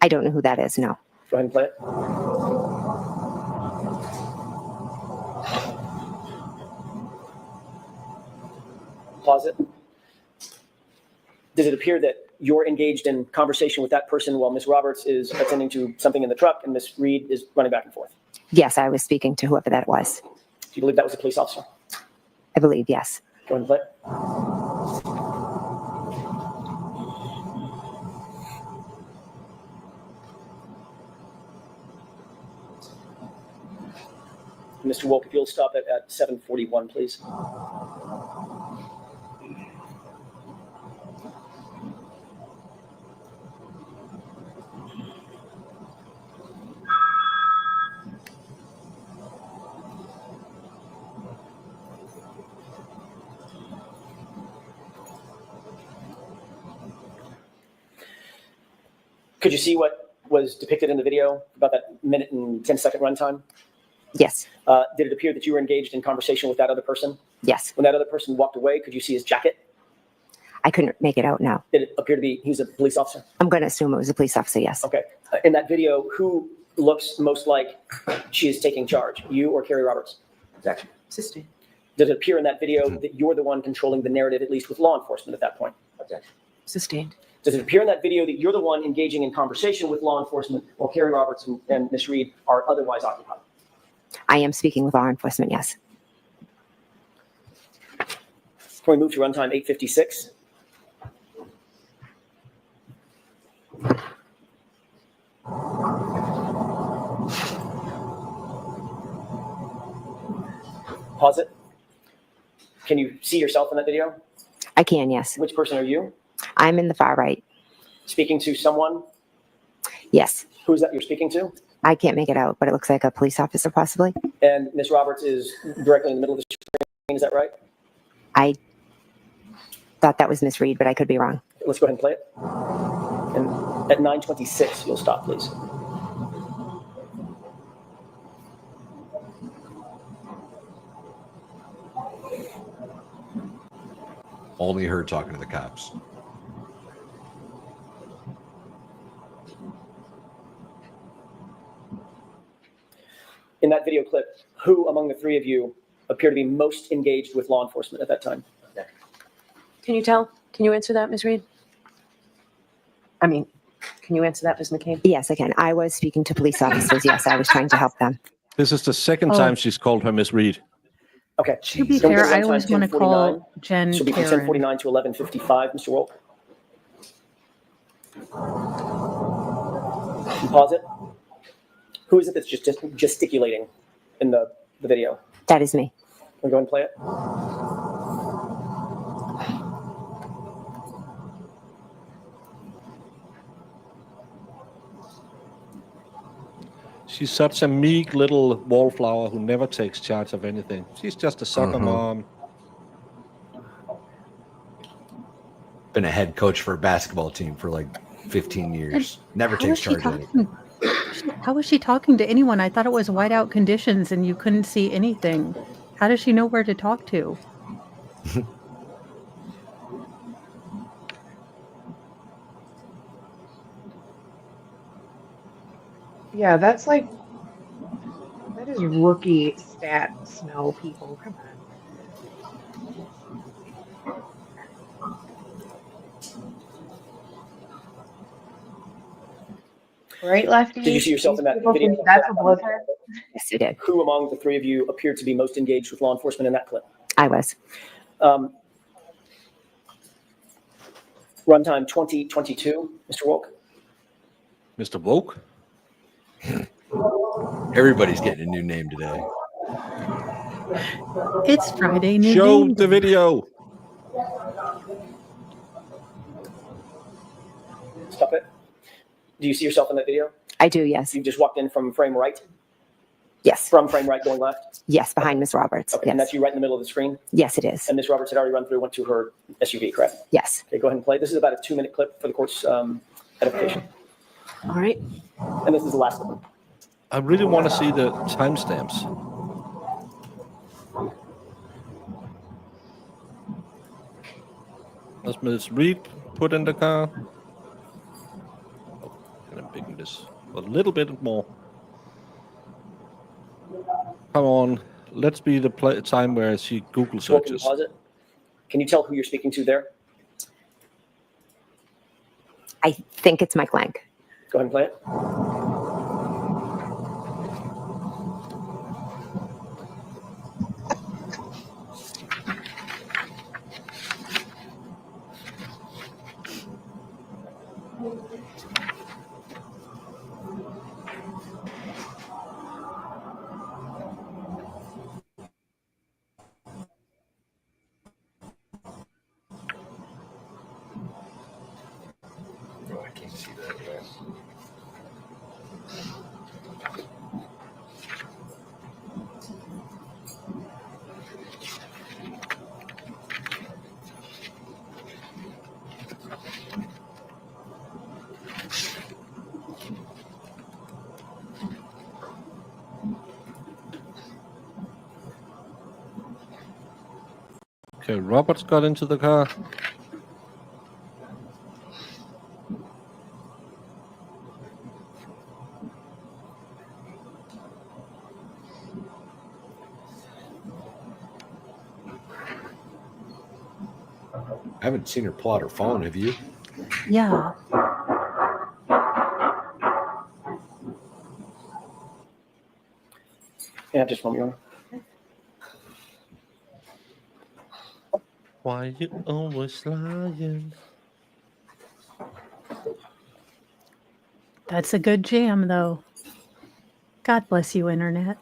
I don't know who that is, no. Go ahead and play it. Pause it. Does it appear that you're engaged in conversation with that person while Ms. Roberts is attending to something in the truck and Ms. Reed is running back and forth? Yes, I was speaking to whoever that was. Do you believe that was a police officer? I believe, yes. Go ahead and play it. Mr. Wolk, if you'll stop it at 7:41, please. Could you see what was depicted in the video about that minute and 10-second runtime? Yes. Did it appear that you were engaged in conversation with that other person? Yes. When that other person walked away, could you see his jacket? I couldn't make it out now. Did it appear to be he was a police officer? I'm going to assume it was a police officer, yes. Okay. In that video, who looks most like she is taking charge, you or Carrie Roberts? Objection. Sustained. Does it appear in that video that you're the one controlling the narrative, at least with law enforcement at that point? Objection. Sustained. Does it appear in that video that you're the one engaging in conversation with law enforcement while Carrie Roberts and Ms. Reed are otherwise occupied? I am speaking with law enforcement, yes. Can we move to runtime 856? Pause it. Can you see yourself in that video? I can, yes. Which person are you? I'm in the far right. Speaking to someone? Yes. Who is that you're speaking to? I can't make it out, but it looks like a police officer possibly. And Ms. Roberts is directly in the middle of the screen, is that right? I thought that was Miss Reed, but I could be wrong. Let's go ahead and play it. And at 9:26, you'll stop, please. Only her talking to the cops. In that video clip, who among the three of you appear to be most engaged with law enforcement at that time? Can you tell? Can you answer that, Ms. Reed? I mean, can you answer that, Ms. McCain? Yes, I can. I was speaking to police officers. Yes, I was trying to help them. This is the second time she's called her Miss Reed. Okay. To be fair, I always want to call Jen Should be from Karen. 10:49 to 11:55, Mr. Wolk. Pause it. Who is it that's just gesticulating in the video? That is me. Can we go and play it? She's such a meek little wallflower who never takes charge of anything. She's just a soccer mom. Been a head coach for a basketball team for like 15 years. Never How takes is she charge of anything. How was she talking to anyone? I thought it was whiteout conditions and you couldn't see anything. How does she know where to talk to? Yeah, that's like, that is rookie stat smell, people. Come on. Right, Lefty? Did you see yourself in that People video? think that's a blizzard. Yes, you did. Who among the three of you appeared to be most engaged with law enforcement in that clip? I was. Runtime 2022, Mr. Wolk. Mr. Woke? Everybody's getting a new name today. It's Friday. New Show name the day. video. Stop it. Do you see yourself in that video? I do, yes. You just walked in from frame right? Yes. From frame right going left? Yes, behind Miss Roberts. Okay, Yes. and that's you right in the middle of the screen? Yes, it is. And Ms. Roberts had already run through, went to her SUV, correct? Yes. Okay, go ahead and play. This is about a 2-minute clip for the court's edification. All right. And this is the last one. I really want to see the timestamps. Was Ms. Reed put in the car? Oh, can I big this a little bit more? Come on, let's be the time where she Google Mr. Wolk, can you searches. pause it? Can you tell who you're speaking to there? I think it's Mike Lang. Go ahead and play it. Oh, I can't see that. Okay, Robert's got into the car. I haven't seen her pull out her phone. Have you? Yeah. Yeah, just one more. Why you always lying? That's a good jam, though. God bless you, Internet.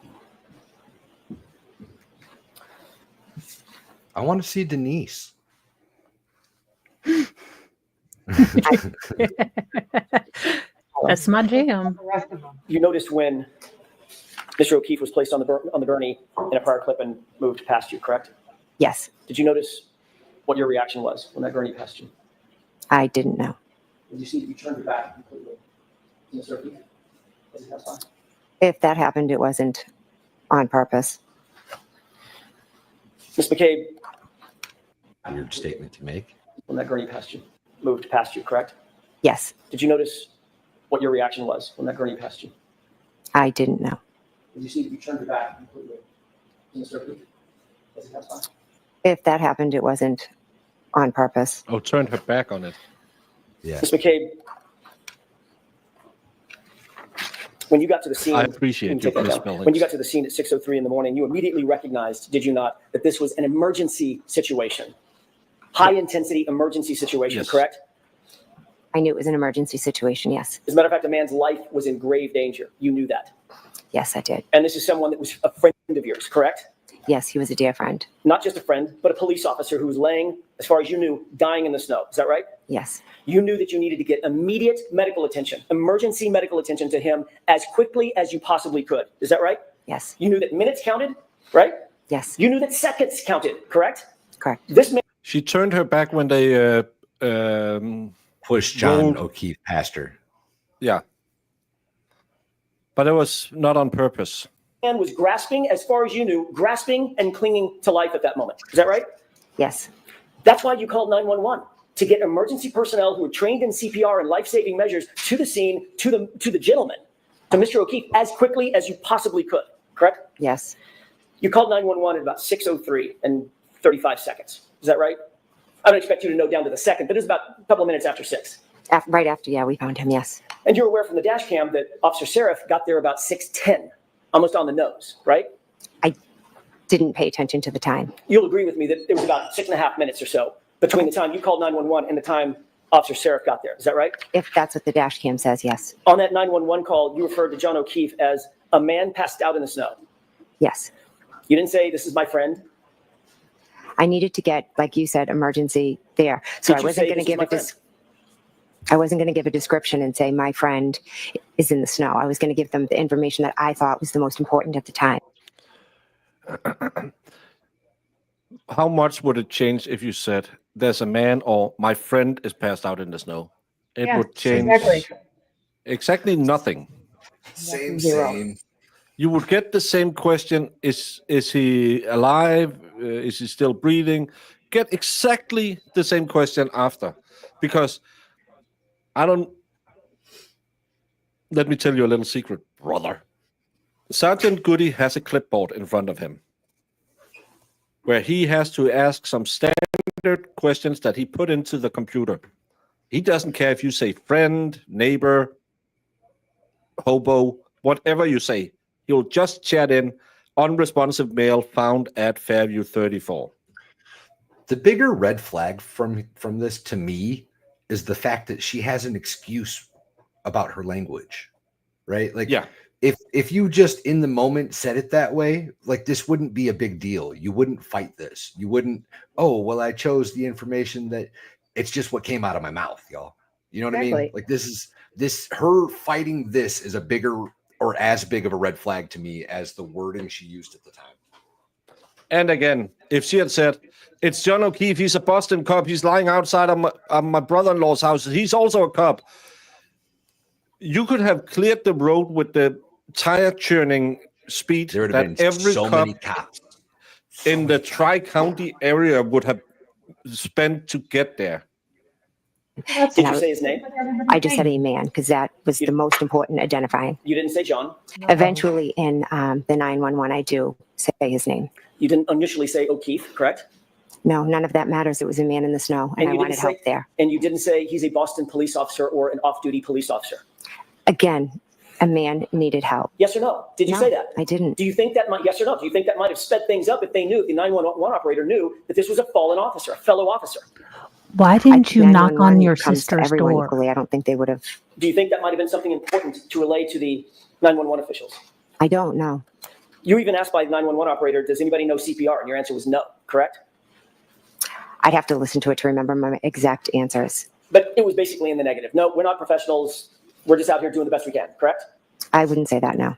I want to see Denise. That's my jam. You noticed when Mr. O'Keefe was placed on the gurney in a prior clip and moved past you, correct? Yes, Did you notice what your reaction was when that gurney passed you? I didn't know. Did you see that you turned your back completely to Mr. O'Keefe as he passed by? If that happened, it wasn't on purpose. Ms. McCabe, Weird statement to make. when that gurney moved past you, correct? Yes, Did you notice what your reaction was when that gurney passed you? I didn't know. Did you see that you turned your back completely to Mr. O'Keefe as he passed by? If that happened, it wasn't on purpose. Oh, turned her back on it. Yeah. Ms. McCabe, when you got to the scene, I appreciate your misspellings. when you got to the scene at 6:03 in the morning, you immediately recognized, did you not, that this was an emergency situation, high intensity emergency situation, Yes. correct? I knew it was an emergency situation. Yes, As a matter of fact, a man's life was in grave danger. You knew that. yes, I did. And this is someone that was a friend of yours, correct? Yes, he was a dear friend. Not just a friend, but a police officer who was laying, as far as you knew, dying in the snow. Is that right? Yes, You knew that you needed to get immediate medical attention, emergency medical attention to him as quickly as you possibly could. Is that right? yes, You knew that minutes counted, right? yes, You knew that seconds counted, correct? correct. This man She turned her back when they Pushed John rolled- O'Keefe past her. Yeah. But it was not on purpose. was grasping, as far as you knew, grasping and clinging to life at that moment. Is that right? Yes, That's why you called 911, to get emergency personnel who were trained in CPR and life-saving measures to the scene, to the gentleman, to Mr. O'Keefe, as quickly as you possibly could, correct? yes, You called 911 at about 6:03 and 35 seconds. Is that right? I don't expect you to know down to the second, but it was about a couple of minutes after 6. Right after, yeah, we found him. Yes, And you're aware from the dash cam that Officer Seraph got there about 6:10, almost on the nose, right? I didn't pay attention to the time. You'll agree with me that there was about 6.5 minutes or so between the time you called 911 and the time Officer Seraph got there. Is that right? If that's what the dash cam says, yes, On that 911 call, you referred to John O'Keefe as a man passed out in the snow. yes. You didn't say, "This is my friend." I needed to get, like you said, emergency there. So Did I you wasn't say, going to "This is give my I wasn't going to give a description and say my friend is in the snow. I was going to give them the information that I thought was the most important at the time. How much would it change if you said, there's a man or my friend is passed out in the snow? It Yeah, would change exactly nothing. Same, Zero. same. You would get the same question, is he alive? Is he still breathing? Get exactly the same question after. Because let me tell you a little secret, brother. Sergeant Goody has a clipboard in front of him where he has to ask some standard questions that he put into the computer. He doesn't care if you say friend, neighbor, hobo, whatever you say. He'll just chat in unresponsive mail found at Fairview 34. The bigger red flag from this to me is the fact that she has an excuse about her language, right? Like, yeah, if you just in the moment said it that way, like this wouldn't be a big deal. You wouldn't fight this. You wouldn't, oh, well, I chose the information that it's just what came out of my mouth, y'all. You know what I mean? Exactly. Like her fighting this is a bigger or as big of a red flag to me as the wording she used at the time. And again, if she had said, it's John O'Keefe, he's a Boston cop, he's lying outside of my brother-in-law's house, he's also a cop. You could have cleared the road with the tire churning speed There would have that been every so cop, many cops. in the Tri-County area would have spent to get there? Did you say his name? I just said a man because that was the most important identifying. You didn't say John? Eventually in the 911, I do say his name. You didn't initially say O'Keefe, correct? No, none of that matters. It was a man in the snow, and I you wanted didn't help say, there. And you didn't say he's a Boston police officer or an off-duty police officer? Again, a man needed help. Yes or no? Did you No, say that? I didn't. Do you think that might, yes or no? Do you think that might have sped things up if they knew, if the 911 operator knew that this was a fallen officer, a fellow officer? Why didn't you knock on your comes to sister's everyone door? equally. I don't think they would have. Do you think that might have been something important to relay to the 911 officials? I don't know. You were even asked by the 911 operator, does anybody know CPR? And your answer was no, correct? I'd have to listen to it to remember my exact answers. But it was basically in the negative. No, we're not professionals. We're just out here doing the best we can, correct? I wouldn't say that, no.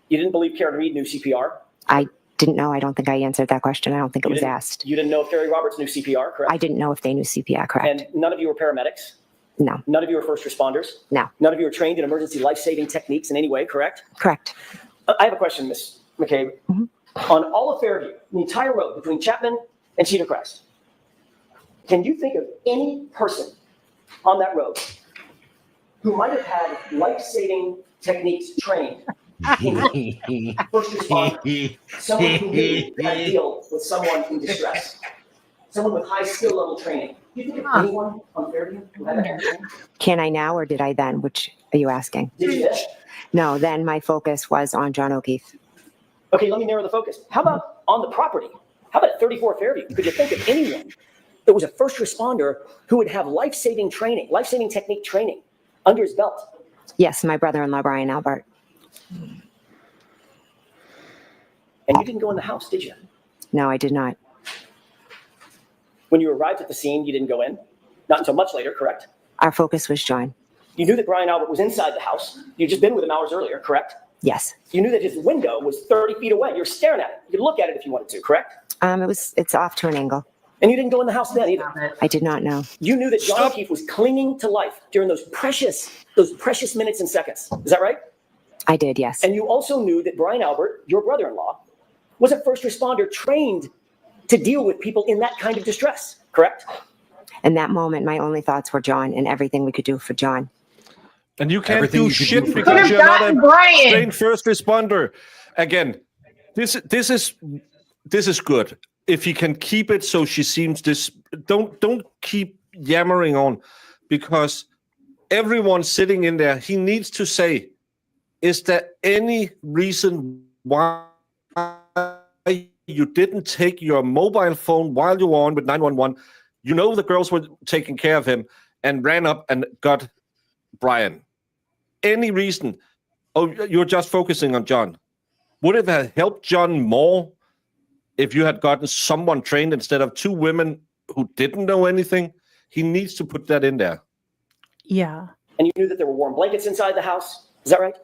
You didn't believe Karen Reed knew CPR? I didn't know. I don't think I answered that question. I don't think it was asked. You didn't know if Gary Roberts knew CPR, correct? I didn't know if they knew CPR, correct? And none of you were paramedics? No. None of you were first responders? No. None of you were trained in emergency life-saving techniques in any way, correct? Correct. I have a question, Ms. McCabe. On all of Fairview, the entire road between Chapman and Cedar Crest, can you think of any person on that road who might have had life-saving techniques trained in first responder, someone who knew how to deal with someone in distress, someone with high skill level training? Do you think of anyone on Fairview who had that kind of training? Can I now or did I then? Which are you asking? Did you then? No, then my focus was on John O'Keefe. Okay, let me narrow the focus. How about on the property? How about at 34 Fairview? Could you think of anyone that was a first responder who would have life-saving training, life-saving technique training under his belt? Yes, my brother-in-law, Brian Albert. And you didn't go in the house, did you? No, I did not. When you arrived at the scene, you didn't go in? Not until much later, correct? Our focus was John. You knew that Brian Albert was inside the house. You'd just been with him hours earlier, correct? Yes. You knew that his window was 30 feet away. You're staring at it. You could look at it if you wanted to, correct? It's off to an angle. And you didn't go in the house then either. I did not know. You knew that John O'Keefe was clinging to life during those precious minutes and seconds. Is that right? I did, yes. And you also knew that Brian Albert, your brother-in-law, was a first responder trained to deal with people in that kind of distress, correct? In that moment, my only thoughts were John and everything we could do for John. And you can't Everything do you could shit do for because you're not a Brian. trained first responder. Again, this is good. If you can keep it so she seems this, don't keep yammering on, because everyone sitting in there, he needs to say, is there any reason why you didn't take your mobile phone while you were on with 911? You know the girls were taking care of him and ran up and got Brian. Any reason? Oh, you're just focusing on John. Would it have helped John more if you had gotten someone trained instead of two women who didn't know anything? He needs to put that in there. Yeah. And you knew that there were warm blankets inside the house. Is that right?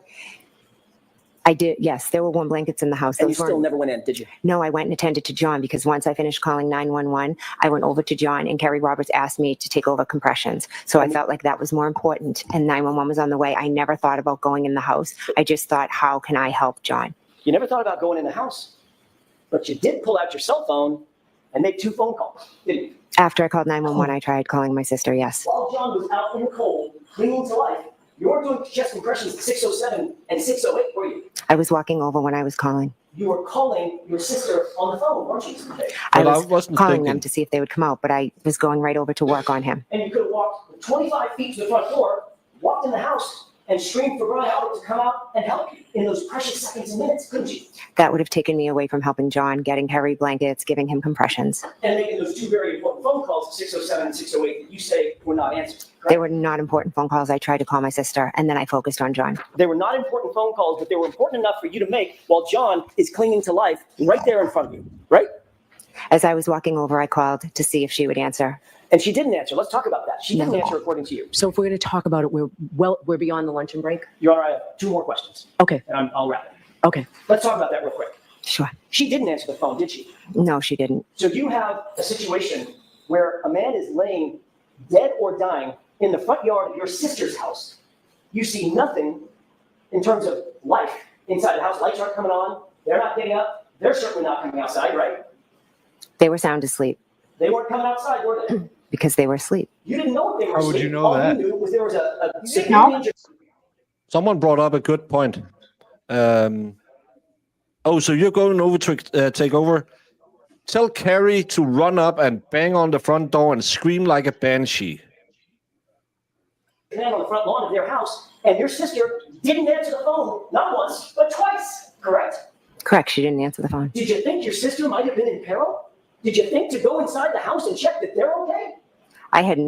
I did, yes. There were warm blankets in the house. And you still never went in, did you? No, I went and attended to John because once I finished calling 911, I went over to John and Kerry Roberts asked me to take over compressions. So I felt like that was more important and 911 was on the way. I never thought about going in the house. I just thought, how can I help John? You never thought about going in the house, but you did pull out your cell phone and make 2 phone calls, didn't you? After I called 911, I tried calling my sister, yes. While John was out in the cold, clinging to life, you weren't doing chest compressions at 6:07 and 6:08, were you? I was walking over when I was calling. You were calling your sister on the phone, weren't you? I Well, was calling them to see if they would come out, but I was going right over to work on him. And you could have walked 25 feet to the front door, walked in the house, and screamed for Brian Albert to come out and help you in those precious seconds and minutes, couldn't you? That would have taken me away from helping John, getting Harry blankets, giving him compressions. And making those 2 very important phone calls at 6:07 and 6:08 that you say were not answered. Correct? They were not important phone calls. I tried to call my sister, and then I focused on John. They were not important phone calls, but they were important enough for you to make while John is clinging to life right there in front of you, right? As I was walking over, I called to see if she would answer. And she didn't answer. Let's talk about that. She didn't answer according to you. So if we're going to talk about it, we're beyond the luncheon break. Your Honor, I have 2 more questions. Okay. And I'll wrap it. Okay. Let's talk about that real quick. Sure. She didn't answer the phone, did she? No, she didn't. So you have a situation where a man is laying dead or dying in the front yard of your sister's house. You see nothing in terms of life inside the house. Lights aren't coming on. They're not getting up. They're certainly not coming outside, right? They were sound asleep They weren't coming outside, were they? because they were asleep. You didn't know if they were How would asleep. you know All that? you knew was there was a You severe didn't know? injury. Someone brought up a good point. So you're going over to take over. Tell Carrie to run up and bang on the front door and scream like a banshee. Man on the front lawn of their house, and your sister didn't answer the phone, not once, but twice, correct? Correct. She didn't answer the phone. Did you think your sister might have been in peril? Did you think to go inside the house and check that they're okay? I had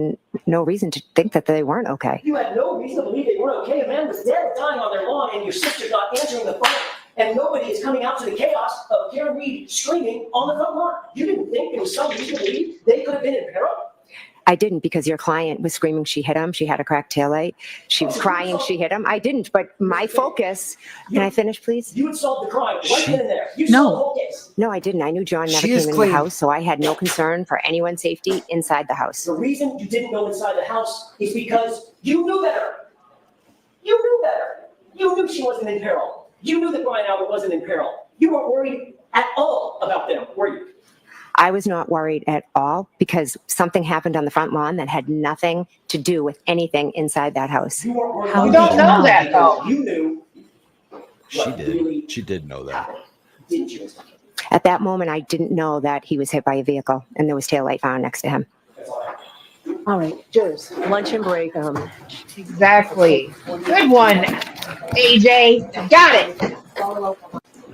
no reason to think that they weren't okay. You had no reason to believe they weren't okay. A man was dead or dying on their lawn, and your sister's not answering the phone. And nobody is coming out to the chaos of Karen Reed screaming on the front lawn. You didn't think there was some reason to believe they could have been in peril? I didn't, because your client was screaming she hit him. She had a cracked taillight. She was crying she hit him. I didn't, but my focus. Can I finish, please? You had solved the crime right then and there. You solved the whole case. No, I didn't. I knew John never She is came in the clean. house, so I had no concern for anyone's safety inside the house. The reason you didn't go inside the house is because you knew better. You knew better. You knew she wasn't in peril. You knew that Brian Albert wasn't in peril. You weren't worried at all about them, were you? I was not worried at all because something happened on the front lawn that had nothing to do with anything inside that house. You weren't worried You about don't them know that, because though. You knew. She did. She did know that. Didn't you? At that moment, I didn't know that he was hit by a vehicle and there was taillight found next to him. All right, jurors, luncheon break. Exactly. Good one, AJ. Got it.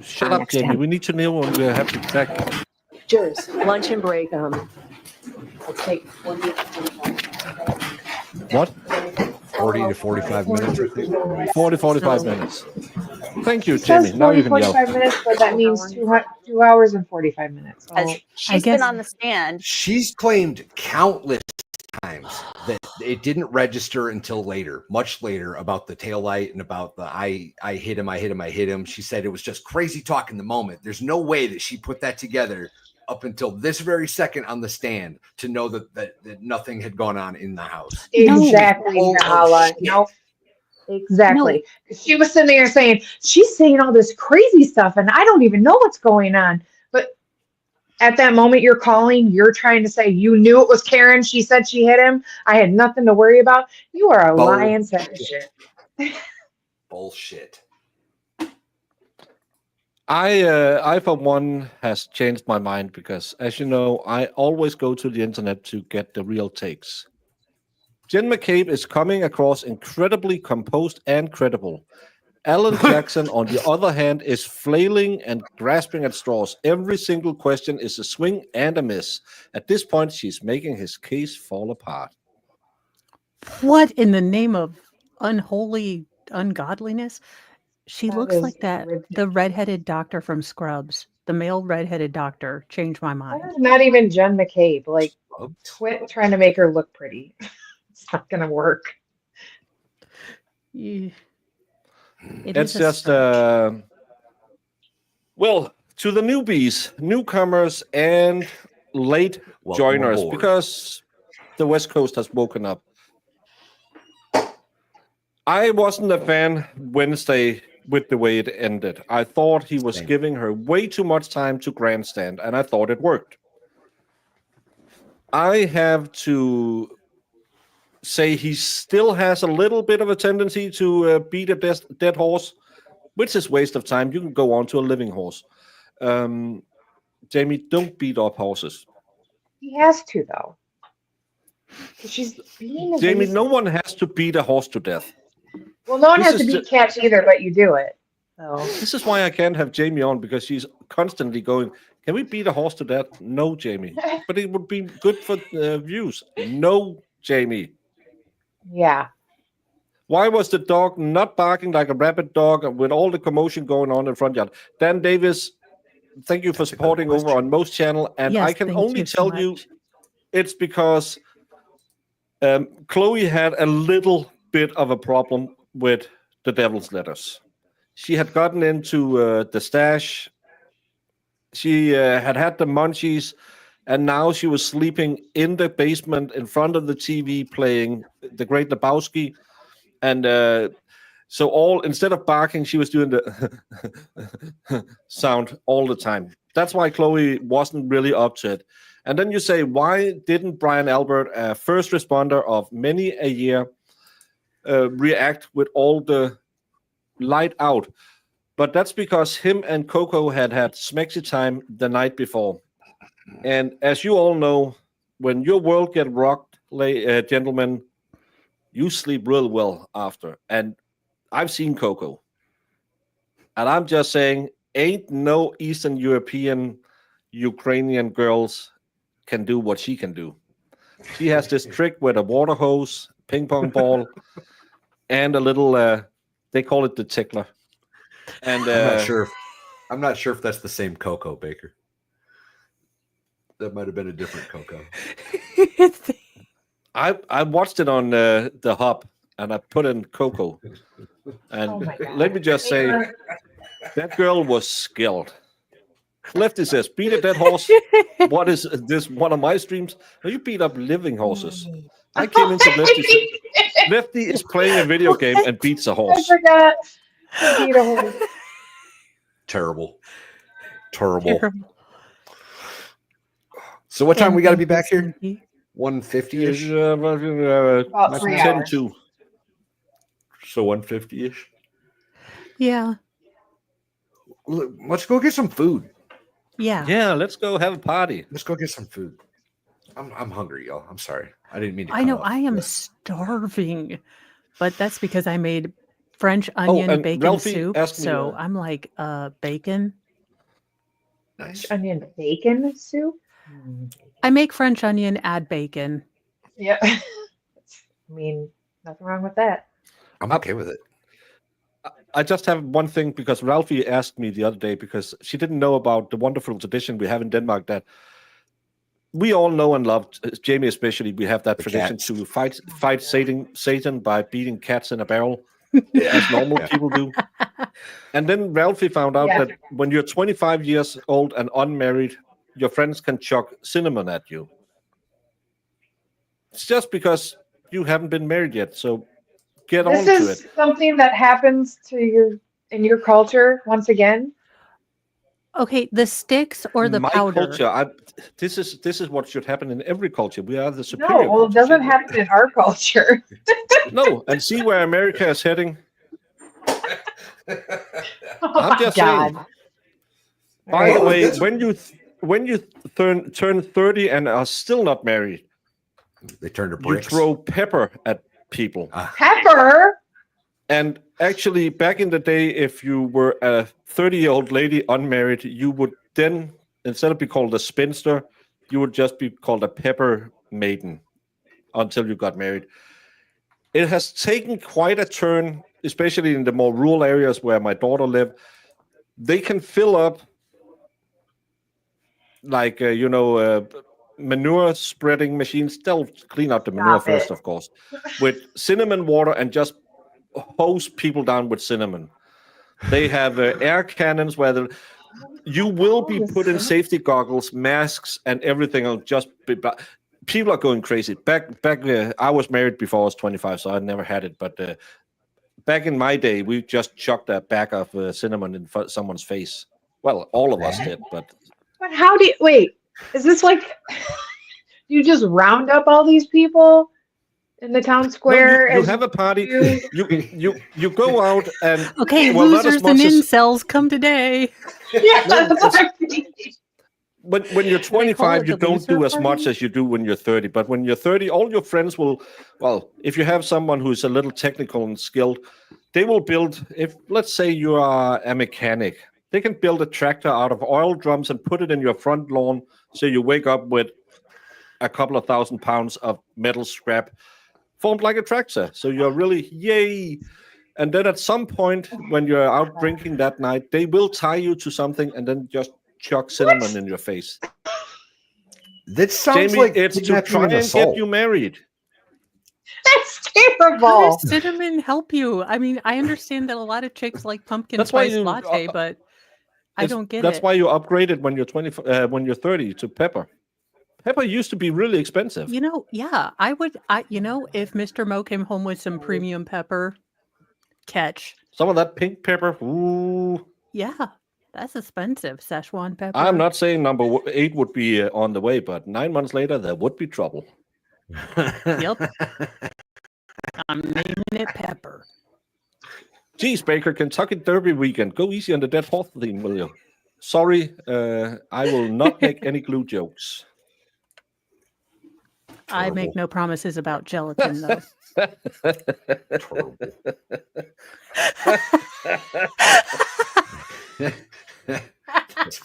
Shut up, next to Jamie. him. We need to know when we have to back. Jurors, luncheon break. Let's take 40. What? 40 to 45 minutes, I think. 40, 45 minutes. Thank you, It says Jamie. Now you 40, can yell. 45 minutes, but that means 2 hours and 45 minutes. So She's been on the stand. She's claimed countless times that it didn't register until later, much later, about the taillight and about the I hit him. She said it was just crazy talk in the moment. There's no way that she put that together up until this very second on the stand to know that nothing had gone on in the house. exactly, Hala. No, exactly. She was sitting there saying, she's saying all this crazy stuff, and I don't even know what's going on. But at that moment, you're calling, you're trying to say you knew it was Karen. She said she hit him. I had nothing to worry about. You are a lying sack of shit. Bullshit. I for one has changed my mind because, as you know, I always go to the internet to get the real takes. Jen McCabe is coming across incredibly composed and credible. Alan Jackson, on the other hand, is flailing and grasping at straws. Every single question is a swing and a miss. At this point, she's making his case fall apart. What in the name of unholy ungodliness? She That looks is like the redheaded doctor from Scrubs, the male redheaded doctor. Changed my mind. That is not even Jen McCabe. Like, quit trying to make her look pretty. It's not going to work. It's just, well, to the newbies, newcomers, and late Welcome joiners, aboard. because the West Coast has woken up. I wasn't a fan Wednesday with the way it ended. I thought he was giving her way too much time to grandstand, and I thought it worked. I have to say he still has a little bit of a tendency to beat a dead horse, which is waste of time. You can go on to a living horse. Jamie, don't beat up horses. He has to, though. She's being Jamie, evasive. no one has to beat a horse to death. Well, no one This has to is beat cats either, but you do it. So This is why I can't have Jamie on, because she's constantly going, can we beat a horse to death? No, Jamie. But it would be good for views. No, Jamie. yeah. Why was the dog not barking like a rabid dog with all the commotion going on in front yard? Dan Davis, thank you for supporting over on Most Channel. And Yes, I can thank only you so tell you much. it's because Chloe had a little bit of a problem with the Devil's Letters. She had gotten into the stash. She had the munchies, and now she was sleeping in the basement in front of the TV playing The Great Lebowski. And so instead of barking, she was doing the sound all the time. that's why Chloe wasn't really up to it. And then you say, why didn't Brian Albert, a first responder of many a year, react with all the light out? But that's because him and Coco had smexy time the night before. And as you all know, when your world get rocked, gentlemen, you sleep real well after. And I've seen Coco. And I'm just saying, ain't no Eastern European, Ukrainian girls can do what she can do. She has this trick with a water hose, ping pong ball, and a little, they call it the tickler. And I'm not sure if that's the same Coco, Baker. That might have been a different Coco. I watched it on the Hub, and I put in Coco. And let me just say, that girl was skilled. Lefty says, beat a dead horse. What is this? One of my streams? No, you beat up living horses. I came into Lefty. Lefty is playing a video game and beats a horse. I forgot to beat a horse. Terrible. So what time we got to be back here? 150-ish? About 3 hours. 10-2. So 150-ish. Yeah. Let's go get some food. Yeah. Yeah, let's go have a party. Let's go get some food. I'm hungry, y'all. I'm sorry. I didn't mean to. I know. I am starving, but that's because I made French onion and bacon Ralphie soup. asked me So to- I'm like, bacon. Nice. Onion bacon soup? I make French onion, add bacon. Yeah. I mean, nothing wrong with that. I'm okay with it. I just have one thing, because Ralphie asked me the other day, because she didn't know about the wonderful tradition we have in Denmark, that we all know and love, Jamie especially, we have that tradition cats. to fight Satan by beating cats in a barrel, as normal people do. And then Ralphie found out that when you're 25 years old and unmarried, your friends can chuck cinnamon at you. It's just because you haven't been married yet, so get on This to is it. something that happens in your culture once again. Okay, the sticks or the My powder? culture, this is what should happen in every culture. We are the superior. No, well, it culture. doesn't happen in our culture. No, and see where America is heading. Oh I'm my just God. saying. By the way, when you turn 30 and are still not married, they turn to you bricks. throw pepper at people. Pepper? And actually, back in the day, if you were a 30-year-old lady unmarried, you would then, instead of be called a spinster, you would just be called a pepper maiden until you got married. It has taken quite a turn, especially in the more rural areas where my daughter lived. They can fill up, like, manure spreading machines. They'll clean out the manure Stop it. first, of course, with cinnamon water and just hose people down with cinnamon. They have air cannons where you will be put in safety goggles, masks, and everything. People are going crazy. Back, I was married before I was 25, so I never had it. But back in my day, we just chucked a bag of cinnamon in someone's face. Well, all of us did, but But how do you wait? Is this like you just round up all these people in the town square? you as have a party. you- You go out and Okay, well, not as losers and much as- incels come today. Yeah, that's what I mean. when you're 25, you the don't do loser as much party? as you do when you're 30. But when you're 30, all your friends will, well, if you have someone who's a little technical and skilled, they will build, if let's say you are a mechanic, they can build a tractor out of oil drums and put it in your front lawn, so you wake up with a couple of 1,000 pounds of metal scrap formed like a tractor. So you're really, yay. And then at some point, when you're out drinking that night, they will tie you to something and then just chuck cinnamon in your face. That sounds Jamie, like it's to kidnapping try and and assault. get you married. That's How terrible. does cinnamon help you? I mean, I understand that a lot of chicks like pumpkin That's why spice you- latte, but I don't get That's it. why you upgraded when you're 20, when you're 30 to pepper. Pepper used to be really expensive. You know, yeah, if Mr. Mo came home with some premium pepper, catch. Some of that pink pepper, ooh. Yeah. That's expensive, Szechuan pepper. I'm not saying number 8 would be on the way, but 9 months later, there would be trouble. Yep. I'm naming it Pepper. Geez, Baker, Kentucky Derby weekend. Go easy on the dead horse theme, will you? Sorry, I will not make any glue jokes. I make no promises about gelatin, though. That's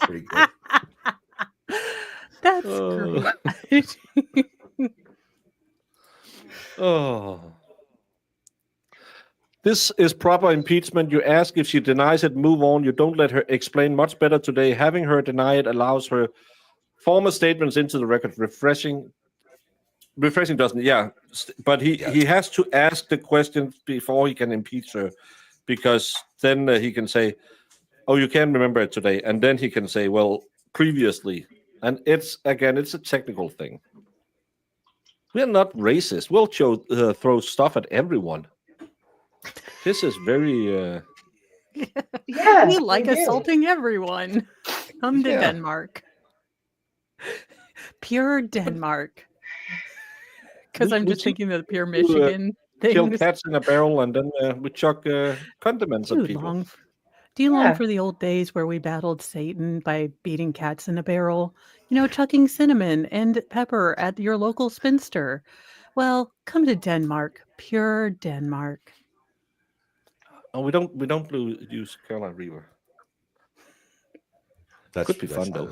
pretty good. That's great. Oh. This is proper impeachment. You ask if she denies it, move on. You don't let her explain. Much better today. Having her deny it allows her former statements into the record. Refreshing doesn't, yeah. But he has to ask the question before he can impeach her, because then he can say, oh, you can't remember it today. And then he can say, well, previously. And it's a technical thing. We're not racist. We'll throw stuff at everyone. This is very... Yes, we like we do. assaulting everyone. Come to Denmark. Pure Denmark. Because I'm just thinking of the pure Michigan kill things. cats in a barrel, and then we chuck condiments at people. Do you long for the old days where we battled Satan by beating cats in a barrel? You know, chucking cinnamon and pepper at your local spinster. Well, come to Denmark. Pure Denmark. Oh, we don't use Carolina Reaper. Could be fun though.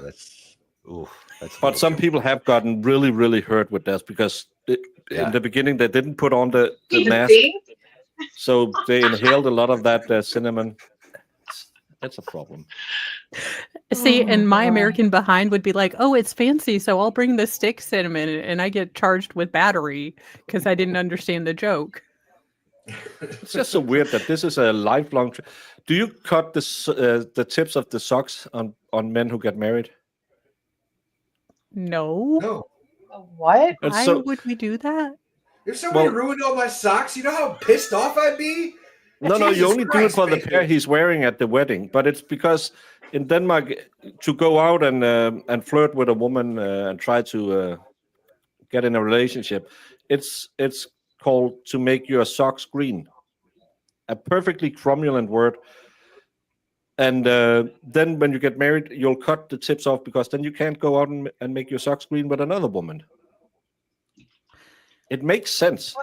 But some people have gotten really, really hurt with this because in the beginning they didn't put on the mask, so they inhaled a lot of that cinnamon. That's a problem. See, and my American behind would be like, oh, it's fancy, so I'll bring the stick cinnamon, and I get charged with battery because I didn't understand the joke. It's just so weird that this is a lifelong. Do you cut the tips of the socks on men who get married? No. No. What? Why would we do that? If somebody ruined all my socks, you know how pissed off I'd be? No, you Jesus only do it Christ, for the Baker. pair he's wearing at the wedding. But it's because in Denmark, to go out and flirt with a woman and try to get in a relationship, it's called to make your socks green. A perfectly cromulent word. And then when you get married, you'll cut the tips off because then you can't go out and make your socks green with another woman. It makes sense.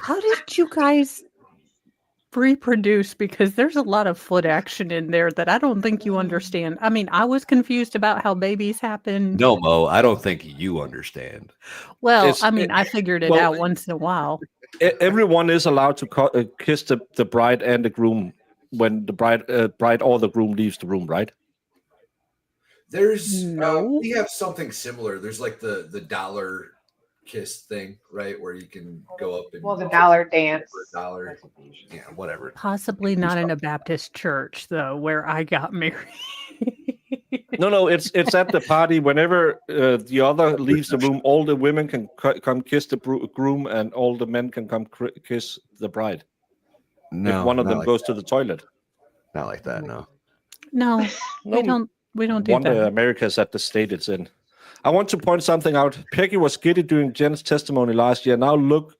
How did you guys reproduce? Because there's a lot of foot action in there that I don't think you understand. I mean, I was confused about how babies happen. No, Mo, I don't think you understand. Well, I figured it out once in a while. Everyone is allowed to kiss the bride and the groom when the bride or the groom leaves the room, right? There's we have something similar. There's like the dollar kiss thing, right? Where you can go up and the dollar dance. For $1. Yeah, whatever. Possibly not in a Baptist church, though, where I got married. No, it's at the party. Whenever the other leaves the room, all the women can come kiss the groom, and all the men can come kiss the bride. No, if one of not them like goes that. to the toilet. Not like that, no. No, we don't do Wonder that. America's at the state it's in. I want to point something out. Peggy was giddy during Jen's testimony last year. Now look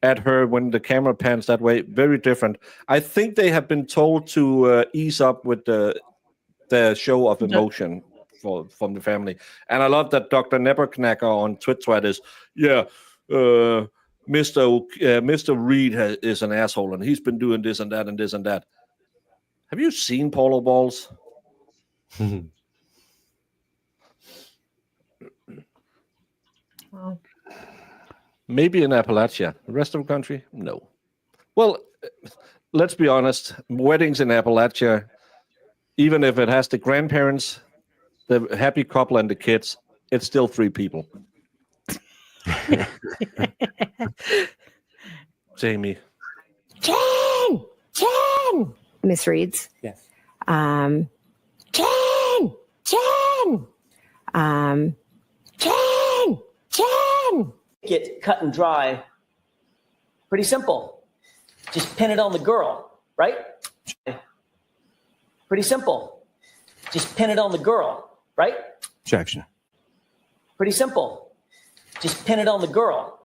at her when the camera pans that way. Very different. I think they have been told to ease up with the show of emotion from the family. And I love that Dr. Neberknacker on Twitter is, Mr. Reed is an asshole, and he's been doing this and that and this and that. Have you seen polo balls? Well, Maybe in Appalachia. The rest of the country? No. Well, let's be honest. Weddings in Appalachia, even if it has the grandparents, the happy couple, and the kids, it's still 3 people. Jamie. Jen! Misreads. Yes. Jen! Get cut and dry. Pretty simple. Just pin it on the girl, right? Pretty simple. Just pin it on the girl, right? Objection. Pretty simple. Just pin it on the girl.